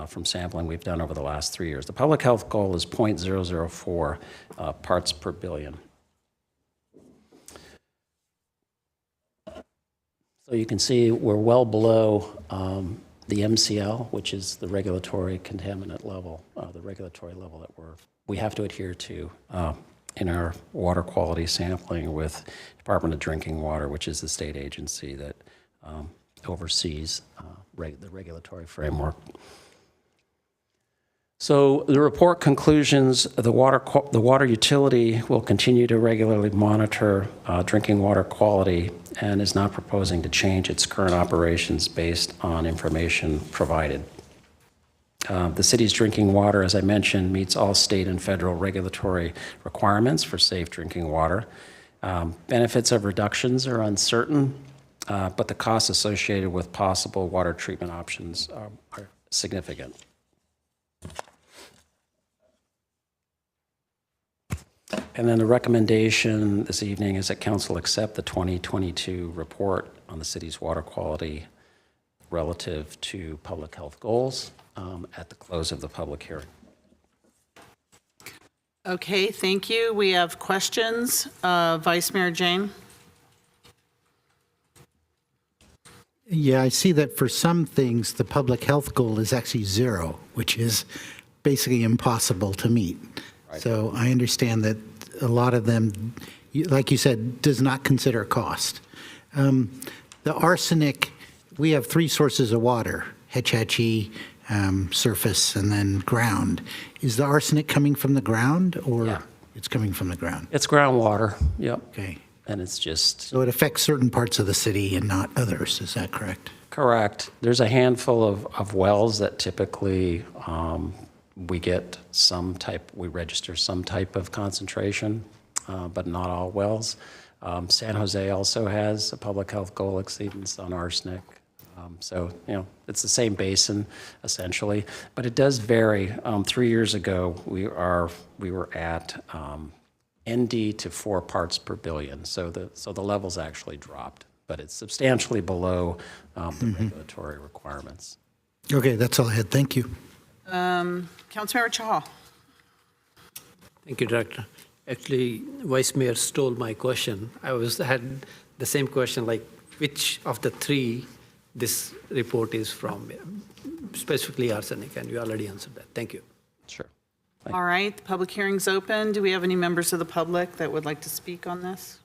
from sampling we've done over the last 3 years. The public health goal is 0.004 parts per billion. So you can see we're well below the MCL, which is the regulatory contaminant level, the regulatory level that we have to adhere to in our water quality sampling with Department of Drinking Water, which is the state agency that oversees the regulatory framework. So the report conclusions, the water utility will continue to regularly monitor drinking water quality and is not proposing to change its current operations based on information provided. The city's drinking water, as I mentioned, meets all state and federal regulatory requirements for safe drinking water. Benefits of reductions are uncertain, but the costs associated with possible water treatment options are significant. And then the recommendation this evening is that council accept the 2022 report on the city's water quality relative to public health goals at the close of the public hearing. Okay, thank you. We have questions. Vice Mayor Jane? Yeah, I see that for some things, the public health goal is actually 0, which is basically impossible to meet. Right. So I understand that a lot of them, like you said, does not consider cost. The arsenic, we have 3 sources of water, Hetch Hetchy, surface, and then ground. Is the arsenic coming from the ground, or it's coming from the ground? It's groundwater, yep. Okay. And it's just... So it affects certain parts of the city and not others, is that correct? Correct. There's a handful of wells that typically we get we register some type of concentration, but not all wells. San Jose also has a public health goal exceedance on arsenic. So, it's the same basin, essentially, but it does vary. 3 years ago, we were at ND to 4 parts per billion. So the levels actually dropped, but it's substantially below the regulatory requirements. Okay, that's all I had. Thank you. Councilmember Chahal. Thank you, Director. Actually, Vice Mayor stole my question. I had the same question, like which of the 3 this report is from, specifically arsenic, and you already answered that. Thank you. Sure. All right, the public hearing's open. Do we have any members of the public that would like to speak on this?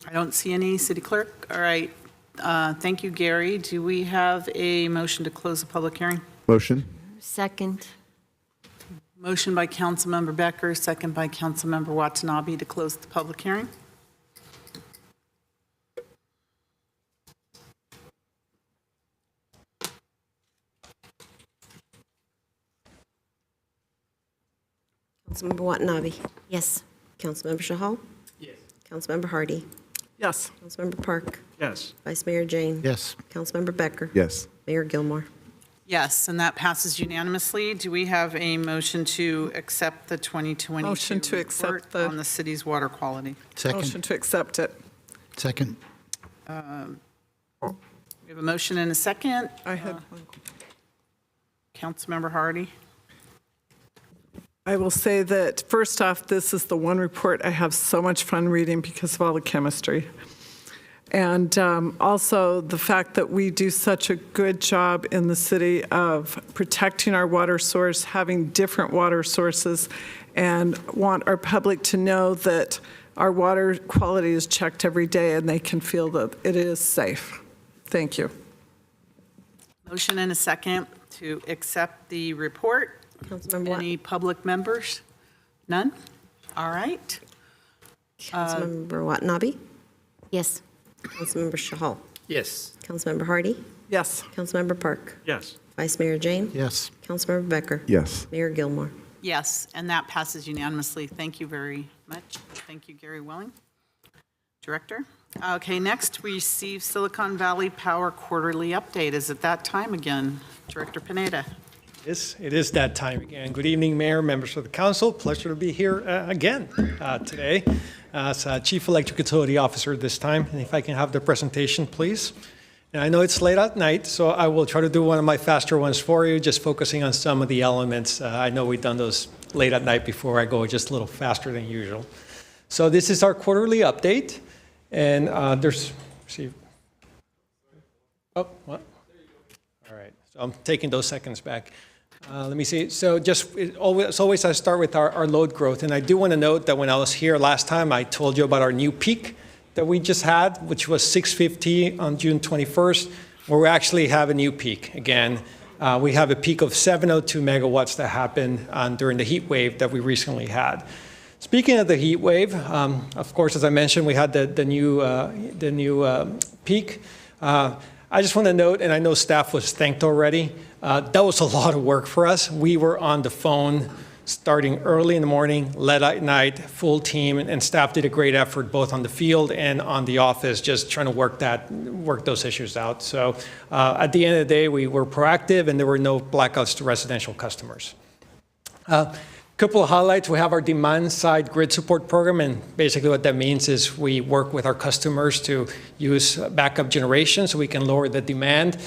I don't see any. City Clerk? All right. Thank you, Gary. Do we have a motion to close the public hearing? Motion. Second. Motion by Councilmember Becker, second by Councilmember Watanabe to close the public hearing. Councilmember Watanabe. Yes. Councilmember Shahal. Yes. Councilmember Hardy. Yes. Councilmember Park. Yes. Vice Mayor Jane. Yes. Councilmember Becker. Yes. Mayor Gilmore. Yes, and that passes unanimously. Do we have a motion to accept the 2022 Motion to accept report the- on the city's water quality? Second. Motion to accept it. Second. We have a motion and a second. I had one. Councilmember Hardy. I will say that, first off, this is the one report I have so much fun reading because of all the chemistry. And also the fact that we do such a good job in the city of protecting our water source, having different water sources, and want our public to know that our water quality is checked every day and they can feel that it is safe. Thank you. Motion and a second to accept the report. Councilmember Watt. Any public members? None? All right. Councilmember Watanabe. Yes. Councilmember Shahal. Yes. Councilmember Hardy. Yes. Councilmember Park. Yes. Vice Mayor Jane. Yes. Councilmember Becker. Yes. Mayor Gilmore. Yes, and that passes unanimously. Thank you very much. Thank you, Gary Welling, Director. Okay, next we receive Silicon Valley Power Quarterly Update. Is it that time again? Director Pineda. Yes, it is that time again. Good evening, Mayor, members of the council. Pleasure to be here again today as Chief Electric Utility Officer this time. And if I can have the presentation, please. And I know it's late at night, so I will try to do one of my faster ones for you, just focusing on some of the elements. I know we've done those late at night before. I go just a little faster than usual. So this is our quarterly update. And there's, see, oh, what? All right, so I'm taking those seconds back. Let me see. So just, as always, I start with our load growth. And I do want to note that when I was here last time, I told you about our new peak that we just had, which was 650 on June 21st, where we actually have a new peak. Again, we have a peak of 702 megawatts that happened during the heat wave that we recently had. Speaking of the heat wave, of course, as I mentioned, we had the new peak. I just want to note, and I know staff was thanked already, that was a lot of work for us. We were on the phone starting early in the morning, late at night, full team, and staff did a great effort both on the field and on the office, just trying to work those issues out. So at the end of the day, we were proactive and there were no blackouts to residential customers. Couple of highlights. We have our demand side grid support program, and basically what that means is we work with our customers to use backup generation so we can lower the demand.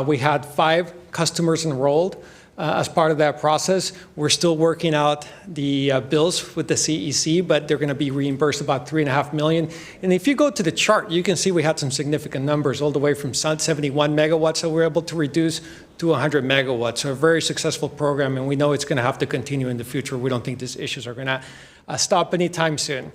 We had 5 customers enrolled as part of that process. We're still working out the bills with the CEC, but they're going to be reimbursed about $3.5 million. And if you go to the chart, you can see we had some significant numbers all the way from 71 megawatts that we were able to reduce to 100 megawatts. So a very successful program, and we know it's going to have to continue in the future. We don't think these issues are going to stop anytime soon.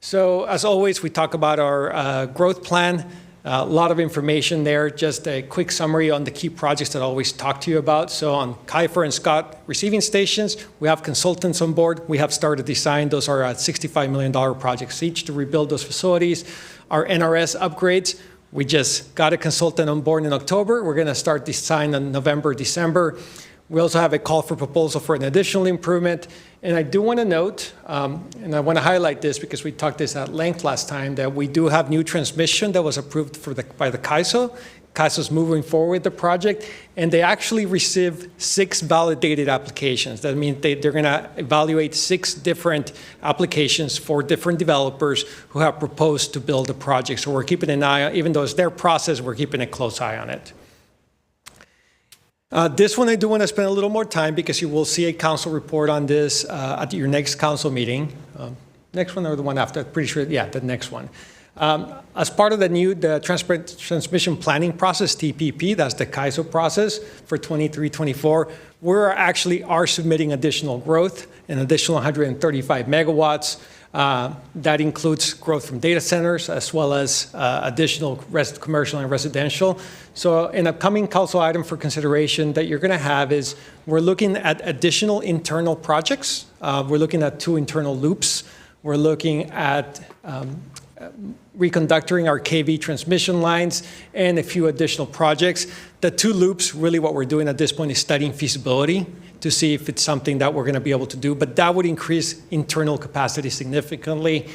So as always, we talk about our growth plan. A lot of information there. Just a quick summary on the key projects that I always talk to you about. So on Kiefer and Scott receiving stations, we have consultants on board. We have started design. Those are $65 million projects each to rebuild those facilities. Our NRS upgrades, we just got a consultant on board in October. We're going to start design in November, December. We also have a call for proposal for an additional improvement. And I do want to note, and I want to highlight this because we talked this at length last time, that we do have new transmission that was approved by the CAISO. CAISO's moving forward with the project, and they actually received 6 validated applications. That means they're going to evaluate 6 different applications for different developers who have proposed to build the project. So we're keeping an eye on, even though it's their process, we're keeping a close eye on it. This one I do want to spend a little more time because you will see a council report on this at your next council meeting. Next one or the one after? Pretty sure, yeah, the next one. As part of the transmission planning process, TPP, that's the CAISO process for 23-24, we actually are submitting additional growth, an additional 135 megawatts. That includes growth from data centers as well as additional commercial and residential. So an upcoming council item for consideration that you're going to have is we're looking at additional internal projects. We're looking at 2 internal loops. We're looking at reconductoring our KV transmission lines, and a few additional projects. The 2 loops, really what we're doing at this point is studying feasibility to see if it's something that we're going to be able to do, but that would increase internal capacity significantly.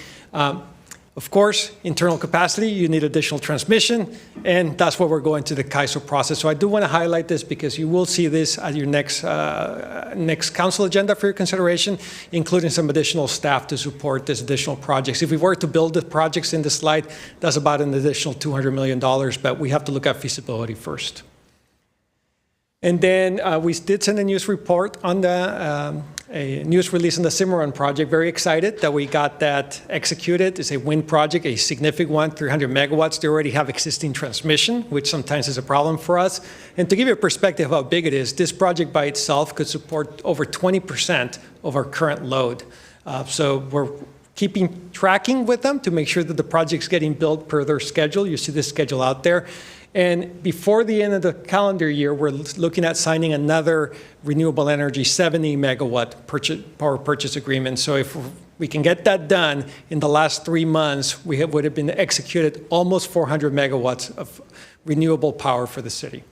Of course, internal capacity, you need additional transmission, and that's where we're going to the CAISO process. So I do want to highlight this because you will see this at your next council agenda for your consideration, including some additional staff to support these additional projects. If we were to build the projects in the slide, that's about an additional $200 million, but we have to look at feasibility first. And then we did send a news report on a news release on the Cimarron project. Very excited that we got that executed. It's a wind project, a significant one, 300 megawatts. They already have existing transmission, which sometimes is a problem for us. And to give you a perspective of how big it is, this project by itself could support over 20% of our current load. So we're keeping tracking with them to make sure that the project's getting built per their schedule. You see this schedule out there. And before the end of the calendar year, we're looking at signing another renewable energy 70 megawatt power purchase agreement. So if we can get that done in the last 3 months, would have been executed almost 400 megawatts of renewable power for the city.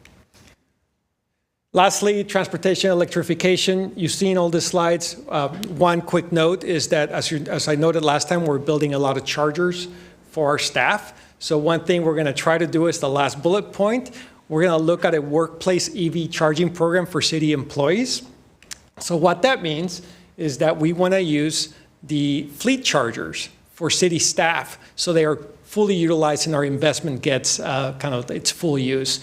Lastly, transportation electrification. You've seen all the slides. One quick note is that, as I noted last time, we're building a lot of chargers for our staff. So one thing we're going to try to do is the last bullet point. We're going to look at a workplace EV charging program for city employees. So what that means is that we want to use the fleet chargers for city staff so they are fully utilized and our investment gets kind of its full use.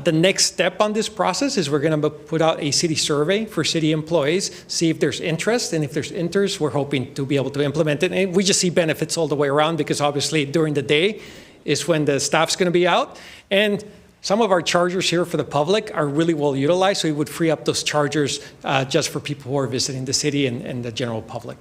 The next step on this process is we're going to put out a city survey for city employees, see if there's interest, and if there's interest, we're hoping to be able to implement it. And we just see benefits all the way around because obviously during the day is when the staff's going to be out. And some of our chargers here for the public are really well utilized, so we would free up those chargers just for people who are visiting the city and the general public.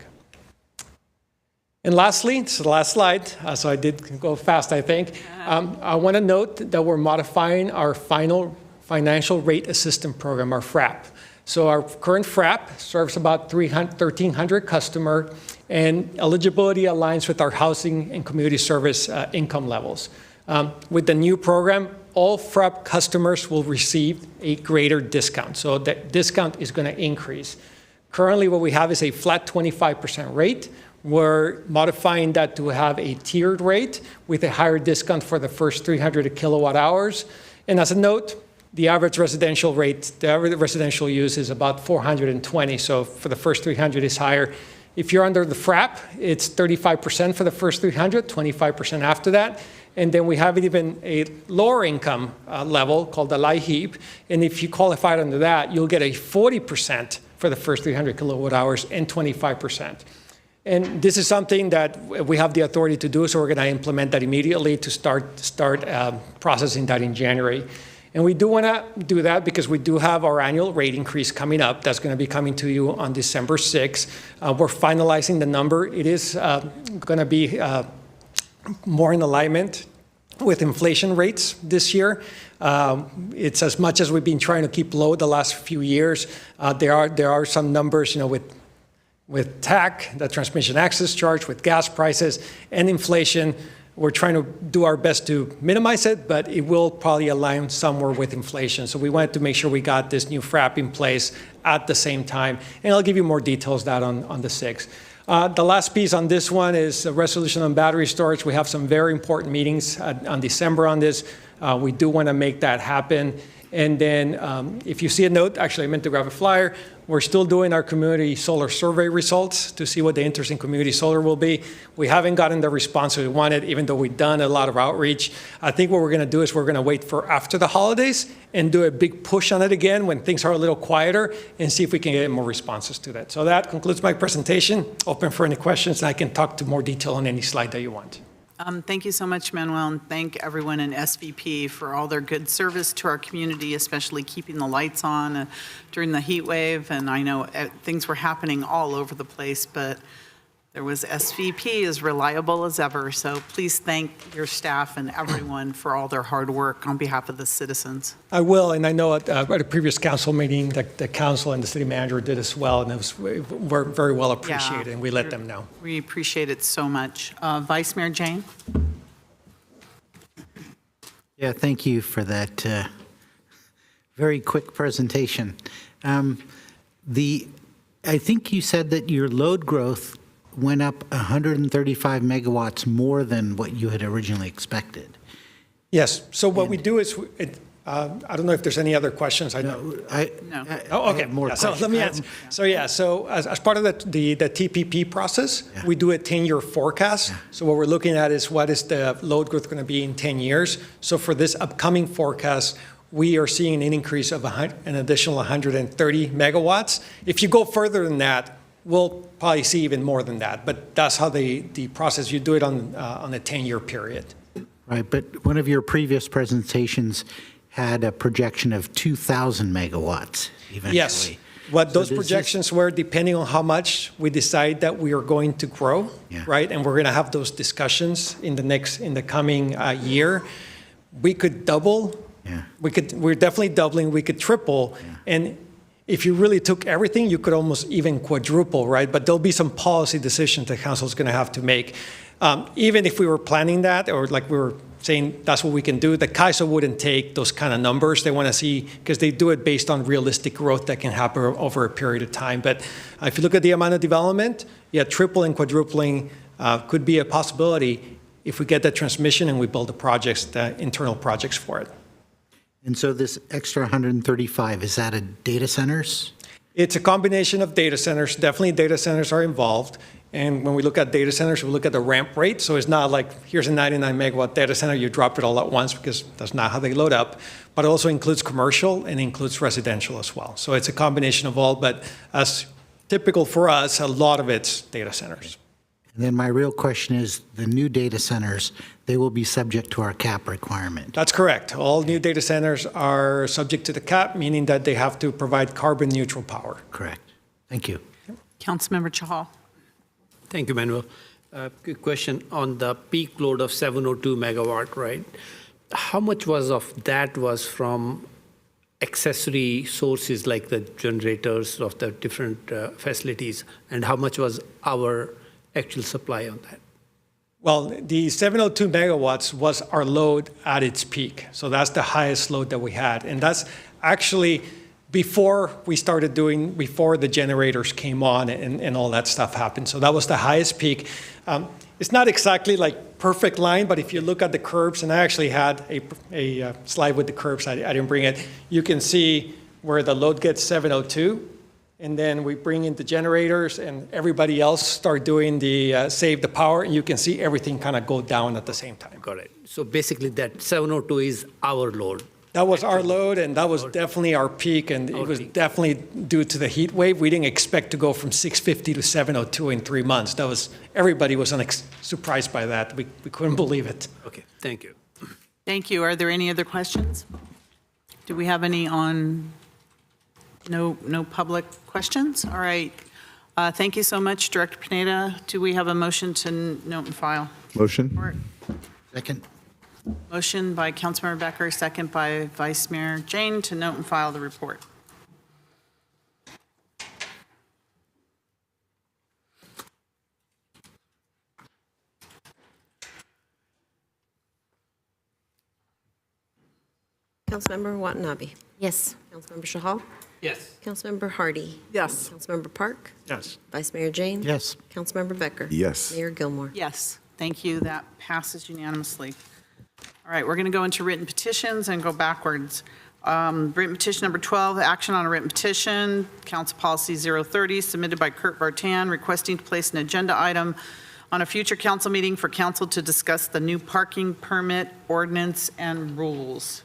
And lastly, this is the last slide, so I did go fast, I think. I want to note that we're modifying our final financial rate assistance program, our FRAP. So our current FRAP serves about 1,300 customers, and eligibility aligns with our housing and community service income levels. With the new program, all FRAP customers will receive a greater discount. So that discount is going to increase. Currently, what we have is a flat 25% rate. We're modifying that to have a tiered rate with a higher discount for the first 300 kilowatt hours. And as a note, the average residential rate, the average residential use is about 420. So for the first 300 is higher. If you're under the FRAP, it's 35% for the first 300, 25% after that. And then we have even a lower income level called the LIHEAP. And if you qualify under that, you'll get a 40% for the first 300 kilowatt hours and 25%. And this is something that we have the authority to do, so we're going to implement that immediately to start processing that in January. And we do want to do that because we do have our annual rate increase coming up. That's going to be coming to you on December 6th. We're finalizing the number. It is going to be more in alignment with inflation rates this year. It's as much as we've been trying to keep low the last few years. There are some numbers, with TAC, the transmission access charge, with gas prices and inflation. We're trying to do our best to minimize it, but it will probably align somewhere with inflation. So we wanted to make sure we got this new FRAP in place at the same time. And I'll give you more details that on the 6th. The last piece on this one is a resolution on battery storage. We have some very important meetings on December on this. We do want to make that happen. And then if you see a note, actually I meant to grab a flyer, we're still doing our community solar survey results to see what the interest in community solar will be. We haven't gotten the response we wanted, even though we've done a lot of outreach. I think what we're going to do is we're going to wait for after the holidays and do a big push on it again when things are a little quieter and see if we can get more responses to that. So that concludes my presentation. Open for any questions, and I can talk to more detail on any slide that you want. Thank you so much, Manuel, and thank everyone in SVP for all their good service to our community, especially keeping the lights on during the heat wave. And I know things were happening all over the place, but There was SVP, as reliable as ever. So please thank your staff and everyone for all their hard work on behalf of the citizens. I will, and I know at a previous council meeting, the council and the city manager did as well, and it was very well appreciated, and we let them know. We appreciate it so much. Vice Mayor Jane? Yeah, thank you for that very quick presentation. I think you said that your load growth went up 135 megawatts more than what you had originally expected. Yes, so what we do is, I don't know if there's any other questions. No. Oh, okay. more So let me answer. So as part of the TPP process, we do a 10-year forecast. So what we're looking at is what is the load growth going to be in 10 years. So for this upcoming forecast, we are seeing an increase of an additional 130 megawatts. If you go further than that, we'll probably see even more than that. But that's how the process, you do it on a 10-year period. Right, but one of your previous presentations had a projection of 2,000 megawatts eventually. Yes. What those projections were, depending on how much we decide that we are going to grow, right? And we're going to have those discussions in the coming year. We could double. Yeah. We're definitely doubling. We could triple. Yeah. And if you really took everything, you could almost even quadruple, right? But there'll be some policy decisions the council is going to have to make. Even if we were planning that, or like we were saying that's what we can do, the CAISO wouldn't take those kind of numbers. They want to see, because they do it based on realistic growth that can happen over a period of time. But if you look at the amount of development, tripling, quadrupling could be a possibility if we get that transmission and we build the internal projects for it. And so this extra 135, is that a data centers? It's a combination of data centers. Definitely data centers are involved. And when we look at data centers, we look at the ramp rate. So it's not like, here's a 99 megawatt data center, you drop it all at once, because that's not how they load up. But it also includes commercial and includes residential as well. So it's a combination of all, but as typical for us, a lot of it's data centers. And then my real question is, the new data centers, they will be subject to our cap requirement. That's correct. All new data centers are subject to the cap, meaning that they have to provide carbon neutral power. Correct. Thank you. Councilmember Chahal. Thank you, Manuel. Quick question on the peak load of 702 megawatt, right? How much of that was from accessory sources like the generators of the different facilities, and how much was our actual supply on that? Well, the 702 megawatts was our load at its peak. So that's the highest load that we had. And that's actually before the generators came on and all that stuff happened. So that was the highest peak. It's not exactly like perfect line, but if you look at the curves, and I actually had a slide with the curves, I didn't bring it. You can see where the load gets 702. And then we bring in the generators and everybody else start doing the save the power, and you can see everything kind of go down at the same time. Got it. So basically that 702 is our load. That was our load, and that was definitely our peak, and it was definitely due to the heat wave. We didn't expect to go from 650 to 702 in 3 months. Everybody was surprised by that. We couldn't believe it. Okay, thank you. Thank you. Are there any other questions? Do we have any on? No public questions? All right. Thank you so much, Director Pineda. Do we have a motion to note and file? Motion. Second. Motion by Councilmember Becker, second by Vice Mayor Jane to note and file the report. Councilmember Watanabe. Yes. Councilmember Chahal. Yes. Councilmember Hardy. Yes. Councilmember Park. Yes. Vice Mayor Jane. Yes. Councilmember Becker. Yes. Mayor Gilmore. Yes, thank you. That passes unanimously. All right, we're going to go into written petitions and go backwards. Written petition number 12, action on a written petition, Council Policy 030, submitted by Kurt Bartan, requesting to place an agenda item on a future council meeting for council to discuss the new parking permit ordinance and rules.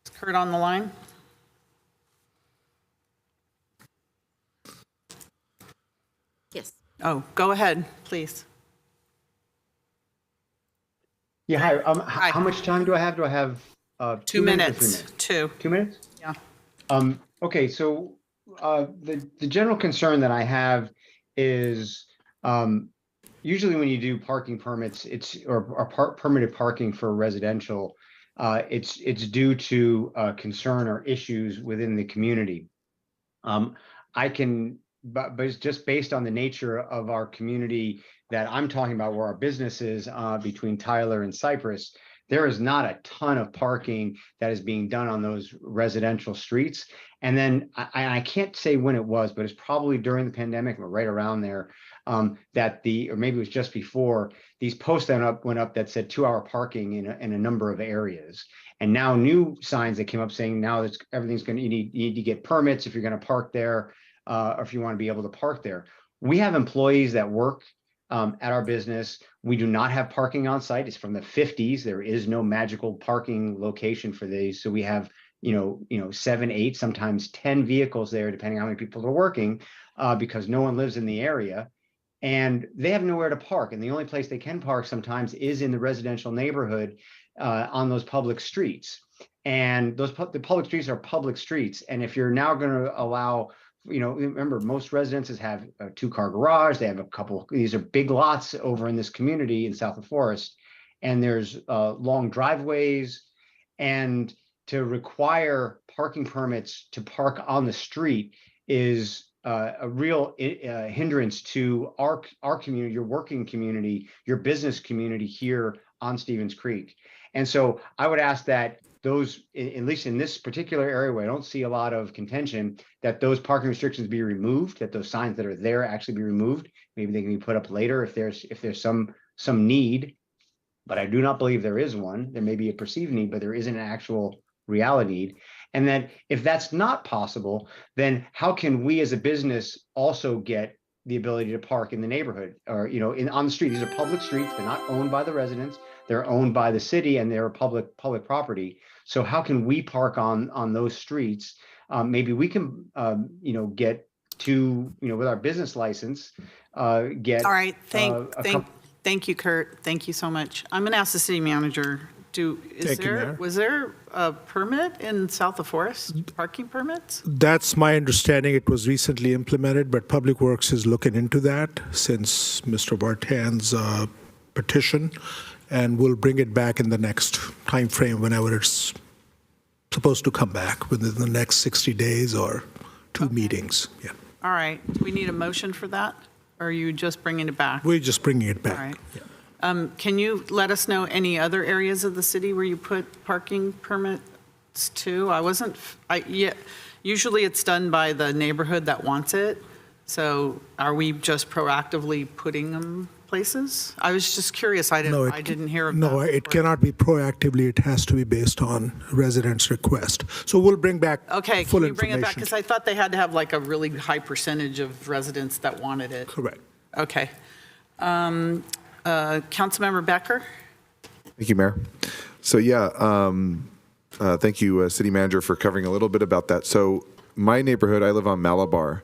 Is Kurt on the line? Yes. Oh, go ahead, please. Yeah, hi. How much time do I have? Do I have 2 minutes. 2. 2 minutes? Yeah. Okay, so the general concern that I have is usually when you do parking permits, or permitted parking for residential, it's due to concern or issues within the community. But it's just based on the nature of our community that I'm talking about, where our business is between Tyler and Cypress. There is not a ton of parking that is being done on those residential streets. And then I can't say when it was, but it's probably during the pandemic or right around there, or maybe it was just before, these posts went up that said 2-hour parking in a number of areas. And now new signs that came up saying now that everything's going to, you need to get permits if you're going to park there, or if you want to be able to park there. We have employees that work at our business. We do not have parking on site. It's from the 50s. There is no magical parking location for these. So we have, 7, 8, sometimes 10 vehicles there, depending on how many people are working, because no one lives in the area. And they have nowhere to park. And the only place they can park sometimes is in the residential neighborhood on those public streets. And the public streets are public streets. And if you're now going to allow, remember, most residences have a 2-car garage. They have a couple, these are big lots over in this community in South of Forest. And there's long driveways. And to require parking permits to park on the street is a real hindrance to our community, your working community, your business community here on Stevens Creek. And so I would ask that those, at least in this particular area where I don't see a lot of contention, that those parking restrictions be removed, that those signs that are there actually be removed. Maybe they can be put up later if there's some need, but I do not believe there is one. There may be a perceived need, but there isn't an actual reality need. And then if that's not possible, then how can we as a business also get the ability to park in the neighborhood or, on the street? These are public streets. They're not owned by the residents. They're owned by the city and they're public property. So how can we park on those streets? Maybe we can, get to, with our business license, get. All right. Thank you, Kurt. Thank you so much. I'm going to ask the city manager. Was there a permit in South of Forest, parking permits? That's my understanding. It was recently implemented, but Public Works is looking into that since Mr. Vartan's petition, and we'll bring it back in the next time frame whenever it's supposed to come back, within the next 60 days or 2 meetings. Yeah. All right. Do we need a motion for that? Or are you just bringing it back? We're just bringing it back. All right. Yeah. Can you let us know any other areas of the city where you put parking permits to? Usually it's done by the neighborhood that wants it. So are we just proactively putting them places? I was just curious. I didn't hear of that. No, it cannot be proactively. It has to be based on residents' request. So we'll bring back full Okay, can you bring information. it back? Because I thought they had to have like a really high percentage of residents that wanted it. Correct. Okay. Councilmember Becker? Thank you, Mayor. So thank you, City Manager, for covering a little bit about that. So my neighborhood, I live on Malabar,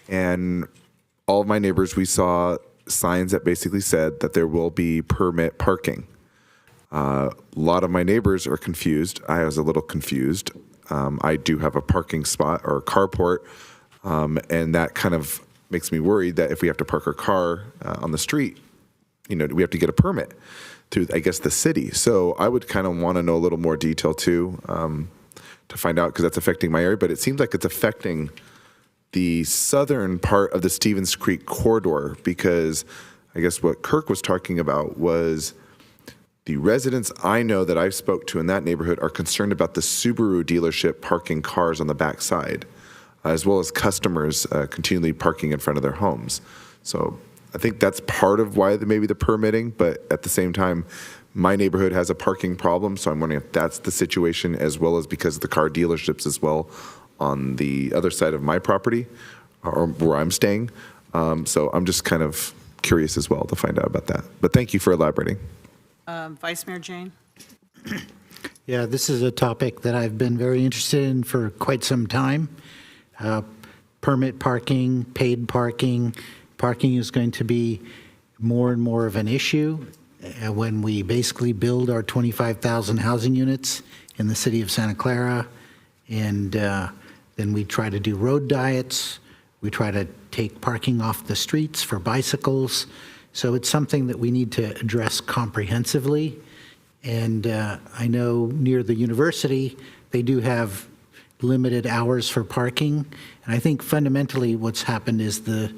and all of my neighbors, we saw signs that basically said that there will be permit parking. A lot of my neighbors are confused. I was a little confused. I do have a parking spot or a carport, and that kind of makes me worried that if we have to park our car on the street, we have to get a permit through, I guess, the city. So I would kind of want to know a little more detail too, to find out, because that's affecting my area. But it seems like it's affecting the southern part of the Stevens Creek corridor, because I guess what Kirk was talking about was the residents I know that I've spoke to in that neighborhood are concerned about the Subaru dealership parking cars on the backside, as well as customers continually parking in front of their homes. So I think that's part of why maybe the permitting, but at the same time, my neighborhood has a parking problem, so I'm wondering if that's the situation, as well as because of the car dealerships as well on the other side of my property, or where I'm staying. So I'm just kind of curious as well to find out about that. But thank you for elaborating. Vice Mayor Jane? Yeah, this is a topic that I've been very interested in for quite some time. Permit parking, paid parking. Parking is going to be more and more of an issue when we basically build our 25,000 housing units in the city of Santa Clara. And then we try to do road diets. We try to take parking off the streets for bicycles. So it's something that we need to address comprehensively. And I know near the university, they do have limited hours for parking. And I think fundamentally what's happened is the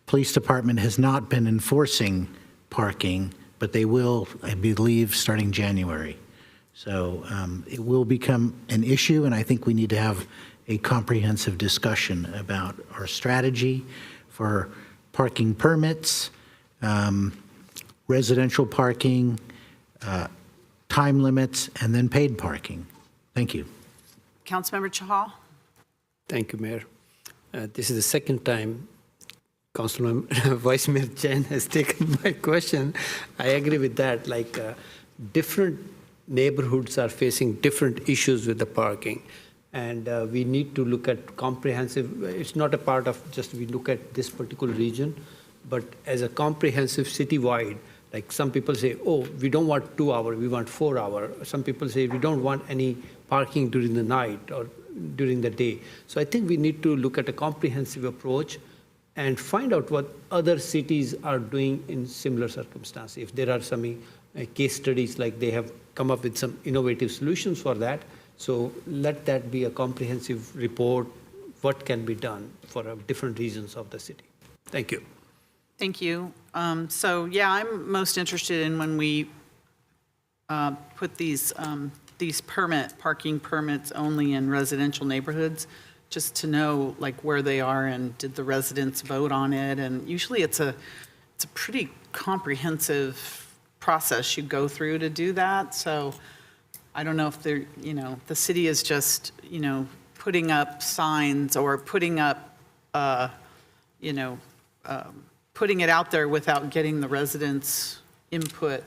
police department has not been enforcing parking, but they will, I believe, starting January. So it will become an issue, and I think we need to have a comprehensive discussion about our strategy for parking permits, residential parking, time limits, and then paid parking. Thank you. Councilmember Chahal? Thank you, Mayor. This is the second time Councilman Vice Mayor Chen has taken my question. I agree with that. Like different neighborhoods are facing different issues with the parking. And we need to look at comprehensive, it's not a part of just we look at this particular region, but as a comprehensive citywide. Like some people say, oh, we don't want 2 hours, we want 4 hours. Some people say we don't want any parking during the night or during the day. So I think we need to look at a comprehensive approach and find out what other cities are doing in similar circumstances. If there are some case studies, like they have come up with some innovative solutions for that. So let that be a comprehensive report, what can be done for different regions of the city. Thank you. Thank you. So yeah, I'm most interested in when we put these parking permits only in residential neighborhoods, just to know like where they are and did the residents vote on it. And usually it's a pretty comprehensive process you go through to do that. So I don't know if they're, the city is just, putting up signs or putting up, putting it out there without getting the residents' input.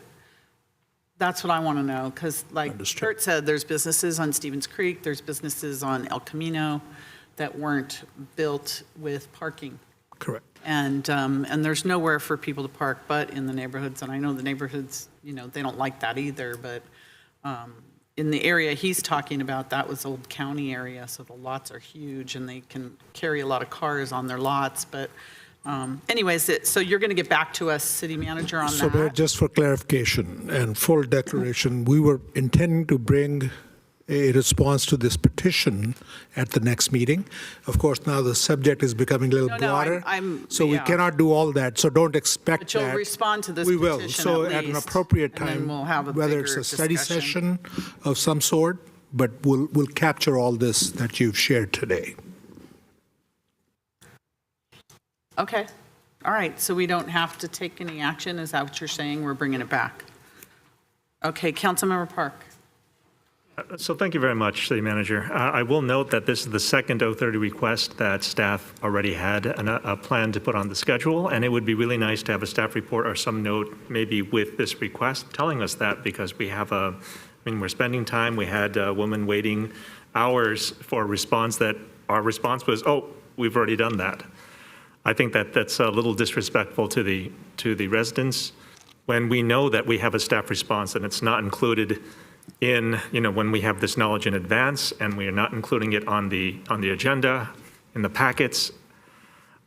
That's what I want to know, because like Kurt said, there's businesses on Stevens Creek, there's businesses on El Camino that weren't built with parking. Correct. And there's nowhere for people to park but in the neighborhoods. And I know the neighborhoods, they don't like that either, but in the area he's talking about, that was Old County area, so the lots are huge and they can carry a lot of cars on their lots. But anyways, so you're going to get back to us, City Manager, on So that? just for clarification and full declaration, we were intending to bring a response to this petition at the next meeting. Of course, now the subject is becoming a little broader, so we cannot do all that, so don't expect that. But you'll respond to this We petition will, so at an appropriate and then time, we'll have a whether it's bigger a study discussion. session of some sort, but we'll capture all this that you've shared today. Okay. All right, so we don't have to take any action? Is that what you're saying? We're bringing it back? Okay, Councilmember Park. So thank you very much, City Manager. I will note that this is the second 030 request that staff already had a plan to put on the schedule, and it would be really nice to have a staff report or some note maybe with this request telling us that, because we have we're spending time. We had a woman waiting hours for a response that our response was, oh, we've already done that. I think that's a little disrespectful to the residents when we know that we have a staff response and it's not included in, when we have this knowledge in advance and we are not including it on the agenda, in the packets.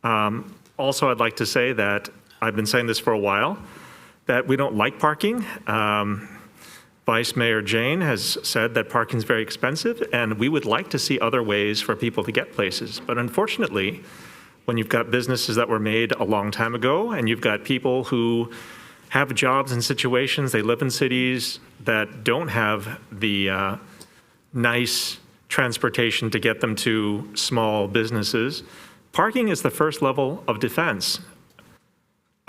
Also, I'd like to say that I've been saying this for a while, that we don't like parking. Vice Mayor Jane has said that parking is very expensive and we would like to see other ways for people to get places. But unfortunately, when you've got businesses that were made a long time ago and you've got people who have jobs and situations, they live in cities that don't have the nice transportation to get them to small businesses, parking is the first level of defense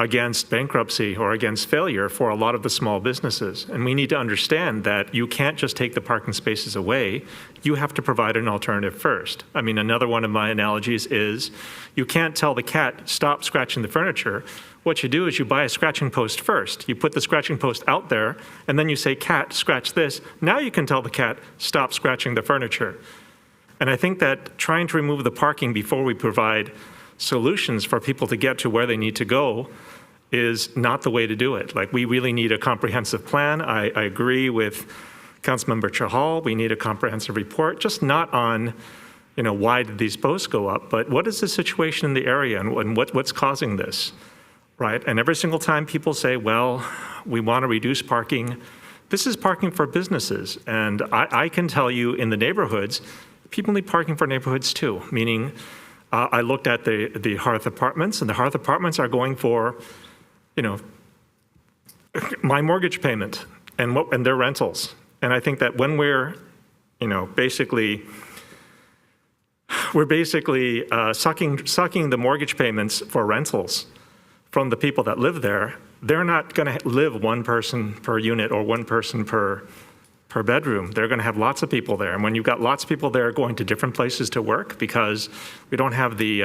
against bankruptcy or against failure for a lot of the small businesses. And we need to understand that you can't just take the parking spaces away. You have to provide an alternative first. I mean, another one of my analogies is you can't tell the cat, stop scratching the furniture. What you do is you buy a scratching post first. You put the scratching post out there, and then you say, cat, scratch this. Now you can tell the cat, stop scratching the furniture. And I think that trying to remove the parking before we provide solutions for people to get to where they need to go is not the way to do it. Like, we really need a comprehensive plan. I agree with Councilmember Chahal. We need a comprehensive report, just not on, why did these posts go up, but what is the situation in the area and what's causing this? right? And every single time people say, well, we want to reduce parking, this is parking for businesses. And I can tell you in the neighborhoods, people need parking for neighborhoods too, meaning I looked at the Hearth Apartments, and the Hearth Apartments are going for, you know, my mortgage payment and their rentals. And I think that when we're, you know, basically sucking the mortgage payments for rentals from the people that live there, they're not going to live one person per unit or one person per bedroom. They're going to have lots of people there. And when you've got lots of people there going to different places to work, because we don't have the,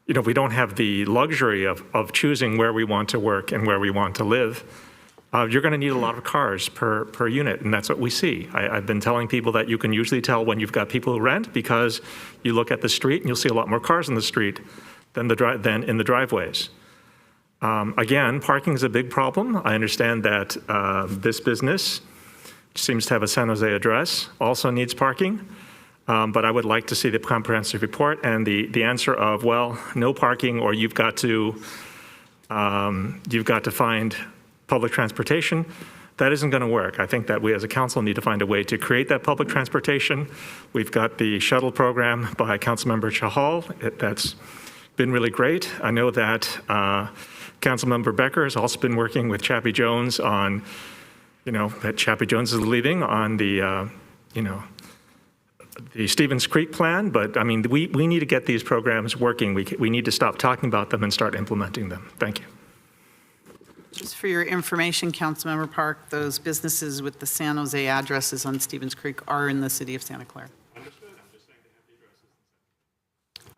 we don't have the luxury of choosing where we want to work and where we want to live, you're going to need a lot of cars per unit, and that's what we see. I've been telling people that you can usually tell when you've got people who rent because you look at the street and you'll see a lot more cars in the street than in the driveways. Again, parking is a big problem. I understand that this business, which seems to have a San Jose address, also needs parking. But I would like to see the comprehensive report and the answer of, well, no parking, or you've got to find public transportation. That isn't going to work. I think that we as a council need to find a way to create that public transportation. We've got the shuttle program by Councilmember Chahal. That's been really great. I know that Councilmember Becker has also been working with Chappie Jones on, that Chappie Jones is leaving on the, the Stevens Creek plan. But I mean, we need to get these programs working. We need to stop talking about them and start implementing them. Thank you. Just for your information, Councilmember Park, those businesses with the San Jose addresses on Stevens Creek are in the city of Santa Clara. Understood. I'm just saying they have the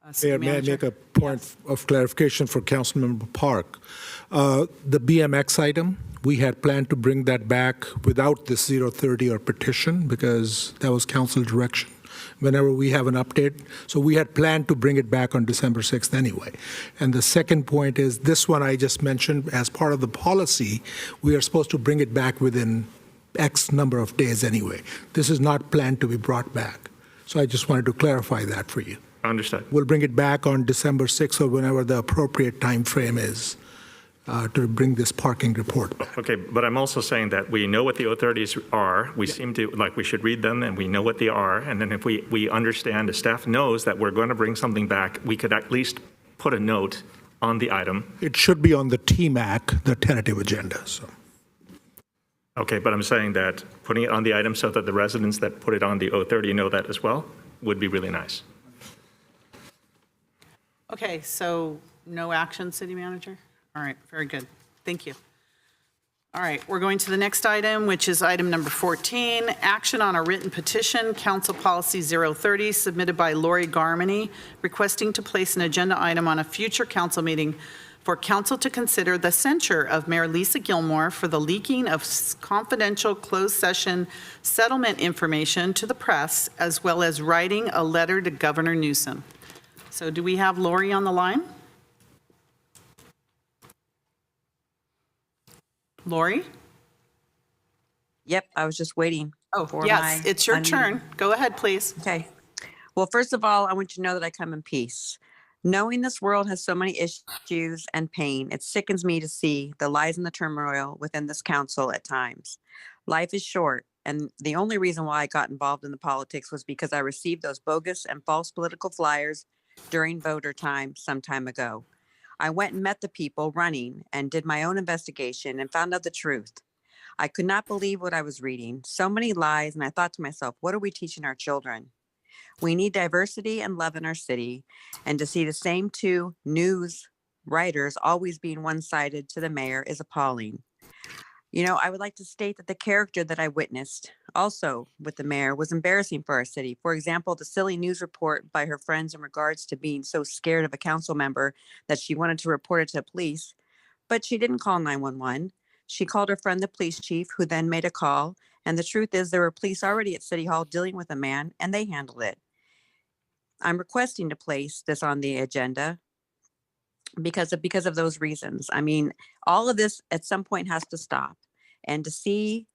addresses. City May I Manager? make a point of clarification for Councilmember Park? The BMX item, we had planned to bring that back without the 030 or petition because that was council direction whenever we have an update. So we had planned to bring it back on December 6th anyway. And the second point is this one I just mentioned as part of the policy, we are supposed to bring it back within X number of days anyway. This is not planned to be brought back. So I just wanted to clarify that for you. Understood. We'll bring it back on December 6th or whenever the appropriate time frame is to bring this parking report back. Okay, but I'm also saying that we know what the authorities are. We seem to, we should read them and we know what they are. And then if we understand, the staff knows that we're going to bring something back, we could at least put a note on the item. It should be on the TMAC, the tentative agenda. So. Okay, but I'm saying that putting it on the item so that the residents that put it on the 030 know that as well would be really nice. Okay, so no action, City Manager? All right, very good. Thank you. All right, we're going to the next item, which is item number 14, action on a written petition, Council Policy 030, submitted by Lori Garmany, requesting to place an agenda item on a future council meeting for council to consider the censure of Mayor Lisa Gilmore for the leaking of confidential closed session settlement information to the press, as well as writing a letter to Governor Newsom. So do we have Lori on the line? Lori? Yep, I was just waiting. Oh, for yes, my it's your unmute. turn. Go ahead, please. Okay. Well, first of all, I want you to know that I come in peace. Knowing this world has so many issues and pain, it sickens me to see the lies and the turmoil within this council at times. Life is short, and the only reason why I got involved in the politics was because I received those bogus and false political flyers during voter time some time ago. I went and met the people running and did my own investigation and found out the truth. I could not believe what I was reading. So many lies, and I thought to myself, what are we teaching our children? We need diversity and love in our city, and to see the same two news writers always being one-sided to the mayor is appalling. I would like to state that the character that I witnessed also with the mayor was embarrassing for our city. For example, the silly news report by her friends in regards to being so scared of a council member that she wanted to report it to the police, but she didn't call 911. She called her friend, the police chief, who then made a call. And the truth is there were police already at City Hall dealing with a man, and they handled it. I'm requesting to place this on the agenda because of those reasons. I mean, all of this at some point has to stop. And to see,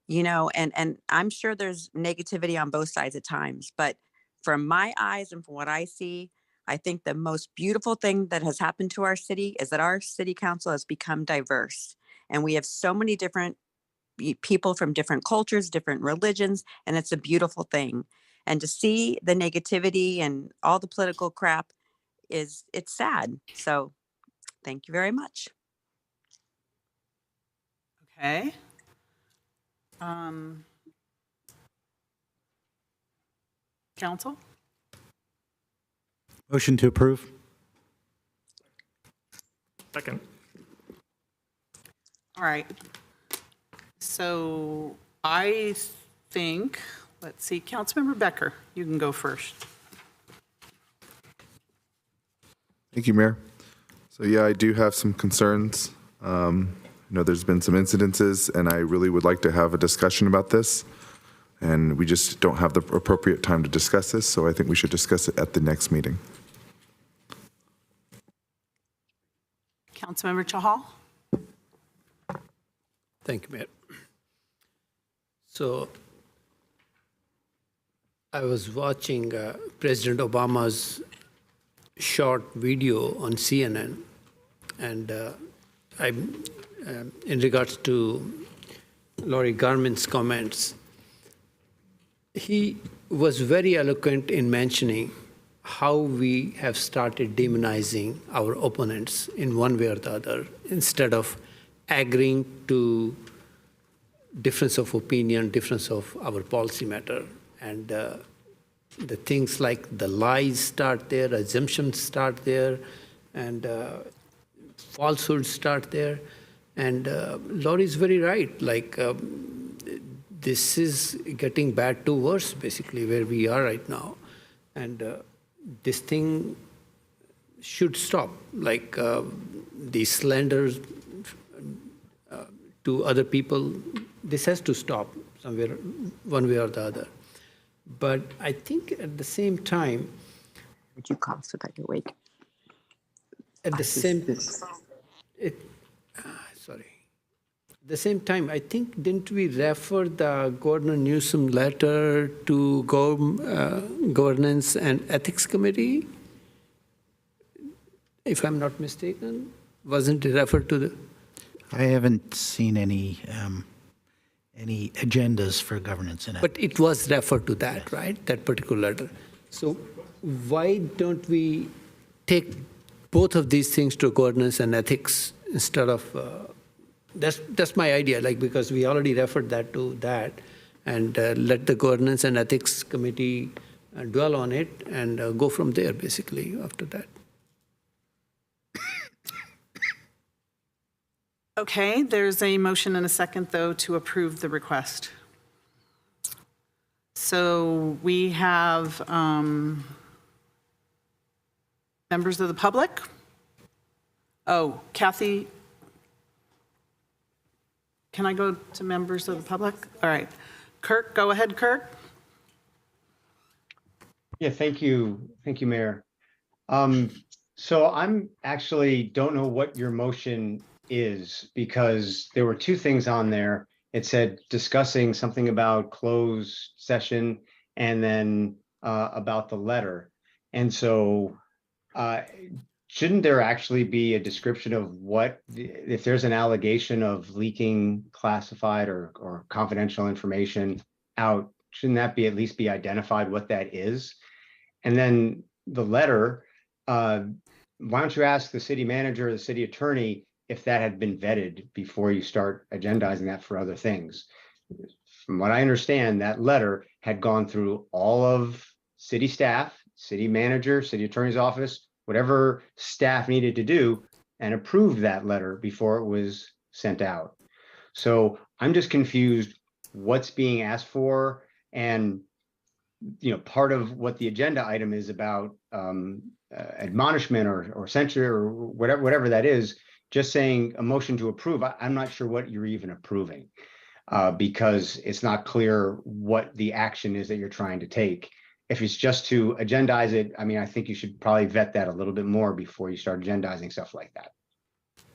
and I'm sure there's negativity on both sides at times, but from my eyes and from what I see, I think the most beautiful thing that has happened to our city is that our city council has become diverse. And we have so many different people from different cultures, different religions, and it's a beautiful thing. And to see the negativity and all the political crap it's sad. So thank you very much. Okay. Council? Motion to approve. Second. All right. So I think, let's see, Councilmember Becker, you can go first. Thank you, Mayor. So yeah, I do have some concerns. There's been some incidences, and I really would like to have a discussion about this. And we just don't have the appropriate time to discuss this, so I think we should discuss it at the next meeting. Councilmember Chahal? Thank you, Mayor. So I was watching President Obama's short video on CNN, and in regards to Laurie Garment's comments, he was very eloquent in mentioning how we have started demonizing our opponents in one way or the other, instead of agreeing to difference of opinion, difference of our policy matter. And the things like the lies start there, assumptions start there, and falsehoods start there. And Laurie is very right. Like, this is getting bad to worse, basically, where we are right now. And this thing should stop. Like, the slander to other people, this has to stop somewhere, one way or the other. But I think at the same time, Would you cough so that you're awake? At the same, the same time, I think, didn't we refer the Governor Newsom letter to Governance and Ethics Committee? If I'm not mistaken, wasn't it referred to the? I haven't seen any agendas for governance in it. But it was referred to that, right? That particular letter. So why don't we take both of these things to governance and ethics instead of? That's my idea. Like, because we already referred that to that, and let the Governance and Ethics Committee dwell on it and go from there, basically, after that. Okay, there's a motion and a second, though, to approve the request. So we have members of the public. Oh, Kathy, can I go to members of the public? All right. Kirk, go ahead, Kirk. Yeah, thank you. Thank you, Mayor. So I'm actually don't know what your motion is, because there were two things on there. It said discussing something about closed session and then about the letter. And so shouldn't there actually be a description of what, if there's an allegation of leaking classified or confidential information out, shouldn't that be at least be identified what that is? And then the letter, why don't you ask the city manager or the city attorney if that had been vetted before you start agendizing that for other things? From what I understand, that letter had gone through all of city staff, city manager, city attorney's office, whatever staff needed to do, and approved that letter before it was sent out. So I'm just confused what's being asked for, and part of what the agenda item is about, admonishment or censure or whatever that is. Just saying a motion to approve, I'm not sure what you're even approving, because it's not clear what the action is that you're trying to take. If it's just to agendize it, I mean, I think you should probably vet that a little bit more before you start agendizing stuff like that.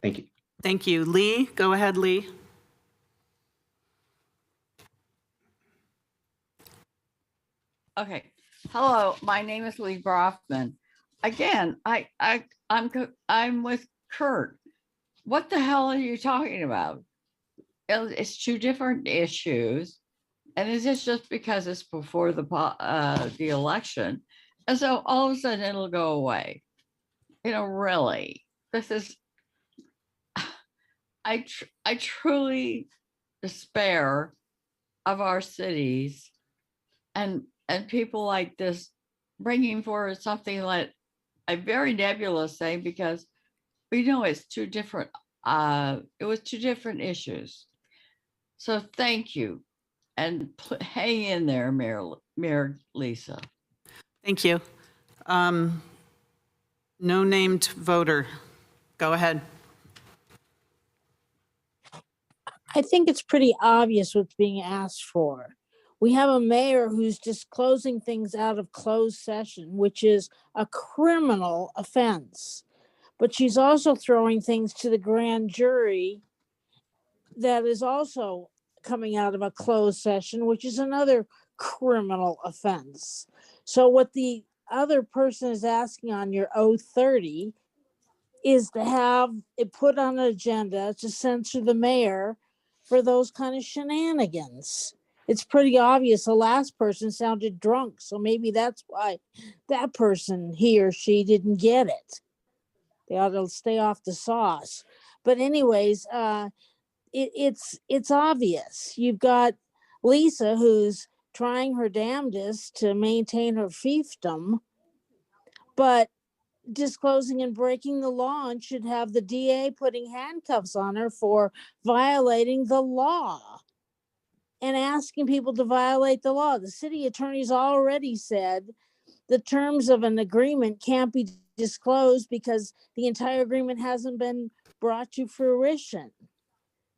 Thank you. Thank you. Lee, go ahead, Lee. Okay. Hello, my name is Lee Brofman. again, I'm with Kurt. What the hell are you talking about? It's two different issues. And is this just because it's before the election? And so all of a sudden it'll go away. Really, this is, I truly despair of our cities and people like this bringing forward something like a very nebulous thing, because we know it's two different, it was two different issues. So thank you. And hang in there, Mayor Lisa. Thank you. No named voter. Go ahead. I think it's pretty obvious what's being asked for. We have a mayor who's disclosing things out of closed session, which is a criminal offense. But she's also throwing things to the grand jury that is also coming out of a closed session, which is another criminal offense. So what the other person is asking on your Auth 30 is to have it put on an agenda to censor the mayor for those kind of shenanigans. It's pretty obvious the last person sounded drunk, so maybe that's why that person, he or she, didn't get it. They ought to stay off the sauce. But anyways, it's obvious. You've got Lisa, who's trying her damnedest to maintain her fiefdom, but disclosing and breaking the law, and should have the DA putting handcuffs on her for violating the law and asking people to violate the law. The city attorney's already said the terms of an agreement can't be disclosed because the entire agreement hasn't been brought to fruition.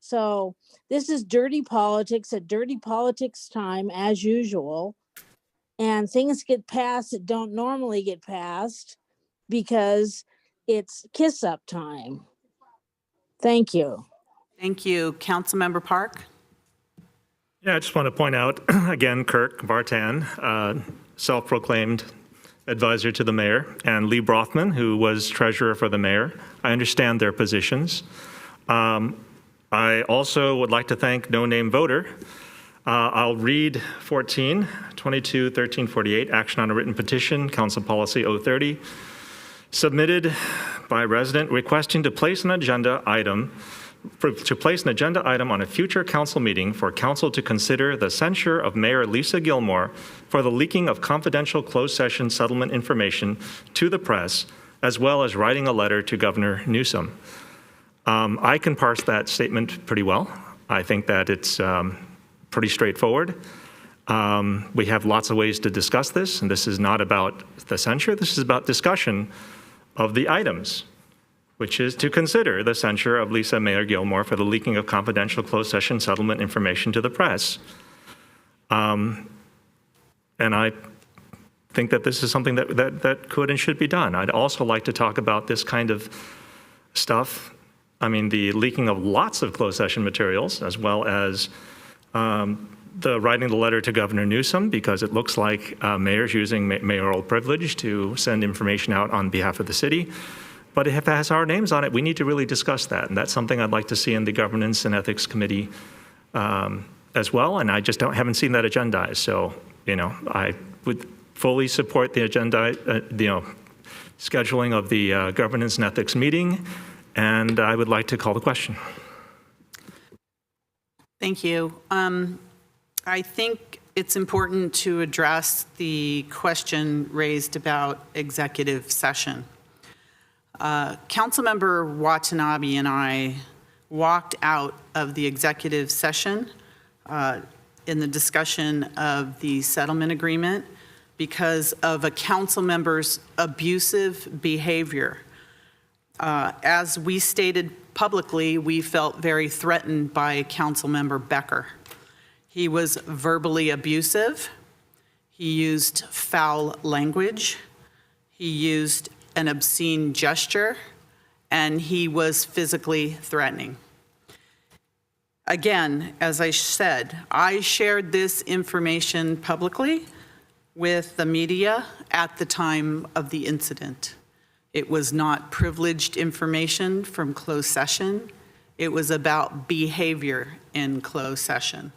So this is dirty politics at dirty politics time, as usual. And things get passed that don't normally get passed because it's kiss up time. Thank you. Thank you. Councilmember Park. Yeah, I just want to point out, again, Kirk Vartan, self-proclaimed advisor to the mayor, and Lee Brothman, who was treasurer for the mayor. I understand their positions. I also would like to thank No Name Voter. I'll read 14, 22, 13, 48, action on a written petition, Council Policy 030, submitted by resident requesting to place an agenda item on a future council meeting for council to consider the censure of Mayor Lisa Gilmore for the leaking of confidential closed session settlement information to the press, as well as writing a letter to Governor Newsom. I can parse that statement pretty well. I think that it's pretty straightforward. We have lots of ways to discuss this, and this is not about the censure. This is about discussion of the items, which is to consider the censure of Lisa Mayor Gilmore for the leaking of confidential closed session settlement information to the press. And I think that this is something that could and should be done. I'd also like to talk about this kind of stuff. I mean, the leaking of lots of closed session materials, as well as the writing the letter to Governor Newsom, because it looks like mayor's using mayoral privilege to send information out on behalf of the city. But if it has our names on it, we need to really discuss that. And that's something I'd like to see in the Governance and Ethics Committee as well. And I just haven't seen that agendized. So, I would fully support the agenda, scheduling of the Governance and Ethics meeting. And I would like to call the question. Thank you. I think it's important to address the question raised about executive session. Councilmember Watanabe and I walked out of the executive session in the discussion of the settlement agreement because of a council member's abusive behavior. As we stated publicly, we felt very threatened by Councilmember Becker. He was verbally abusive. He used foul language. He used an obscene gesture, and he was physically threatening. Again, as I said, I shared this information publicly. with the media at the time of the incident. It was not privileged information from closed session. It was about behavior in closed session.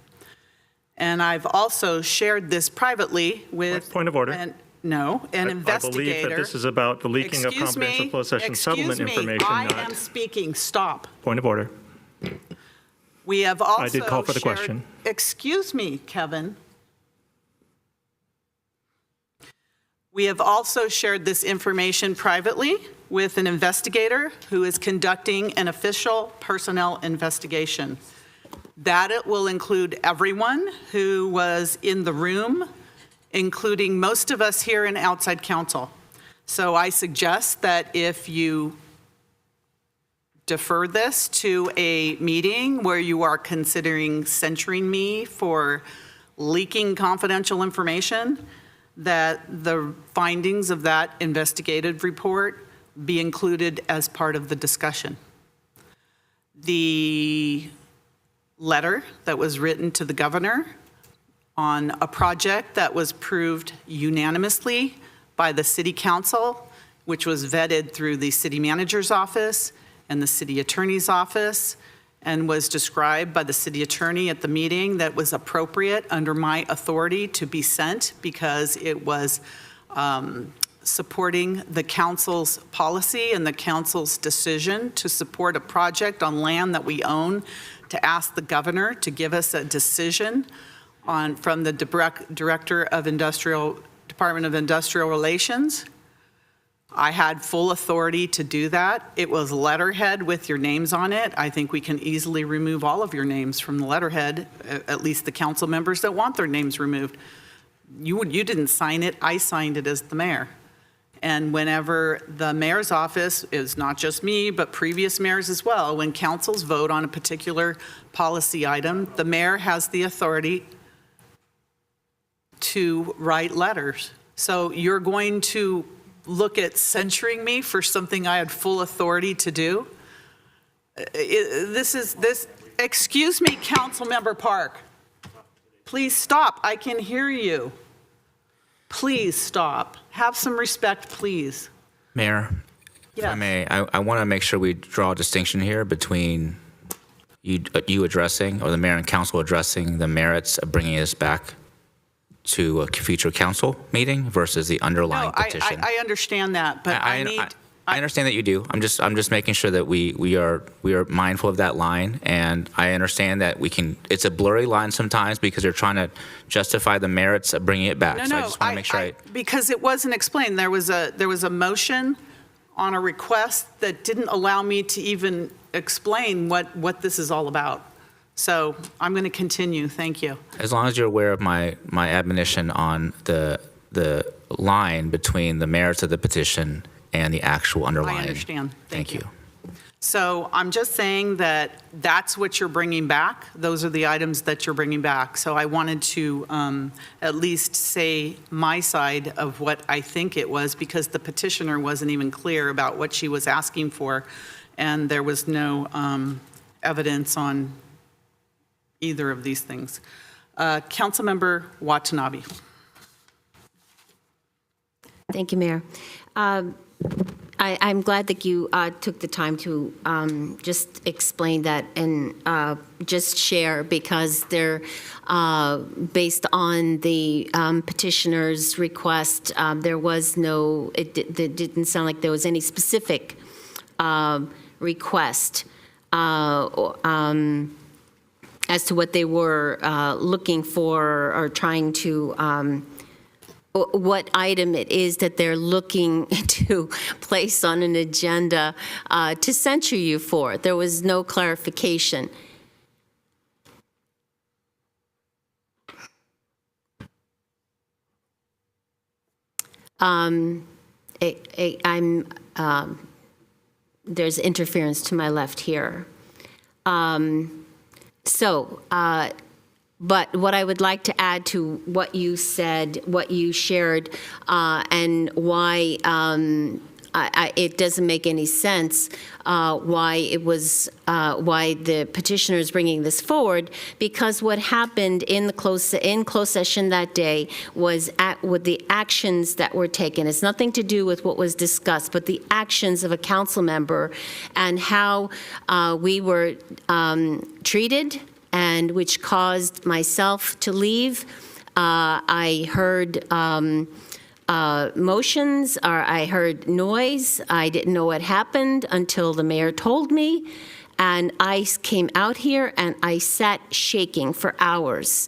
And I've also shared this privately with... Point of order. an I investigator. believe that this is about the leaking of confidential closed session settlement information, I not... am speaking. Stop. Point of order. We have also I did call for the shared- question. Excuse me, Kevin. We have also shared this information privately with an investigator who is conducting an official personnel investigation. That it will include everyone who was in the room, including most of us here in outside counsel. So I suggest that if you defer this to a meeting where you are considering censuring me for leaking confidential information, that the findings of that investigative report be included as part of the discussion. The letter that was written to the governor on a project that was approved unanimously by the city council, which was vetted through the city manager's office and the city attorney's office, and was described by the city attorney at the meeting that was appropriate under my authority to be sent because it was supporting the council's policy and the council's decision to support a project on land that we own, to ask the governor to give us a decision on from the Director of Department of Industrial Relations. I had full authority to do that. It was letterhead with your names on it. I think we can easily remove all of your names from the letterhead, at least the council members that want their names removed. You didn't sign it, I signed it as the mayor. And whenever the mayor's office, is not just me, but previous mayors as well, when councils vote on a particular policy item, the mayor has the authority to write letters. So you're going to look at censuring me for something I had full authority to do? Excuse me, Councilmember Park. Please stop. I can hear you. Please stop. Have some respect, please. Mayor, if I Yes. may, I want to make sure we draw a distinction here between you addressing, or the mayor and council addressing the merits of bringing this back to a future council meeting versus the underlying petition. I understand that, but I understand that you do. I'm just making sure that we are mindful of that line, and I understand that it's a blurry line sometimes because you're trying to justify the merits of bringing it back. So I just want to make sure because it wasn't explained. There was a motion on a request that didn't allow me to even explain what this is all about. So I'm going to continue. Thank you. As long as you're aware of my admonition on the line between the merits of the petition and the actual underlying. I understand. Thank you. So I'm just saying that that's what you're bringing back. Those are the items that you're bringing back. So I wanted to at least say my side of what I think it was, because the petitioner wasn't even clear about what she was asking for, and there was no evidence on either of these things. Councilmember Watanabe. Thank you, Mayor. I'm glad that you took the time to just explain that and just share, because they're based on the petitioner's request. There was no, it didn't sound like there was any specific request as to what they were looking for or trying to, what item it is that they're looking to place on an agenda to censure you for. There was no clarification. There's interference to my left here. But what I would like to add to what you said, what you shared, and why it doesn't make any sense why the petitioner is bringing this forward, because what happened in closed session that day was with the actions that were taken. It's nothing to do with what was discussed, but the actions of a council member and how we were treated, and which caused myself to leave. I heard motions, or I heard noise. I didn't know what happened until the mayor told me. And I came out here and I sat shaking for hours.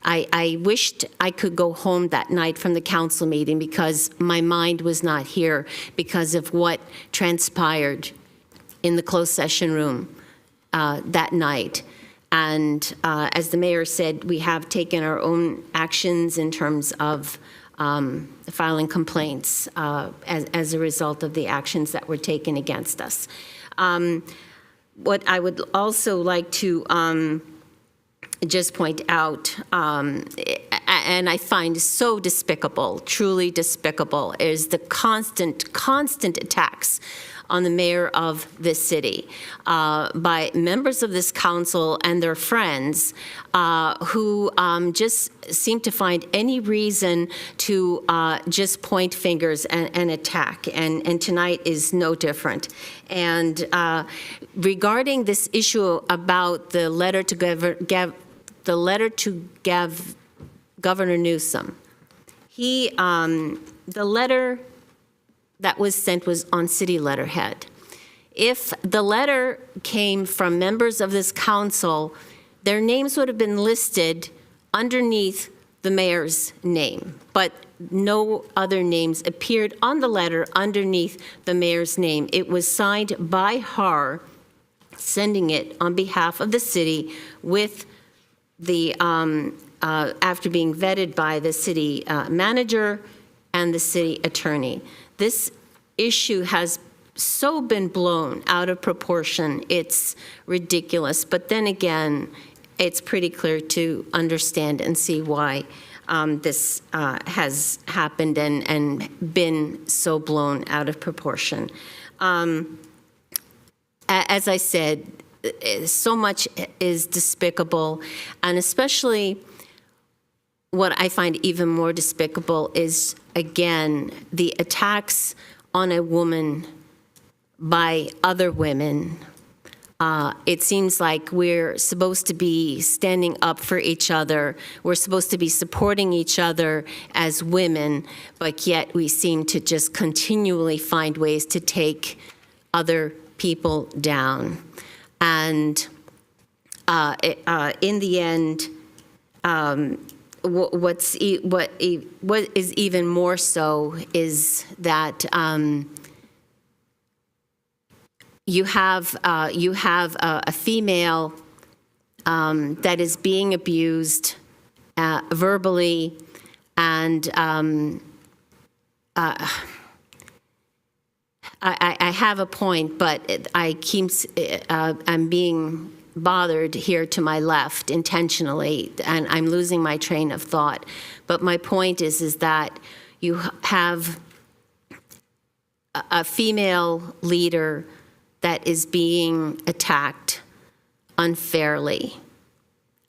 I wished I could go home that night from the council meeting because my mind was not here because of what transpired in the closed session room that night. And as the mayor said, we have taken our own actions in terms of filing complaints as a result of the actions that were taken against us. What I would also like to just point out, and I find so despicable, truly despicable, is the constant attacks on the mayor of this city by members of this council and their friends who just seem to find any reason to just point fingers and attack. And tonight is no different. And regarding this issue about the letter to Governor Newsom, the letter that was sent was on city letterhead. If the letter came from members of this council, their names would have been listed underneath the mayor's name, but no other names appeared on the letter underneath the mayor's name. It was signed by her, sending it on behalf of the city with the, after being vetted by the city manager and the city attorney. This issue has so been blown out of proportion, it's ridiculous. But then again, it's pretty clear to understand and see why this has happened and been so blown out of proportion. As I said, so much is despicable, and especially what I find even more despicable is, again, the attacks on a woman by other women. It seems like we're supposed to be standing up for each other. We're supposed to be supporting each other as women, but yet we seem to just continually find ways to take other people down. And in the end, what is even more so is that you have a female that is being abused verbally, and I have a point, but I'm being bothered here to my left intentionally, and I'm losing my train of thought. But my point is that you have a female leader that is being attacked unfairly,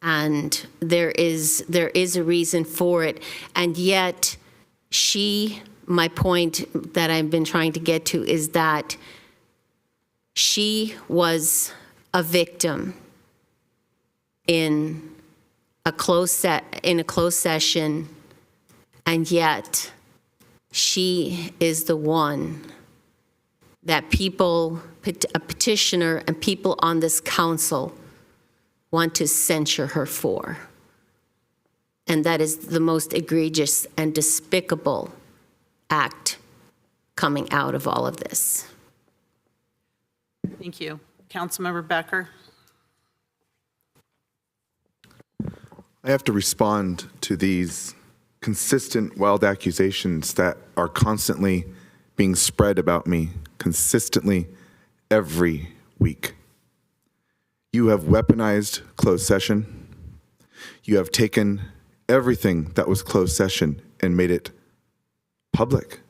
and there is a reason for it, and yet my point that I've been trying to get to is that she was a victim in a closed session, and yet she is the one that a petitioner and people on this council want to censure her for. And that is the most egregious and despicable act coming out of all of this. Thank you. Councilmember Becker. I have to respond to these consistent wild accusations that are constantly being spread about me, consistently every week. You have weaponized closed session. You have taken everything that was closed session and made it public.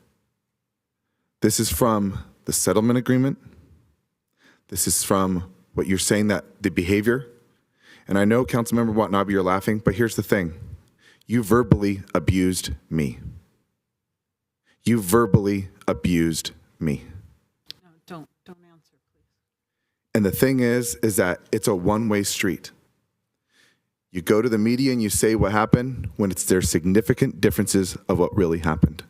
This is from the settlement agreement. This is from what you're saying, that the behavior. And I know, Councilmember Watanabe, you're laughing, but here's the thing. You verbally abused me. You verbally abused me. No, don't answer, please. And the thing is that it's a one-way street. You go to the media and you say what happened when there's significant differences of what really happened.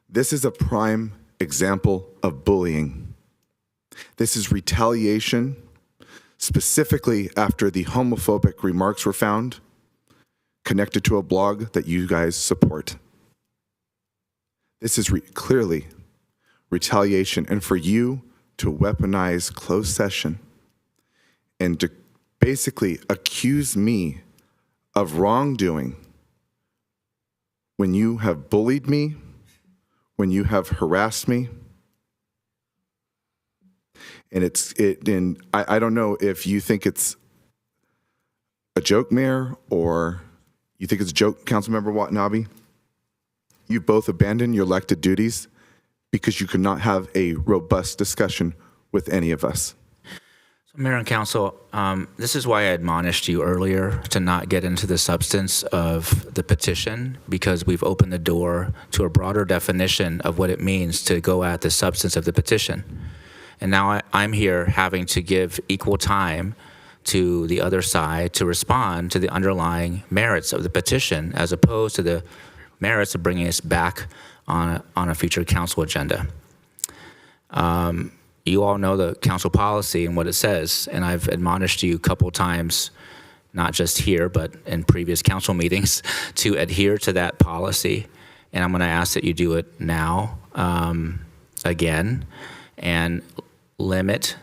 This is a prime example of bullying. This is retaliation, specifically after the homophobic remarks were found, connected to a blog that you guys support. This is clearly retaliation, and for you to weaponize closed session and to basically accuse me of wrongdoing when you have bullied me, when you have harassed me. And I don't know if you think it's a joke, Mayor, or you think it's a joke, Councilmember Watanabe. You both abandoned your elected duties because you could not have a robust discussion with any of us. So, Mayor and Council, this is why I admonished you earlier to not get into the substance of the petition, because we've opened the door to a broader definition of what it means to go at the substance of the petition. And now I'm here having to give equal time to the other side to respond to the underlying merits of the petition, as opposed to the merits of bringing us back on a future council agenda. You all know the council policy and what it says, and I've admonished you a couple times, not just here, but in previous council meetings, to adhere to that policy. And I'm going to ask that you do it now again, and limit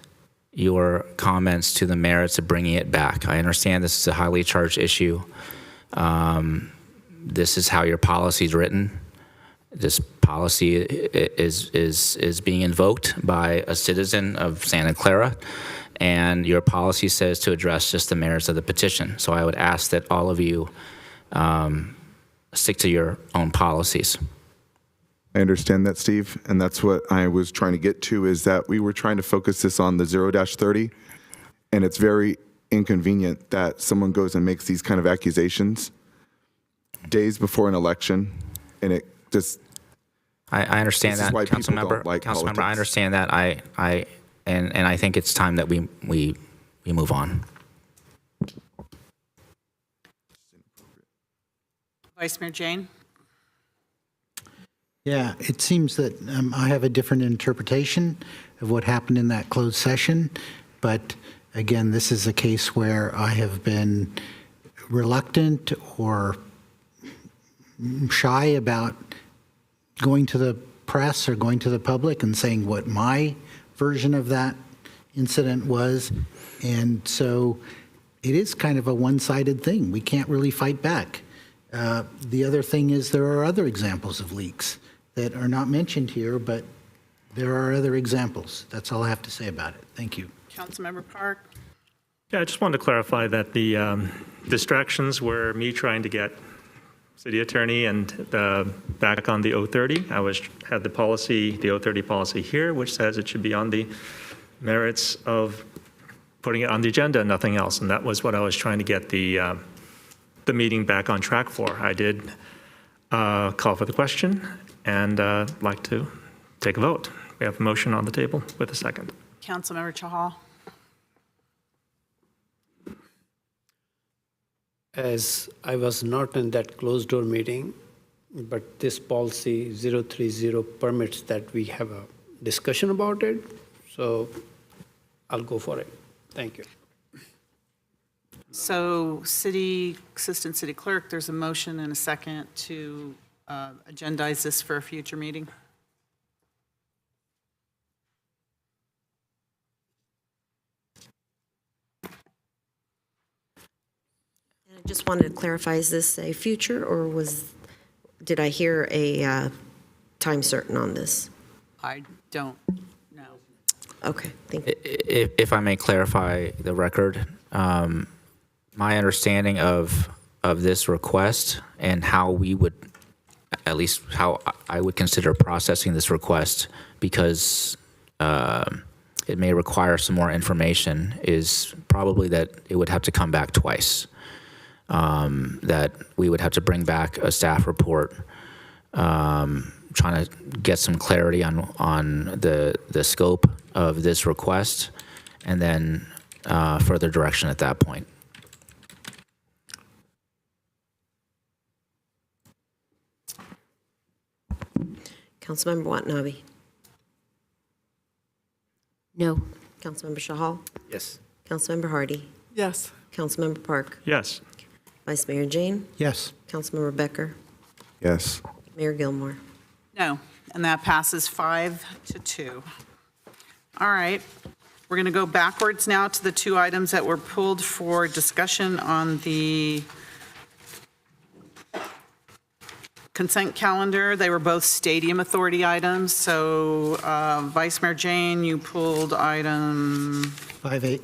your comments to the merits of bringing it back. I understand this is a highly charged issue. This is how your policy is written. This policy is being invoked by a citizen of Santa Clara, and your policy says to address just the merits of the petition. So I would ask that all of you stick to your own policies. I understand that, Steve, and that's what I was trying to get to, is that we were trying to focus this on the 0-30, and it's very inconvenient that someone goes and makes these kind of accusations days before an election, and it just... I understand that, Councilmember. Councilmember, I understand that. And I think it's time that we move on. Vice Mayor Jane? Yeah, it seems that I have a different interpretation of what happened in that closed session. But again, this is a case where I have been reluctant or shy about going to the press or going to the public and saying what my version of that incident was. And so it is kind of a one-sided thing. We can't really fight back. The other thing is there are other examples of leaks that are not mentioned here, but there are other examples. That's all I have to say about it. Thank you. Councilmember Park? Yeah, I just wanted to clarify that the distractions were me trying to get city attorney and back on the O30. I had the policy, the O30 policy here, which says it should be on the merits of putting it on the agenda and nothing else. And that was what I was trying to get the meeting back on track for. I did call for the question and like to take a vote. We have a motion on the table with a second. Councilmember Chahal? As I was not in that closed door meeting, but this policy 030 permits that we have a discussion about it, so I'll go for it. Thank you. So Assistant City Clerk, there's a motion and a second to agendize this for a future meeting. I just wanted to clarify, is this a future, or did I hear a time certain on this? I don't know. Okay, thank you. If I may clarify the record, my understanding of this request and how we would at least how I would consider processing this request, because it may require some more information, is probably that it would have to come back twice. That we would have to bring back a staff report trying to get some clarity on the scope of this request, and then further direction at that point. Councilmember Watanabe. No. Councilmember Shahal. Yes. Councilmember Hardy. Yes. Councilmember Park. Yes. Vice Mayor Jane. Yes. Councilmember Becker. Yes. Mayor Gilmore. No, and that passes 5-2. All right, we're going to go backwards now to the two items that were pulled for discussion on the consent calendar. They were both Stadium Authority items. So Vice Mayor Jane, you pulled item 5A.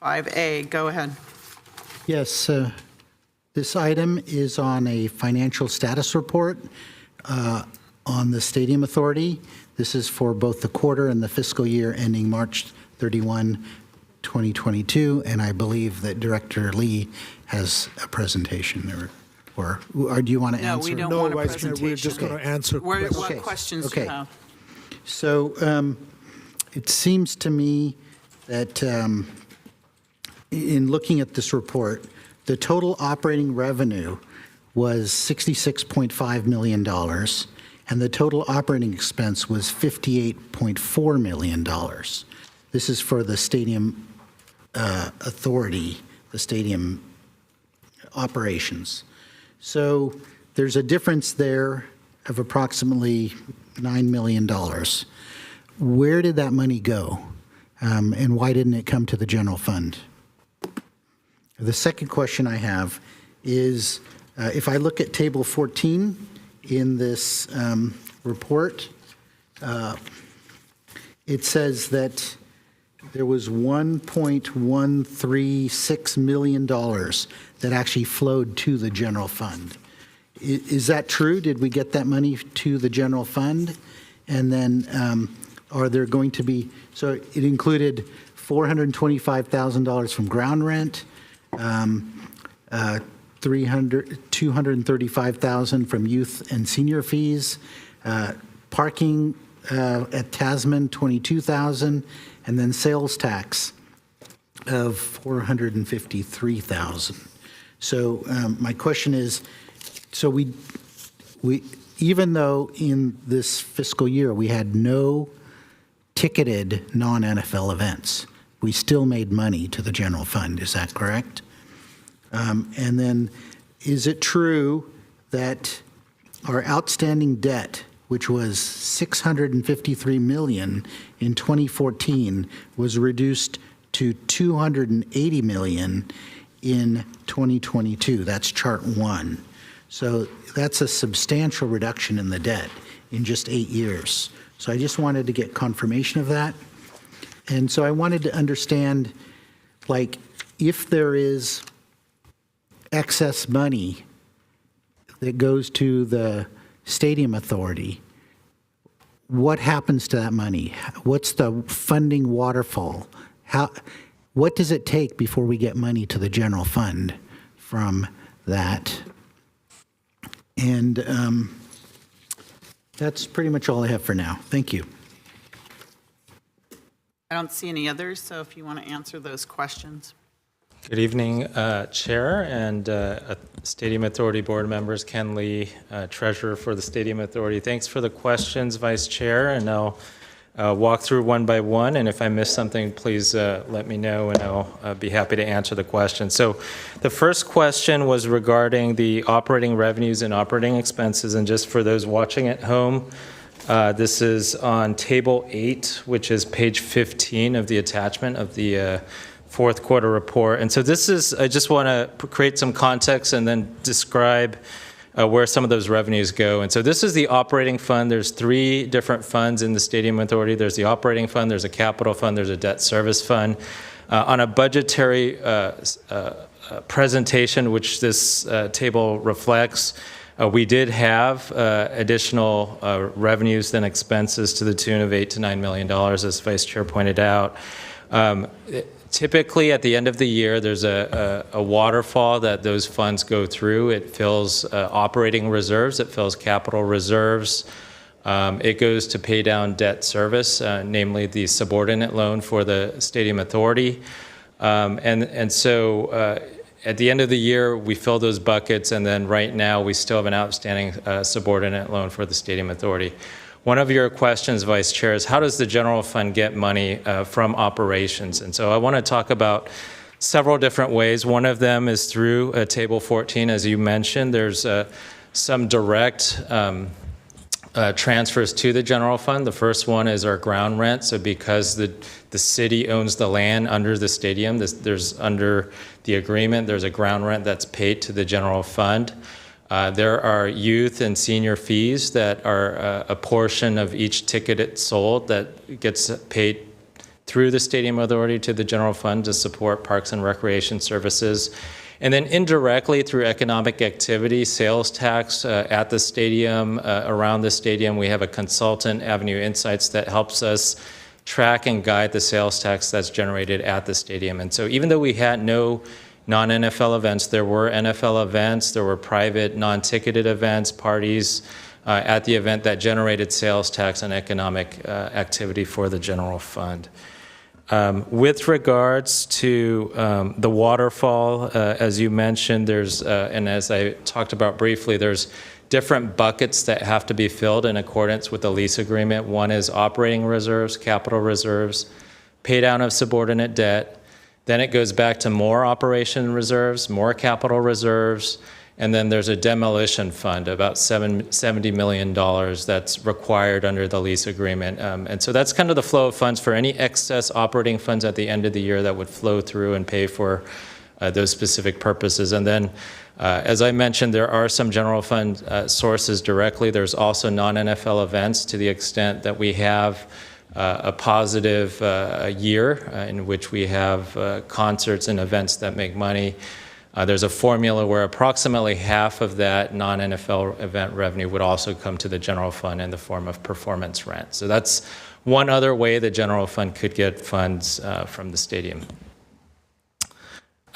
5A. Go ahead. Yes, this item is on a financial status report on the Stadium Authority. This is for both the quarter and the fiscal year ending March 31, 2022, and I believe that Director Lee has a presentation, or do you want to answer? No, we don't want a Vice Mayor, presentation. we're just going to answer questions. What questions do you have? So it seems to me that in looking at this report, the total operating revenue was $66.5 million, and the total operating expense was $58.4 million. This is for the Stadium Authority, the stadium operations. So there's a difference there of approximately $9 million. Where did that money go? And why didn't it come to the general fund? The second question I have is, if I look at Table 14 in this report, it says that there was $1.136 million that actually flowed to the general fund. Is that true? Did we get that money to the general fund? And then are there going to be, so it included $425,000 from ground rent, $235,000 from youth and senior fees, parking at Tasman, $22,000, and then sales tax of $453,000. So my question is, so we even though in this fiscal year we had no ticketed non-NFL events, we still made money to the general fund. Is that correct? And then, is it true that our outstanding debt, which was $653 million in 2014, was reduced to $280 million in 2022? That's chart 1. So that's a substantial reduction in the debt in just 8 years. So I just wanted to get confirmation of that. And so I wanted to understand, like, if there is excess money that goes to the Stadium Authority, what happens to that money? What's the funding waterfall? What does it take before we get money to the general fund from that? And that's pretty much all I have for now. Thank you. I don't see any others, so if you want to answer those questions. Good evening, Chair and Stadium Authority Board members. Ken Lee, Treasurer for the Stadium Authority. Thanks for the questions, Vice Chair, and I'll walk through one by one, and if I miss something, please let me know, and I'll be happy to answer the question. So the first question was regarding the operating revenues and operating expenses, and just for those watching at home, this is on Table 8, which is page 15 of the attachment of the fourth quarter report. And so this is, I just want to create some context and then describe where some of those revenues go. And so this is the operating fund. There's 3 different funds in the Stadium Authority. There's the operating fund, there's a capital fund, there's a debt service fund. On a budgetary presentation, which this table reflects, We did have additional revenues than expenses to the tune of $8 to $9 million, as Vice Chair pointed out. Typically, at the end of the year, there's a waterfall that those funds go through. It fills operating reserves, it fills capital reserves. It goes to pay down debt service, namely the subordinate loan for the Stadium Authority. So at the end of the year, we fill those buckets, and then right now we still have an outstanding subordinate loan for the Stadium Authority. One of your questions, Vice Chair, is how does the general fund get money from operations? And so I want to talk about several different ways. One of them is through Table 14, as you mentioned. There's some direct transfers to the general fund. The first one is our ground rent. So because the city owns the land under the stadium, there's under the agreement, there's a ground rent that's paid to the general fund. There are youth and senior fees that are a portion of each ticket it sold that gets paid through the Stadium Authority to the general fund to support parks and recreation services. And then indirectly through economic activity, sales tax at the stadium, around the stadium, we have a consultant, Avenue Insights, that helps us track and guide the sales tax that's generated at the stadium. And so even though we had no non-NFL events, there were NFL events, there were private non-ticketed events, parties at the event that generated sales tax and economic activity for the general fund. With regards to the waterfall, as you mentioned, there's, and as I talked about briefly, there's different buckets that have to be filled in accordance with the lease agreement. One is operating reserves, capital reserves, pay down of subordinate debt. Then it goes back to more operation reserves, more capital reserves, and then there's a demolition fund, about $70 million that's required under the lease agreement. And so that's kind of the flow of funds for any excess operating funds at the end of the year that would flow through and pay for those specific purposes. And then, as I mentioned, there are some general fund sources directly. There's also non-NFL events to the extent that we have a positive year in which we have concerts and events that make money. There's a formula where approximately half of that non-NFL event revenue would also come to the general fund in the form of performance rent. So that's one other way the general fund could get funds from the stadium.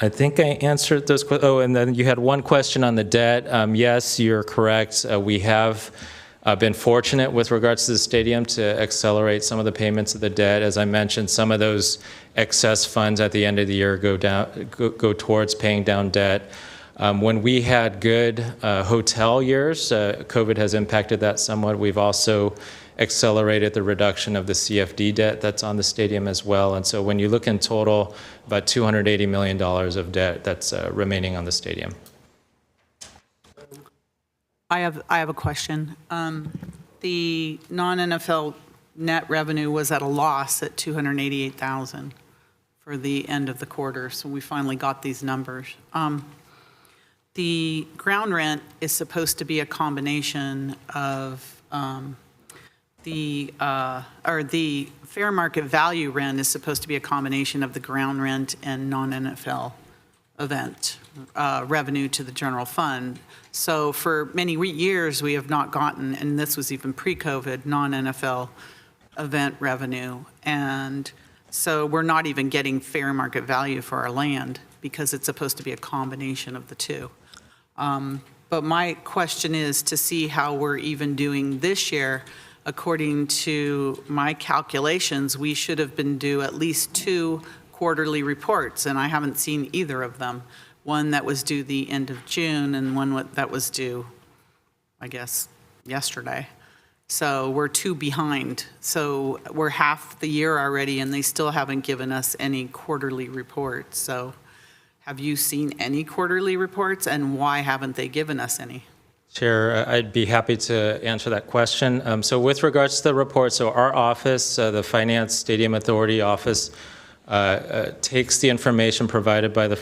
I think I answered those questions. Oh, and then you had one question on the debt. Yes, you're correct. We have been fortunate with regards to the stadium to accelerate some of the payments of the debt. As I mentioned, some of those excess funds at the end of the year go towards paying down debt. When we had good hotel years, COVID has impacted that somewhat. We've also accelerated the reduction of the CFD debt that's on the stadium as well. And so when you look in total, about $280 million of debt that's remaining on the stadium. I have a question. The non-NFL net revenue was at a loss at $288,000 for the end of the quarter, so we finally got these numbers. The ground rent is supposed to be a combination of the fair market value rent is supposed to be a combination of the ground rent and non-NFL event revenue to the general fund. So for many years, we have not gotten, and this was even pre-COVID, non-NFL event revenue. And so we're not even getting fair market value for our land because it's supposed to be a combination of the two. But my question is to see how we're even doing this year. According to my calculations, we should have been due at least 2 quarterly reports, and I haven't seen either of them. One that was due the end of June and one that was due, I guess, yesterday. So we're 2 behind. So we're half the year already and they still haven't given us any quarterly reports. So have you seen any quarterly reports and why haven't they given us any? Chair, I'd be happy to answer that question. So with regards to the report, so our office, the Finance Stadium Authority office, takes the information provided by the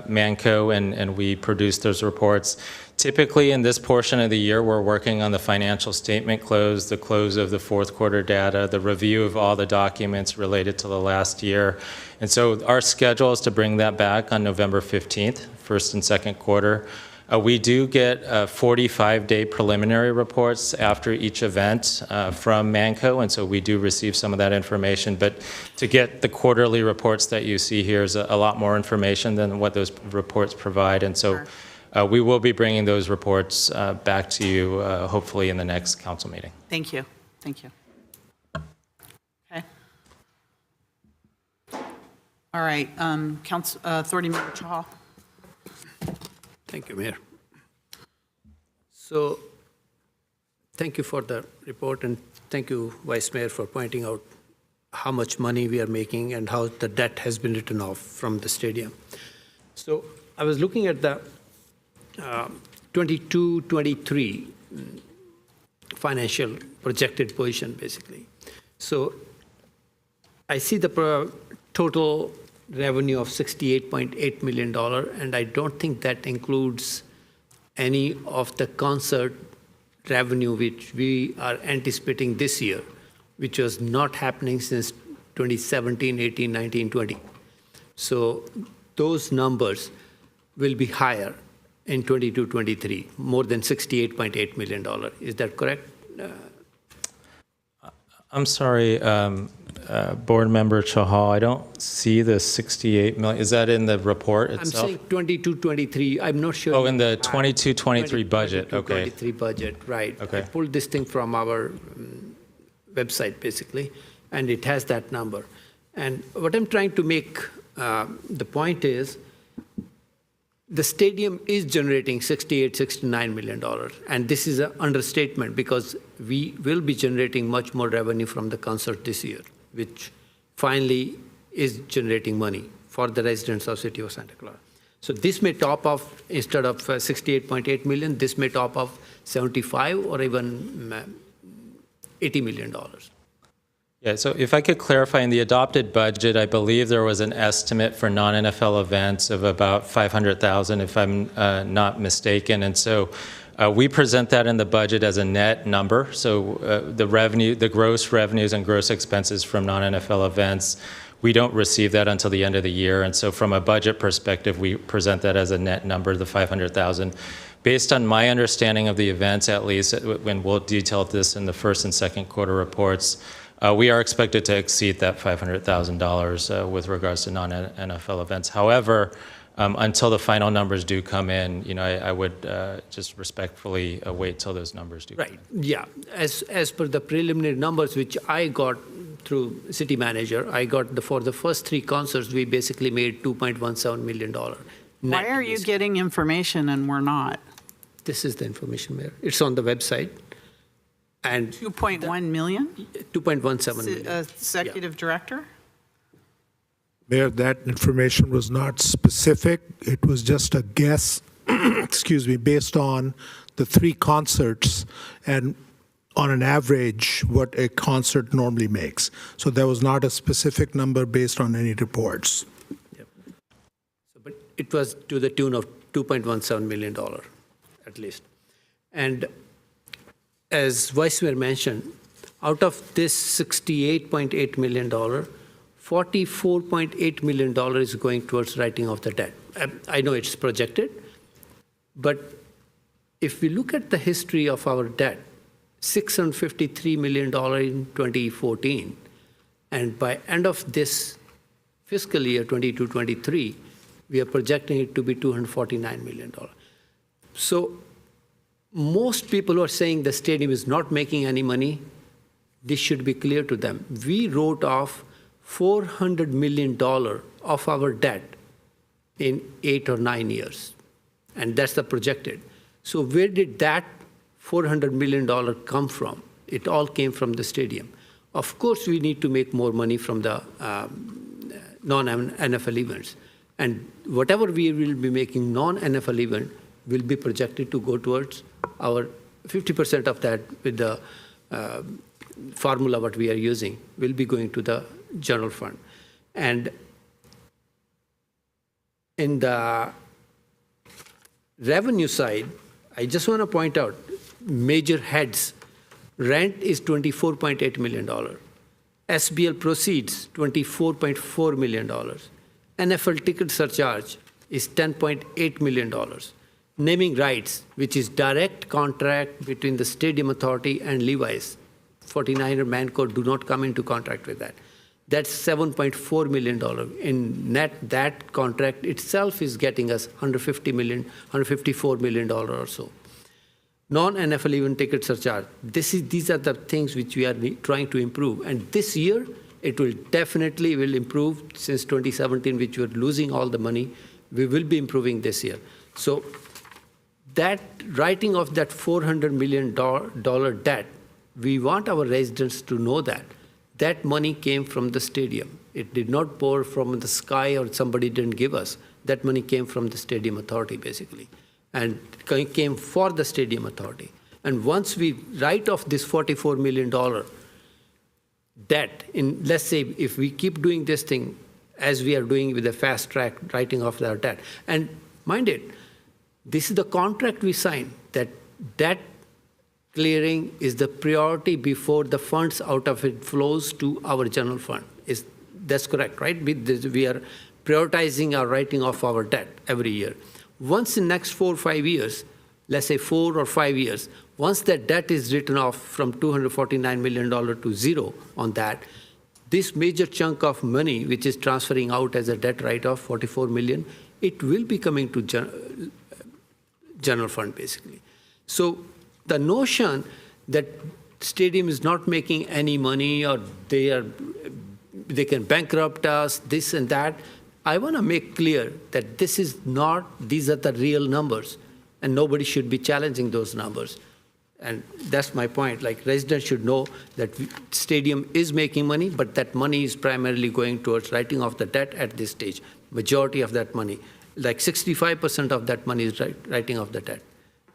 ManCo and we produce those reports. Typically in this portion of the year, we're working on the financial statement close, the close of the fourth quarter data, the review of all the documents related to the last year. And so our schedule is to bring that back on November 15th, first and second quarter. We do get 45-day preliminary reports after each event from Manco, and so we do receive some of that information. But to get the quarterly reports that you see here is a lot more information than what those reports provide. And so we will be bringing those reports back to you hopefully in the next council meeting. Thank you. Thank you. Okay. All right, Council Authority Member Chahal. Thank you, Mayor. So thank you for the report, and thank you, Vice Mayor, for pointing out how much money we are making and how the debt has been written off from the stadium. So I was looking at the 22-23 financial projected position, basically. So I see the total revenue of $68.8 million, and I don't think that includes any of the concert revenue which we are anticipating this year, which was not happening since 2017, 18, 19, 20. So those numbers will be higher in 22-23, more than $68.8 million. Is that correct? I'm sorry, Board Member Chahal, I don't see the 68 million. Is that in the report itself? I'm saying 22-23. I'm not sure. Oh, in the 22-23 budget. Okay. 23 budget, right. Okay. I pulled this thing from our website, basically, and it has that number. And what I'm trying to make the point is, the stadium is generating $69 million. And this is an understatement because we will be generating much more revenue from the concert this year, which finally is generating money for the residents of City of Santa Clara. So this may top off, instead of 68.8 million, this may top off 75 or even $80 million. Yeah, so if I could clarify, in the adopted budget, I believe there was an estimate for non-NFL events of about 500,000, if I'm not mistaken. And so we present that in the budget as a net number. So the gross revenues and gross expenses from non-NFL events, we don't receive that until the end of the year. And so from a budget perspective, we present that as a net number, the 500,000. Based on my understanding of the events, at least, when we'll detail this in the first and second quarter reports, we are expected to exceed that $500,000 with regards to non-NFL events. However, until the final numbers do come in, I would just respectfully wait till those numbers do come in. Right, yeah. As per the preliminary numbers, which I got through city manager, I got for the first three concerts, we basically made $2.17 million. Why are you getting information and we're not? This is the information, Mayor. It's on the website. And 2.1 million? 2.17 million. Executive Director? Mayor, that information was not specific. It was just a guess, excuse me, based on the three concerts and on an average what a concert normally makes. So there was not a specific number based on any reports. Yep. So, but it was to the tune of $2.17 million, at least. And as Vice Mayor mentioned, out of this $68.8 million, $44.8 million is going towards writing off the debt. I know it's projected, but if we look at the history of our debt, $653 million in 2014, and by end of this fiscal year, 22-23, we are projecting it to be $249 million. So most people who are saying the stadium is not making any money, this should be clear to them. We wrote off $400 million of our debt in 8 or 9 years, and that's the projected. So where did that $400 million come from? It all came from the stadium. Of course, we need to make more money from the non-NFL events, and whatever we will be making non-NFL event will be projected to go towards our 50% of that with the formula what we are using will be going to the general fund. And in the revenue side, I just want to point out major heads. Rent is $24.8 million. SBL proceeds, $24.4 million. NFL ticket surcharge is $10.8 million. naming rights, which is direct contract between the Stadium Authority and Levi's. 49er man code do not come into contract with that. That's $7.4 million. In net, that contract itself is getting us $154 million or so. Non-NFL event ticket surcharge. These are the things which we are trying to improve. And this year, it will definitely improve. Since 2017, which we were losing all the money, we will be improving this year. So that writing of that $400 million debt, we want our residents to know that that money came from the stadium. It did not pour from the sky or somebody didn't give us. That money came from the Stadium Authority, basically, and came for the Stadium Authority. And once we write off this $44 million debt, let's say if we keep doing this thing as we are doing with the fast track writing off our debt, and mind it, this is the contract we signed, that debt clearing is the priority before the funds out of it flows to our general fund. That's correct, right? We are prioritizing our writing off our debt every year. Once in the next 4 or 5 years, let's say 4 or 5 years, once that debt is written off from $249 million to zero on that, this major chunk of money, which is transferring out as a debt write-off, $44 million, it will be coming to general fund, basically. So the notion that stadium is not making any money or they can bankrupt us, this and that, I want to make clear that these are the real numbers, and nobody should be challenging those numbers. And that's my point. Like, residents should know that stadium is making money, but that money is primarily going towards writing off the debt at this stage. Majority of that money, like 65% of that money is writing off the debt.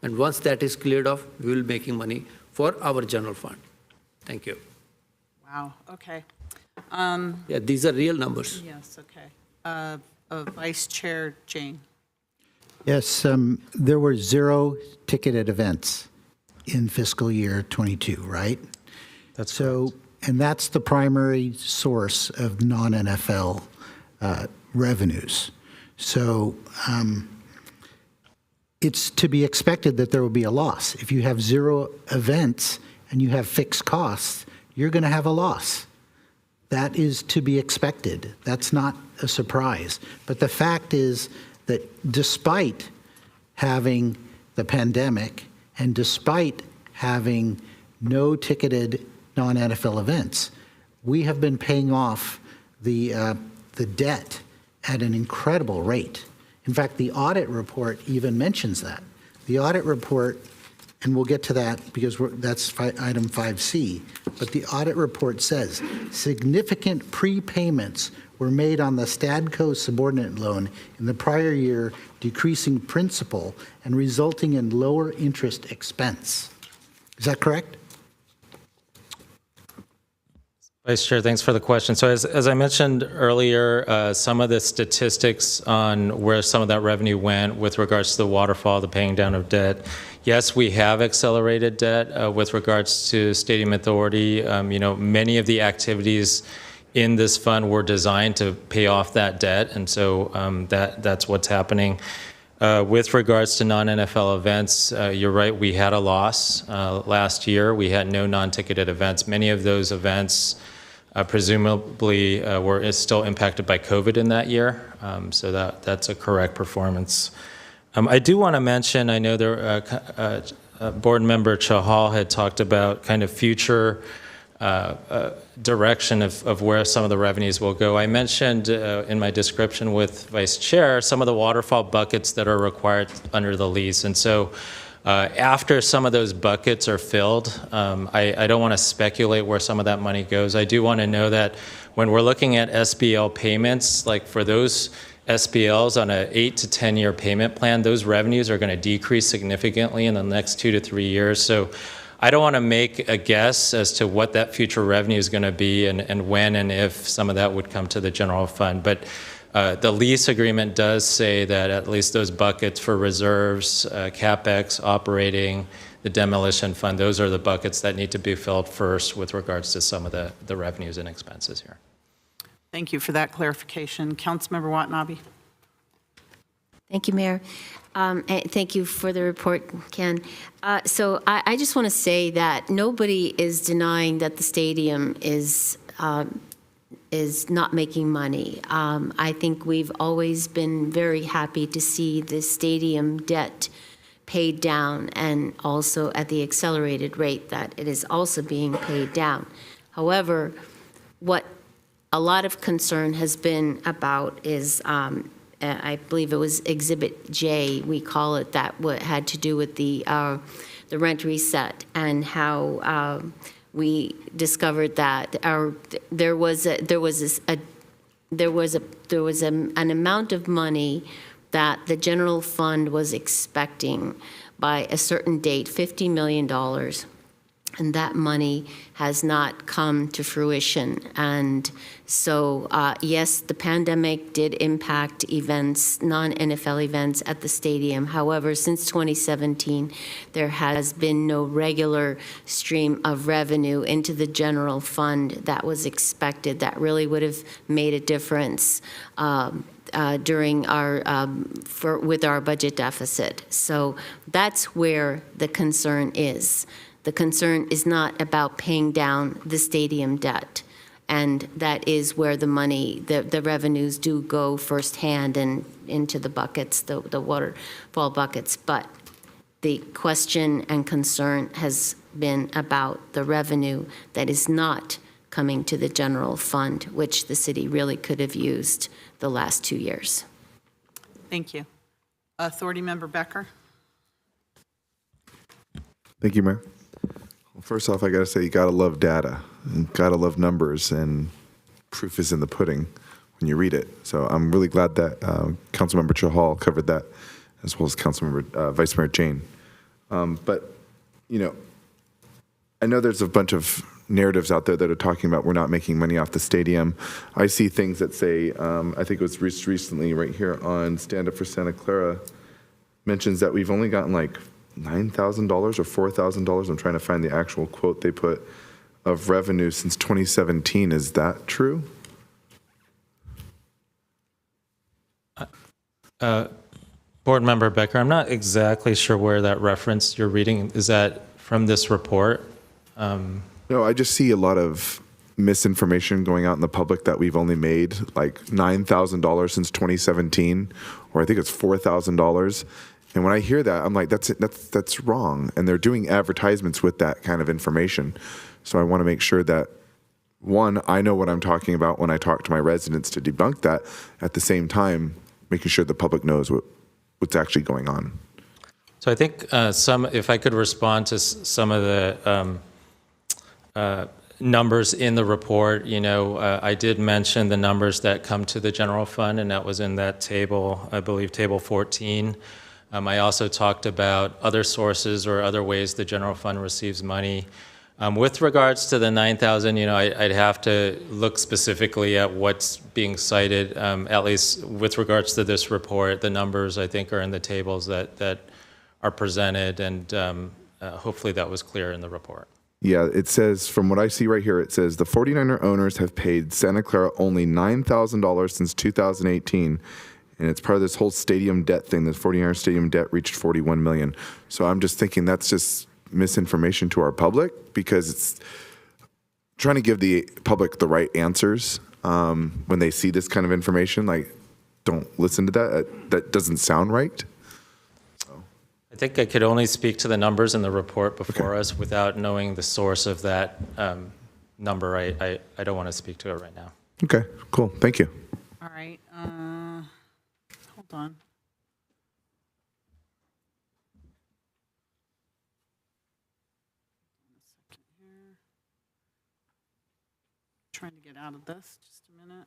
And once that is cleared off, we will be making money for our general fund. Thank you. Wow, okay. Yeah, these are real numbers. Yes, okay. Vice Chair Jane. Yes, there were 0 ticketed events in fiscal year '22, right? That's so, and that's the primary source of non-NFL revenues. So it's to be expected that there will be a loss. If you have 0 events and you have fixed costs, you're going to have a loss. That is to be expected. That's not a surprise. But the fact is that despite having the pandemic and despite having no ticketed non-NFL events, we have been paying off the debt at an incredible rate. In fact, the audit report even mentions that. The audit report, and we'll get to that because that's item 5C, but the audit report says significant prepayments were made on the Stadco subordinate loan in the prior year, decreasing principal and resulting in lower interest expense. Is that correct? Vice Chair, thanks for the question. So as I mentioned earlier, some of the statistics on where some of that revenue went with regards to the waterfall, the paying down of debt. Yes, we have accelerated debt with regards to Stadium Authority. Many of the activities in this fund were designed to pay off that debt, and so that's what's happening. With regards to non-NFL events, you're right, we had a loss last year. We had no non-ticketed events. Many of those events presumably were still impacted by COVID in that year, so that's a correct performance. I do want to mention, I know there, Board Member Chahal had talked about kind of future direction of where some of the revenues will go. I mentioned in my description with Vice Chair some of the waterfall buckets that are required under the lease. And so after some of those buckets are filled, I don't want to speculate where some of that money goes. I do want to know that when we're looking at SBL payments, like for those SBLs on an 8 to 10 year payment plan, those revenues are going to decrease significantly in the next 2 to 3 years. So I don't want to make a guess as to what that future revenue is going to be and when and if some of that would come to the general fund. But the lease agreement does say that at least those buckets for reserves, CapEx, operating, the demolition fund, those are the buckets that need to be filled first with regards to some of the revenues and expenses here. Thank you for that clarification. Councilmember Watanabe. Thank you, Mayor. And thank you for the report, Ken. So I just want to say that nobody is denying that the stadium is not making money. I think we've always been very happy to see the stadium debt paid down, and also at the accelerated rate that it is also being paid down. However, what a lot of concern has been about is, I believe it was Exhibit J, we call it, that what had to do with the rent reset, and how we discovered that there was an amount of money that the general fund was expecting by a certain date, $50 million, and that money has not come to fruition. And so, yes, the pandemic did impact events, non-NFL events at the stadium. However, since 2017, there has been no regular stream of revenue into the general fund that was expected that really would have made a difference during our with our budget deficit. So that's where the concern is. The concern is not about paying down the stadium debt, and that is where the money, the revenues do go firsthand and into the buckets, the waterfall buckets. But the question and concern has been about the revenue that is not coming to the general fund, which the city really could have used the last 2 years. Thank you. Authority Member Becker. Thank you, Mayor. Well, first off, I got to say, you got to love data and got to love numbers, and proof is in the pudding when you read it. So I'm really glad that Councilmember Chahal covered that, as well as Councilmember Vice Mayor Jane. But, you know, I know there's a bunch of narratives out there that are talking about we're not making money off the stadium. I see things that say, I think it was recently right here on Stand Up for Santa Clara, mentions that we've only gotten like $9,000 or $4,000. I'm trying to find the actual quote they put of revenue since 2017. Is that true? Board Member Becker, I'm not exactly sure where that reference you're reading, is that from this report? No, I just see a lot of misinformation going out in the public that we've only made like $9,000 since 2017, or I think it's $4,000. And when I hear that, I'm like, that's wrong. And they're doing advertisements with that kind of information. So I want to make sure that, one, I know what I'm talking about when I talk to my residents to debunk that. At the same time, making sure the public knows what's actually going on. So I think if I could respond to some of the numbers in the report, you know, I did mention the numbers that come to the general fund, and that was in that table, I believe, table 14. I also talked about other sources or other ways the general fund receives money. With regards to the 9,000, you know, I'd have to look specifically at what's being cited, at least with regards to this report. The numbers, I think, are in the tables that are presented, and hopefully that was clear in the report. Yeah, it says, from what I see right here, it says the 49er owners have paid Santa Clara only $9,000 since 2018. And it's part of this whole stadium debt thing. The 49er stadium debt reached $41 million. So I'm just thinking that's just misinformation to our public, because it's trying to give the public the right answers when they see this kind of information. Like, don't listen to that. That doesn't sound right. I think I could only speak to the numbers in the report before us without knowing the source of that number. I don't want to speak to it right now. Okay, cool. Thank you. All right. Hold on. Trying to get out of this. Just a minute.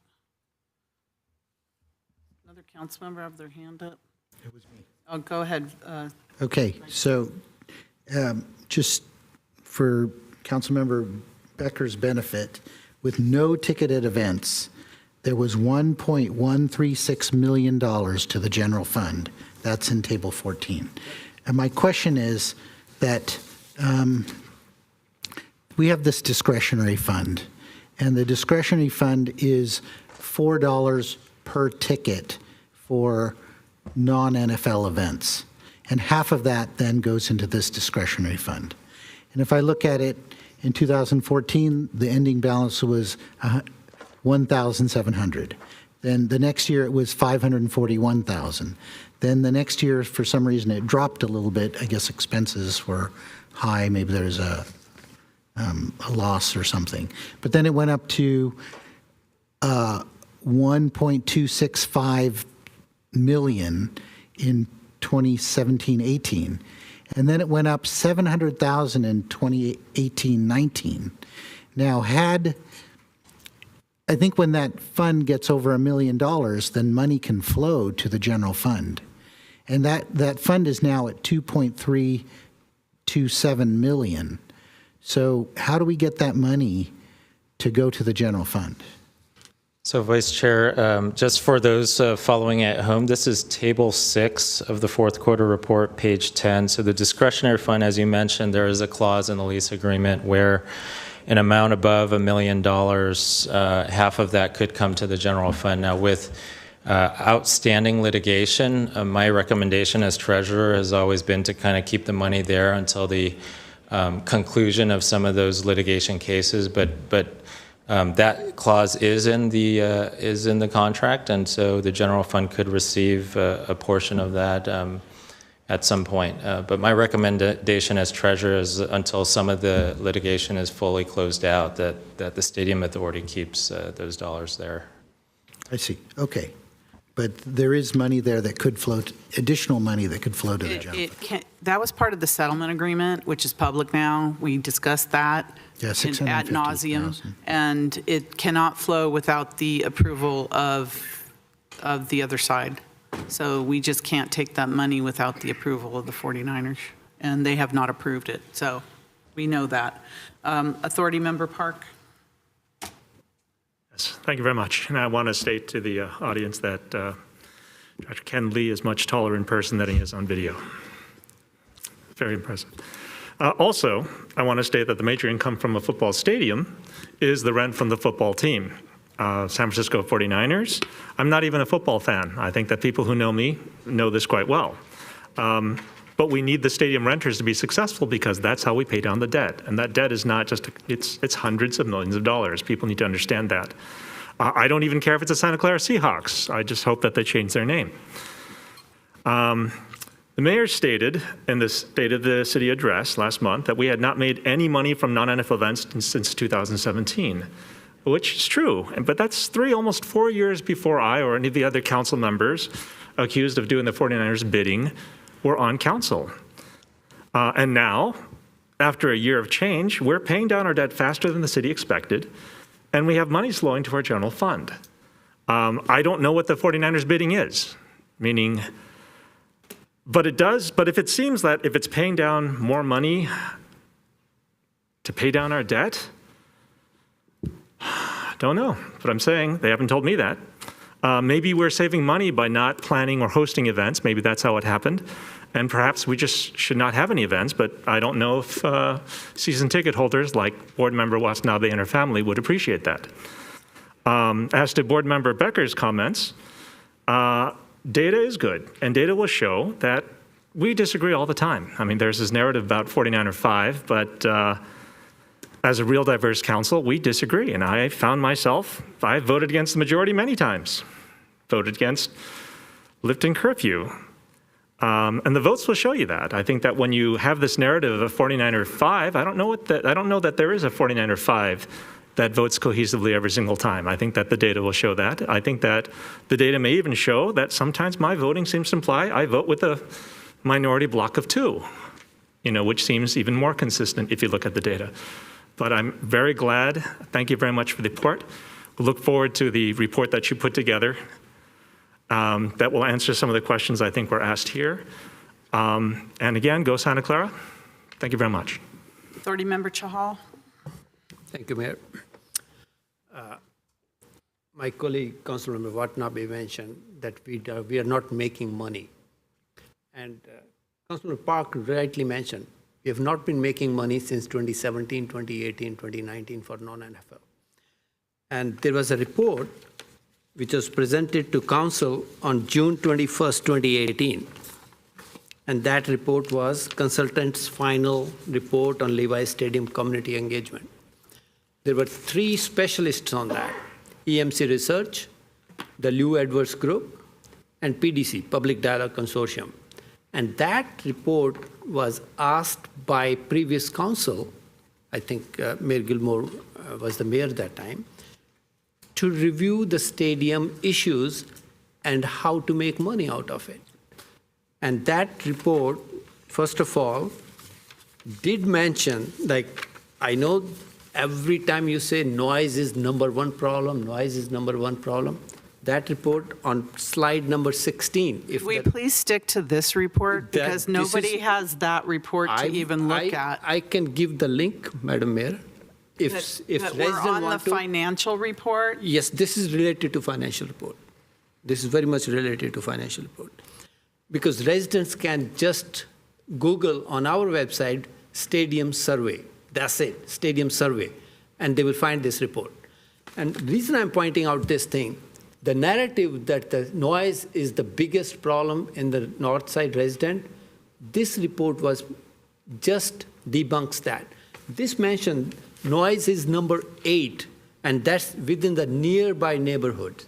Another council member have their hand up. It was me. Oh, go ahead. Okay, so just for Councilmember Becker's benefit, with no ticketed events, there was $1.136 million to the general fund. That's in Table 14. And my question is that we have this discretionary fund, and the discretionary fund is $4 per ticket for non-NFL events. And half of that then goes into this discretionary fund. And if I look at it, in 2014, the ending balance was 1,700. Then the next year it was 541,000. Then the next year, for some reason, it dropped a little bit. I guess expenses were high. Maybe there's a loss or something. But then it went up to 1.265 million in 2017-18. And then it went up 700,000 in 2018-19. Now, I think when that fund gets over $1 million, then money can flow to the general fund. And that fund is now at 2.327 million. So how do we get that money to go to the general fund? So Vice Chair, just for those following at home, this is Table 6 of the fourth quarter report, page 10. So the discretionary fund, as you mentioned, there is a clause in the lease agreement where an amount above $1 million, half of that could come to the general fund. Now with outstanding litigation, my recommendation as treasurer has always been to kind of keep the money there until the conclusion of some of those litigation cases, but that clause is in the contract, and so the general fund could receive a portion of that at some point. But my recommendation as treasurer is until some of the litigation is fully closed out, that the Stadium Authority keeps those dollars there. I see. Okay. But there is money there that could flow, additional money that could flow to the general fund. That was part of the settlement agreement, which is public now. We discussed that. Yeah, ad 650,000. nauseum, and it cannot flow without the approval of the other side. So we just can't take that money without the approval of the 49ers, and they have not approved it. So we know that. Authority Member Park. Yes, thank you very much. And I want to state to the audience that Dr. Ken Lee is much taller in person than he is on video. Very impressive. Also, I want to state that the major income from a football stadium is the rent from the football team. San Francisco 49ers, I'm not even a football fan. I think that people who know me know this quite well. But we need the stadium renters to be successful because that's how we pay down the debt. And that debt is not just, it's hundreds of millions of dollars. People need to understand that. I don't even care if it's the Santa Clara Seahawks. I just hope that they change their name. The mayor stated in the State of the City address last month that we had not made any money from non-NFL events since 2017, which is true. But that's almost 4 years before I or any of the other council members accused of doing the 49ers bidding were on council. And now, after a year of change, we're paying down our debt faster than the city expected, and we have money flowing to our general fund. I don't know what the 49ers bidding is, meaning, but if it seems that if it's paying down more money to pay down our debt, don't know. But I'm saying, they haven't told me that. Maybe we're saving money by not planning or hosting events. Maybe that's how it happened. And perhaps we just should not have any events, but I don't know if season ticket holders like Board Member Watanabe and her family would appreciate that. As to Board Member Becker's comments, data is good, and data will show that we disagree all the time. I mean, there's this narrative about 49er 5, but as a real diverse council, we disagree. And I found myself, I voted against the majority many times, voted against lifting curfew. And the votes will show you that. I think that when you have this narrative of 49er 5, I don't know that there is a 49er 5 that votes cohesively every single time. I think that the data will show that. I think that the data may even show that sometimes my voting seems to imply I vote with a minority block of 2, which seems even more consistent if you look at the data. But I'm very glad. Thank you very much for the report. We look forward to the report that you put together that will answer some of the questions I think were asked here. And again, go Santa Clara. Thank you very much. Authority Member Chahal. Thank you, Mayor. My colleague, Councilmember Watanabe, mentioned that we are not making money. And Councilmember Park rightly mentioned, we have not been making money since 2017, 2018, 2019 for non-NFL. And there was a report which was presented to council on June 21st, 2018. And that report was consultant's final report on Levi Stadium community engagement. There were 3 specialists on that: EMC Research, the Lew Edwards Group, and PDC, Public Dialogue Consortium. And that report was asked by previous council, I think Mayor Gilmore was the mayor at that time, to review the stadium issues and how to make money out of it. And that report, first of all, did mention, like, I know every time you say noise is number one problem, noise is number one problem. That report on slide number 16. Could we please stick to this report? Because nobody has that report to even look at. I can give the link, Madam Mayor. If But we're on the financial report? Yes, this is related to financial report. This is very much related to financial report. Because residents can just Google on our website, stadium survey. That's it, stadium survey. And they will find this report. And the reason I'm pointing out this thing, the narrative that the noise is the biggest problem in the North Side resident, this report was just debunks that. This mentioned noise is number 8, and that's within the nearby neighborhoods.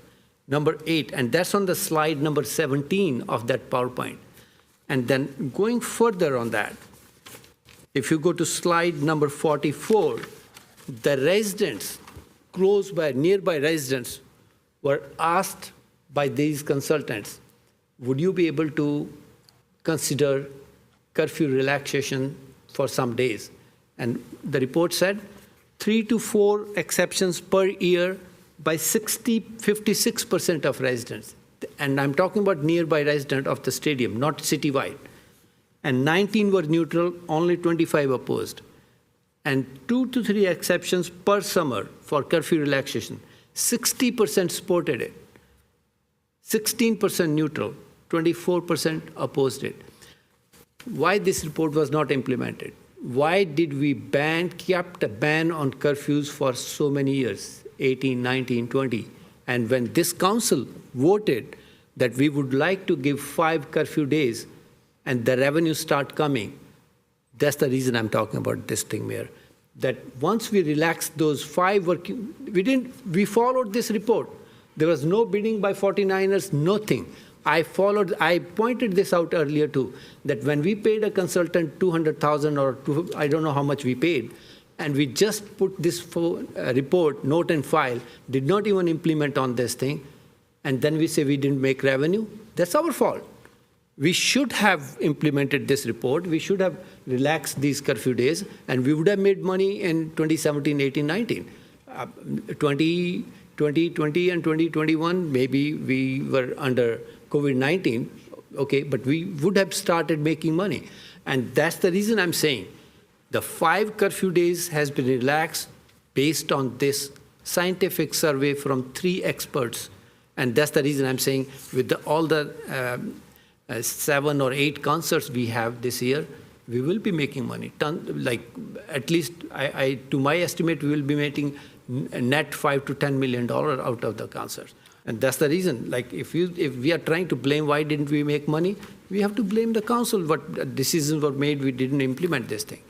Number 8, and that's on the slide number 17 of that PowerPoint. And then going further on that, if you go to slide number 44, the residents, close by, nearby residents, were asked by these consultants, would you be able to consider curfew relaxation for some days? And the report said 3 to 4 exceptions per year by 56% of residents. And I'm talking about nearby residents of the stadium, not citywide. And 19 were neutral, only 25 opposed. And 2 to 3 exceptions per summer for curfew relaxation. 60% supported it, 16% neutral, 24% opposed it. Why this report was not implemented? Why did we kept a ban on curfews for so many years, 18, 19, 20? And when this council voted that we would like to give 5 curfew days and the revenues start coming, that's the reason I'm talking about this thing, Mayor. That once we relaxed those 5 we followed this report. There was no bidding by 49ers, nothing. I pointed this out earlier too, that when we paid a consultant $200,000 or I don't know how much we paid, and we just put this report, note and file, did not even implement on this thing, and then we say we didn't make revenue, that's our fault. We should have implemented this report. We should have relaxed these curfew days, and we would have made money in 2017, 18, 19. 2020 and 2021, maybe we were under COVID-19, okay, but we would have started making money. And that's the reason I'm saying the 5 curfew days has been relaxed based on this scientific survey from 3 experts. And that's the reason I'm saying with all the 7 or 8 concerts we have this year, we will be making money. At least, to my estimate, we will be making net $5 to $10 million out of the concerts. And that's the reason. Like, if we are trying to blame why didn't we make money, we have to blame the council. What decisions were made, we didn't implement this thing.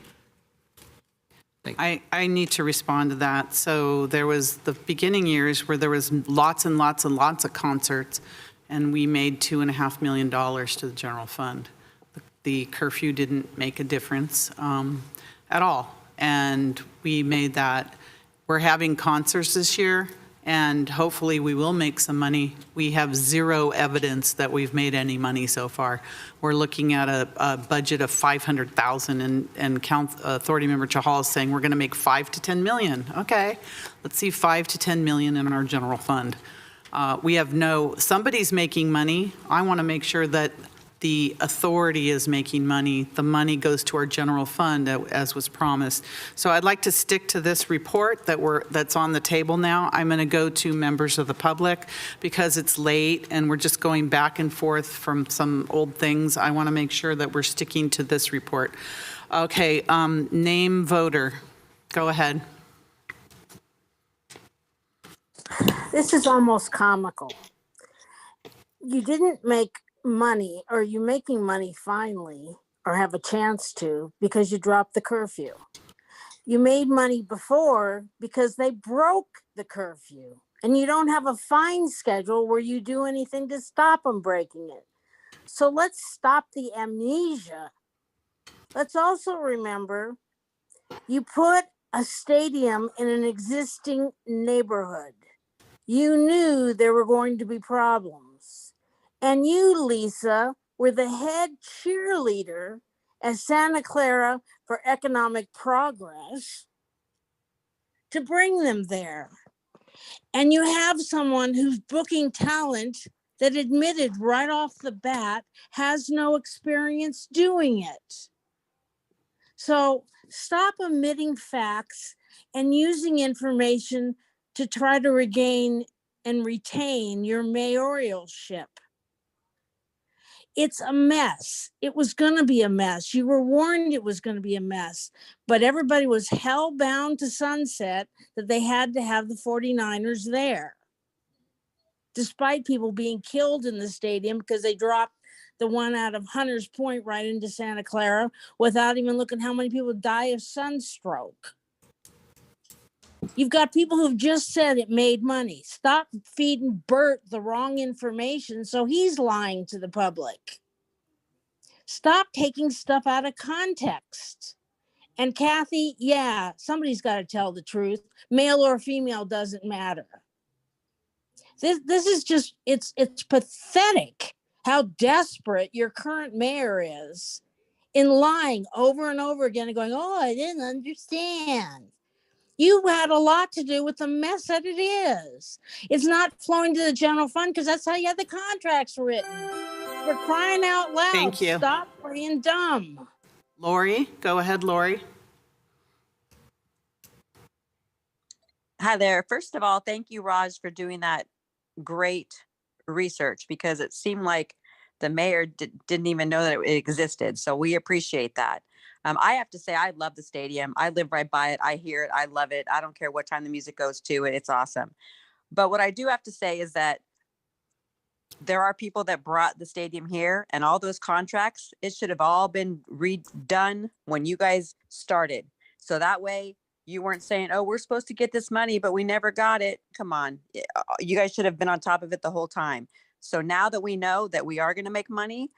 I need to respond to that. So there was the beginning years where there was lots and lots and lots of concerts, and we made $2.5 million to the general fund. The curfew didn't make a difference at all. And we made that. We're having concerts this year, and hopefully we will make some money. We have 0 evidence that we've made any money so far. We're looking at a budget of $500,000, and Authority Member Chahal is saying we're going to make $5 to $10 million. Okay, let's see $5 to $10 million in our general fund. We have somebody's making money. I want to make sure that the authority is making money. The money goes to our general fund as was promised. So I'd like to stick to this report that's on the table now. I'm going to go to members of the public because it's late and we're just going back and forth from some old things. I want to make sure that we're sticking to this report. Okay, name voter. Go ahead. This is almost comical. You didn't make money, or you're making money finally, or have a chance to, because you dropped the curfew. You made money before because they broke the curfew, and you don't have a fine schedule where you do anything to stop them breaking it. So let's stop the amnesia. Let's also remember you put a stadium in an existing neighborhood. You knew there were going to be problems. And you, Lisa, were the head cheerleader at Santa Clara for economic progress to bring them there. And you have someone who's booking talent that admitted right off the bat has no experience doing it. So stop omitting facts and using information to try to regain and retain your mayoralship. It's a mess. It was going to be a mess. You were warned it was going to be a mess, but everybody was hell-bound to Sunset that they had to have the 49ers there, despite people being killed in the stadium because they dropped the one out of Hunters Point right into Santa Clara without even looking how many people die of sunstroke. You've got people who've just said it made money. Stop feeding Bert the wrong information so he's lying to the public. Stop taking stuff out of context. And Kathy, yeah, somebody's got to tell the truth. Male or female doesn't matter. This is just, it's pathetic how desperate your current mayor is in lying over and over again and going, oh, I didn't understand. You had a lot to do with the mess that it is. It's not flowing to the general fund because that's how you had the contracts written. We're crying out loud. Thank you. Stop playing dumb. Lori, go ahead, Lori. Hi there. First of all, thank you, Raj, for doing that great research, because it seemed like the mayor didn't even know that it existed. So we appreciate that. I have to say, I love the stadium. I live right by it. I hear it. I love it. I don't care what time the music goes to it. It's awesome. But what I do have to say is that there are people that brought the stadium here, and all those contracts, it should have all been redone when you guys started. So that way you weren't saying, oh, we're supposed to get this money, but we never got it. Come on. You guys should have been on top of it the whole time. So now that we know that we are going to make money,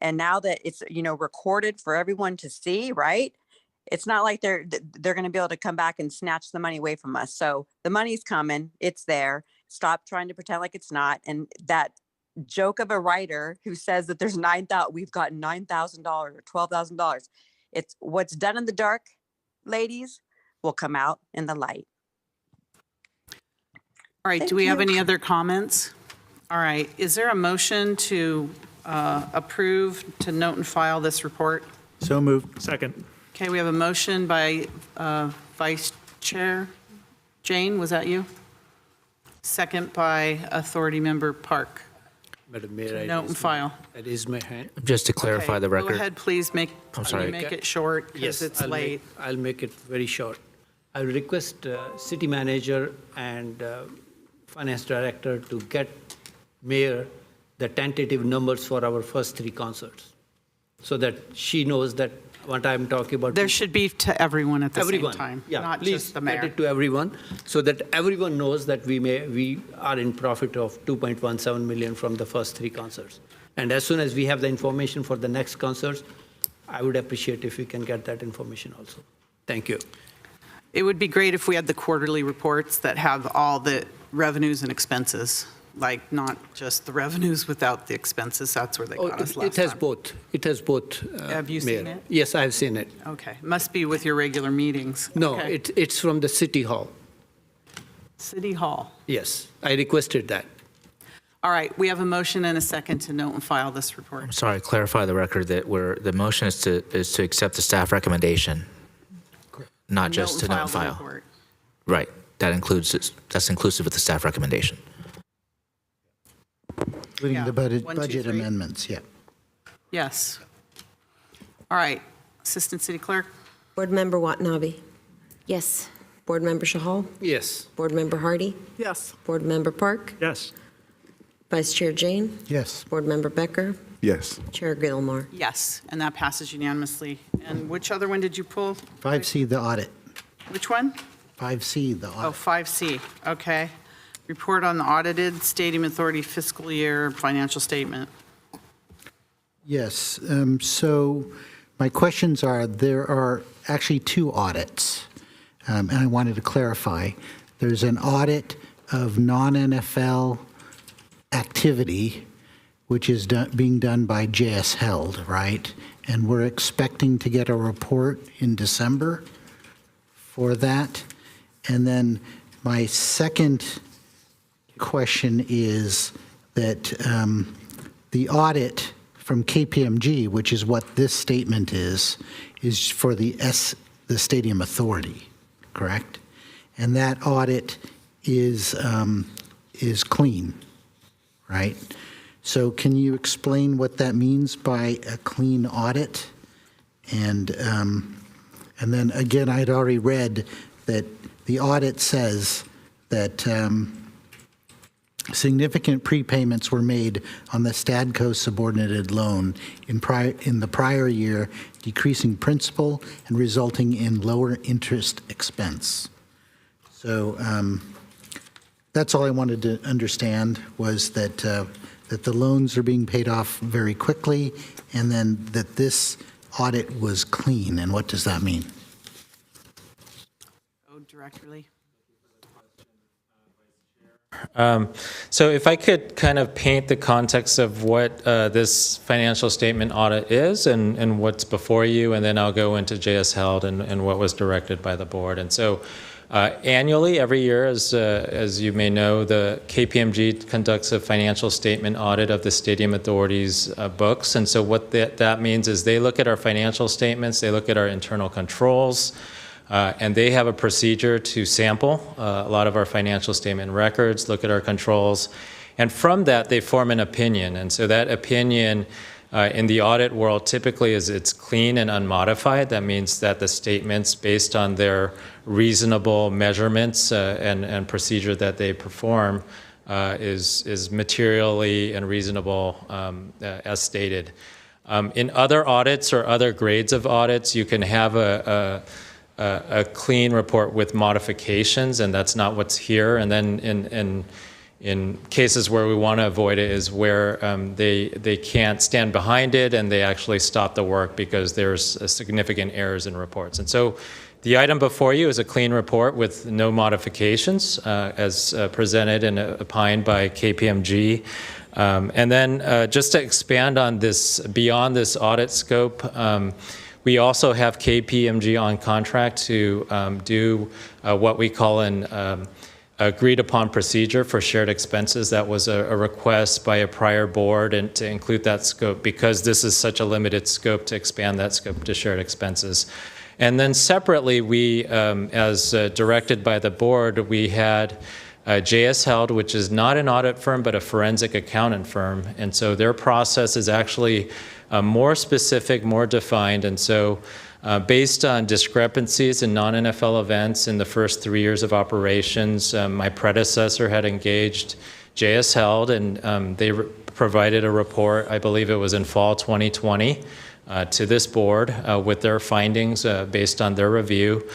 and now that it's, recorded for everyone to see, right? It's not like they're going to be able to come back and snatch the money away from us. So the money's coming. It's there. Stop trying to pretend like it's not. And that joke of a writer who says that there's we've got $9,000 or $12,000. It's what's done in the dark, ladies, will come out in the light. All right, do we have any other comments? All right, is there a motion to approve, to note and file this report? So moved. Second. Okay, we have a motion by Vice Chair Jane, was that you? Second by Authority Member Park. Madam Mayor, Note and file. That is my hand. Just to clarify Okay, the record. Go ahead, please make, I'm sorry. make it short because it's late. I'll make it very short. I will request city manager and finance director to get mayor the tentative numbers for our first 3 concerts, so that she knows that what I'm talking about. There should be to everyone at the Everyone, same time, yeah, not please just the get mayor. it to everyone, so that everyone knows that we are in profit of 2.17 million from the first 3 concerts. And as soon as we have the information for the next concerts, I would appreciate if we can get that information also. Thank you. It would be great if we had the quarterly reports that have all the revenues and expenses, like not just the revenues without the expenses. That's where they got us last It has time. both. It has both. Have you seen Mayor. it? Yes, I have seen it. Okay, must be with your regular meetings. No, Okay. it's from the city hall. City Hall. Yes, I requested that. All right, we have a motion and a second to note and file this report. I'm sorry, clarify the record that the motion is to accept the staff recommendation, not just to note and the file. report. Right, that's inclusive of the staff recommendation. Including Yeah, the budget 1, 2, 3. amendments, yeah. Yes. All right, Assistant City Clerk. Board Member Watanabe. Yes. Board Member Shahal? Yes. Board Member Hardy? Yes. Board Member Park? Yes. Vice Chair Jane? Yes. Board Member Becker? Yes. Chair Gilmore? Yes, and that passes unanimously. And which other one did you pull? 5C, the audit. Which one? 5C, the Oh, audit. 5C, okay. Report on the audited Stadium Authority fiscal year financial statement. Yes. So my questions are, there are actually two audits, and I wanted to clarify. There's an audit of non-NFL activity, which is being done by JS Held, right? And we're expecting to get a report in December for that. And then my second question is that the audit from KPMG, which is what this statement is for the Stadium Authority, correct? And that audit is clean, right? So can you explain what that means by a clean audit? And then again, I'd already read that the audit says that significant prepayments were made on the Stadco subordinated loan in the prior year, decreasing principal and resulting in lower interest expense. So that's all I wanted to understand, was that that the loans are being paid off very quickly, and then that this audit was clean. And what does that mean? Oh, directly. So if I could kind of paint the context of what this financial statement audit is and what's before you, and then I'll go into JS Held and what was directed by the board. And so annually, every year, as you may know, the KPMG conducts a financial statement audit of the Stadium Authority's books. And so what that means is they look at our financial statements, they look at our internal controls, and they have a procedure to sample a lot of our financial statement records, look at our controls, and from that they form an opinion. And so that opinion in the audit world typically is it's clean and unmodified. That means that the statements, based on their reasonable measurements and procedure that they perform, is materially and reasonable as stated. In other audits or other grades of audits, you can have a clean report with modifications, and that's not what's here. And then in cases where we want to avoid it is where they can't stand behind it and they actually stop the work because there's significant errors in reports. And so the item before you is a clean report with no modifications as presented and opined by KPMG. And then just to expand on this, beyond this audit scope, we also have KPMG on contract to do what we call an agreed upon procedure for shared expenses. That was a request by a prior board and to include that scope because this is such a limited scope, to expand that scope to shared expenses. And then separately, we, as directed by the board, we had JS Held, which is not an audit firm, but a forensic accountant firm. And so their process is actually more specific, more defined. And so based on discrepancies in non-NFL events in the first 3 years of operations, my predecessor had engaged JS Held, and they provided a report, I believe it was in fall 2020, to this board with their findings based on their review.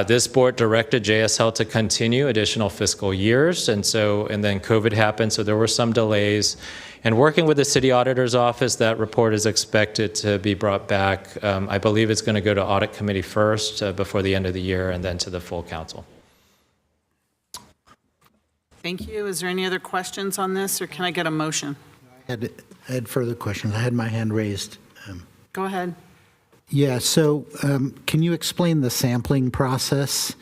This board directed JS Held to continue additional fiscal years, and then COVID happened, so there were some delays. And working with the city auditor's office, that report is expected to be brought back. I believe it's going to go to audit committee first before the end of the year, and then to the full council. Thank you. Is there any other questions on this, or can I get a motion? I had further questions. I had my hand raised. Go ahead. Yeah, so can you explain the sampling process?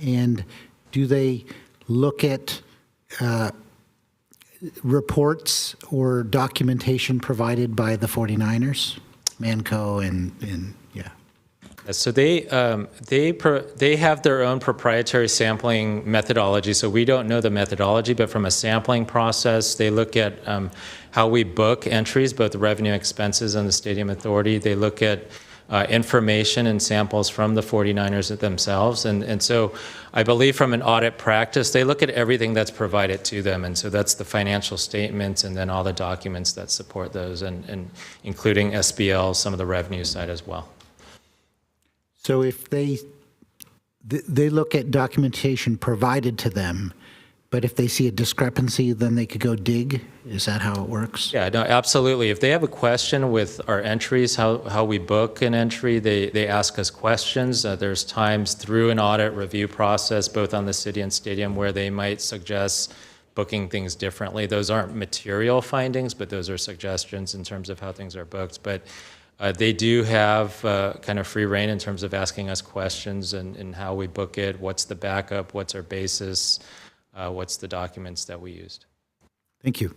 And do they look at reports or documentation provided by the 49ers, Manco, and yeah? So they have their own proprietary sampling methodology. So we don't know the methodology, but from a sampling process, they look at how we book entries, both revenue and expenses on the Stadium Authority. They look at information and samples from the 49ers themselves. And so I believe from an audit practice, they look at everything that's provided to them. And so that's the financial statements and then all the documents that support those, and including SBL, some of the revenue side as well. So if they look at documentation provided to them, but if they see a discrepancy, then they could go dig? Is that how it works? Yeah, no, absolutely. If they have a question with our entries, how we book an entry, they ask us questions. There's times through an audit review process, both on the city and stadium, where they might suggest booking things differently. Those aren't material findings, but those are suggestions in terms of how things are booked. But they do have kind of free reign in terms of asking us questions and how we book it, what's the backup, what's our basis, what's the documents that we used. Thank you.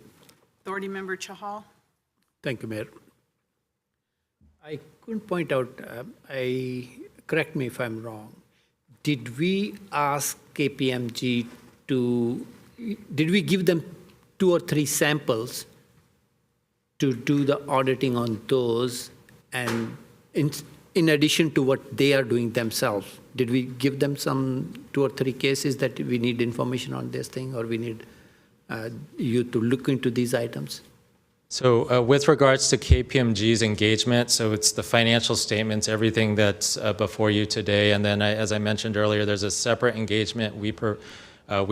Authority Member Chahal. Thank you, Mayor. I couldn't point out, correct me if I'm wrong, did we ask KPMG did we give them 2 or 3 samples to do the auditing on those, and in addition to what they are doing themselves? Did we give them some 2 or 3 cases that we need information on this thing, or we need you to look into these items? So with regards to KPMG's engagement, so it's the financial statements, everything that's before you today. And then, as I mentioned earlier, there's a separate engagement we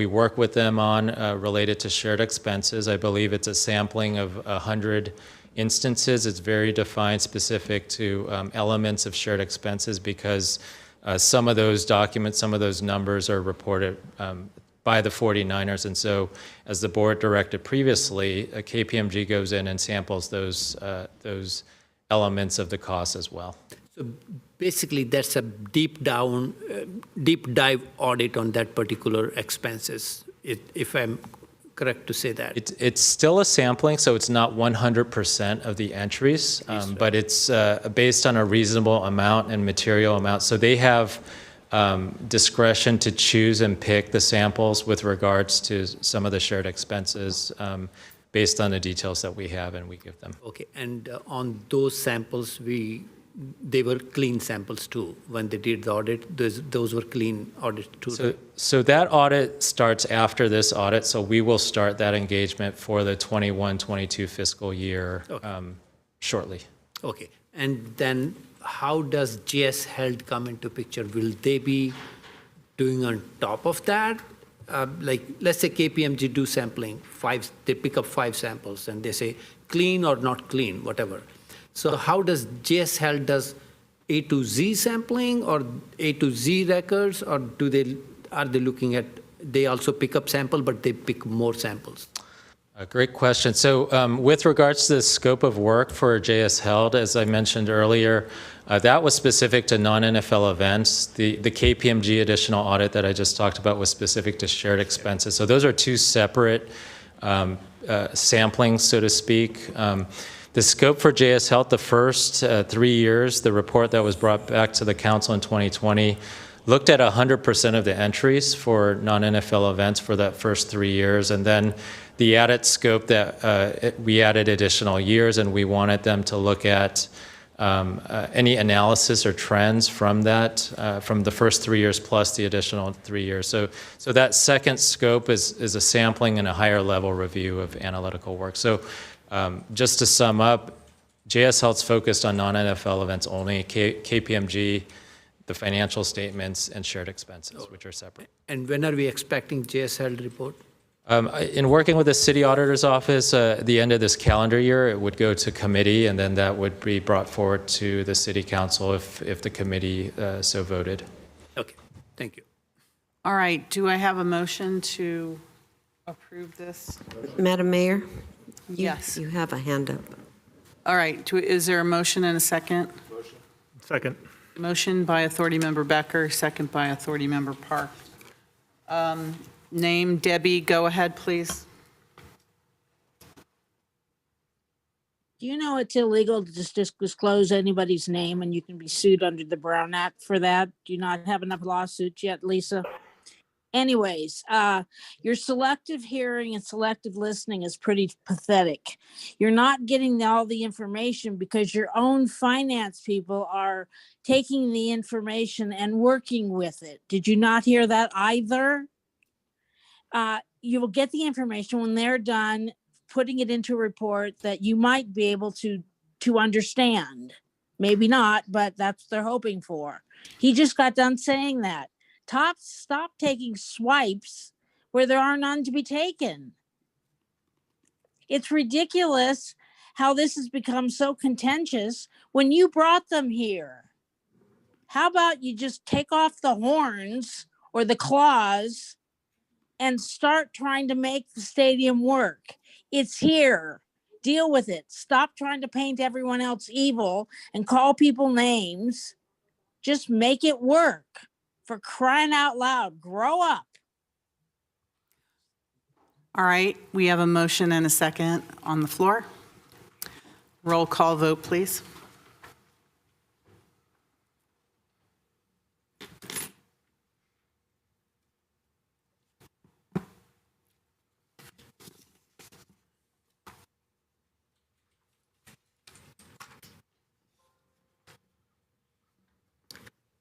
work with them on related to shared expenses. I believe it's a sampling of 100 instances. It's very defined, specific to elements of shared expenses, because some of those documents, some of those numbers are reported by the 49ers. And so, as the board directed previously, KPMG goes in and samples those elements of the cost as well. So basically, that's a deep dive audit on that particular expenses, if I'm correct to say that. It's still a sampling, so it's not 100% of the entries, but it's based on a reasonable amount and material amount. So they have discretion to choose and pick the samples with regards to some of the shared expenses based on the details that we have and we give them. Okay, and on those samples, they were clean samples too. When they did the audit, those were clean audits too. So that audit starts after this audit. So we will start that engagement for the 21-22 fiscal year shortly. Okay, and then how does JS Health come into picture? Will they be doing on top of that? Like, let's say KPMG do sampling, they pick up 5 samples and they say clean or not clean, whatever. So how does JS Health does A to Z sampling or A to Z records, or are they looking at, they also pick up sample, but they pick more samples? A great question. So with regards to the scope of work for JS Health, as I mentioned earlier, that was specific to non-NFL events. The KPMG additional audit that I just talked about was specific to shared expenses. So those are 2 separate samplings, so to speak. The scope for JS Health, the first 3 years, the report that was brought back to the council in 2020, looked at 100% of the entries for non-NFL events for that first 3 years. And then the added scope that we added additional years, and we wanted them to look at any analysis or trends from that, from the first 3 years plus the additional 3 years. So that second scope is a sampling and a higher level review of analytical work. So just to sum up, JS Health's focused on non-NFL events only. KPMG, the financial statements, and shared expenses, which are separate. And when are we expecting JS Health report? In working with the city auditor's office, at the end of this calendar year, it would go to committee, and then that would be brought forward to the city council if the committee so voted. Okay, thank you. All right, do I have a motion to approve this? Madam Mayor? Yes. You have a hand up. All right, is there a motion and a second? Second. Motion by Authority Member Becker, second by Authority Member Park. Name, Debbie, go ahead, please. Do you know it's illegal to just disclose anybody's name and you can be sued under the Brown Act for that? Do you not have enough lawsuits yet, Lisa? Anyways, your selective hearing and selective listening is pretty pathetic. You're not getting all the information because your own finance people are taking the information and working with it. Did you not hear that either? You will get the information when they're done putting it into a report that you might be able to understand. Maybe not, but that's what they're hoping for. He just got done saying that. Stop taking swipes where there are none to be taken. It's ridiculous how this has become so contentious when you brought them here. How about you just take off the horns or the claws and start trying to make the stadium work? It's here. Deal with it. Stop trying to paint everyone else evil and call people names. Just make it work. For crying out loud, grow up. All right, we have a motion and a second on the floor. Roll call vote, please.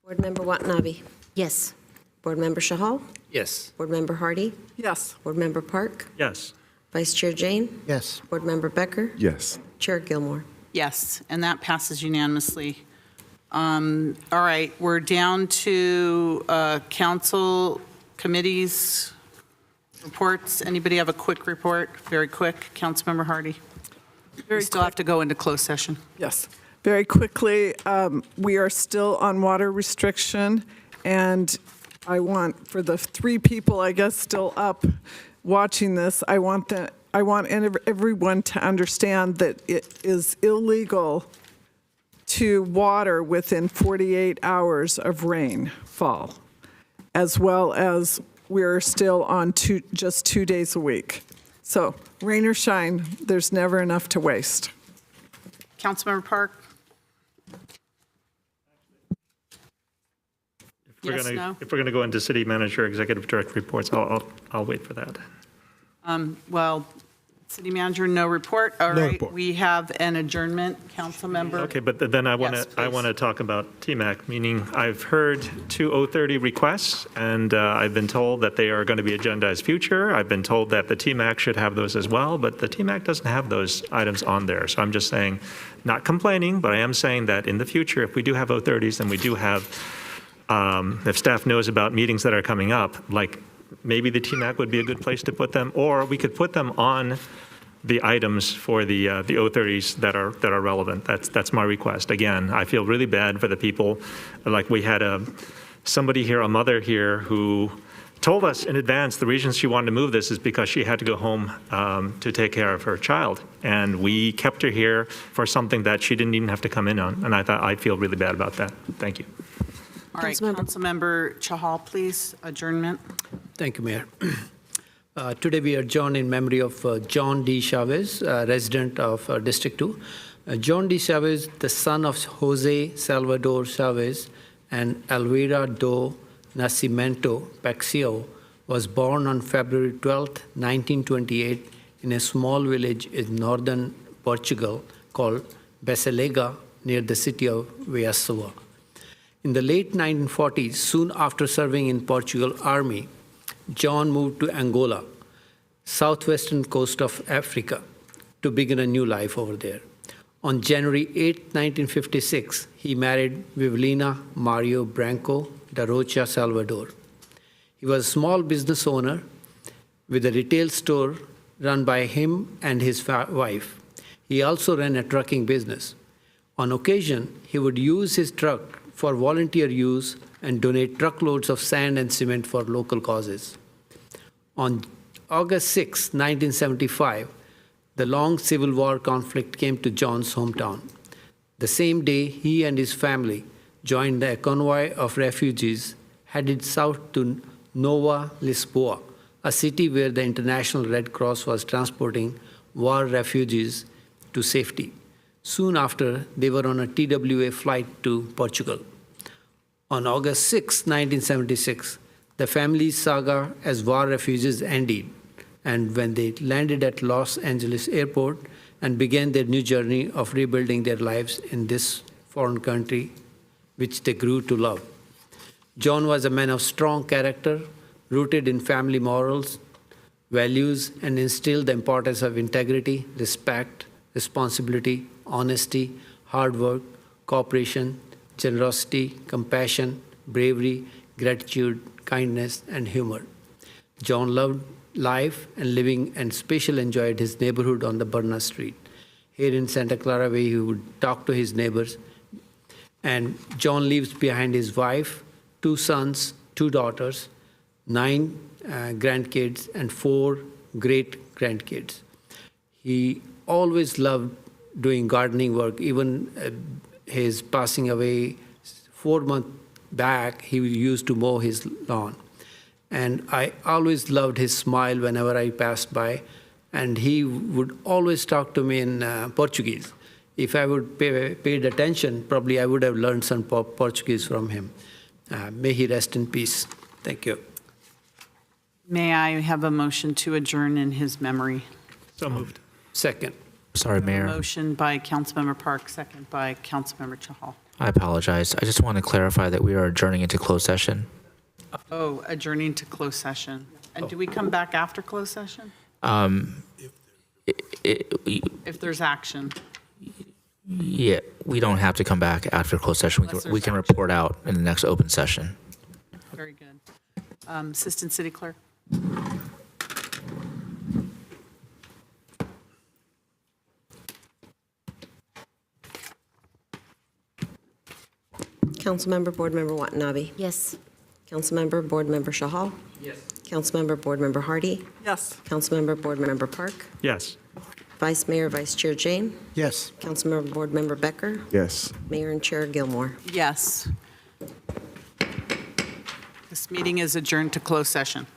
Board Member Watanabe. Yes. Board Member Shahal. Yes. Board Member Hardy. Yes. Board Member Park. Yes. Vice Chair Jane. Yes. Board Member Becker. Yes. Chair Gilmore. Yes, and that passes unanimously. All right, we're down to council committees reports. Anybody have a quick report? Very quick. Councilmember Hardy. We still have to go into closed session. Yes. Very quickly, we are still on water restriction, and I want, for the 3 people, I guess, still up watching this, I want everyone to understand that it is illegal to water within 48 hours of rainfall, as well as we're still on just 2 days a week. So rain or shine, there's never enough to waste. Councilmember Park. If we're going to go into city manager executive director reports, I'll wait for that. Well, city manager, no report. All No right, report. we have an adjournment, council member. Okay, but then I want Yes, to talk about TMAC, meaning I've heard 2 030 requests, and I've been told that they are going to be agendized future. I've been told that the TMAC should have those as well, but the TMAC doesn't have those items on there. So I'm just saying, not complaining, but I am saying that in the future, if we do have 030s, then we do have, if staff knows about meetings that are coming up, like maybe the TMAC would be a good place to put them, or we could put them on the items for the 030s that are relevant. That's my request. Again, I feel really bad for the people. Like we had somebody here, a mother here, who told us in advance the reason she wanted to move this is because she had to go home to take care of her child, and we kept her here for something that she didn't even have to come in on. And I feel really bad about that. Thank you. All right, Councilmember Chahal, please, adjournment. Thank you, Mayor. Today we adjourn in memory of John D. Chavez, resident of District 2. John D. Chavez, the son of Jose Salvador Chavez and Elvira do Nascimento Paxio, was born on February 12, 1928, in a small village in northern Portugal called Basilega, near the city of Viçosa. In the late 1940s, soon after serving in Portugal Army, John moved to Angola, southwestern coast of Africa, to begin a new life over there. On January 8, 1956, he married Vivelina Mario Branco da Rocha Salvador. He was a small business owner with a retail store run by him and his wife. He also ran a trucking business. On occasion, he would use his truck for volunteer use and donate truckloads of sand and cement for local causes. On August 6, 1975, the long Civil War conflict came to John's hometown. The same day, he and his family joined a convoy of refugees headed south to Nova Lisboa, a city where the International Red Cross was transporting war refugees to safety. Soon after, they were on a TWA flight to Portugal. On August 6, 1976, The family's saga as war refugees ended, and when they landed at Los Angeles airport and began their new journey of rebuilding their lives in this foreign country, which they grew to love. John was a man of strong character, rooted in family morals, values, and instilled the importance of integrity, respect, responsibility, honesty, hard work, cooperation, generosity, compassion, bravery, gratitude, kindness, and humor. John loved life and living and especially enjoyed his neighborhood on the Burna Street. Here in Santa Clara, where he would talk to his neighbors. And John leaves behind his wife, 2 sons, 2 daughters, 9 grandkids, and 4 great-grandkids. He always loved doing gardening work. Even his passing away 4 months back, he used to mow his lawn. And I always loved his smile whenever I passed by. And he would always talk to me in Portuguese. If I would paid attention, probably I would have learned some Portuguese from him. May he rest in peace. Thank you. May I have a motion to adjourn in his memory? So moved. Second. Sorry, Mayor. Motion by Councilmember Park, second by Councilmember Chahal. I apologize. I just want to clarify that we are adjourning into closed session. Oh, adjourning to closed session. And do we come back after closed session? If there's action. Yeah, we don't have to come back after closed session. We can report out in the next open session. Very good. Assistant City Clerk. Councilmember Board Member Watanabe. Yes. Councilmember Board Member Shahal. Yes. Councilmember Board Member Hardy. Yes. Councilmember Board Member Park. Yes. Vice Mayor, Vice Chair Jane. Yes. Councilmember Board Member Becker. Yes. Mayor and Chair Gilmore. Yes. This meeting is adjourned to closed session.